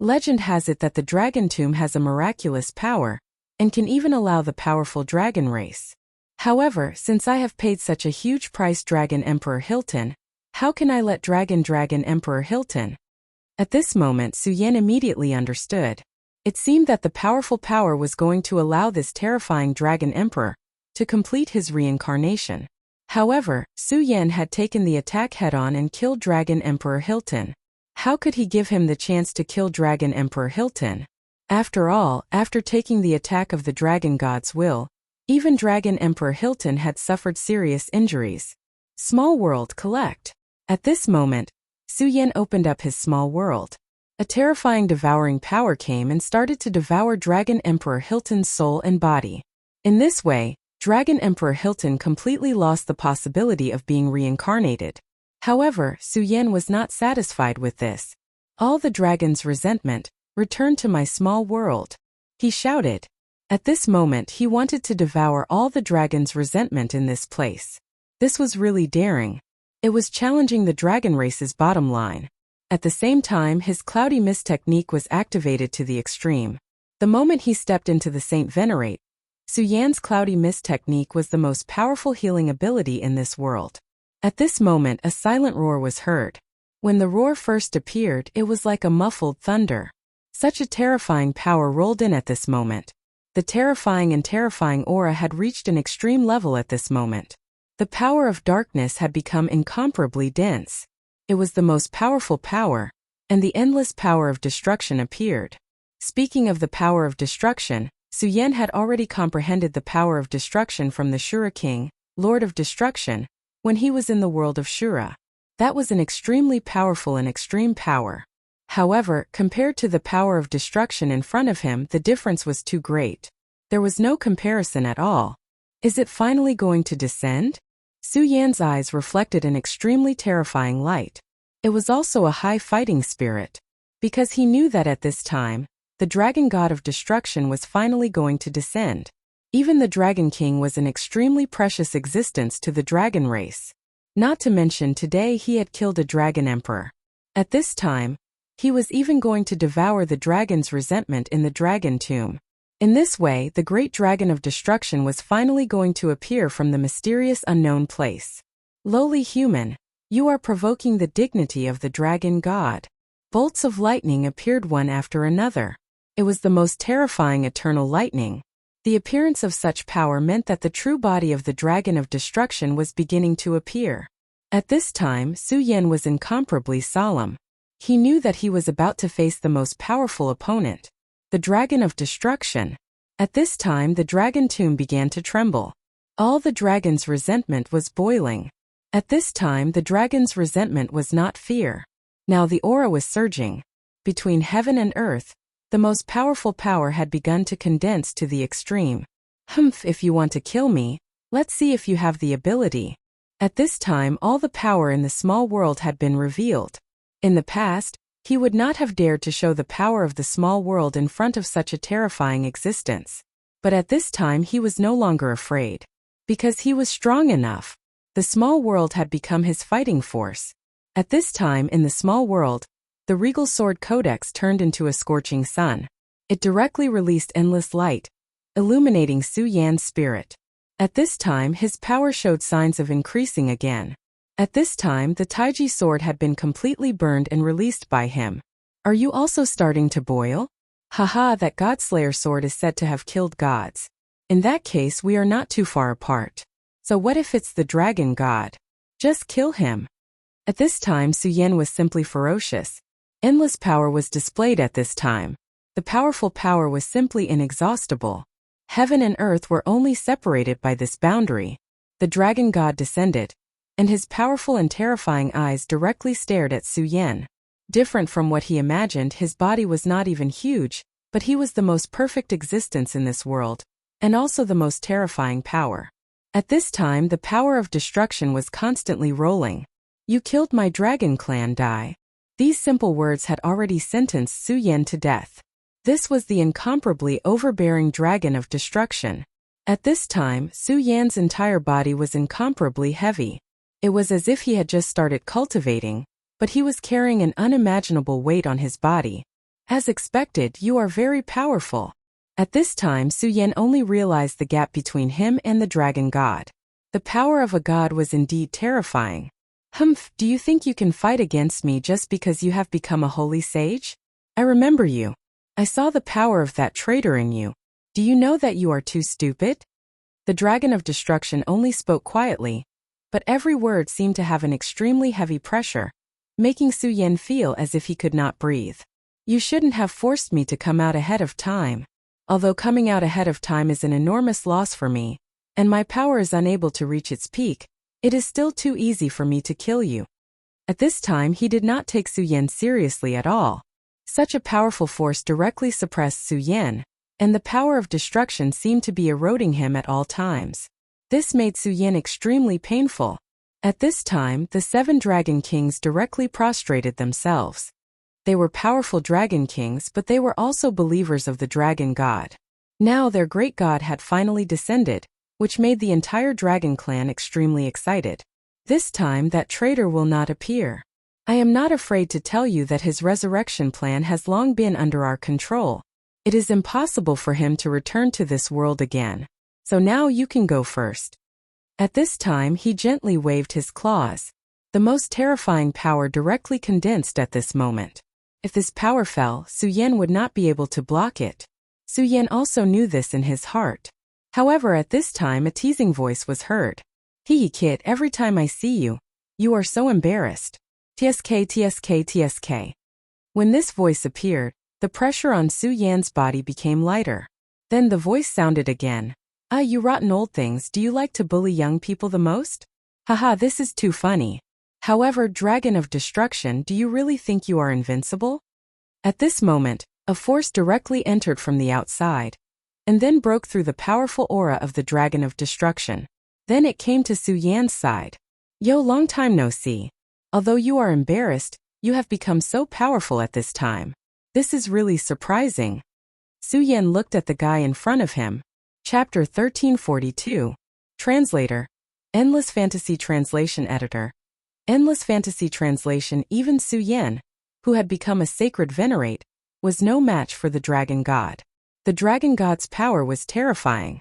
Legend has it that the Dragon Tomb has a miraculous power, and can even allow the powerful dragon race. However, since I have paid such a huge price Dragon Emperor Hilton, how can I let Dragon Emperor Hilton? At this moment, Su Yan immediately understood. It seemed that the powerful power was going to allow this terrifying Dragon Emperor to complete his reincarnation. However, Su Yan had taken the attack head-on and killed Dragon Emperor Hilton. How could he give him the chance to kill Dragon Emperor Hilton? After all, after taking the attack of the dragon god's will, Even Dragon Emperor Hilton had suffered serious injuries. Small world collect. At this moment, Su Yan opened up his small world. A terrifying devouring power came and started to devour Dragon Emperor Hilton's soul and body. In this way, Dragon Emperor Hilton completely lost the possibility of being reincarnated. However, Su Yan was not satisfied with this. All the dragon's resentment, return to my small world, he shouted. At this moment he wanted to devour all the dragon's resentment in this place. This was really daring. It was challenging the dragon race's bottom line. At the same time, his cloudy mist technique was activated to the extreme. The moment he stepped into the Saint Venerate, Su Yan's cloudy mist technique was the most powerful healing ability in this world. At this moment a silent roar was heard. When the roar first appeared, it was like a muffled thunder. Such a terrifying power rolled in at this moment. The terrifying aura had reached an extreme level at this moment. The power of darkness had become incomparably dense. It was the most powerful power, and the endless power of destruction appeared. Speaking of the power of destruction, Su Yan had already comprehended the power of destruction from the Shura King, Lord of Destruction, when he was in the world of Shura. That was an extremely powerful and extreme power. However, compared to the power of destruction in front of him, the difference was too great. There was no comparison at all. Is it finally going to descend? Su Yan's eyes reflected an extremely terrifying light. It was also a high fighting spirit. Because he knew that at this time, the dragon god of destruction was finally going to descend. Even the Dragon King was an extremely precious existence to the dragon race. Not to mention today he had killed a dragon emperor. At this time, he was even going to devour the dragon's resentment in the dragon tomb. In this way, the great dragon of destruction was finally going to appear from the mysterious unknown place. Lowly human, you are provoking the dignity of the dragon god. Bolts of lightning appeared one after another. It was the most terrifying eternal lightning. The appearance of such power meant that the true body of the dragon of destruction was beginning to appear. At this time, Su Yan was incomparably solemn. He knew that he was about to face the most powerful opponent, the dragon of destruction. At this time the dragon tomb began to tremble. All the dragon's resentment was boiling. At this time the dragon's resentment was not fear. Now the aura was surging. Between heaven and earth, the most powerful power had begun to condense to the extreme. If you want to kill me, let's see if you have the ability. At this time all the power in the small world had been revealed. In the past, he would not have dared to show the power of the small world in front of such a terrifying existence. But at this time he was no longer afraid. Because he was strong enough. The small world had become his fighting force. At this time in the small world, the regal sword codex turned into a scorching sun. It directly released endless light, illuminating Su Yan's spirit. At this time his power showed signs of increasing again. At this time the Taiji sword had been completely burned and released by him. Are you also starting to boil? Haha, that Godslayer sword is said to have killed gods. In that case we are not too far apart. So what if it's the dragon god? Just kill him. At this time Su Yan was simply ferocious. Endless power was displayed at this time. The powerful power was simply inexhaustible. Heaven and earth were only separated by this boundary. The dragon god descended, and his powerful and terrifying eyes directly stared at Su Yan. Different from what he imagined, his body was not even huge, but he was the most perfect existence in this world, and also the most terrifying power. At this time the power of destruction was constantly rolling. You killed my dragon clan, die. These simple words had already sentenced Su Yan to death. This was the incomparably overbearing dragon of destruction. At this time, Su Yan's entire body was incomparably heavy. It was as if he had just started cultivating, but he was carrying an unimaginable weight on his body. As expected, you are very powerful. At this time Su Yan only realized the gap between him and the dragon god. The power of a god was indeed terrifying. Do you think you can fight against me just because you have become a holy sage? I remember you. I saw the power of that traitor in you. Do you know that you are too stupid? The dragon of destruction only spoke quietly, but every word seemed to have an extremely heavy pressure, making Su Yan feel as if he could not breathe. You shouldn't have forced me to come out ahead of time. Although coming out ahead of time is an enormous loss for me, and my power is unable to reach its peak, it is still too easy for me to kill you. At this time he did not take Su Yan seriously at all. Such a powerful force directly suppressed Su Yan, and the power of destruction seemed to be eroding him at all times. This made Su Yan extremely painful. At this time, the 7 Dragon Kings directly prostrated themselves. They were powerful Dragon Kings, but they were also believers of the Dragon God. Now their great god had finally descended, which made the entire Dragon clan extremely excited. This time that traitor will not appear. I am not afraid to tell you that his resurrection plan has long been under our control. It is impossible for him to return to this world again. So now you can go first. At this time he gently waved his claws. The most terrifying power directly condensed at this moment. If this power fell, Su Yan would not be able to block it. Su Yan also knew this in his heart. However, at this time a teasing voice was heard. Hee kid, every time I see you, you are so embarrassed. TSK TSK TSK. When this voice appeared, the pressure on Su Yan's body became lighter. Then the voice sounded again. Ah, you rotten old things, do you like to bully young people the most? Haha, this is too funny. However, Dragon of Destruction, do you really think you are invincible? At this moment, a force directly entered from the outside, and then broke through the powerful aura of the Dragon of Destruction. Then it came to Su Yan's side. Yo, long time no see. Although you are embarrassed, you have become so powerful at this time. This is really surprising. Su Yan looked at the guy in front of him. Chapter 1342. Translator. Endless Fantasy Translation Editor. Endless Fantasy Translation. Even Su Yan, who had become a sacred venerate, was no match for the Dragon God. The Dragon God's power was terrifying.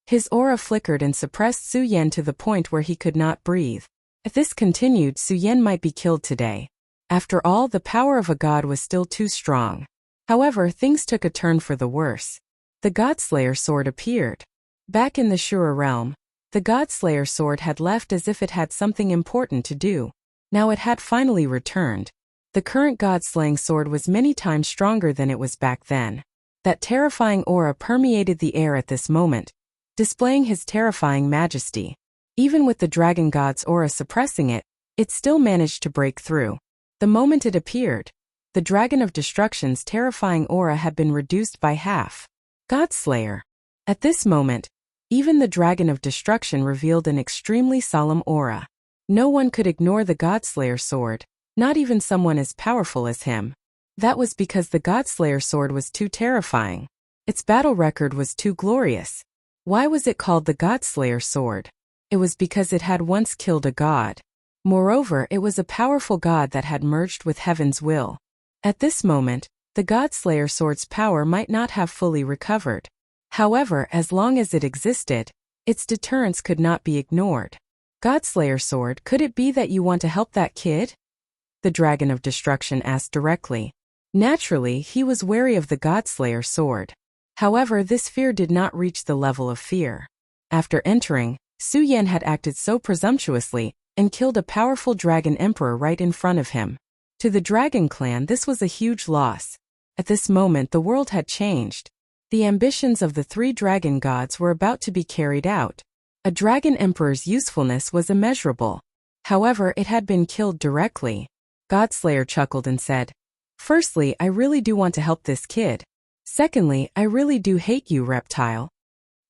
His aura flickered and suppressed Su Yan to the point where he could not breathe. If this continued, Su Yan might be killed today. After all, the power of a god was still too strong. However, things took a turn for the worse. The Godslayer sword appeared. Back in the Shura realm, the Godslayer sword had left as if it had something important to do. Now it had finally returned. The current God-slaying sword was many times stronger than it was back then. That terrifying aura permeated the air at this moment, displaying his terrifying majesty. Even with the Dragon God's aura suppressing it, it still managed to break through. The moment it appeared, the Dragon of Destruction's terrifying aura had been reduced by half. Godslayer. At this moment, even the Dragon of Destruction revealed an extremely solemn aura. No one could ignore the Godslayer sword, not even someone as powerful as him. That was because the Godslayer sword was too terrifying. Its battle record was too glorious. Why was it called the Godslayer sword? It was because it had once killed a god. Moreover, it was a powerful god that had merged with heaven's will. At this moment, the Godslayer sword's power might not have fully recovered. However, as long as it existed, its deterrence could not be ignored. Godslayer sword, could it be that you want to help that kid? The Dragon of Destruction asked directly. Naturally, he was wary of the Godslayer sword. However, this fear did not reach the level of fear. After entering, Su Yan had acted so presumptuously and killed a powerful dragon emperor right in front of him. To the Dragon clan, this was a huge loss. At this moment, the world had changed. The ambitions of the 3 dragon gods were about to be carried out. A dragon emperor's usefulness was immeasurable. However, it had been killed directly. Godslayer chuckled and said, "Firstly, I really do want to help this kid. Secondly, I really do hate you, reptile."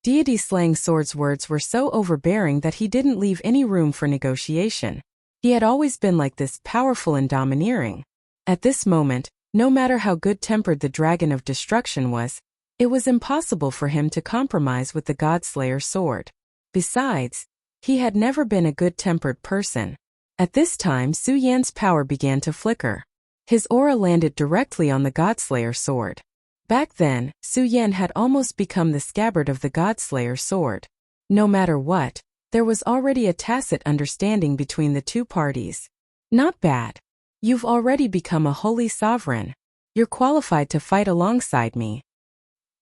Deity slaying sword's words were so overbearing that he didn't leave any room for negotiation. He had always been like this, powerful and domineering. At this moment, no matter how good-tempered the Dragon of Destruction was, it was impossible for him to compromise with the Godslayer sword. Besides, he had never been a good-tempered person. At this time, Su Yan's power began to flicker. His aura landed directly on the Godslayer sword. Back then, Su Yan had almost become the scabbard of the Godslayer sword. No matter what, there was already a tacit understanding between the two parties. Not bad. You've already become a holy sovereign. You're qualified to fight alongside me.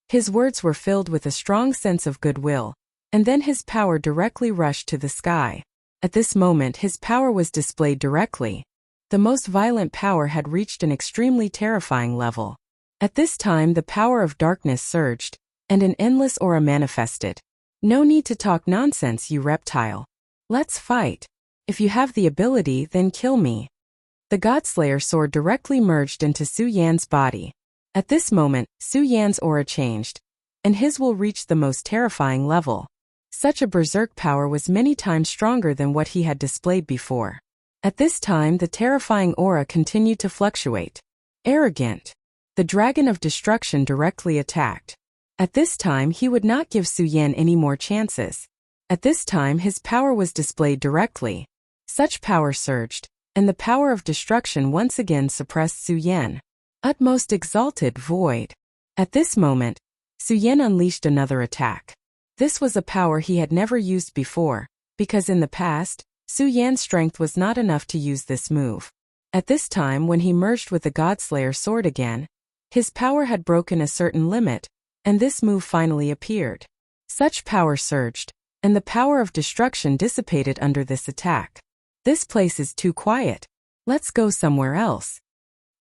His words were filled with a strong sense of goodwill, and then his power directly rushed to the sky. At this moment, his power was displayed directly. The most violent power had reached an extremely terrifying level. At this time the power of darkness surged, and an endless aura manifested. No need to talk nonsense, you reptile. Let's fight. If you have the ability, then kill me. The Godslayer sword directly merged into Su Yan's body. At this moment, Su Yan's aura changed, and his will reached the most terrifying level. Such a berserk power was many times stronger than what he had displayed before. At this time the terrifying aura continued to fluctuate. Arrogant. The dragon of destruction directly attacked. At this time he would not give Su Yan any more chances. At this time his power was displayed directly. Such power surged, and the power of destruction once again suppressed Su Yan. Utmost exalted void. At this moment, Su Yan unleashed another attack. This was a power he had never used before, because in the past, Su Yan's strength was not enough to use this move. At this time when he merged with the Godslayer sword again, his power had broken a certain limit, and this move finally appeared. Such power surged, and the power of destruction dissipated under this attack. This place is too quiet. Let's go somewhere else.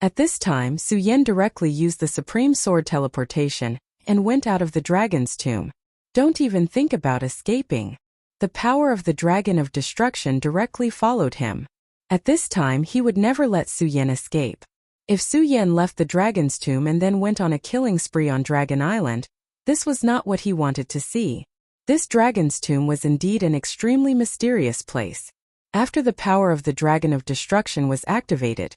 At this time Su Yan directly used the Supreme Sword teleportation, and went out of the dragon's tomb. Don't even think about escaping. The power of the dragon of destruction directly followed him. At this time he would never let Su Yan escape. If Su Yan left the dragon's tomb and then went on a killing spree on Dragon Island, this was not what he wanted to see. This dragon's tomb was indeed an extremely mysterious place. After the power of the dragon of destruction was activated,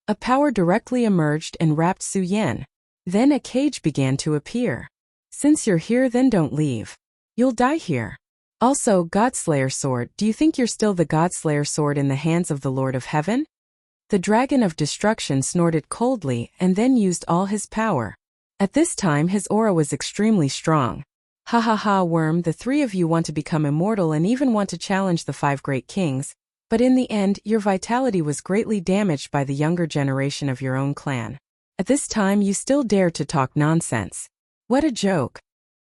a power directly emerged and wrapped Su Yan. Then a cage began to appear. Since you're here, then don't leave. You'll die here. Also, Godslayer sword, do you think you're still the Godslayer sword in the hands of the Lord of Heaven? The dragon of destruction snorted coldly and then used all his power. At this time his aura was extremely strong. Ha ha ha, worm, the three of you want to become immortal and even want to challenge the 5 great kings, but in the end your vitality was greatly damaged by the younger generation of your own clan. At this time you still dare to talk nonsense. What a joke.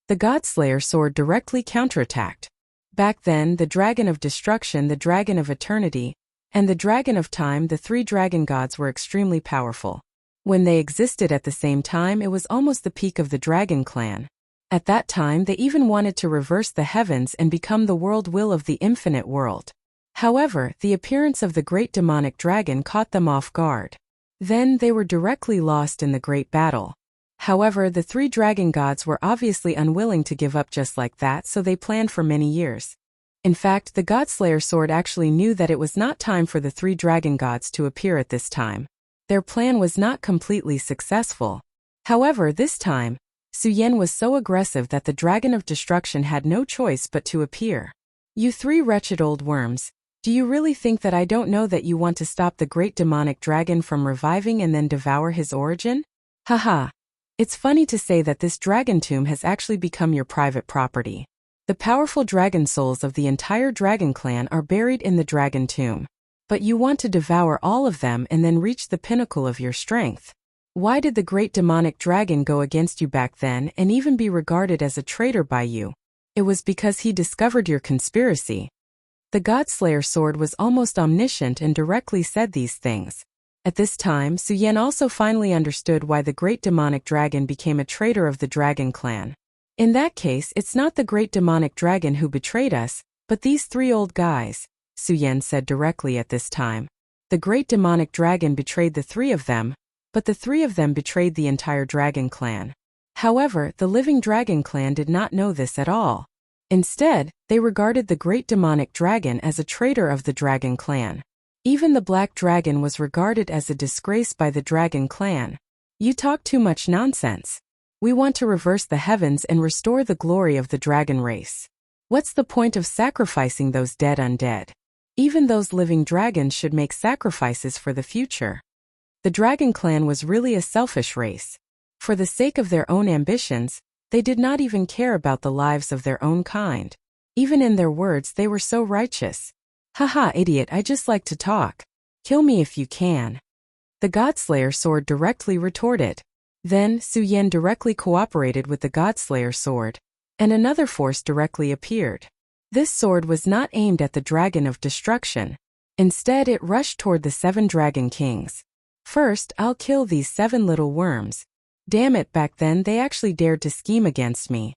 The Godslayer sword directly counterattacked. Back then the dragon of destruction, the dragon of eternity, and the dragon of time, the 3 dragon gods, were extremely powerful. When they existed at the same time, it was almost the peak of the dragon clan. At that time they even wanted to reverse the heavens and become the world will of the infinite world. However, the appearance of the great demonic dragon caught them off guard. Then they were directly lost in the great battle. However, the 3 dragon gods were obviously unwilling to give up just like that, so they planned for many years. In fact, the Godslayer sword actually knew that it was not time for the 3 dragon gods to appear at this time. Their plan was not completely successful. However, this time, Su Yan was so aggressive that the dragon of destruction had no choice but to appear. You 3 wretched old worms, do you really think that I don't know that you want to stop the great demonic dragon from reviving and then devour his origin? Haha. It's funny to say that this dragon tomb has actually become your private property. The powerful dragon souls of the entire dragon clan are buried in the dragon tomb. But you want to devour all of them and then reach the pinnacle of your strength. Why did the great demonic dragon go against you back then and even be regarded as a traitor by you? It was because he discovered your conspiracy. The Godslayer sword was almost omniscient and directly said these things. At this time, Su Yan also finally understood why the great demonic dragon became a traitor of the dragon clan. In that case, it's not the great demonic dragon who betrayed us, but these 3 old guys, Su Yan said directly at this time. The great demonic dragon betrayed the 3 of them, but the 3 of them betrayed the entire dragon clan. However, the living dragon clan did not know this at all. Instead, they regarded the great demonic dragon as a traitor of the dragon clan. Even the black dragon was regarded as a disgrace by the dragon clan. You talk too much nonsense. We want to reverse the heavens and restore the glory of the dragon race. What's the point of sacrificing those dead undead? Even those living dragons should make sacrifices for the future. The dragon clan was really a selfish race. For the sake of their own ambitions, they did not even care about the lives of their own kind. Even in their words they were so righteous. Haha, idiot, I just like to talk. Kill me if you can. The Godslayer sword directly retorted. Then, Su Yan directly cooperated with the Godslayer sword, and another force directly appeared. This sword was not aimed at the dragon of destruction. Instead, it rushed toward the 7 dragon kings. First, I'll kill these 7 little worms. Damn it, back then they actually dared to scheme against me.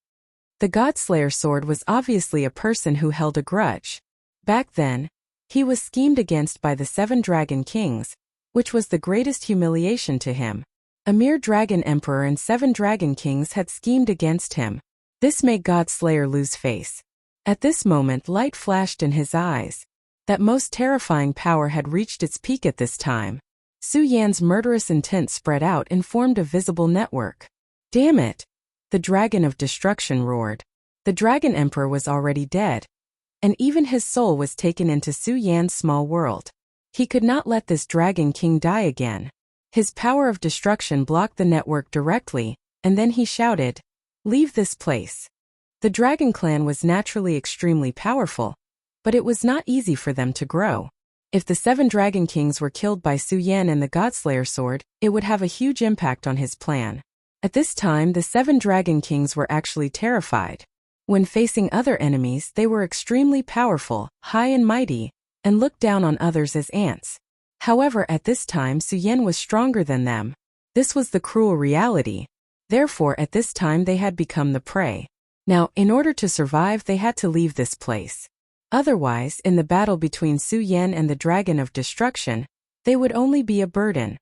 The Godslayer sword was obviously a person who held a grudge. Back then, he was schemed against by the 7 Dragon Kings, which was the greatest humiliation to him. A mere Dragon Emperor and 7 Dragon Kings had schemed against him. This made Godslayer lose face. At this moment light flashed in his eyes. That most terrifying power had reached its peak at this time. Su Yan's murderous intent spread out and formed a visible network. Damn it! The Dragon of Destruction roared. The Dragon Emperor was already dead, and even his soul was taken into Su Yan's small world. He could not let this Dragon King die again. His power of destruction blocked the network directly, and then he shouted, "Leave this place." The Dragon Clan was naturally extremely powerful, but it was not easy for them to grow. If the 7 Dragon Kings were killed by Su Yan and the Godslayer sword, it would have a huge impact on his plan. At this time the 7 Dragon Kings were actually terrified. When facing other enemies they were extremely powerful, high and mighty, and looked down on others as ants. However, at this time Su Yan was stronger than them. This was the cruel reality. Therefore at this time they had become the prey. Now, in order to survive they had to leave this place. Otherwise, in the battle between Su Yan and the Dragon of Destruction, they would only be a burden.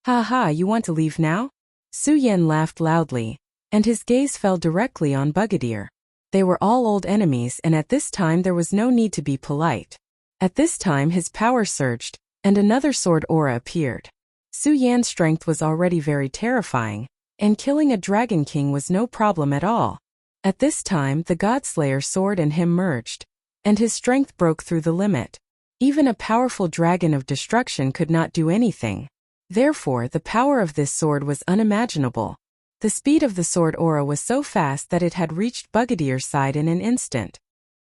"Ha ha, you want to leave now?" Su Yan laughed loudly, and his gaze fell directly on Brigadier. They were all old enemies and at this time there was no need to be polite. At this time his power surged, and another sword aura appeared. Su Yan's strength was already very terrifying, and killing a Dragon King was no problem at all. At this time the Godslayer sword and him merged, and his strength broke through the limit. Even a powerful Dragon of Destruction could not do anything. Therefore the power of this sword was unimaginable. The speed of the sword aura was so fast that it had reached Brigadier's side in an instant.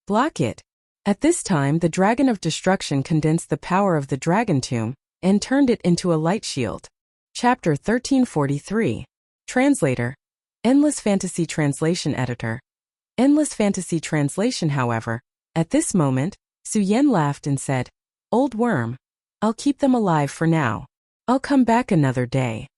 Block it! At this time the Dragon of Destruction condensed the power of the Dragon Tomb, and turned it into a light shield. Chapter 1343. Translator. Endless Fantasy Translation Editor. Endless Fantasy Translation. However, at this moment, Su Yan laughed and said, "Old worm. I'll keep them alive for now. I'll come back another day."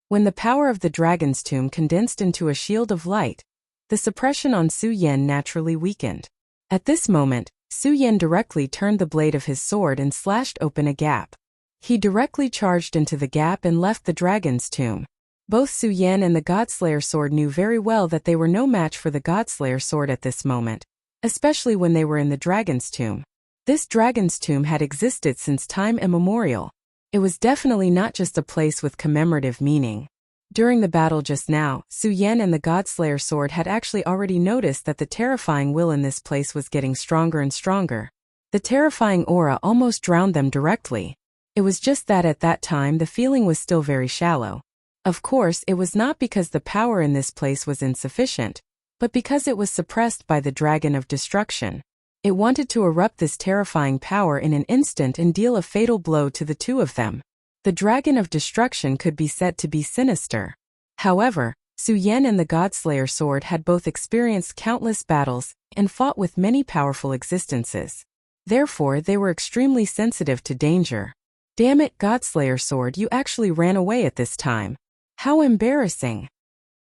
When the power of the Dragon's Tomb condensed into a shield of light, the suppression on Su Yan naturally weakened. At this moment, Su Yan directly turned the blade of his sword and slashed open a gap. He directly charged into the gap and left the Dragon's Tomb. Both Su Yan and the Godslayer sword knew very well that they were no match for the Godslayer sword at this moment, especially when they were in the Dragon's Tomb. This Dragon's Tomb had existed since time immemorial. It was definitely not just a place with commemorative meaning. During the battle just now, Su Yan and the Godslayer sword had actually already noticed that the terrifying will in this place was getting stronger and stronger. The terrifying aura almost drowned them directly. It was just that at that time the feeling was still very shallow. Of course, it was not because the power in this place was insufficient, but because it was suppressed by the Dragon of Destruction. It wanted to erupt this terrifying power in an instant and deal a fatal blow to the two of them. The Dragon of Destruction could be said to be sinister. However, Su Yan and the Godslayer sword had both experienced countless battles and fought with many powerful existences. Therefore, they were extremely sensitive to danger. Damn it, Godslayer sword, you actually ran away at this time. How embarrassing!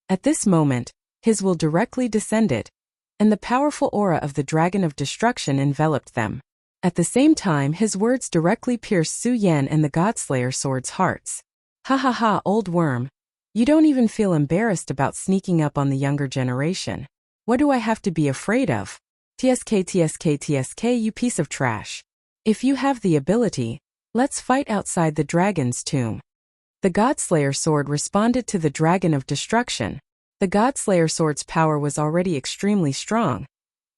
At this moment, his will directly descended, and the powerful aura of the Dragon of Destruction enveloped them. At the same time his words directly pierced Su Yan and the Godslayer sword's hearts. "Ha ha ha, old worm. You don't even feel embarrassed about sneaking up on the younger generation. What do I have to be afraid of? TSK, you piece of trash. If you have the ability, let's fight outside the Dragon's Tomb." The Godslayer sword responded to the Dragon of Destruction. The Godslayer sword's power was already extremely strong,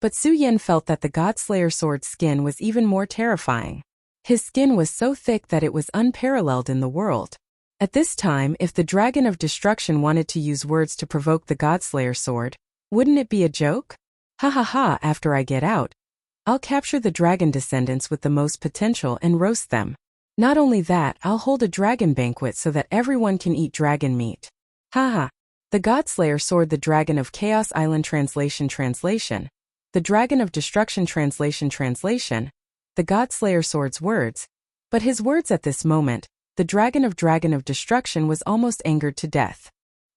but Su Yan felt that the Godslayer sword's skin was even more terrifying. His skin was so thick that it was unparalleled in the world. At this time, if the Dragon of Destruction wanted to use words to provoke the Godslayer sword, wouldn't it be a joke? "Ha ha ha, after I get out, I'll capture the dragon descendants with the most potential and roast them. Not only that, I'll hold a dragon banquet so that everyone can eat dragon meat. Ha ha." The Godslayer sword. The Dragon of Chaos Island. Translation. The Dragon of Destruction. Translation. The Godslayer sword's words. But his words at this moment, the Dragon of Destruction was almost angered to death.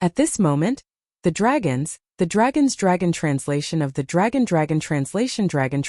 At this moment, the dragon translation of the dragon translation of dragon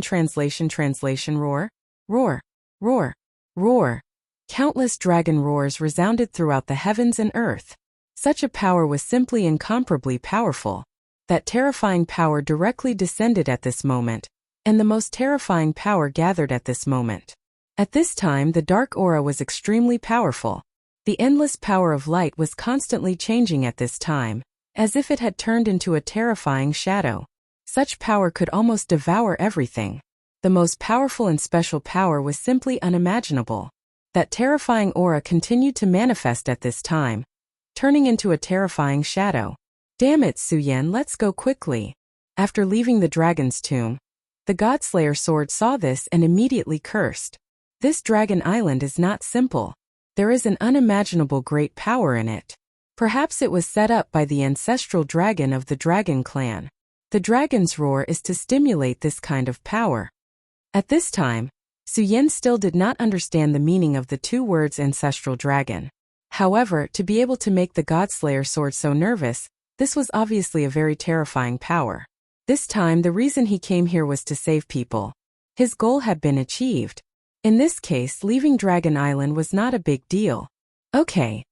translation roar, roar, roar, roar. Countless dragon roars resounded throughout the heavens and earth. Such a power was simply incomparably powerful. That terrifying power directly descended at this moment, and the most terrifying power gathered at this moment. At this time, the dark aura was extremely powerful. The endless power of light was constantly changing at this time, as if it had turned into a terrifying shadow. Such power could almost devour everything. The most powerful and special power was simply unimaginable. That terrifying aura continued to manifest at this time, turning into a terrifying shadow. Damn it, Suyen, let's go quickly. After leaving the dragon's tomb, the Godslayer sword saw this and immediately cursed. This dragon island is not simple. There is an unimaginable great power in it. Perhaps it was set up by the ancestral dragon of the dragon clan. The dragon's roar is to stimulate this kind of power. At this time, Suyen still did not understand the meaning of the two words ancestral dragon. However, to be able to make the Godslayer sword so nervous, this was obviously a very terrifying power. This time, the reason he came here was to save people. His goal had been achieved. In this case, leaving Dragon Island was not a big deal. Okay.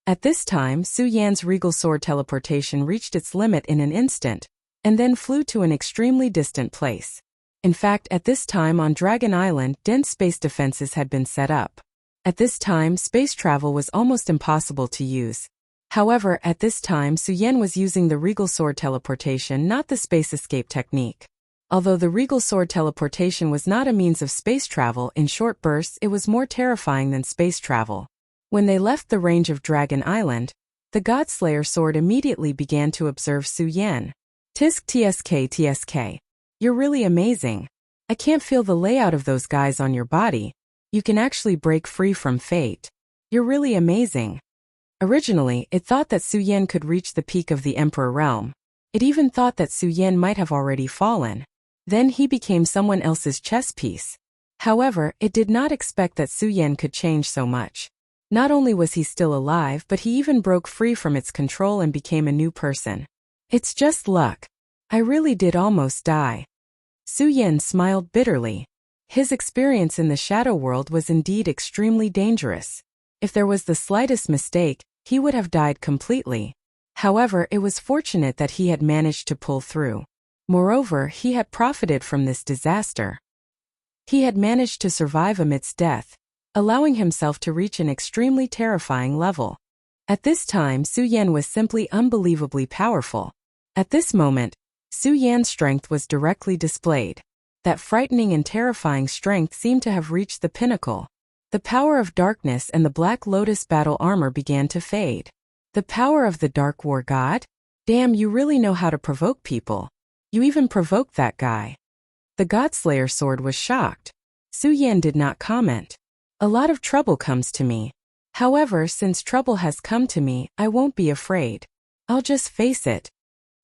At this time, Su Yan's regal sword teleportation reached its limit in an instant, and then flew to an extremely distant place. In fact, at this time on Dragon Island, dense space defenses had been set up. At this time, space travel was almost impossible to use. However, at this time, Su Yan was using the regal sword teleportation, not the space escape technique. Although the regal sword teleportation was not a means of space travel in short bursts, it was more terrifying than space travel. When they left the range of Dragon Island, the Godslayer sword immediately began to observe Su Yan. Tisk tsk. You're really amazing. I can't feel the layout of those guys on your body. You can actually break free from fate. You're really amazing. Originally, it thought that Su Yan could reach the peak of the Emperor realm. It even thought that Su Yan might have already fallen. Then he became someone else's chess piece. However, it did not expect that Su Yan could change so much. Not only was he still alive, but he even broke free from its control and became a new person. It's just luck. I really did almost die. Su Yan smiled bitterly. His experience in the shadow world was indeed extremely dangerous. If there was the slightest mistake, he would have died completely. However, it was fortunate that he had managed to pull through. Moreover, he had profited from this disaster. He had managed to survive amidst death, allowing himself to reach an extremely terrifying level. At this time, Su Yan was simply unbelievably powerful. At this moment, Su Yan's strength was directly displayed. That frightening and terrifying strength seemed to have reached the pinnacle. The power of darkness and the Black Lotus battle armor began to fade. The power of the Dark War God? Damn, you really know how to provoke people. You even provoked that guy. The Godslayer sword was shocked. Su Yan did not comment. A lot of trouble comes to me. However, since trouble has come to me, I won't be afraid. I'll just face it.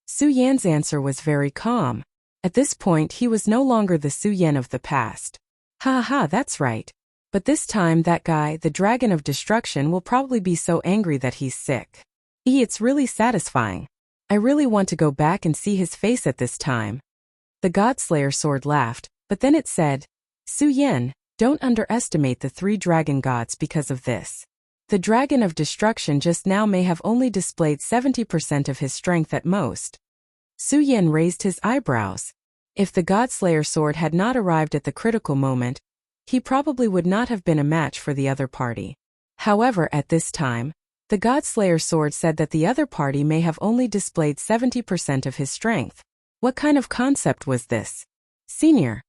Su Yan's answer was very calm. At this point, he was no longer the Su Yan of the past. Ha ha, that's right. But this time that guy, the Dragon of Destruction, will probably be so angry that he's sick. It's really satisfying. I really want to go back and see his face at this time. The Godslayer sword laughed, but then it said, Su Yan, don't underestimate the 3 dragon gods because of this. The Dragon of Destruction just now may have only displayed 70% of his strength at most. Su Yan raised his eyebrows. If the Godslayer sword had not arrived at the critical moment, he probably would not have been a match for the other party. However, at this time, the Godslayer sword said that the other party may have only displayed 70% of his strength. What kind of concept was this? Senior,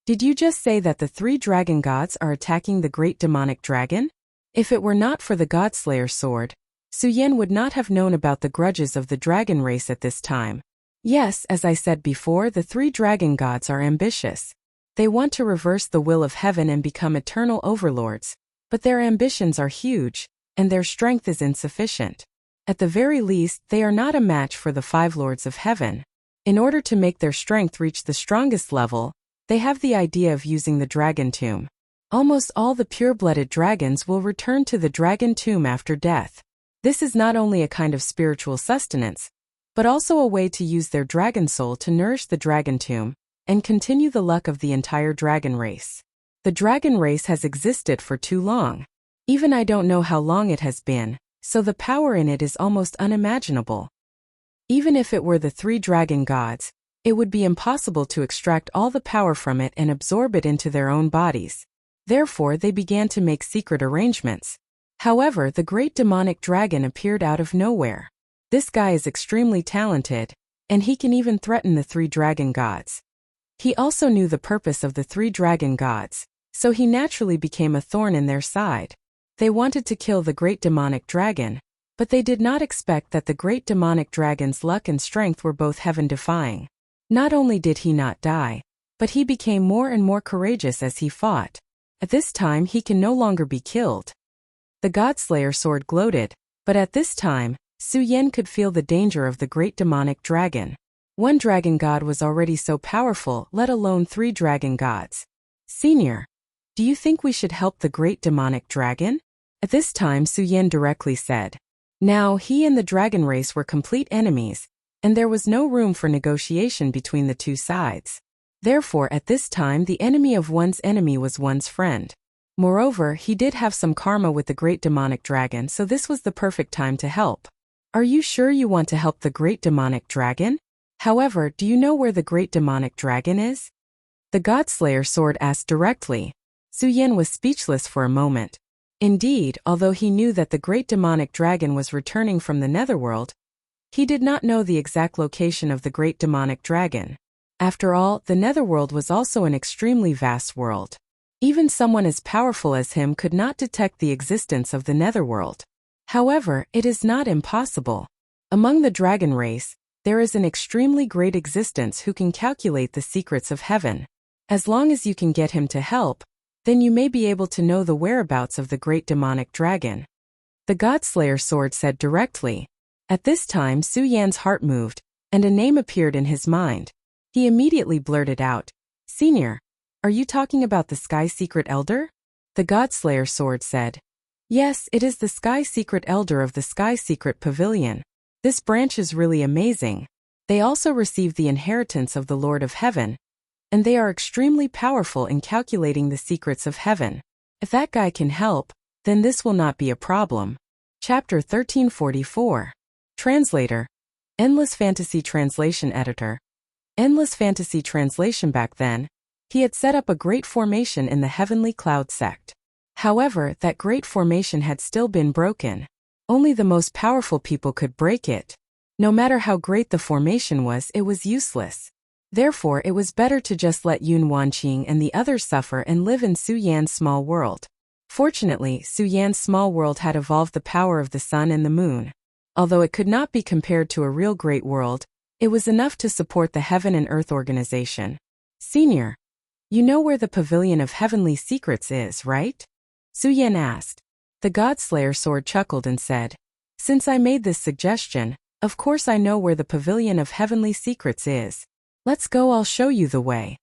did you just say that the 3 dragon gods are attacking the great demonic dragon? If it were not for the Godslayer sword, Su Yan would not have known about the grudges of the dragon race at this time. Yes, as I said before, the 3 dragon gods are ambitious. They want to reverse the will of heaven and become eternal overlords, but their ambitions are huge, and their strength is insufficient. At the very least, they are not a match for the 5 lords of heaven. In order to make their strength reach the strongest level, they have the idea of using the dragon tomb. Almost all the pure-blooded dragons will return to the dragon tomb after death. This is not only a kind of spiritual sustenance, but also a way to use their dragon soul to nourish the dragon tomb and continue the luck of the entire dragon race. The dragon race has existed for too long. Even I don't know how long it has been, so the power in it is almost unimaginable. Even if it were the 3 dragon gods, it would be impossible to extract all the power from it and absorb it into their own bodies. Therefore, they began to make secret arrangements. However, the great demonic dragon appeared out of nowhere. This guy is extremely talented, and he can even threaten the 3 dragon gods. He also knew the purpose of the 3 dragon gods, so he naturally became a thorn in their side. They wanted to kill the great demonic dragon, but they did not expect that the great demonic dragon's luck and strength were both heaven-defying. Not only did he not die, but he became more and more courageous as he fought. At this time he can no longer be killed. The Godslayer sword gloated, but at this time, Su Yan could feel the danger of the great demonic dragon. 1 dragon god was already so powerful, let alone 3 dragon gods. Senior, do you think we should help the great demonic dragon? At this time Su Yan directly said. Now he and the dragon race were complete enemies, and there was no room for negotiation between the 2 sides. Therefore, at this time the enemy of one's enemy was one's friend. Moreover, he did have some karma with the great demonic dragon, so this was the perfect time to help. Are you sure you want to help the great demonic dragon? However, do you know where the great demonic dragon is? The Godslayer sword asked directly. Su Yan was speechless for a moment. Indeed, although he knew that the great demonic dragon was returning from the netherworld, he did not know the exact location of the great demonic dragon. After all, the netherworld was also an extremely vast world. Even someone as powerful as him could not detect the existence of the netherworld. However, it is not impossible. Among the dragon race, there is an extremely great existence who can calculate the secrets of heaven. As long as you can get him to help, then you may be able to know the whereabouts of the great demonic dragon. The Godslayer sword said directly. At this time Su Yan's heart moved, and a name appeared in his mind. He immediately blurted out, Senior, are you talking about the Sky Secret Elder? The Godslayer sword said. Yes, it is the Sky Secret Elder of the Sky Secret Pavilion. This branch is really amazing. They also received the inheritance of the Lord of Heaven, and they are extremely powerful in calculating the secrets of heaven. If that guy can help, then this will not be a problem. Chapter 1344. Translator. Endless Fantasy Translation Editor. Endless Fantasy Translation. Back then, he had set up a great formation in the Heavenly Cloud sect. However, that great formation had still been broken. Only the most powerful people could break it. No matter how great the formation was, it was useless. Therefore, it was better to just let Yun Wanqing and the others suffer and live in Su Yan's small world. Fortunately, Su Yan's small world had evolved the power of the sun and the moon. Although it could not be compared to a real great world, it was enough to support the Heaven and Earth organization. Senior, you know where the Pavilion of Heavenly Secrets is, right? Su Yan asked. The Godslayer sword chuckled and said, Since I made this suggestion, of course I know where the Pavilion of Heavenly Secrets is. Let's go, I'll show you the way.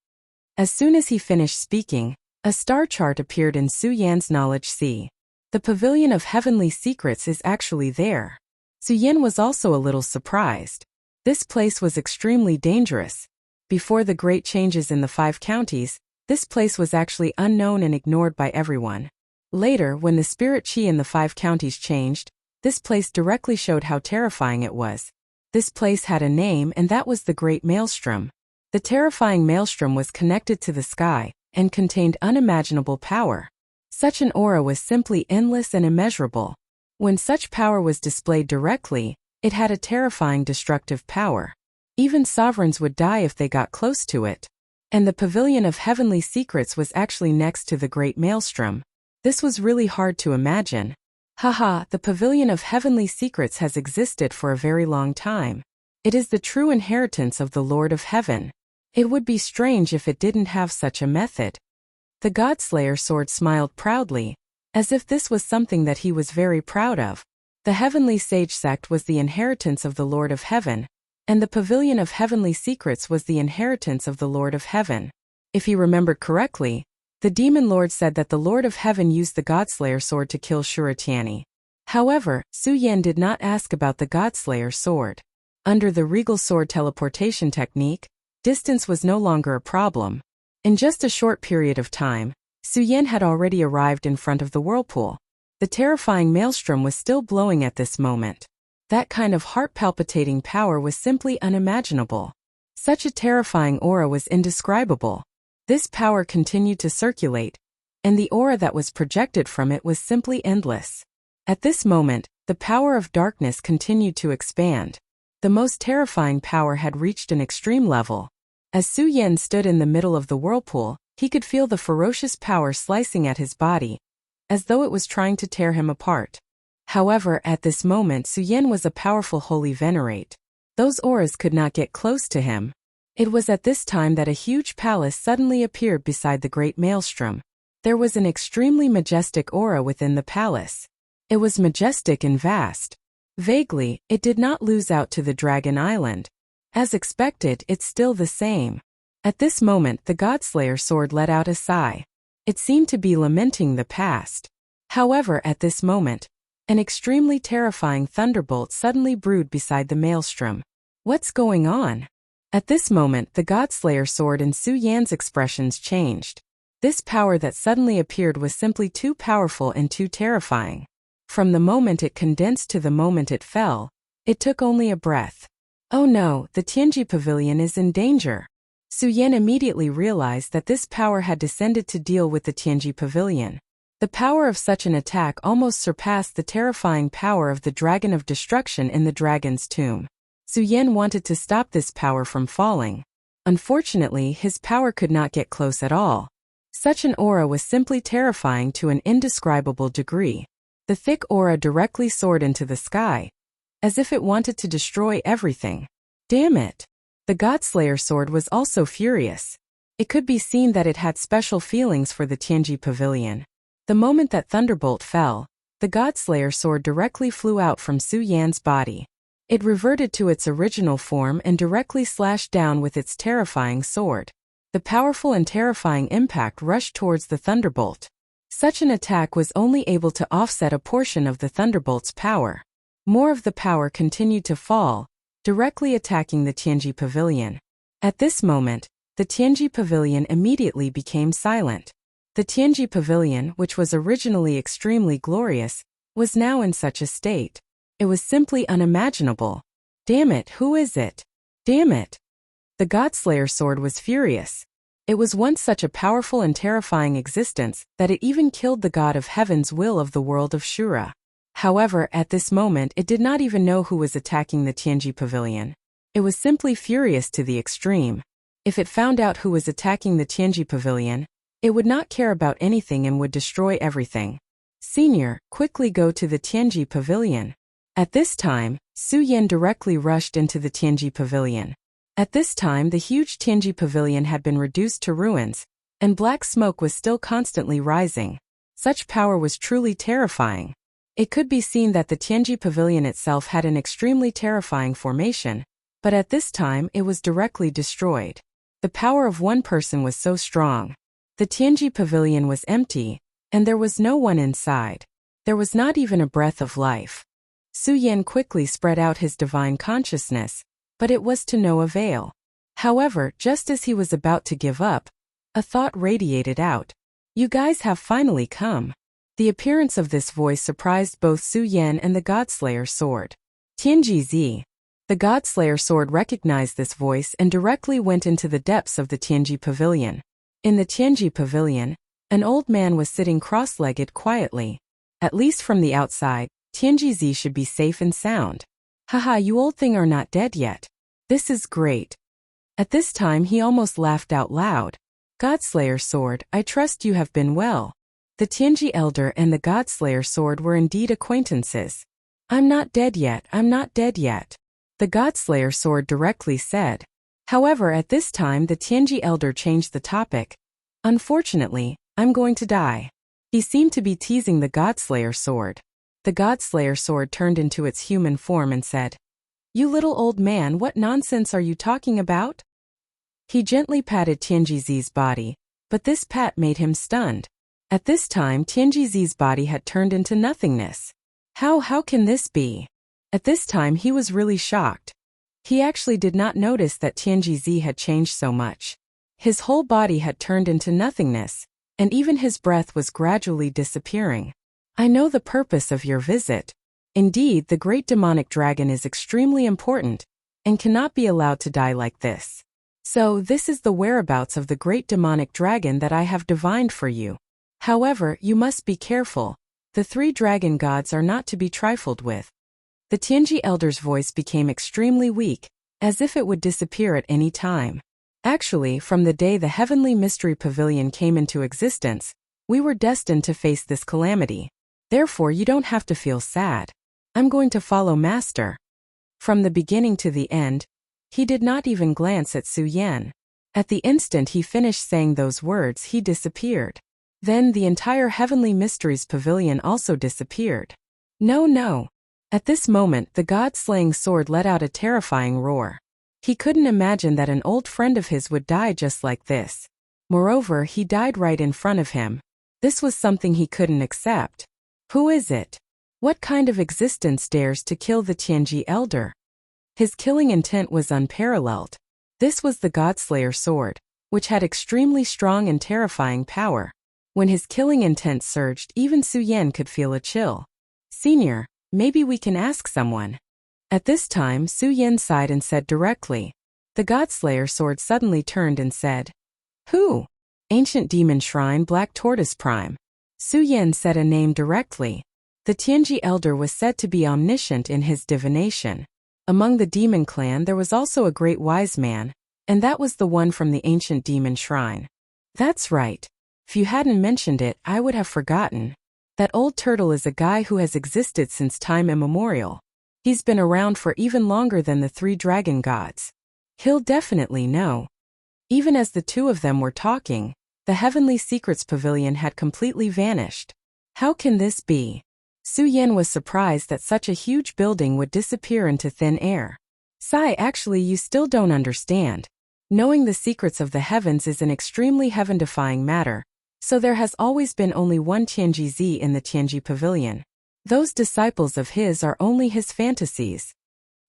As soon as he finished speaking, a star chart appeared in Su Yan's knowledge sea. The Pavilion of Heavenly Secrets is actually there. Su Yan was also a little surprised. This place was extremely dangerous. Before the great changes in the 5 counties, this place was actually unknown and ignored by everyone. Later, when the spirit chi in the 5 counties changed, this place directly showed how terrifying it was. This place had a name, and that was the Great Maelstrom. The terrifying maelstrom was connected to the sky and contained unimaginable power. Such an aura was simply endless and immeasurable. When such power was displayed directly, it had a terrifying destructive power. Even sovereigns would die if they got close to it. And the Pavilion of Heavenly Secrets was actually next to the Great Maelstrom. This was really hard to imagine. Haha, the Pavilion of Heavenly Secrets has existed for a very long time. It is the true inheritance of the Lord of Heaven. It would be strange if it didn't have such a method. The Godslayer sword smiled proudly, as if this was something that he was very proud of. The Heavenly Sage sect was the inheritance of the Lord of Heaven, and the Pavilion of Heavenly Secrets was the inheritance of the Lord of Heaven. If he remembered correctly, The demon lord said that the Lord of Heaven used the Godslayer sword to kill Shura Tianyi. However, Su Yan did not ask about the Godslayer sword. Under the regal sword teleportation technique, distance was no longer a problem. In just a short period of time, Su Yan had already arrived in front of the whirlpool. The terrifying maelstrom was still blowing at this moment. That kind of heart-palpitating power was simply unimaginable. Such a terrifying aura was indescribable. This power continued to circulate, and the aura that was projected from it was simply endless. At this moment, the power of darkness continued to expand. The most terrifying power had reached an extreme level. As Su Yan stood in the middle of the whirlpool, he could feel the ferocious power slicing at his body, as though it was trying to tear him apart. However, at this moment Su Yan was a powerful holy venerate. Those auras could not get close to him. It was at this time that a huge palace suddenly appeared beside the great maelstrom. There was an extremely majestic aura within the palace. It was majestic and vast. Vaguely, it did not lose out to the Dragon Island. As expected, it's still the same. At this moment the Godslayer sword let out a sigh. It seemed to be lamenting the past. However, at this moment, an extremely terrifying thunderbolt suddenly brewed beside the maelstrom. What's going on? At this moment the Godslayer sword and Su Yan's expressions changed. This power that suddenly appeared was simply too powerful and too terrifying. From the moment it condensed to the moment it fell, it took only a breath. Oh no, the Tianji Pavilion is in danger. Su Yan immediately realized that this power had descended to deal with the Tianji Pavilion. The power of such an attack almost surpassed the terrifying power of the Dragon of Destruction in the Dragon's Tomb. Su Yan wanted to stop this power from falling. Unfortunately, his power could not get close at all. Such an aura was simply terrifying to an indescribable degree. The thick aura directly soared into the sky, as if it wanted to destroy everything. Damn it! The Godslayer sword was also furious. It could be seen that it had special feelings for the Tianji Pavilion. The moment that thunderbolt fell, the Godslayer sword directly flew out from Su Yan's body. It reverted to its original form and directly slashed down with its terrifying sword. The powerful and terrifying impact rushed towards the thunderbolt. Such an attack was only able to offset a portion of the thunderbolt's power. More of the power continued to fall, directly attacking the Tianji Pavilion. At this moment, the Tianji Pavilion immediately became silent. The Tianji Pavilion, which was originally extremely glorious, was now in such a state. It was simply unimaginable. Damn it, who is it? Damn it! The Godslayer sword was furious. It was once such a powerful and terrifying existence that it even killed the God of Heaven's will of the world of Shura. However, at this moment it did not even know who was attacking the Tianji Pavilion. It was simply furious to the extreme. If it found out who was attacking the Tianji Pavilion, it would not care about anything and would destroy everything. Senior, quickly go to the Tianji Pavilion. At this time, Su Yan directly rushed into the Tianji Pavilion. At this time the huge Tianji Pavilion had been reduced to ruins, and black smoke was still constantly rising. Such power was truly terrifying. It could be seen that the Tianji Pavilion itself had an extremely terrifying formation, but at this time it was directly destroyed. The power of one person was so strong. The Tianji Pavilion was empty, and there was no one inside. There was not even a breath of life. Su Yan quickly spread out his divine consciousness, but it was to no avail. However, just as he was about to give up, a thought radiated out. You guys have finally come. The appearance of this voice surprised both Su Yan and the Godslayer sword. Tianji Zi. The Godslayer sword recognized this voice and directly went into the depths of the Tianji Pavilion. In the Tianji Pavilion, an old man was sitting cross-legged quietly. At least from the outside, Tianji Zi should be safe and sound. Haha, you old thing are not dead yet. This is great. At this time he almost laughed out loud. Godslayer sword, I trust you have been well. The Tianji elder and the Godslayer sword were indeed acquaintances. I'm not dead yet, I'm not dead yet. The Godslayer sword directly said. However, at this time the Tianji elder changed the topic. Unfortunately, I'm going to die. He seemed to be teasing the Godslayer sword. The Godslayer sword turned into its human form and said, You little old man, what nonsense are you talking about? He gently patted Tianji Zi's body, but this pat made him stunned. At this time Tianjizi's body had turned into nothingness. How can this be? At this time he was really shocked. He actually did not notice that Tianjizi had changed so much. His whole body had turned into nothingness, and even his breath was gradually disappearing. I know the purpose of your visit. Indeed, the great demonic dragon is extremely important, and cannot be allowed to die like this. So this is the whereabouts of the great demonic dragon that I have divined for you. However, you must be careful. The 3 dragon gods are not to be trifled with. The Tianji elder's voice became extremely weak, as if it would disappear at any time. Actually, from the day the Heavenly Mystery Pavilion came into existence, we were destined to face this calamity. Therefore you don't have to feel sad. I'm going to follow Master. From the beginning to the end, he did not even glance at Su Yan. At the instant he finished saying those words, he disappeared. Then the entire Heavenly Mysteries Pavilion also disappeared. No. At this moment the god-slaying sword let out a terrifying roar. He couldn't imagine that an old friend of his would die just like this. Moreover, he died right in front of him. This was something he couldn't accept. Who is it? What kind of existence dares to kill the Tianji elder? His killing intent was unparalleled. This was the Godslayer sword, which had extremely strong and terrifying power. When his killing intent surged, even Su Yan could feel a chill. Senior, maybe we can ask someone. At this time Su Yan sighed and said directly. The Godslayer sword suddenly turned and said, Who? Ancient Demon Shrine Black Tortoise Prime. Su Yan said a name directly. The Tianji elder was said to be omniscient in his divination. Among the demon clan there was also a great wise man, and that was the one from the Ancient Demon Shrine. That's right. If you hadn't mentioned it, I would have forgotten. That old turtle is a guy who has existed since time immemorial. He's been around for even longer than the 3 dragon gods. He'll definitely know. Even as the 2 of them were talking, the Heavenly Secrets Pavilion had completely vanished. How can this be? Su Yan was surprised that such a huge building would disappear into thin air. Sai, actually you still don't understand. Knowing the secrets of the heavens is an extremely heaven-defying matter, so there has always been only one Tianjizi in the Tianji Pavilion. Those disciples of his are only his fantasies.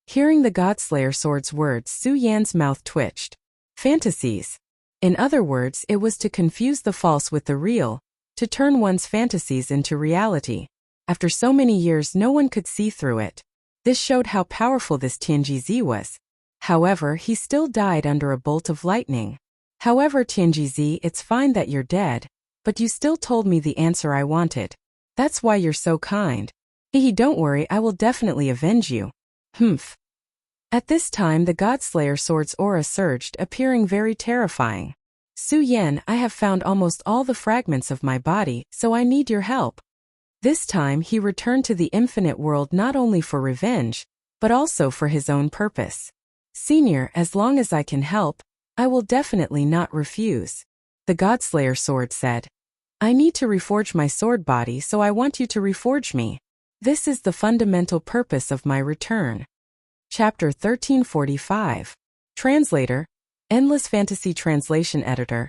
Hearing the Godslayer sword's words, Su Yan's mouth twitched. Fantasies. In other words, it was to confuse the false with the real, to turn one's fantasies into reality. After so many years no one could see through it. This showed how powerful this Tianjizi was. However, he still died under a bolt of lightning. However, Tianjizi, it's fine that you're dead, but you still told me the answer I wanted. That's why you're so kind. Don't worry, I will definitely avenge you. Humph. At this time the Godslayer sword's aura surged, appearing very terrifying. Su Yan, I have found almost all the fragments of my body, so I need your help. This time he returned to the infinite world not only for revenge, but also for his own purpose. Senior, as long as I can help, I will definitely not refuse. The Godslayer sword said. I need to reforge my sword body, so I want you to reforge me. This is the fundamental purpose of my return. Chapter 1345. Translator. Endless Fantasy Translation Editor.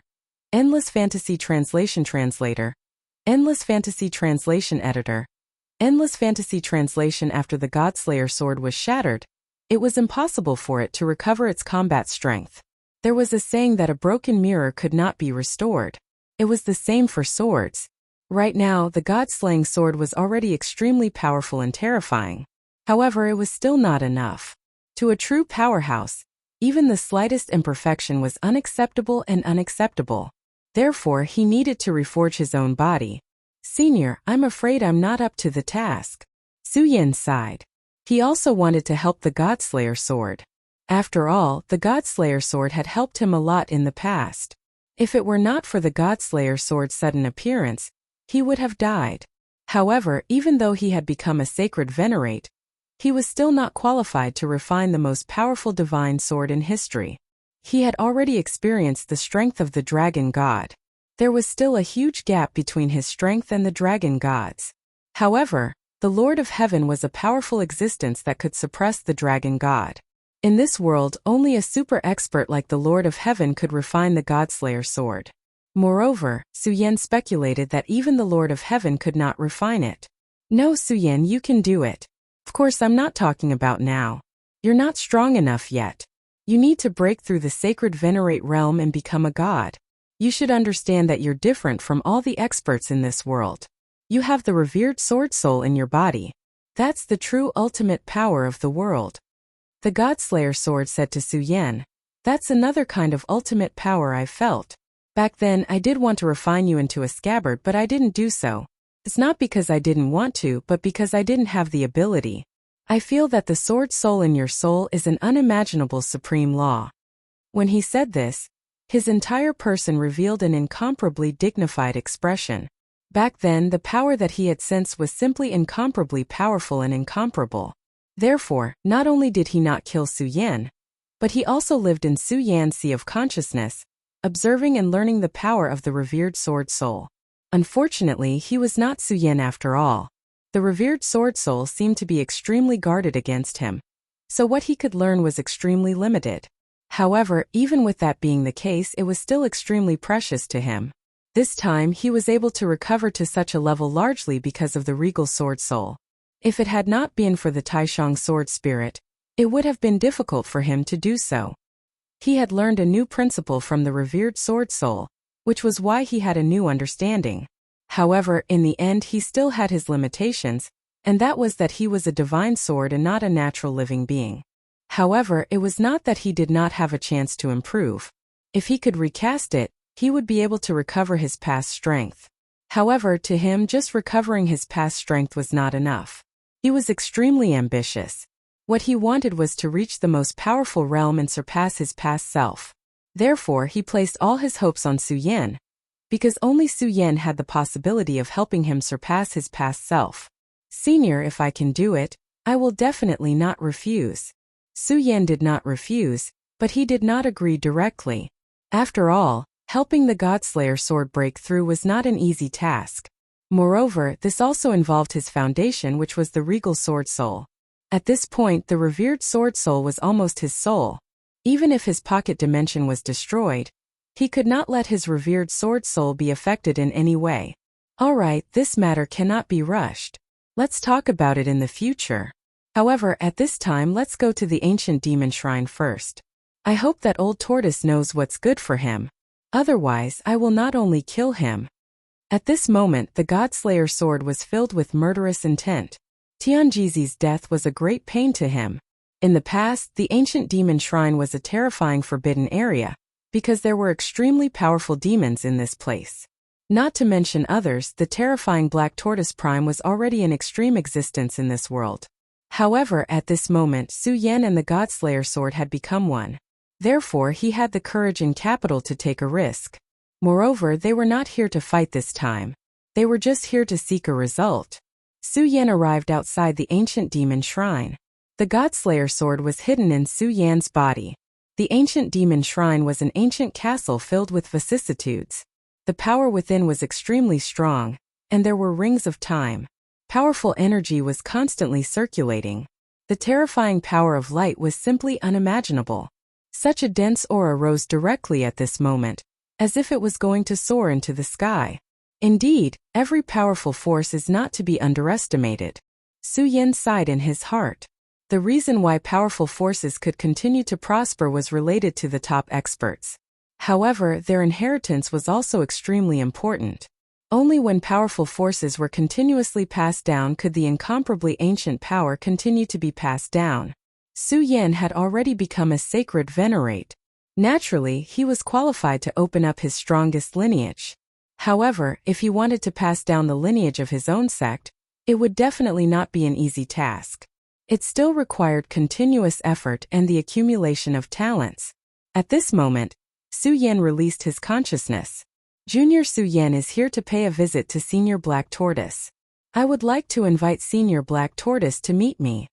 Endless Fantasy Translation Translator. Endless Fantasy Translation Editor. Endless Fantasy Translation. After the Godslayer sword was shattered, it was impossible for it to recover its combat strength. There was a saying that a broken mirror could not be restored. It was the same for swords. Right now, the god-slaying sword was already extremely powerful and terrifying. However, it was still not enough. To a true powerhouse, even the slightest imperfection was unacceptable and unacceptable. Therefore, he needed to reforge his own body. Senior, I'm afraid I'm not up to the task. Su Yan sighed. He also wanted to help the Godslayer sword. After all, the Godslayer sword had helped him a lot in the past. If it were not for the Godslayer sword's sudden appearance, he would have died. However, even though he had become a sacred venerate, he was still not qualified to refine the most powerful divine sword in history. He had already experienced the strength of the dragon god. There was still a huge gap between his strength and the dragon gods. However, the Lord of Heaven was a powerful existence that could suppress the dragon god. In this world, only a super expert like the Lord of Heaven could refine the Godslayer sword. Moreover, Suyen speculated that even the Lord of Heaven could not refine it. No, Suyen, you can do it. Of course, I'm not talking about now. You're not strong enough yet. You need to break through the sacred venerate realm and become a god. You should understand that you're different from all the experts in this world. You have the revered sword soul in your body. That's the true ultimate power of the world. The Godslayer sword said to Suyen, that's another kind of ultimate power I've felt. Back then I did want to refine you into a scabbard, but I didn't do so. It's not because I didn't want to, but because I didn't have the ability. I feel that the sword soul in your soul is an unimaginable supreme law. When he said this, his entire person revealed an incomparably dignified expression. Back then, the power that he had sensed was simply incomparably powerful and incomparable. Therefore, not only did he not kill Suyen, but he also lived in Suyen's sea of consciousness, observing and learning the power of the revered sword soul. Unfortunately, he was not Suyen after all. The revered sword soul seemed to be extremely guarded against him, so what he could learn was extremely limited. However, even with that being the case, it was still extremely precious to him. This time, he was able to recover to such a level largely because of the regal sword soul. If it had not been for the Taishang sword spirit, it would have been difficult for him to do so. He had learned a new principle from the revered sword soul, which was why he had a new understanding. However, in the end he still had his limitations, and that was that he was a divine sword and not a natural living being. However, it was not that he did not have a chance to improve. If he could recast it, he would be able to recover his past strength. However, to him just recovering his past strength was not enough. He was extremely ambitious. What he wanted was to reach the most powerful realm and surpass his past self. Therefore, he placed all his hopes on Suyen, because only Suyen had the possibility of helping him surpass his past self. Senior, if I can do it, I will definitely not refuse. Suyen did not refuse, but he did not agree directly. After all, helping the Godslayer sword break through was not an easy task. Moreover, this also involved his foundation, which was the regal sword soul. At this point, the revered sword soul was almost his soul. Even if his pocket dimension was destroyed, he could not let his revered sword soul be affected in any way. Alright, this matter cannot be rushed. Let's talk about it in the future. However, at this time let's go to the ancient demon shrine first. I hope that old tortoise knows what's good for him. Otherwise, I will not only kill him. At this moment, the Godslayer sword was filled with murderous intent. Tianjizi's death was a great pain to him. In the past, the ancient demon shrine was a terrifying forbidden area, because there were extremely powerful demons in this place. Not to mention others, the terrifying Black Tortoise Prime was already in extreme existence in this world. However, at this moment, Suyen and the Godslayer sword had become one. Therefore, he had the courage and capital to take a risk. Moreover, they were not here to fight this time. They were just here to seek a result. Suyen arrived outside the ancient demon shrine. The Godslayer sword was hidden in Suyen's body. The ancient demon shrine was an ancient castle filled with vicissitudes. The power within was extremely strong, and there were rings of time. Powerful energy was constantly circulating. The terrifying power of light was simply unimaginable. Such a dense aura rose directly at this moment, as if it was going to soar into the sky. Indeed, every powerful force is not to be underestimated. Suyen sighed in his heart. The reason why powerful forces could continue to prosper was related to the top experts. However, their inheritance was also extremely important. Only when powerful forces were continuously passed down could the incomparably ancient power continue to be passed down. Suyen had already become a sacred venerate. Naturally, he was qualified to open up his strongest lineage. However, if he wanted to pass down the lineage of his own sect, it would definitely not be an easy task. It still required continuous effort and the accumulation of talents. At this moment, Suyen released his consciousness. Junior Suyen is here to pay a visit to Senior Black Tortoise. I would like to invite Senior Black Tortoise to meet me.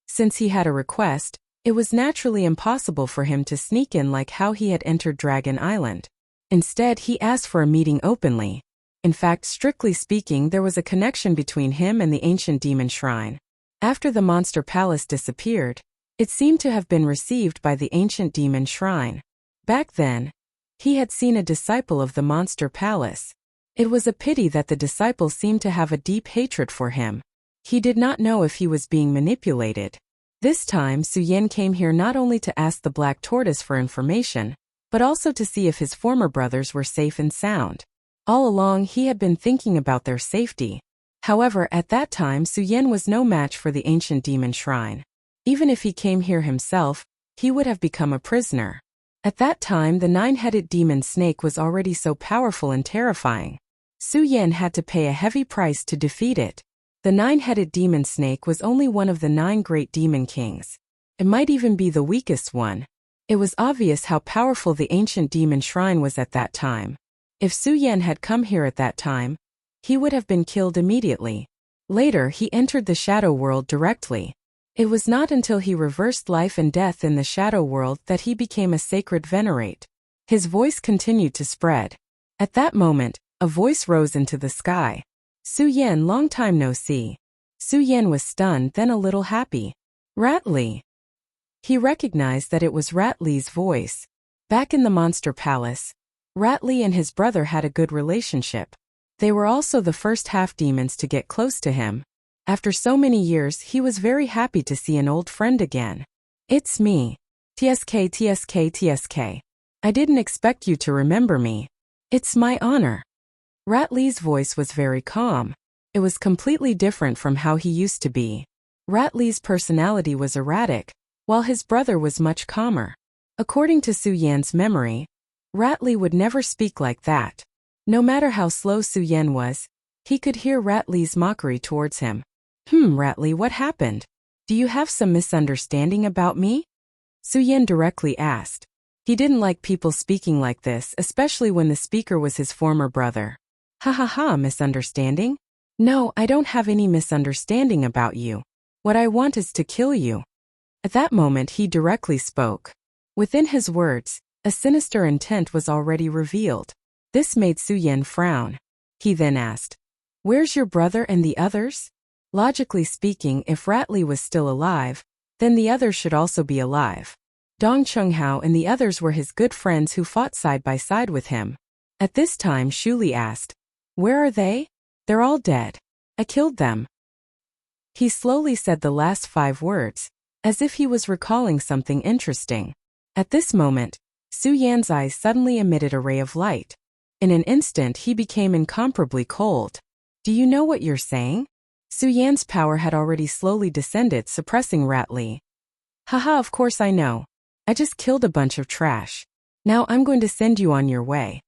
Since he had a request, it was naturally impossible for him to sneak in like how he had entered Dragon Island. Instead, he asked for a meeting openly. In fact, strictly speaking, there was a connection between him and the ancient demon shrine. After the monster palace disappeared, it seemed to have been received by the ancient demon shrine. Back then, He had seen a disciple of the monster palace. It was a pity that the disciple seemed to have a deep hatred for him. He did not know if he was being manipulated. This time Su Yan came here not only to ask the Black Tortoise for information, but also to see if his former brothers were safe and sound. All along he had been thinking about their safety. However, at that time Su Yan was no match for the ancient demon shrine. Even if he came here himself, he would have become a prisoner. At that time the nine-headed demon snake was already so powerful and terrifying. Su Yan had to pay a heavy price to defeat it. The nine-headed demon snake was only one of the 9 great demon kings. It might even be the weakest one. It was obvious how powerful the ancient demon shrine was at that time. If Su Yan had come here at that time, he would have been killed immediately. Later he entered the shadow world directly. It was not until he reversed life and death in the shadow world that he became a sacred venerate. His voice continued to spread. At that moment, a voice rose into the sky. Su Yan, long time no see. Su Yan was stunned, then a little happy. Rat Li. He recognized that it was Rat Li's voice. Back in the monster palace, Rat Li and his brother had a good relationship. They were also the first half-demons to get close to him. After so many years, he was very happy to see an old friend again. It's me. TSK TSK TSK. I didn't expect you to remember me. It's my honor. Rat Li's voice was very calm. It was completely different from how he used to be. Rat Li's personality was erratic, while his brother was much calmer. According to Su Yan's memory, Rat Li would never speak like that. No matter how slow Su Yan was, he could hear Rat Li's mockery towards him. Rat Li, what happened? Do you have some misunderstanding about me? Su Yan directly asked. He didn't like people speaking like this, especially when the speaker was his former brother. Ha ha ha, misunderstanding? No, I don't have any misunderstanding about you. What I want is to kill you. At that moment he directly spoke. Within his words, a sinister intent was already revealed. This made Su Yan frown. He then asked, "Where's your brother and the others?" Logically speaking, if Rat Li was still alive, then the others should also be alive. Dong Chunghao and the others were his good friends who fought side by side with him. At this time Shu Li asked, "Where are they?" "They're all dead. I killed them." He slowly said the last 5 words, as if he was recalling something interesting. At this moment, Su Yan's eyes suddenly emitted a ray of light. In an instant he became incomparably cold. "Do you know what you're saying?" Su Yan's power had already slowly descended, suppressing Rat Li. "Haha, of course I know. I just killed a bunch of trash. Now I'm going to send you on your way."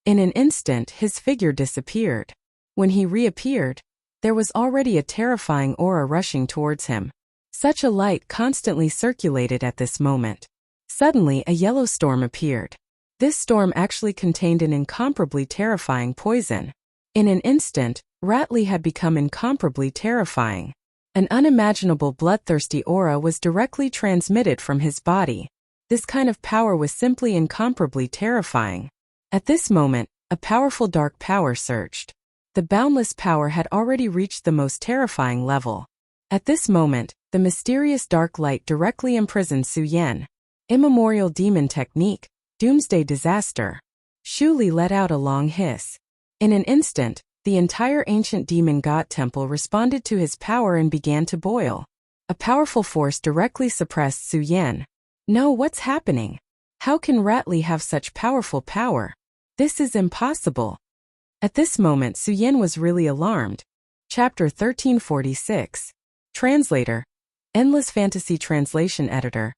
In an instant his figure disappeared. When he reappeared, there was already a terrifying aura rushing towards him. Such a light constantly circulated at this moment. Suddenly a yellow storm appeared. This storm actually contained an incomparably terrifying poison. In an instant, Rat Li had become incomparably terrifying. An unimaginable bloodthirsty aura was directly transmitted from his body. This kind of power was simply incomparably terrifying. At this moment, a powerful dark power surged. The boundless power had already reached the most terrifying level. At this moment, the mysterious dark light directly imprisoned Su Yan. Immemorial demon technique, doomsday disaster. Shu Li let out a long hiss. In an instant, the entire ancient demon god temple responded to his power and began to boil. A powerful force directly suppressed Su Yan. No, what's happening? How can Rat Li have such powerful power? This is impossible. At this moment Su Yan was really alarmed. Chapter 1346. Translator. Endless Fantasy Translation Editor.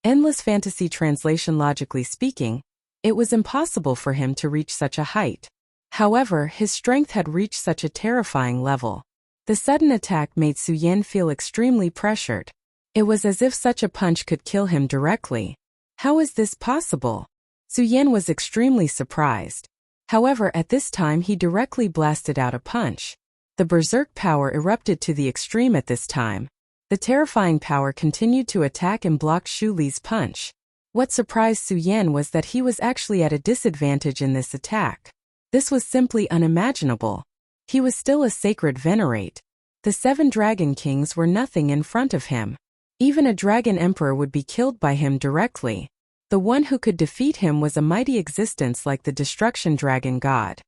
Endless Fantasy Translation. Logically speaking, it was impossible for him to reach such a height. However, his strength had reached such a terrifying level. The sudden attack made Su Yan feel extremely pressured. It was as if such a punch could kill him directly. How is this possible? Su Yan was extremely surprised. However, at this time he directly blasted out a punch. The berserk power erupted to the extreme at this time. The terrifying power continued to attack and block Shu Li's punch. What surprised Su Yan was that he was actually at a disadvantage in this attack. This was simply unimaginable. He was still a sacred venerate. The 7 dragon kings were nothing in front of him. Even a dragon emperor would be killed by him directly. The one who could defeat him was a mighty existence like the destruction dragon god.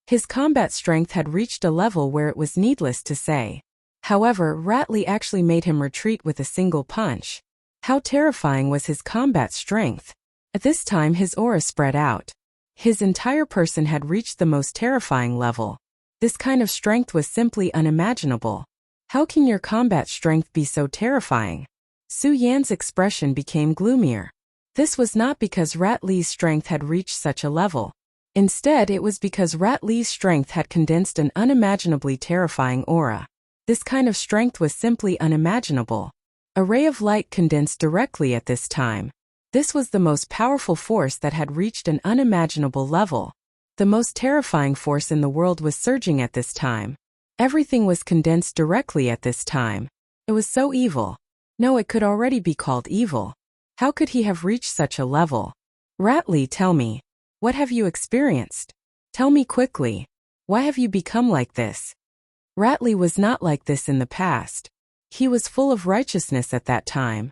His combat strength had reached a level where it was needless to say. However, Rattly actually made him retreat with a single punch. How terrifying was his combat strength! At this time his aura spread out. His entire person had reached the most terrifying level. This kind of strength was simply unimaginable. How can your combat strength be so terrifying? Su Yan's expression became gloomier. This was not because Rattly's strength had reached such a level. Instead, it was because Rattly's strength had condensed an unimaginably terrifying aura. This kind of strength was simply unimaginable. A ray of light condensed directly at this time. This was the most powerful force that had reached an unimaginable level. The most terrifying force in the world was surging at this time. Everything was condensed directly at this time. It was so evil. No, it could already be called evil. How could he have reached such a level? Rattly, tell me. What have you experienced? Tell me quickly. Why have you become like this? Rattly was not like this in the past. He was full of righteousness at that time.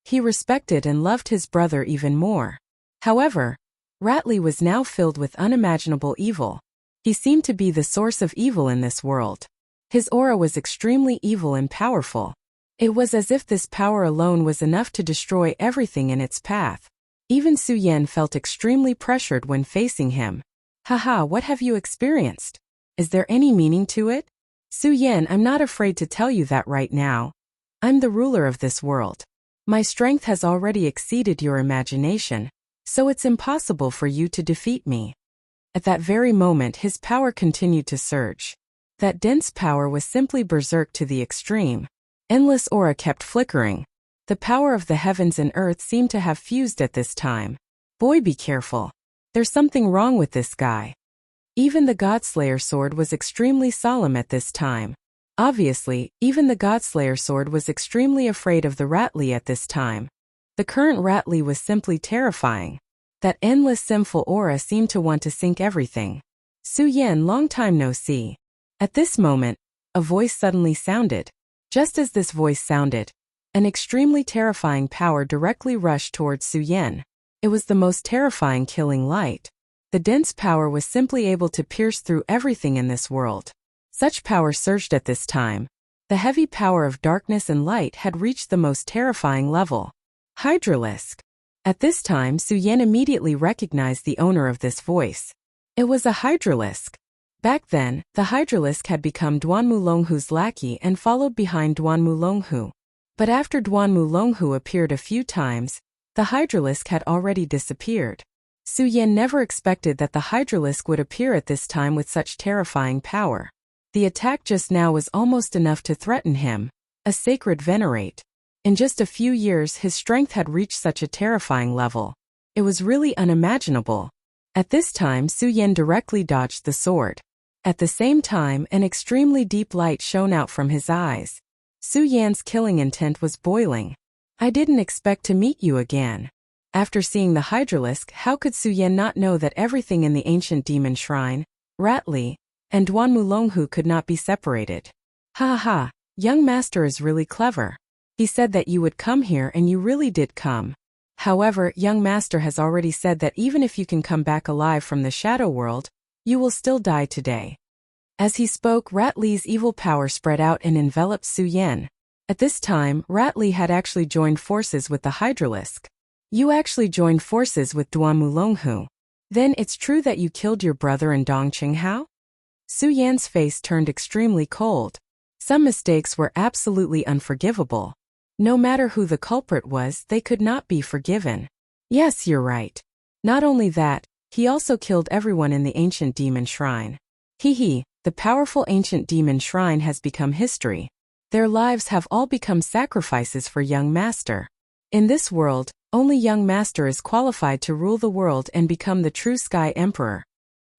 He respected and loved his brother even more. However, Rattly was now filled with unimaginable evil. He seemed to be the source of evil in this world. His aura was extremely evil and powerful. It was as if this power alone was enough to destroy everything in its path. Even Su Yan felt extremely pressured when facing him. Haha, what have you experienced? Is there any meaning to it? Su Yan, I'm not afraid to tell you that right now. I'm the ruler of this world. My strength has already exceeded your imagination, so it's impossible for you to defeat me. At that very moment his power continued to surge. That dense power was simply berserk to the extreme. Endless aura kept flickering. The power of the heavens and earth seemed to have fused at this time. Boy, be careful. There's something wrong with this guy. Even the Godslayer sword was extremely solemn at this time. Obviously, even the Godslayer sword was extremely afraid of the Rattly at this time. The current Rattly was simply terrifying. That endless sinful aura seemed to want to sink everything. Su Yan, long time no see. At this moment, a voice suddenly sounded. Just as this voice sounded, an extremely terrifying power directly rushed towards Su Yan. It was the most terrifying killing light. The dense power was simply able to pierce through everything in this world. Such power surged at this time. The heavy power of darkness and light had reached the most terrifying level. Hydralisk. At this time Su Yan immediately recognized the owner of this voice. It was a Hydralisk. Back then, the Hydralisk had become Duan Mulonghu's lackey and followed behind Duan Mulonghu. But after Duan Mulonghu appeared a few times, the Hydralisk had already disappeared. Su Yan never expected that the Hydralisk would appear at this time with such terrifying power. The attack just now was almost enough to threaten him, a sacred venerate. In just a few years his strength had reached such a terrifying level. It was really unimaginable. At this time Su Yan directly dodged the sword. At the same time, an extremely deep light shone out from his eyes. Su Yan's killing intent was boiling. I didn't expect to meet you again. After seeing the Hydralisk, how could Su Yan not know that everything in the ancient demon shrine, Rattly, and Duan Mulonghu could not be separated? Ha ha, young master is really clever. He said that you would come here and you really did come. However, young master has already said that even if you can come back alive from the shadow world, you will still die today. As he spoke, Rattly's evil power spread out and enveloped Su Yan. At this time, Rattly had actually joined forces with the Hydralisk. You actually joined forces with Duan Mulonghu. Then it's true that you killed your brother and Dong Qinghao? Su Yan's face turned extremely cold. Some mistakes were absolutely unforgivable. No matter who the culprit was, they could not be forgiven. Yes, you're right. Not only that, he also killed everyone in the ancient demon shrine. Hee, the powerful ancient demon shrine has become history. Their lives have all become sacrifices for young master. In this world, only young master is qualified to rule the world and become the true Sky Emperor.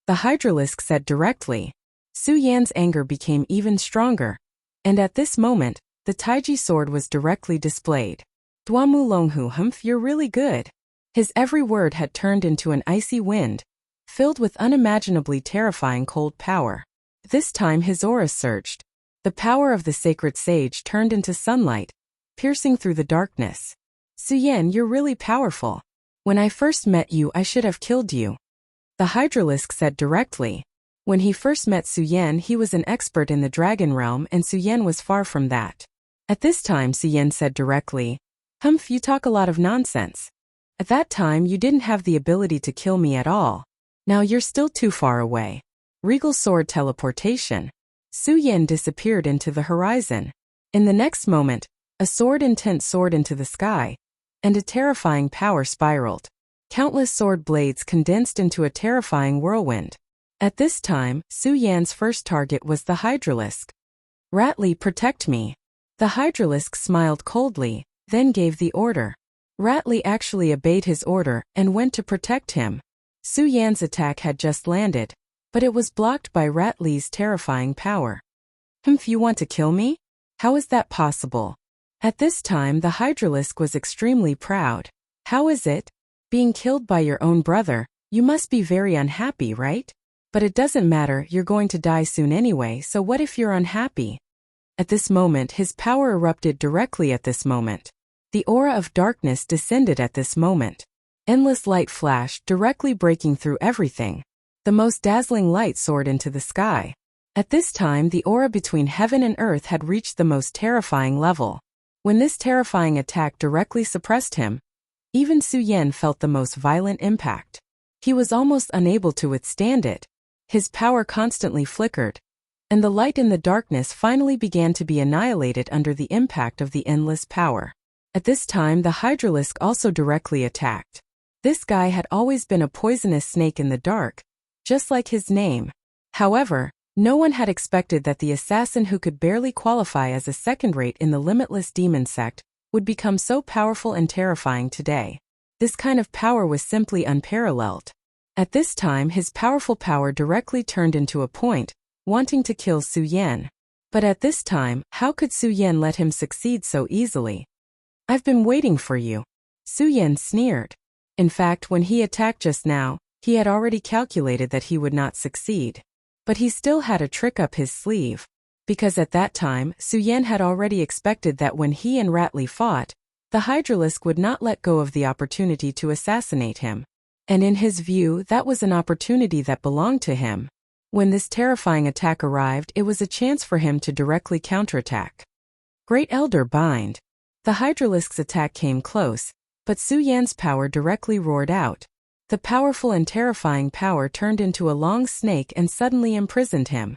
The Hydralisk said directly. Su Yan's anger became even stronger. And at this moment, the Taiji sword was directly displayed. Duan Mulonghu, humph, you're really good. His every word had turned into an icy wind, filled with unimaginably terrifying cold power. This time his aura surged. The power of the sacred sage turned into sunlight, piercing through the darkness. Su Yan, you're really powerful. When I first met you, I should have killed you. The Hydralisk said directly. When he first met Su Yan, he was an expert in the dragon realm, and Su Yan was far from that. At this time, Su Yan said directly, Humph, you talk a lot of nonsense. At that time, you didn't have the ability to kill me at all. Now you're still too far away. Regal sword teleportation. Su Yan disappeared into the horizon. In the next moment, a sword intent soared into the sky, and a terrifying power spiraled. Countless sword blades condensed into a terrifying whirlwind. At this time, Su Yan's first target was the Hydralisk. Rattly, protect me. The Hydralisk smiled coldly, then gave the order. Rattly actually obeyed his order and went to protect him. Su Yan's attack had just landed, but it was blocked by Rattly's terrifying power. Humph, you want to kill me? How is that possible? At this time, the Hydralisk was extremely proud. How is it? Being killed by your own brother, you must be very unhappy, right? But it doesn't matter, you're going to die soon anyway, so what if you're unhappy? At this moment, his power erupted directly at this moment. The aura of darkness descended at this moment. Endless light flashed, directly breaking through everything. The most dazzling light soared into the sky. At this time, the aura between heaven and earth had reached the most terrifying level. When this terrifying attack directly suppressed him, even Su Yan felt the most violent impact. He was almost unable to withstand it. His power constantly flickered, and the light in the darkness finally began to be annihilated under the impact of the endless power. At this time, the Hydralisk also directly attacked. This guy had always been a poisonous snake in the dark, just like his name. However, no one had expected that the assassin who could barely qualify as a second-rate in the limitless demon sect would become so powerful and terrifying today. This kind of power was simply unparalleled. At this time, his powerful power directly turned into a point, wanting to kill Su Yan. But at this time, how could Su Yan let him succeed so easily? I've been waiting for you. Su Yan sneered. In fact, when he attacked just now, he had already calculated that he would not succeed. But he still had a trick up his sleeve. Because at that time, Su Yan had already expected that when he and Rattly fought, the Hydralisk would not let go of the opportunity to assassinate him. And in his view, that was an opportunity that belonged to him. When this terrifying attack arrived, it was a chance for him to directly counterattack. Great Elder Bind. The Hydralisk's attack came close, but Su Yan's power directly roared out. The powerful and terrifying power turned into a long snake and suddenly imprisoned him.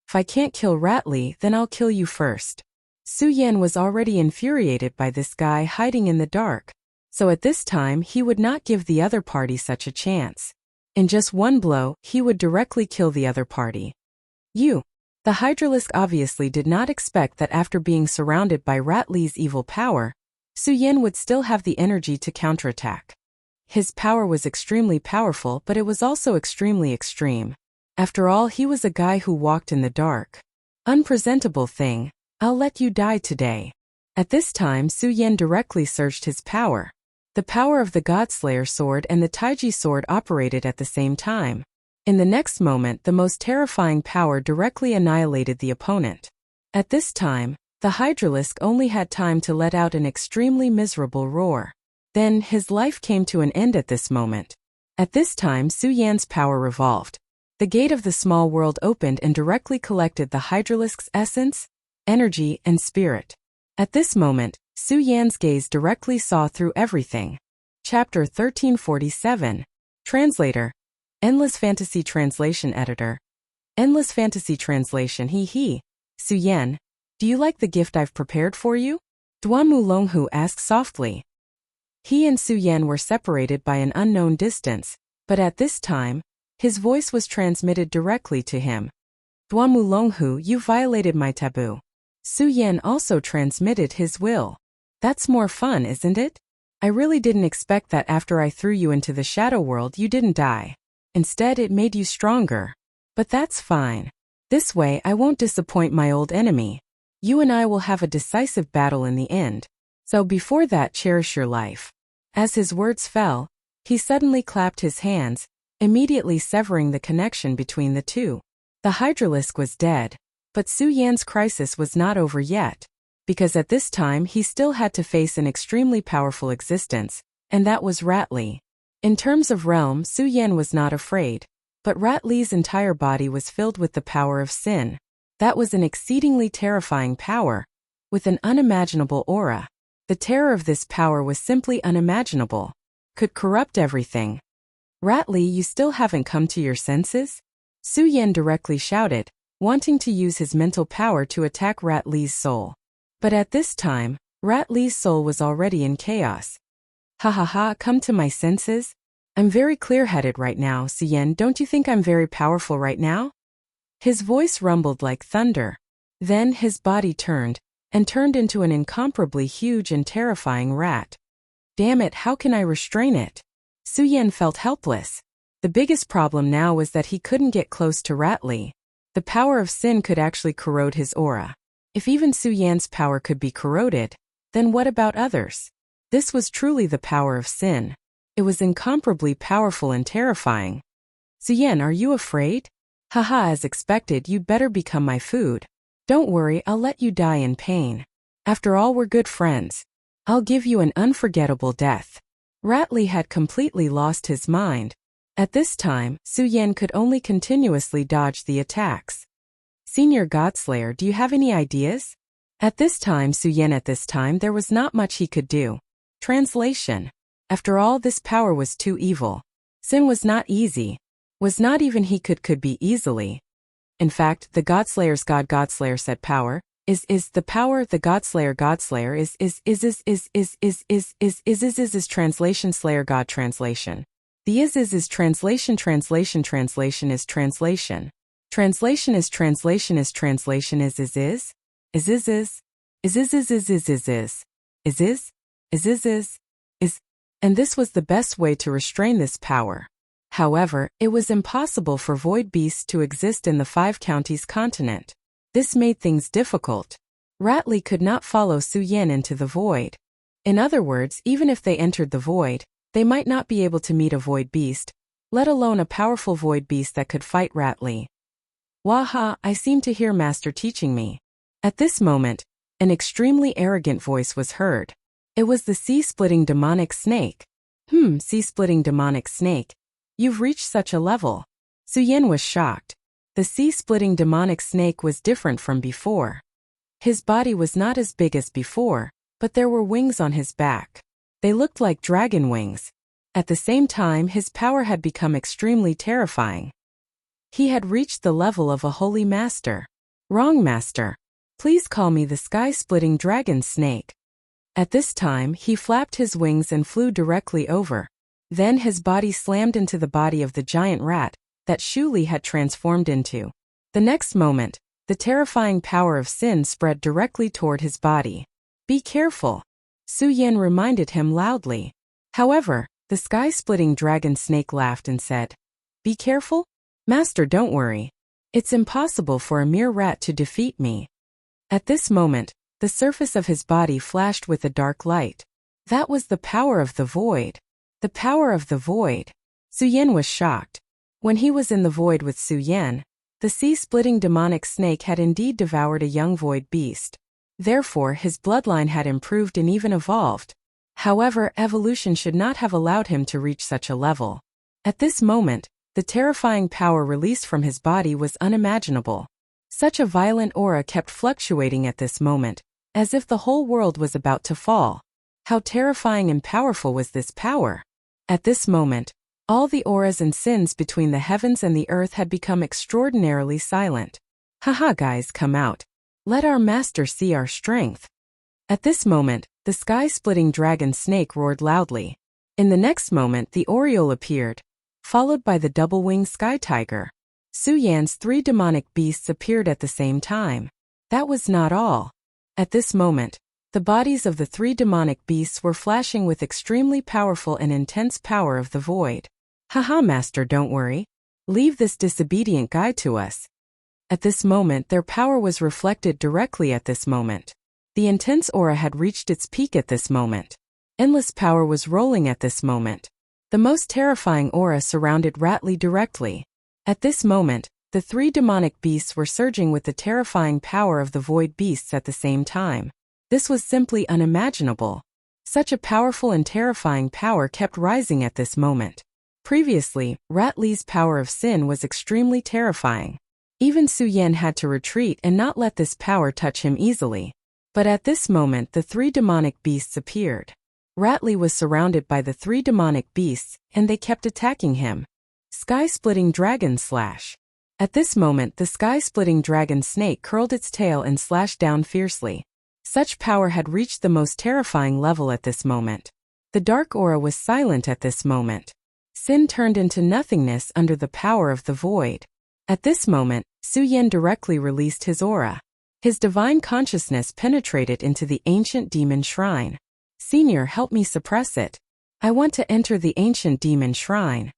If I can't kill Rattly, then I'll kill you first. Su Yan was already infuriated by this guy hiding in the dark. So at this time, he would not give the other party such a chance. In just one blow, he would directly kill the other party. The Hydralisk obviously did not expect that after being surrounded by Rattly's evil power, Su Yan would still have the energy to counterattack. His power was extremely powerful, but it was also extremely extreme. After all, he was a guy who walked in the dark. Unpresentable thing, I'll let you die today. At this time, Su Yan directly surged his power. The power of the Godslayer sword and the Taiji sword operated at the same time. In the next moment, the most terrifying power directly annihilated the opponent. At this time, the Hydralisk only had time to let out an extremely miserable roar. Then, his life came to an end at this moment. At this time, Su Yan's power revolved. The gate of the small world opened and directly collected the Hydralisk's essence, energy, and spirit. At this moment, Su Yan's gaze directly saw through everything. Chapter 1347. Translator. Endless Fantasy Translation Editor. Endless Fantasy Translation. Su Yan, do you like the gift I've prepared for you? Duanmu Longhu asked softly. He and Su Yan were separated by an unknown distance, but at this time, his voice was transmitted directly to him. Duanmu Longhu, you violated my taboo. Su Yan also transmitted his will. That's more fun, isn't it? I really didn't expect that after I threw you into the shadow world you didn't die. Instead, it made you stronger. But that's fine. This way I won't disappoint my old enemy. You and I will have a decisive battle in the end. So before that, cherish your life. As his words fell, he suddenly clapped his hands, immediately severing the connection between the two. The Hydralisk was dead, but Su Yan's crisis was not over yet, because at this time he still had to face an extremely powerful existence, and that was Rattly. In terms of realm, Su Yan was not afraid, but Rat Li's entire body was filled with the power of sin. That was an exceedingly terrifying power, with an unimaginable aura. The terror of this power was simply unimaginable. Could corrupt everything. Rat Li, you still haven't come to your senses? Su Yan directly shouted, wanting to use his mental power to attack Rat Li's soul. But at this time, Rat Li's soul was already in chaos. Ha ha ha, come to my senses? I'm very clear-headed right now, Su Yan, don't you think I'm very powerful right now? His voice rumbled like thunder. Then his body turned into an incomparably huge and terrifying rat. Damn it, how can I restrain it? Su Yan felt helpless. The biggest problem now was that he couldn't get close to Rat Li. The power of sin could actually corrode his aura. If even Su Yan's power could be corroded, then what about others? This was truly the power of sin. It was incomparably powerful and terrifying. Su Yan, are you afraid? Haha, as expected, you'd better become my food. Don't worry, I'll let you die in pain. After all, we're good friends. I'll give you an unforgettable death. Rat Li had completely lost his mind. At this time, Su Yan could only continuously dodge the attacks. Senior Godslayer, do you have any ideas? At this time, there was not much he could do. Translation. After all, this power was too evil. Sin was not easy. Was not even he could be easily. In fact, the Godslayer's Godslayer said power is the power the Godslayer is translation slayer God translation. The is translation is translation is translation is translation is, and this was the best way to restrain this power. However, it was impossible for void beasts to exist in the 5 counties continent. This made things difficult. Rat Li could not follow Su Yan into the void. In other words, even if they entered the void, they might not be able to meet a void beast, let alone a powerful void beast that could fight Rat Li. Waha, I seem to hear Master teaching me. At this moment, an extremely arrogant voice was heard. It was the sea-splitting demonic snake. Sea-splitting demonic snake. You've reached such a level. Su Yan was shocked. The sea-splitting demonic snake was different from before. His body was not as big as before, but there were wings on his back. They looked like dragon wings. At the same time, his power had become extremely terrifying. He had reached the level of a holy master. Wrong, master. Please call me the sky-splitting dragon snake. At this time, he flapped his wings and flew directly over. Then his body slammed into the body of the giant rat that Shu Li had transformed into. The next moment, the terrifying power of sin spread directly toward his body. Be careful. Su Yan reminded him loudly. However, the sky-splitting dragon snake laughed and said, Be careful? Master, don't worry. It's impossible for a mere rat to defeat me. At this moment, the surface of his body flashed with a dark light. That was the power of the void. The power of the void. Su Yan was shocked. When he was in the void with Su Yan, the sea-splitting demonic snake had indeed devoured a young void beast. Therefore, his bloodline had improved and even evolved. However, evolution should not have allowed him to reach such a level. At this moment, the terrifying power released from his body was unimaginable. Such a violent aura kept fluctuating at this moment, as if the whole world was about to fall. How terrifying and powerful was this power? At this moment, all the auras and sins between the heavens and the earth had become extraordinarily silent. Haha, guys, come out. Let our master see our strength. At this moment, the sky-splitting dragon snake roared loudly. In the next moment, the Oriole appeared, followed by the double-winged sky tiger. Su Yan's 3 demonic beasts appeared at the same time. That was not all. At this moment, the bodies of the 3 demonic beasts were flashing with extremely powerful and intense power of the void. Haha, master, don't worry. Leave this disobedient guy to us. At this moment, their power was reflected directly at this moment. The intense aura had reached its peak at this moment. Endless power was rolling at this moment. The most terrifying aura surrounded Rat Li directly. At this moment, the 3 demonic beasts were surging with the terrifying power of the void beasts at the same time. This was simply unimaginable. Such a powerful and terrifying power kept rising at this moment. Previously, Rat Li's power of sin was extremely terrifying. Even Su Yan had to retreat and not let this power touch him easily. But at this moment the three demonic beasts appeared. Rat Li was surrounded by the three demonic beasts, and they kept attacking him. Sky-splitting dragon slash. At this moment the sky-splitting dragon snake curled its tail and slashed down fiercely. Such power had reached the most terrifying level at this moment. The dark aura was silent at this moment. Sin turned into nothingness under the power of the void. At this moment, Su Yan directly released his aura. His divine consciousness penetrated into the ancient demon shrine. Senior, help me suppress it. I want to enter the ancient demon shrine.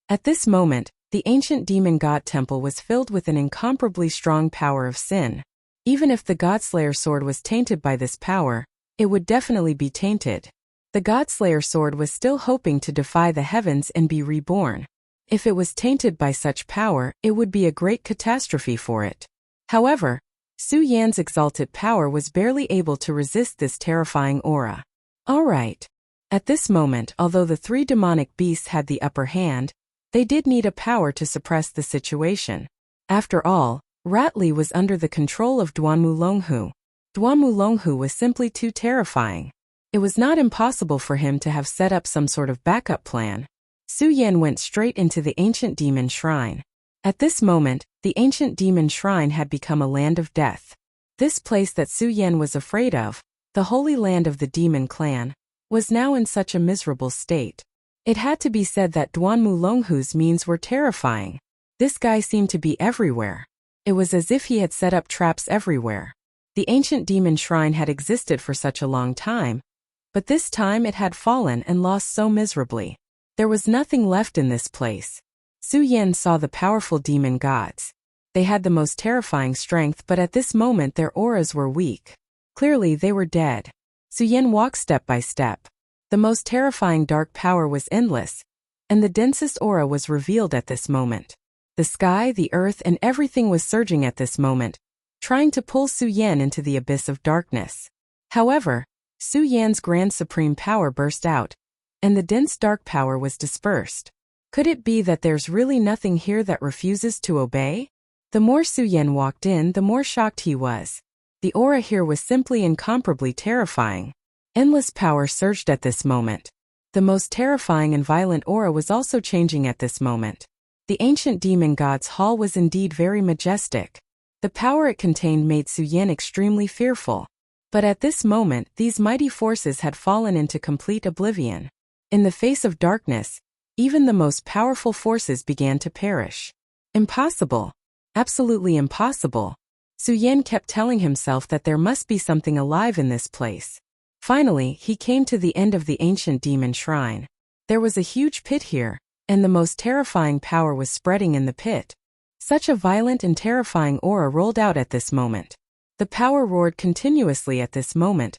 At this moment, the ancient demon god temple was filled with an incomparably strong power of sin. Even if the Godslayer sword was tainted by this power, it would definitely be tainted. The Godslayer sword was still hoping to defy the heavens and be reborn. If it was tainted by such power, it would be a great catastrophe for it. However, Su Yan's exalted power was barely able to resist this terrifying aura. Alright. At this moment, although the three demonic beasts had the upper hand, they did need a power to suppress the situation. After all, Rat Li was under the control of Duanmu Longhu. Duanmu Longhu was simply too terrifying. It was not impossible for him to have set up some sort of backup plan. Su Yan went straight into the ancient demon shrine. At this moment, the ancient demon shrine had become a land of death. This place that Su Yan was afraid of, the holy land of the demon clan, was now in such a miserable state. It had to be said that Duanmu Longhu's means were terrifying. This guy seemed to be everywhere. It was as if he had set up traps everywhere. The ancient demon shrine had existed for such a long time, but this time it had fallen and lost so miserably. There was nothing left in this place. Su Yan saw the powerful demon gods. They had the most terrifying strength, but at this moment their auras were weak. Clearly they were dead. Su Yan walked step by step. The most terrifying dark power was endless, and the densest aura was revealed at this moment. The sky, the earth, and everything was surging at this moment, trying to pull Su Yan into the abyss of darkness. However, Su Yan's grand supreme power burst out, and the dense dark power was dispersed. Could it be that there's really nothing here that refuses to obey? The more Su Yan walked in, the more shocked he was. The aura here was simply incomparably terrifying. Endless power surged at this moment. The most terrifying and violent aura was also changing at this moment. The ancient demon god's hall was indeed very majestic. The power it contained made Su Yan extremely fearful. But at this moment, these mighty forces had fallen into complete oblivion. In the face of darkness, even the most powerful forces began to perish. Impossible. Absolutely impossible. Su Yan kept telling himself that there must be something alive in this place. Finally, he came to the end of the ancient demon shrine. There was a huge pit here, and the most terrifying power was spreading in the pit. Such a violent and terrifying aura rolled out at this moment. The power roared continuously at this moment,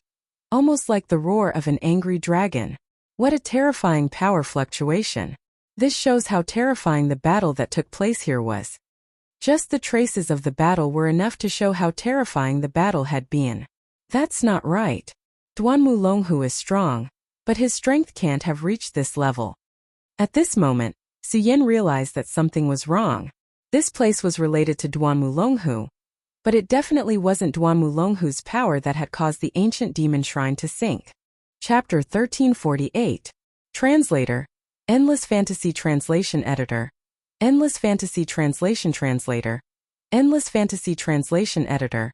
almost like the roar of an angry dragon. What a terrifying power fluctuation. This shows how terrifying the battle that took place here was. Just the traces of the battle were enough to show how terrifying the battle had been. That's not right. Duanmu Longhu is strong, but his strength can't have reached this level. At this moment, Su Yan realized that something was wrong. This place was related to Duanmu Longhu, but it definitely wasn't Duanmu Longhu's power that had caused the ancient demon shrine to sink. Chapter 1348. Translator. Endless Fantasy Translation Editor. Endless Fantasy Translation Translator. Endless Fantasy Translation Editor.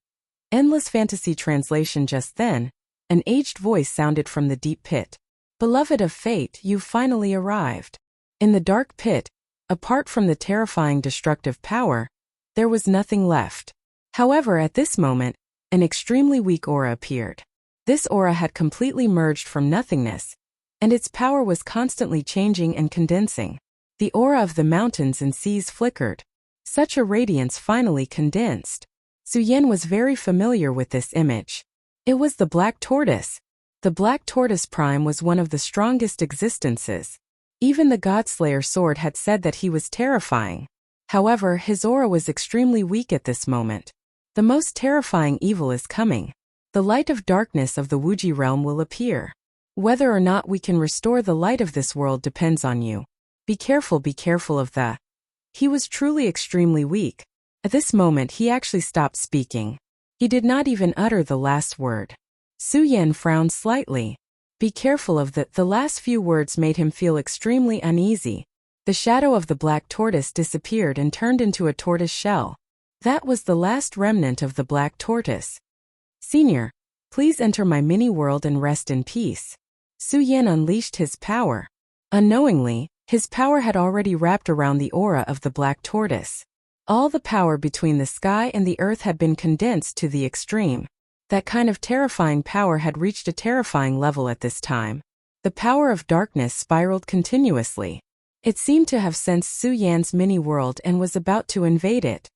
Endless Fantasy Translation. Just then, an aged voice sounded from the deep pit. Beloved of fate, you've finally arrived. In the dark pit, apart from the terrifying destructive power, there was nothing left. However, at this moment, an extremely weak aura appeared. This aura had completely merged from nothingness, and its power was constantly changing and condensing. The aura of the mountains and seas flickered. Such a radiance finally condensed. Su Yan was very familiar with this image. It was the Black Tortoise. The Black Tortoise Prime was one of the strongest existences. Even the Godslayer sword had said that he was terrifying. However, his aura was extremely weak at this moment. The most terrifying evil is coming. The light of darkness of the Wuji realm will appear. Whether or not we can restore the light of this world depends on you. Be careful of the. He was truly extremely weak. At this moment he actually stopped speaking. He did not even utter the last word. Su Yan frowned slightly. Be careful of the last few words made him feel extremely uneasy. The shadow of the black tortoise disappeared and turned into a tortoise shell. That was the last remnant of the black tortoise. Senior, please enter my mini-world and rest in peace. Su Yan unleashed his power. Unknowingly, his power had already wrapped around the aura of the black tortoise. All the power between the sky and the earth had been condensed to the extreme. That kind of terrifying power had reached a terrifying level at this time. The power of darkness spiraled continuously. It seemed to have sensed Su Yan's mini-world and was about to invade it.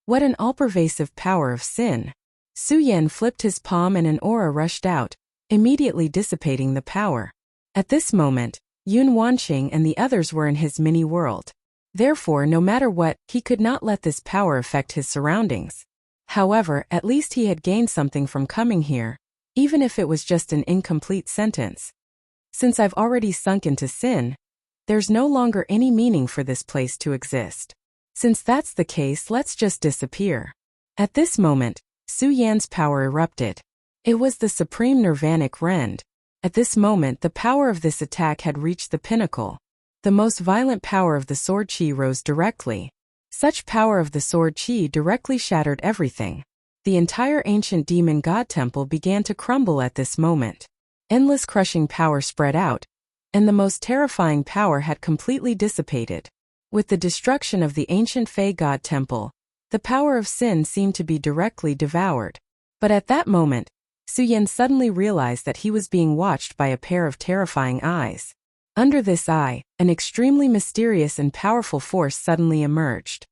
What an all-pervasive power of sin. Su Yan flipped his palm and an aura rushed out, immediately dissipating the power. At this moment, Yun Wanqing and the others were in his mini-world. Therefore, no matter what, he could not let this power affect his surroundings. However, at least he had gained something from coming here, even if it was just an incomplete sentence. Since I've already sunk into sin, there's no longer any meaning for this place to exist. Since that's the case, let's just disappear. At this moment, Su Yan's power erupted. It was the supreme nirvanic rend. At this moment, the power of this attack had reached the pinnacle. The most violent power of the sword chi rose directly. Such power of the sword chi directly shattered everything. The entire ancient demon god temple began to crumble at this moment. Endless crushing power spread out, and the most terrifying power had completely dissipated. With the destruction of the ancient Fey god temple, the power of sin seemed to be directly devoured. But at that moment, Su Yan suddenly realized that he was being watched by a pair of terrifying eyes. Under this eye, an extremely mysterious and powerful force suddenly emerged.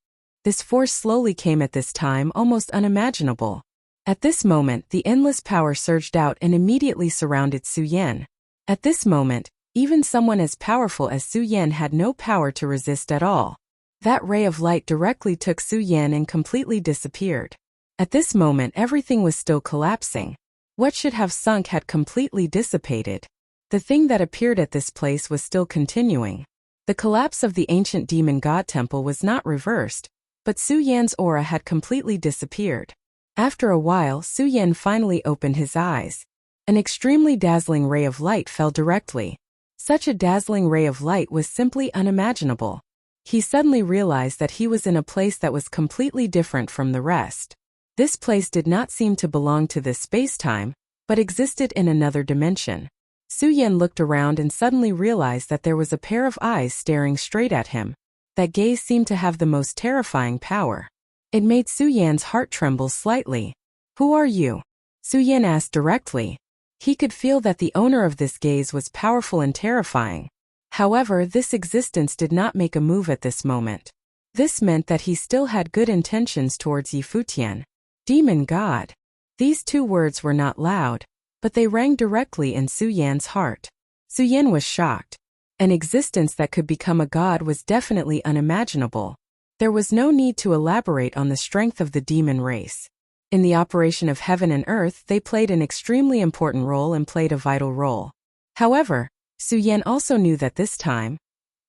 This force slowly came at this time almost unimaginable. At this moment, the endless power surged out and immediately surrounded Su Yan. At this moment, even someone as powerful as Su Yan had no power to resist at all. That ray of light directly took Su Yan and completely disappeared. At this moment, everything was still collapsing. What should have sunk had completely dissipated. The thing that appeared at this place was still continuing. The collapse of the ancient demon god temple was not reversed, but Su Yan's aura had completely disappeared. After a while, Su Yan finally opened his eyes. An extremely dazzling ray of light fell directly. Such a dazzling ray of light was simply unimaginable. He suddenly realized that he was in a place that was completely different from the rest. This place did not seem to belong to this space-time, but existed in another dimension. Su Yan looked around and suddenly realized that there was a pair of eyes staring straight at him. That gaze seemed to have the most terrifying power. It made Su Yan's heart tremble slightly. "Who are you?" Su Yan asked directly. He could feel that the owner of this gaze was powerful and terrifying. However, this existence did not make a move at this moment. This meant that he still had good intentions towards Yi Futian. Demon God. These two words were not loud, but they rang directly in Su Yan's heart. Su Yan was shocked. An existence that could become a god was definitely unimaginable. There was no need to elaborate on the strength of the demon race. In the operation of heaven and earth, they played an extremely important role and played a vital role. However, Su Yan also knew that this time,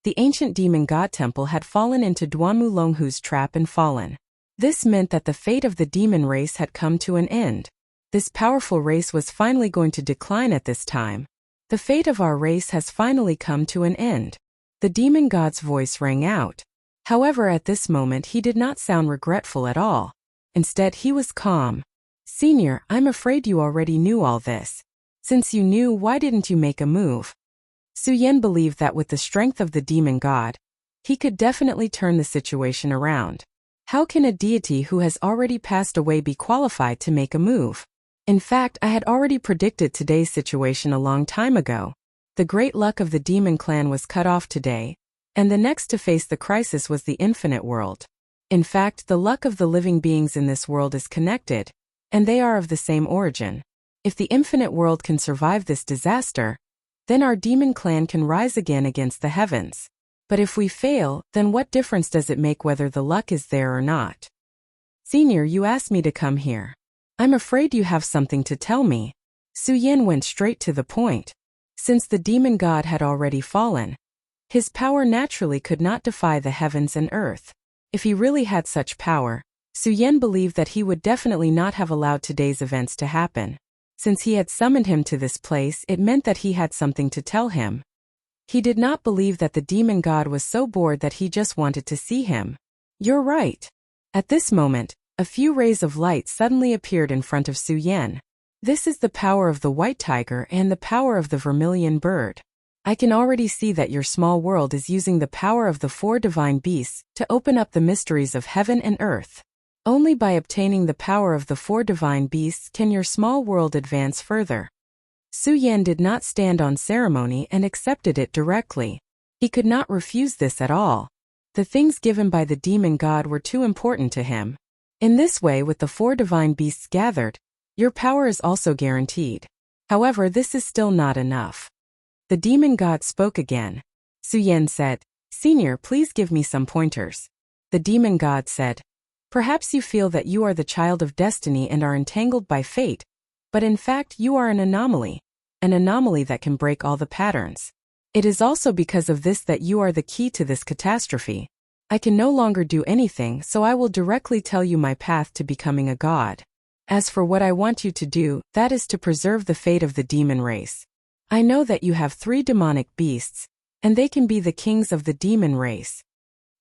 the ancient demon god temple had fallen into Duanmu Longhu's trap and fallen. This meant that the fate of the demon race had come to an end. This powerful race was finally going to decline at this time. The fate of our race has finally come to an end. The demon god's voice rang out. However, at this moment he did not sound regretful at all. Instead, he was calm. "Senior, I'm afraid you already knew all this. Since you knew, why didn't you make a move?" Su Yan believed that with the strength of the demon god, he could definitely turn the situation around. How can a deity who has already passed away be qualified to make a move? In fact, I had already predicted today's situation a long time ago. The great luck of the demon clan was cut off today, and the next to face the crisis was the infinite world. In fact, the luck of the living beings in this world is connected, and they are of the same origin. If the infinite world can survive this disaster, then our demon clan can rise again against the heavens. But if we fail, then what difference does it make whether the luck is there or not? "Senior, you asked me to come here. I'm afraid you have something to tell me." Su Yan went straight to the point. Since the demon god had already fallen, his power naturally could not defy the heavens and earth. If he really had such power, Su Yan believed that he would definitely not have allowed today's events to happen. Since he had summoned him to this place, it meant that he had something to tell him. He did not believe that the demon god was so bored that he just wanted to see him. You're right. At this moment, a few rays of light suddenly appeared in front of Su Yan. This is the power of the white tiger and the power of the vermilion bird. I can already see that your small world is using the power of the 4 divine beasts to open up the mysteries of heaven and earth. Only by obtaining the power of the 4 divine beasts can your small world advance further. Su Yan did not stand on ceremony and accepted it directly. He could not refuse this at all. The things given by the demon god were too important to him. In this way, with the 4 divine beasts gathered, your power is also guaranteed. However, this is still not enough. The demon god spoke again. Su Yan said, "Senior, please give me some pointers." The demon god said, "Perhaps you feel that you are the child of destiny and are entangled by fate, but in fact you are an anomaly that can break all the patterns. It is also because of this that you are the key to this catastrophe. I can no longer do anything, so I will directly tell you my path to becoming a god. As for what I want you to do, that is to preserve the fate of the demon race. I know that you have 3 demonic beasts, and they can be the kings of the demon race."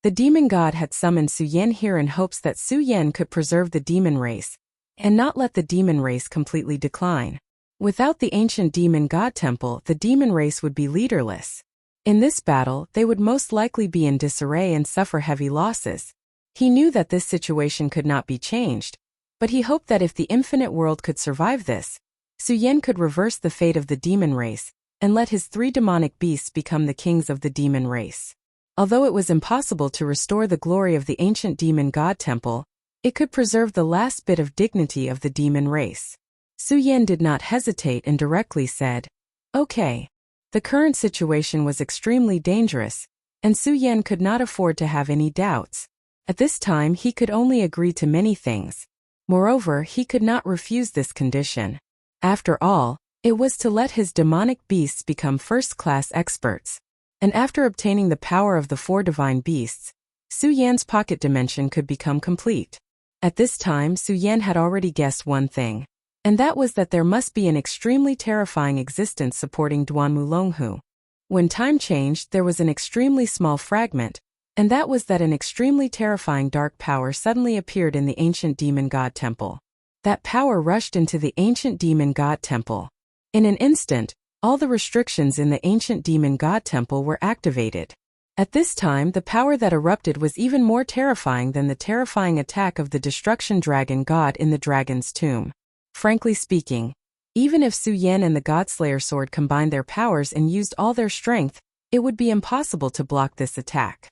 The demon god had summoned Su Yan here in hopes that Su Yan could preserve the demon race, and not let the demon race completely decline. Without the ancient demon god temple, the demon race would be leaderless. In this battle, they would most likely be in disarray and suffer heavy losses. He knew that this situation could not be changed, but he hoped that if the infinite world could survive this, Su Yan could reverse the fate of the demon race, and let his 3 demonic beasts become the kings of the demon race. Although it was impossible to restore the glory of the ancient demon god temple, it could preserve the last bit of dignity of the demon race. Su Yan did not hesitate and directly said, "Okay." The current situation was extremely dangerous, and Su Yan could not afford to have any doubts. At this time he could only agree to many things. Moreover, he could not refuse this condition. After all, it was to let his demonic beasts become first-class experts. And after obtaining the power of the 4 divine beasts, Su Yan's pocket dimension could become complete. At this time, Su Yan had already guessed one thing, and that was that there must be an extremely terrifying existence supporting Duanmu Longhu. When time changed, there was an extremely small fragment, and that was that an extremely terrifying dark power suddenly appeared in the ancient demon god temple. That power rushed into the ancient demon god temple. In an instant, all the restrictions in the ancient demon god temple were activated. At this time, the power that erupted was even more terrifying than the terrifying attack of the destruction dragon god in the dragon's tomb. Frankly speaking, even if Su Yan and the Godslayer sword combined their powers and used all their strength, it would be impossible to block this attack.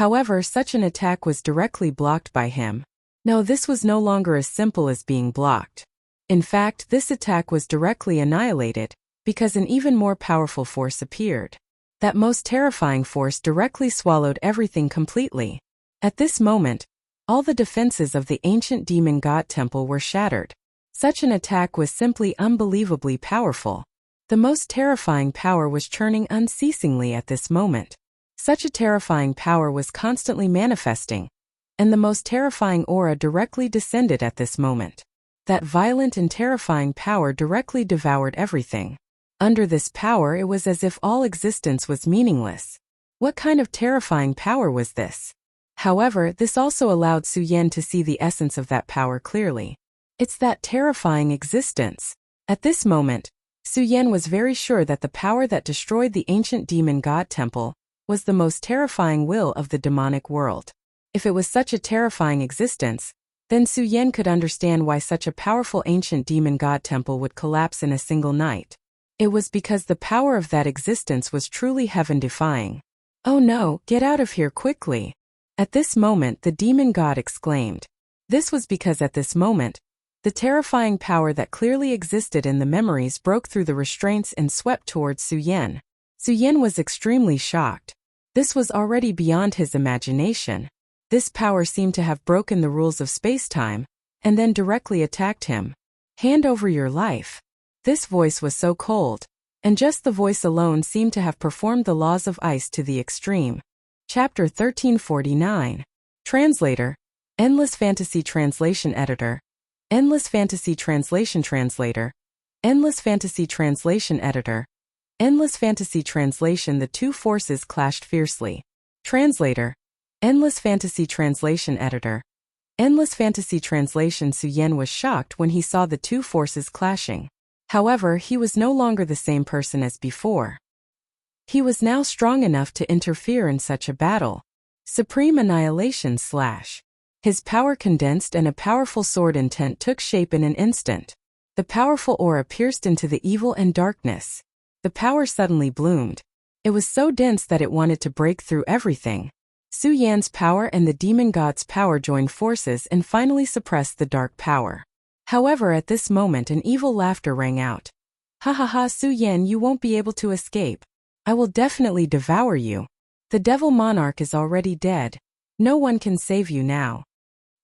However, such an attack was directly blocked by him. No, this was no longer as simple as being blocked. In fact, this attack was directly annihilated, because an even more powerful force appeared. That most terrifying force directly swallowed everything completely. At this moment, all the defenses of the ancient demon god temple were shattered. Such an attack was simply unbelievably powerful. The most terrifying power was churning unceasingly at this moment. Such a terrifying power was constantly manifesting, and the most terrifying aura directly descended at this moment. That violent and terrifying power directly devoured everything. Under this power, it was as if all existence was meaningless. What kind of terrifying power was this? However, this also allowed Su Yan to see the essence of that power clearly. It's that terrifying existence. At this moment, Su Yan was very sure that the power that destroyed the ancient demon god temple was the most terrifying will of the demonic world. If it was such a terrifying existence, then Su Yan could understand why such a powerful ancient demon god temple would collapse in a single night. It was because the power of that existence was truly heaven-defying. "Oh no, get out of here quickly!" At this moment, the demon god exclaimed. This was because at this moment, the terrifying power that clearly existed in the memories broke through the restraints and swept towards Su Yan. Su Yan was extremely shocked. This was already beyond his imagination. This power seemed to have broken the rules of space-time, and then directly attacked him. "Hand over your life." This voice was so cold. And just the voice alone seemed to have performed the laws of ice to the extreme. Chapter 1349. Translator. Endless Fantasy Translation Editor. Endless Fantasy Translation Translator. Endless Fantasy Translation Editor. Endless Fantasy Translation. The two forces clashed fiercely. Translator. Endless Fantasy Translation Editor. Endless Fantasy Translation. Su Yan was shocked when he saw the two forces clashing. However, he was no longer the same person as before. He was now strong enough to interfere in such a battle. Supreme Annihilation / His power condensed and a powerful sword intent took shape in an instant. The powerful aura pierced into the evil and darkness. The power suddenly bloomed. It was so dense that it wanted to break through everything. Su Yan's power and the demon god's power joined forces and finally suppressed the dark power. However, at this moment an evil laughter rang out. Ha ha ha, Su Yan, you won't be able to escape. I will definitely devour you. The devil monarch is already dead. No one can save you now.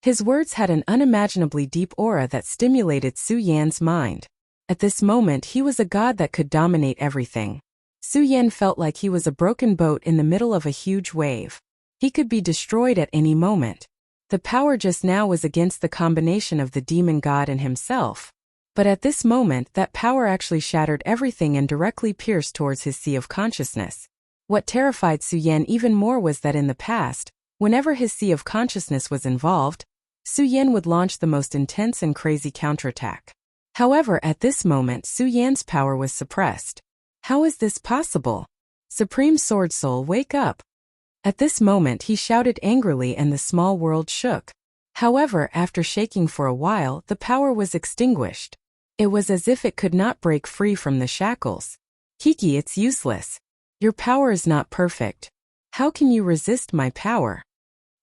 His words had an unimaginably deep aura that stimulated Su Yan's mind. At this moment he was a god that could dominate everything. Su Yan felt like he was a broken boat in the middle of a huge wave. He could be destroyed at any moment. The power just now was against the combination of the demon god and himself. But at this moment that power actually shattered everything and directly pierced towards his sea of consciousness. What terrified Su Yan even more was that in the past, whenever his sea of consciousness was involved, Su Yan would launch the most intense and crazy counterattack. However, at this moment Su Yan's power was suppressed. How is this possible? Supreme Sword Soul, wake up! At this moment he shouted angrily and the small world shook. However, after shaking for a while, the power was extinguished. It was as if it could not break free from the shackles. Kiki, it's useless. Your power is not perfect. How can you resist my power?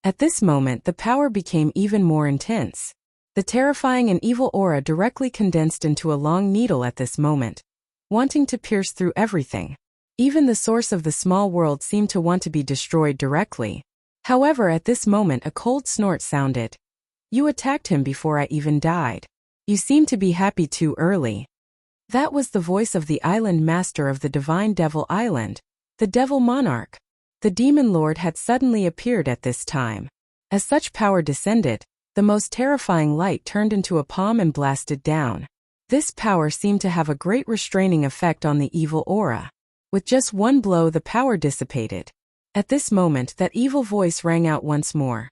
At this moment the power became even more intense. The terrifying and evil aura directly condensed into a long needle at this moment, wanting to pierce through everything. Even the source of the small world seemed to want to be destroyed directly. However, at this moment a cold snort sounded. You attacked him before I even died. You seem to be happy too early. That was the voice of the island master of the Divine Devil Island, the Devil Monarch. The Demon Lord had suddenly appeared at this time. As such power descended, the most terrifying light turned into a palm and blasted down. This power seemed to have a great restraining effect on the evil aura. With just one blow the power dissipated. At this moment that evil voice rang out once more.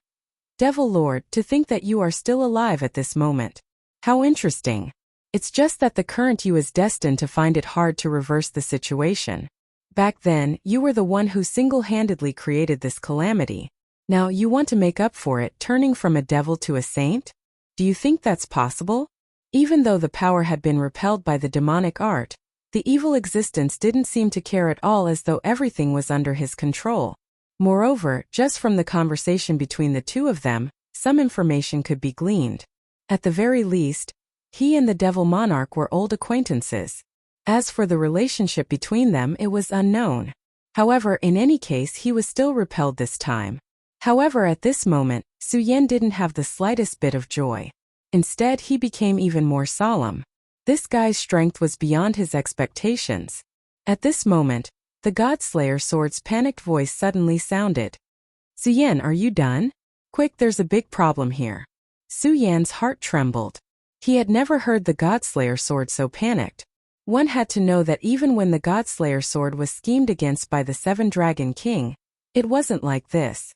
Devil Lord, to think that you are still alive at this moment. How interesting. It's just that the current you is destined to find it hard to reverse the situation. Back then, you were the one who single-handedly created this calamity. Now you want to make up for it, turning from a devil to a saint? Do you think that's possible? Even though the power had been repelled by the demonic art, the evil existence didn't seem to care at all, as though everything was under his control. Moreover, just from the conversation between the two of them, some information could be gleaned. At the very least, he and the Devil Monarch were old acquaintances. As for the relationship between them, it was unknown. However, in any case he was still repelled this time. However, at this moment, Su Yan didn't have the slightest bit of joy. Instead, he became even more solemn. This guy's strength was beyond his expectations. At this moment, the Godslayer Sword's panicked voice suddenly sounded. Su Yan, are you done? Quick, there's a big problem here. Su Yan's heart trembled. He had never heard the Godslayer Sword so panicked. One had to know that even when the Godslayer Sword was schemed against by the Seven Dragon King, it wasn't like this.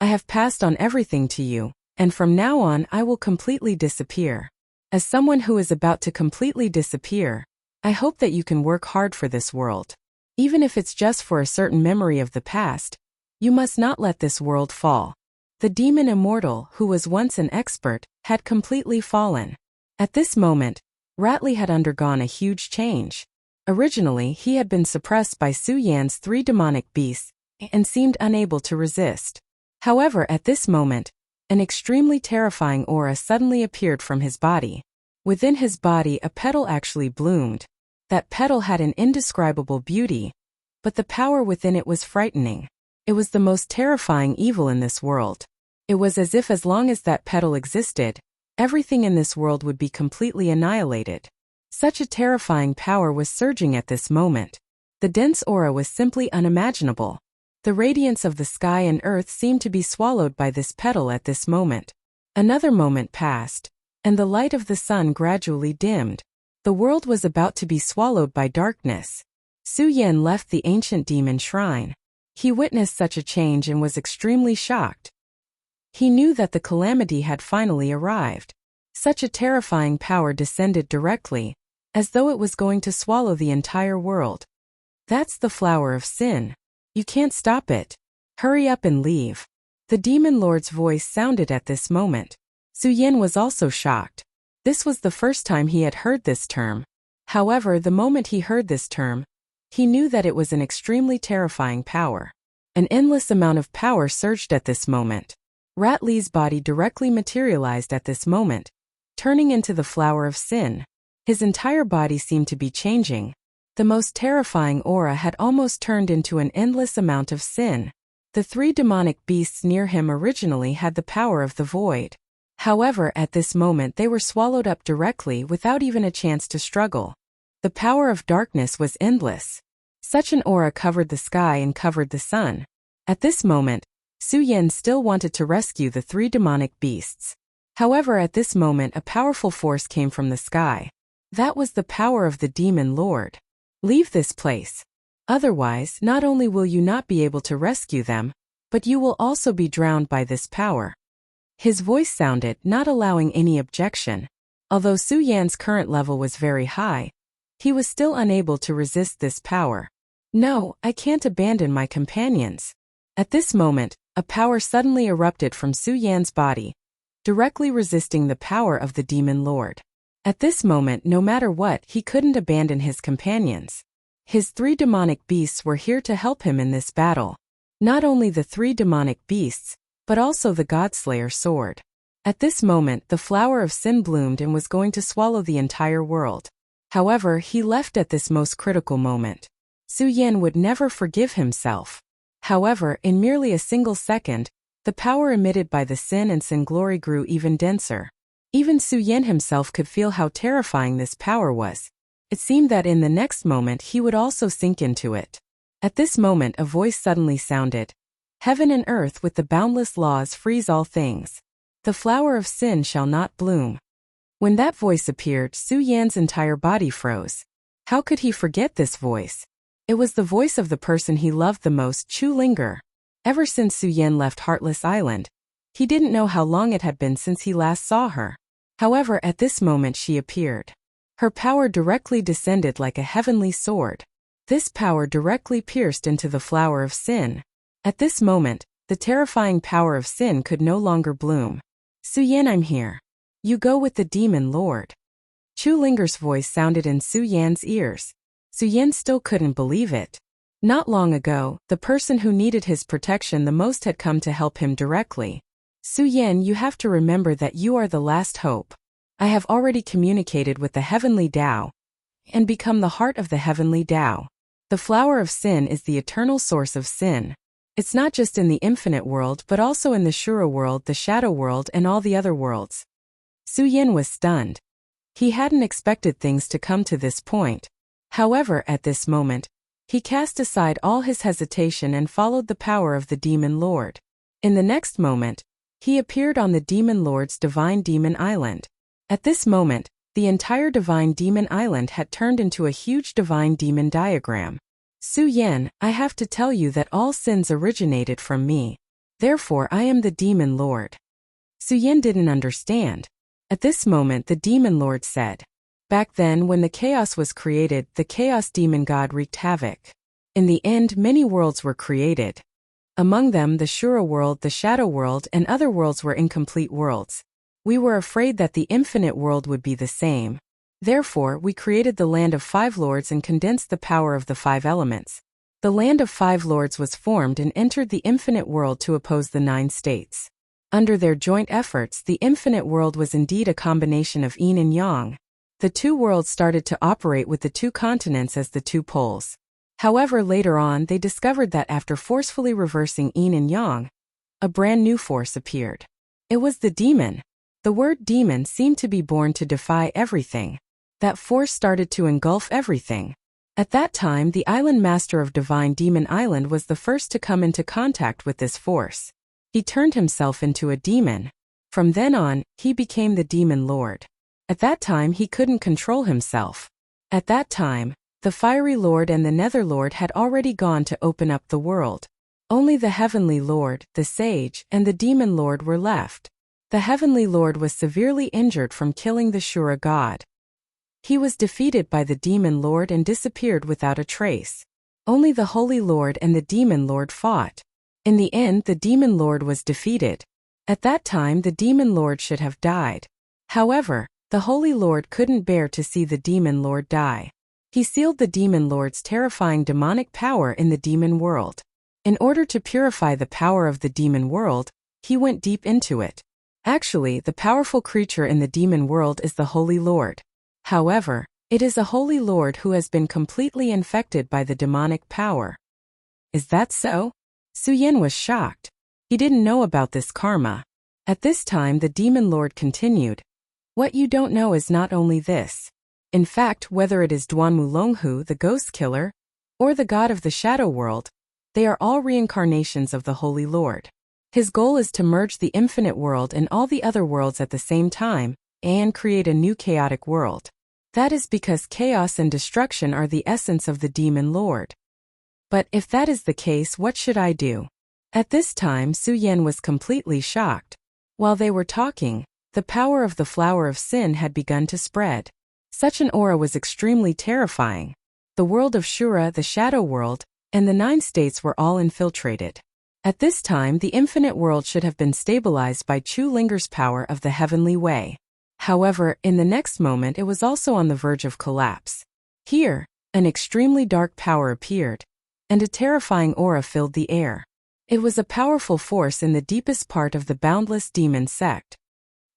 I have passed on everything to you, and from now on I will completely disappear. As someone who is about to completely disappear, I hope that you can work hard for this world. Even if it's just for a certain memory of the past, you must not let this world fall. The demon immortal, who was once an expert, had completely fallen. At this moment, Ratley had undergone a huge change. Originally, he had been suppressed by Su Yan's 3 demonic beasts and seemed unable to resist. However, at this moment, an extremely terrifying aura suddenly appeared from his body. Within his body, a petal actually bloomed. That petal had an indescribable beauty, but the power within it was frightening. It was the most terrifying evil in this world. It was as if as long as that petal existed, everything in this world would be completely annihilated. Such a terrifying power was surging at this moment. The dense aura was simply unimaginable. The radiance of the sky and earth seemed to be swallowed by this petal at this moment. Another moment passed, and the light of the sun gradually dimmed. The world was about to be swallowed by darkness. Su Yan left the ancient demon shrine. He witnessed such a change and was extremely shocked. He knew that the calamity had finally arrived. Such a terrifying power descended directly, as though it was going to swallow the entire world. That's the flower of sin. You can't stop it. Hurry up and leave. The demon lord's voice sounded at this moment. Su Yan was also shocked. This was the first time he had heard this term. However, the moment he heard this term, he knew that it was an extremely terrifying power. An endless amount of power surged at this moment. Rat Li's body directly materialized at this moment, turning into the flower of sin. His entire body seemed to be changing. The most terrifying aura had almost turned into an endless amount of sin. The three demonic beasts near him originally had the power of the void. However, at this moment they were swallowed up directly without even a chance to struggle. The power of darkness was endless. Such an aura covered the sky and covered the sun. At this moment, Su Yan still wanted to rescue the three demonic beasts. However, at this moment a powerful force came from the sky. That was the power of the demon lord. Leave this place. Otherwise, not only will you not be able to rescue them, but you will also be drowned by this power. His voice sounded, not allowing any objection. Although Su Yan's current level was very high, he was still unable to resist this power. No, I can't abandon my companions. At this moment, a power suddenly erupted from Su Yan's body, directly resisting the power of the demon lord. At this moment, no matter what, he couldn't abandon his companions. His three demonic beasts were here to help him in this battle. Not only the three demonic beasts, but also the Godslayer sword. At this moment, the flower of sin bloomed and was going to swallow the entire world. However, he left at this most critical moment. Su Yan would never forgive himself. However, in merely a single second, the power emitted by the sin and sin glory grew even denser. Even Su Yan himself could feel how terrifying this power was. It seemed that in the next moment he would also sink into it. At this moment a voice suddenly sounded. Heaven and earth with the boundless laws freeze all things. The flower of sin shall not bloom. When that voice appeared, Su Yan's entire body froze. How could he forget this voice? It was the voice of the person he loved the most, Chu Linger. Ever since Su Yan left Heartless Island, he didn't know how long it had been since he last saw her. However, at this moment she appeared. Her power directly descended like a heavenly sword. This power directly pierced into the flower of sin. At this moment, the terrifying power of sin could no longer bloom. Su Yan, I'm here. You go with the demon lord. Chu Linger's voice sounded in Su Yan's ears. Su Yan still couldn't believe it. Not long ago, the person who needed his protection the most had come to help him directly. Su Yan, you have to remember that you are the last hope. I have already communicated with the heavenly Tao and become the heart of the heavenly Tao. The flower of sin is the eternal source of sin. It's not just in the infinite world but also in the Shura world, the shadow world and all the other worlds. Su Yan was stunned. He hadn't expected things to come to this point. However, at this moment, he cast aside all his hesitation and followed the power of the demon lord. In the next moment, he appeared on the demon lord's divine demon island. At this moment, the entire divine demon island had turned into a huge divine demon diagram. Su Yan, I have to tell you that all sins originated from me. Therefore I am the demon lord. Su Yan didn't understand. At this moment the demon lord said, back then when the chaos was created, the chaos demon god wreaked havoc. In the end, many worlds were created. Among them the Shura world, the shadow world and other worlds were incomplete worlds. We were afraid that the infinite world would be the same. Therefore, we created the Land of Five Lords and condensed the power of the five elements. The Land of Five Lords was formed and entered the infinite world to oppose the 9 states. Under their joint efforts, the infinite world was indeed a combination of yin and yang. The 2 worlds started to operate with the 2 continents as the 2 poles. However, later on they discovered that after forcefully reversing yin and yang, a brand new force appeared. It was the demon. The word demon seemed to be born to defy everything. That force started to engulf everything. At that time, the island master of Divine Demon Island was the first to come into contact with this force. He turned himself into a demon. From then on, he became the Demon Lord. At that time, he couldn't control himself. At that time, the Fiery Lord and the Nether Lord had already gone to open up the world. Only the Heavenly Lord, the Sage, and the Demon Lord were left. The Heavenly Lord was severely injured from killing the Shura god. He was defeated by the Demon Lord and disappeared without a trace. Only the Holy Lord and the Demon Lord fought. In the end, the Demon Lord was defeated. At that time, the Demon Lord should have died. However, the Holy Lord couldn't bear to see the Demon Lord die. He sealed the Demon Lord's terrifying demonic power in the demon world. In order to purify the power of the demon world, he went deep into it. Actually, the powerful creature in the demon world is the Holy Lord. However, it is a Holy Lord who has been completely infected by the demonic power. Is that so? Suyin was shocked. He didn't know about this karma. At this time, the Demon Lord continued. What you don't know is not only this. In fact, whether it is Duanmu Longhu, the ghost killer, or the god of the shadow world, they are all reincarnations of the Holy Lord. His goal is to merge the infinite world and all the other worlds at the same time, and create a new chaotic world. That is because chaos and destruction are the essence of the Demon Lord. But if that is the case, what should I do? At this time, Suyin was completely shocked. While they were talking, the power of the flower of sin had begun to spread. Such an aura was extremely terrifying. The world of Shura, the shadow world, and the 9 states were all infiltrated. At this time, the infinite world should have been stabilized by Chu Linger's power of the heavenly way. However, in the next moment it was also on the verge of collapse. Here, an extremely dark power appeared, and a terrifying aura filled the air. It was a powerful force in the deepest part of the Boundless Demon sect.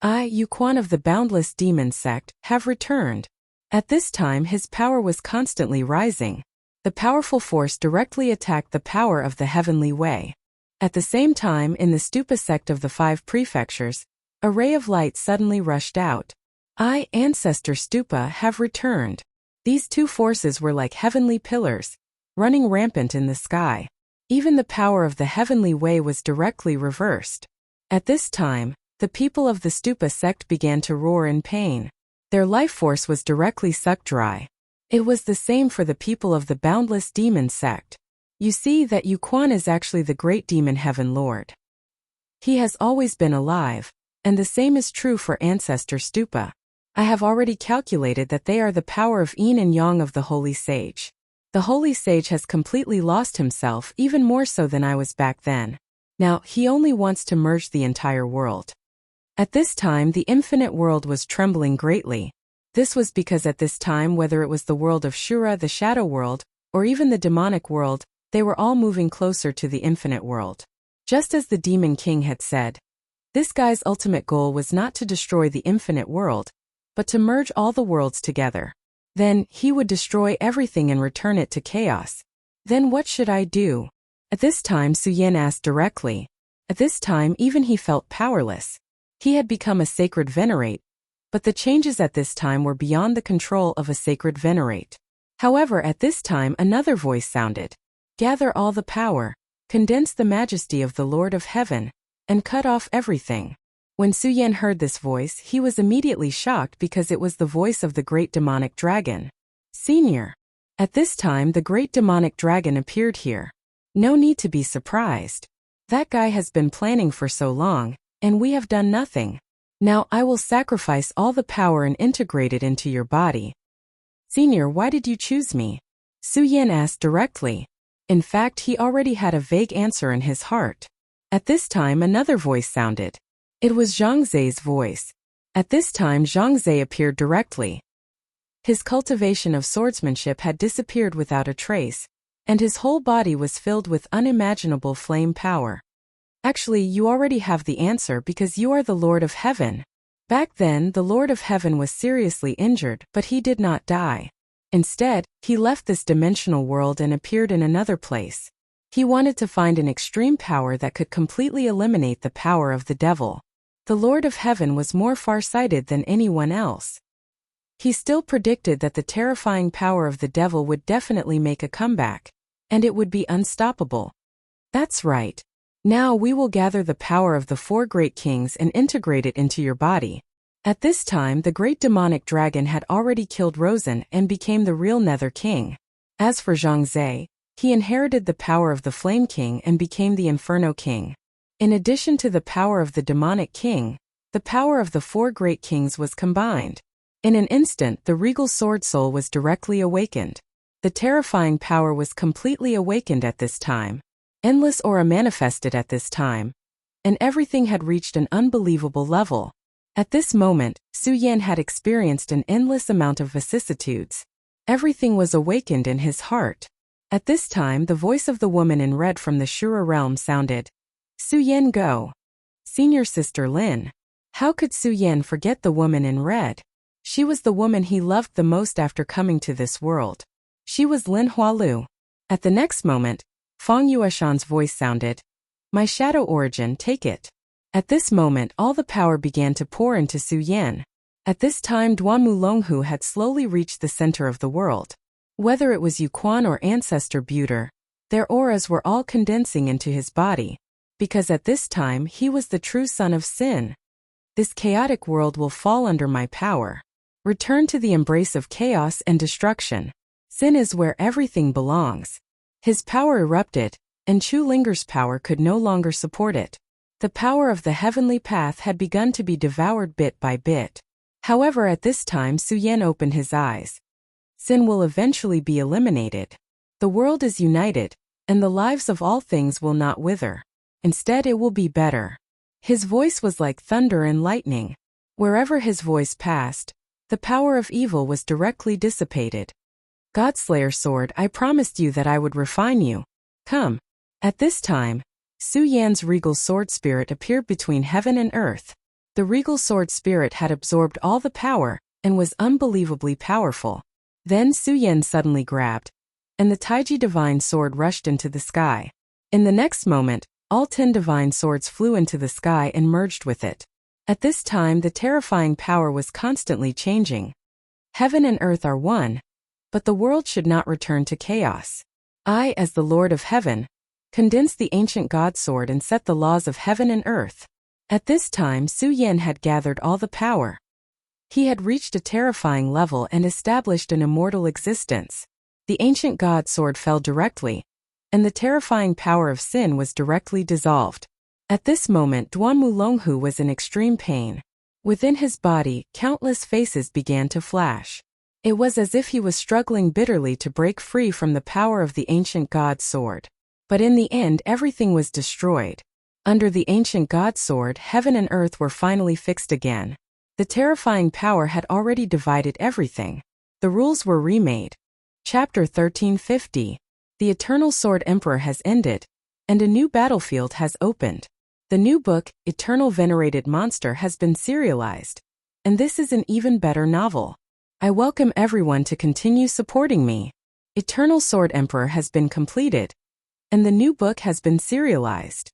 I, Yuquan of the Boundless Demon sect, have returned. At this time his power was constantly rising. The powerful force directly attacked the power of the heavenly way. At the same time, in the Stupa sect of the 5 prefectures, a ray of light suddenly rushed out. I, Ancestor Stupa, have returned. These 2 forces were like heavenly pillars, running rampant in the sky. Even the power of the heavenly way was directly reversed. At this time, the people of the Stupa sect began to roar in pain. Their life force was directly sucked dry. It was the same for the people of the Boundless Demon sect. You see that Yuquan is actually the great demon heaven lord. He has always been alive, and the same is true for Ancestor Stupa. I have already calculated that they are the power of Yin and Yang of the Holy Sage. The Holy Sage has completely lost himself, even more so than I was back then. Now, he only wants to merge the entire world. At this time, the infinite world was trembling greatly. This was because at this time, whether it was the world of Shura, the shadow world, or even the demonic world, they were all moving closer to the infinite world. Just as the Demon King had said, this guy's ultimate goal was not to destroy the infinite world, but to merge all the worlds together. Then, he would destroy everything and return it to chaos. Then what should I do? At this time, Suyin asked directly. At this time, even he felt powerless. He had become a sacred venerate, but the changes at this time were beyond the control of a sacred venerate. However, at this time another voice sounded. Gather all the power, condense the majesty of the Lord of Heaven, and cut off everything. When Suyin heard this voice, he was immediately shocked because it was the voice of the great demonic dragon. Senior. At this time the great demonic dragon appeared here. No need to be surprised. That guy has been planning for so long, and we have done nothing. Now I will sacrifice all the power and integrate it into your body. Senior, why did you choose me? Suyin asked directly. In fact, he already had a vague answer in his heart. At this time another voice sounded. It was Zhang Zei's voice. At this time Zhang Zei appeared directly. His cultivation of swordsmanship had disappeared without a trace, and his whole body was filled with unimaginable flame power. Actually, you already have the answer because you are the Lord of Heaven. Back then, the Lord of Heaven was seriously injured, but he did not die. Instead, he left this dimensional world and appeared in another place. He wanted to find an extreme power that could completely eliminate the power of the devil. The Lord of Heaven was more far-sighted than anyone else. He still predicted that the terrifying power of the devil would definitely make a comeback, and it would be unstoppable. That's right. Now we will gather the power of the 4 great kings and integrate it into your body. At this time, the great demonic dragon had already killed Rosen and became the real Nether King. As for Zhangzhe, he inherited the power of the Flame King and became the Inferno King. In addition to the power of the demonic king, the power of the 4 great kings was combined. In an instant, the regal sword soul was directly awakened. The terrifying power was completely awakened at this time. Endless aura manifested at this time. And everything had reached an unbelievable level. At this moment, Su Yan had experienced an endless amount of vicissitudes. Everything was awakened in his heart. At this time, the voice of the woman in red from the Shura realm sounded. Su Yan, go. Senior Sister Lin. How could Su Yan forget the woman in red? She was the woman he loved the most after coming to this world. She was Lin Hualu. At the next moment, Fang Yueshan's voice sounded. My shadow origin, take it. At this moment, all the power began to pour into Su Yan. At this time, Duanmu Longhu had slowly reached the center of the world. Whether it was Yuquan or Ancestor Buter, their auras were all condensing into his body. Because at this time, he was the true son of Sin. This chaotic world will fall under my power. Return to the embrace of chaos and destruction. Sin is where everything belongs. His power erupted, and Chu Linger's power could no longer support it. The power of the heavenly path had begun to be devoured bit by bit. However, at this time Su Yan opened his eyes. Sin will eventually be eliminated. The world is united, and the lives of all things will not wither. Instead, it will be better. His voice was like thunder and lightning. Wherever his voice passed, the power of evil was directly dissipated. Godslayer sword, I promised you that I would refine you. Come. At this time, Su Yan's regal sword spirit appeared between heaven and earth. The regal sword spirit had absorbed all the power and was unbelievably powerful. Then Su Yan suddenly grabbed, and the Taiji divine sword rushed into the sky. In the next moment, all 10 divine swords flew into the sky and merged with it. At this time, the terrifying power was constantly changing. Heaven and earth are one, but the world should not return to chaos. I, as the Lord of Heaven, condense the ancient God sword and set the laws of heaven and earth. At this time, Su Yan had gathered all the power. He had reached a terrifying level and established an immortal existence. The ancient God sword fell directly, and the terrifying power of sin was directly dissolved. At this moment, Duanmu Longhu was in extreme pain. Within his body, countless faces began to flash. It was as if he was struggling bitterly to break free from the power of the ancient God sword. But in the end, everything was destroyed. Under the ancient God sword, heaven and earth were finally fixed again. The terrifying power had already divided everything. The rules were remade. Chapter 1350. The Eternal Sword Emperor has ended, and a new battlefield has opened. The new book, Eternal Venerated Monster, has been serialized. And this is an even better novel. I welcome everyone to continue supporting me. Eternal Sword Emperor has been completed, and the new book has been serialized.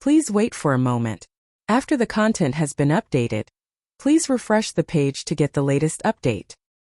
Please wait for a moment. After the content has been updated, please refresh the page to get the latest update.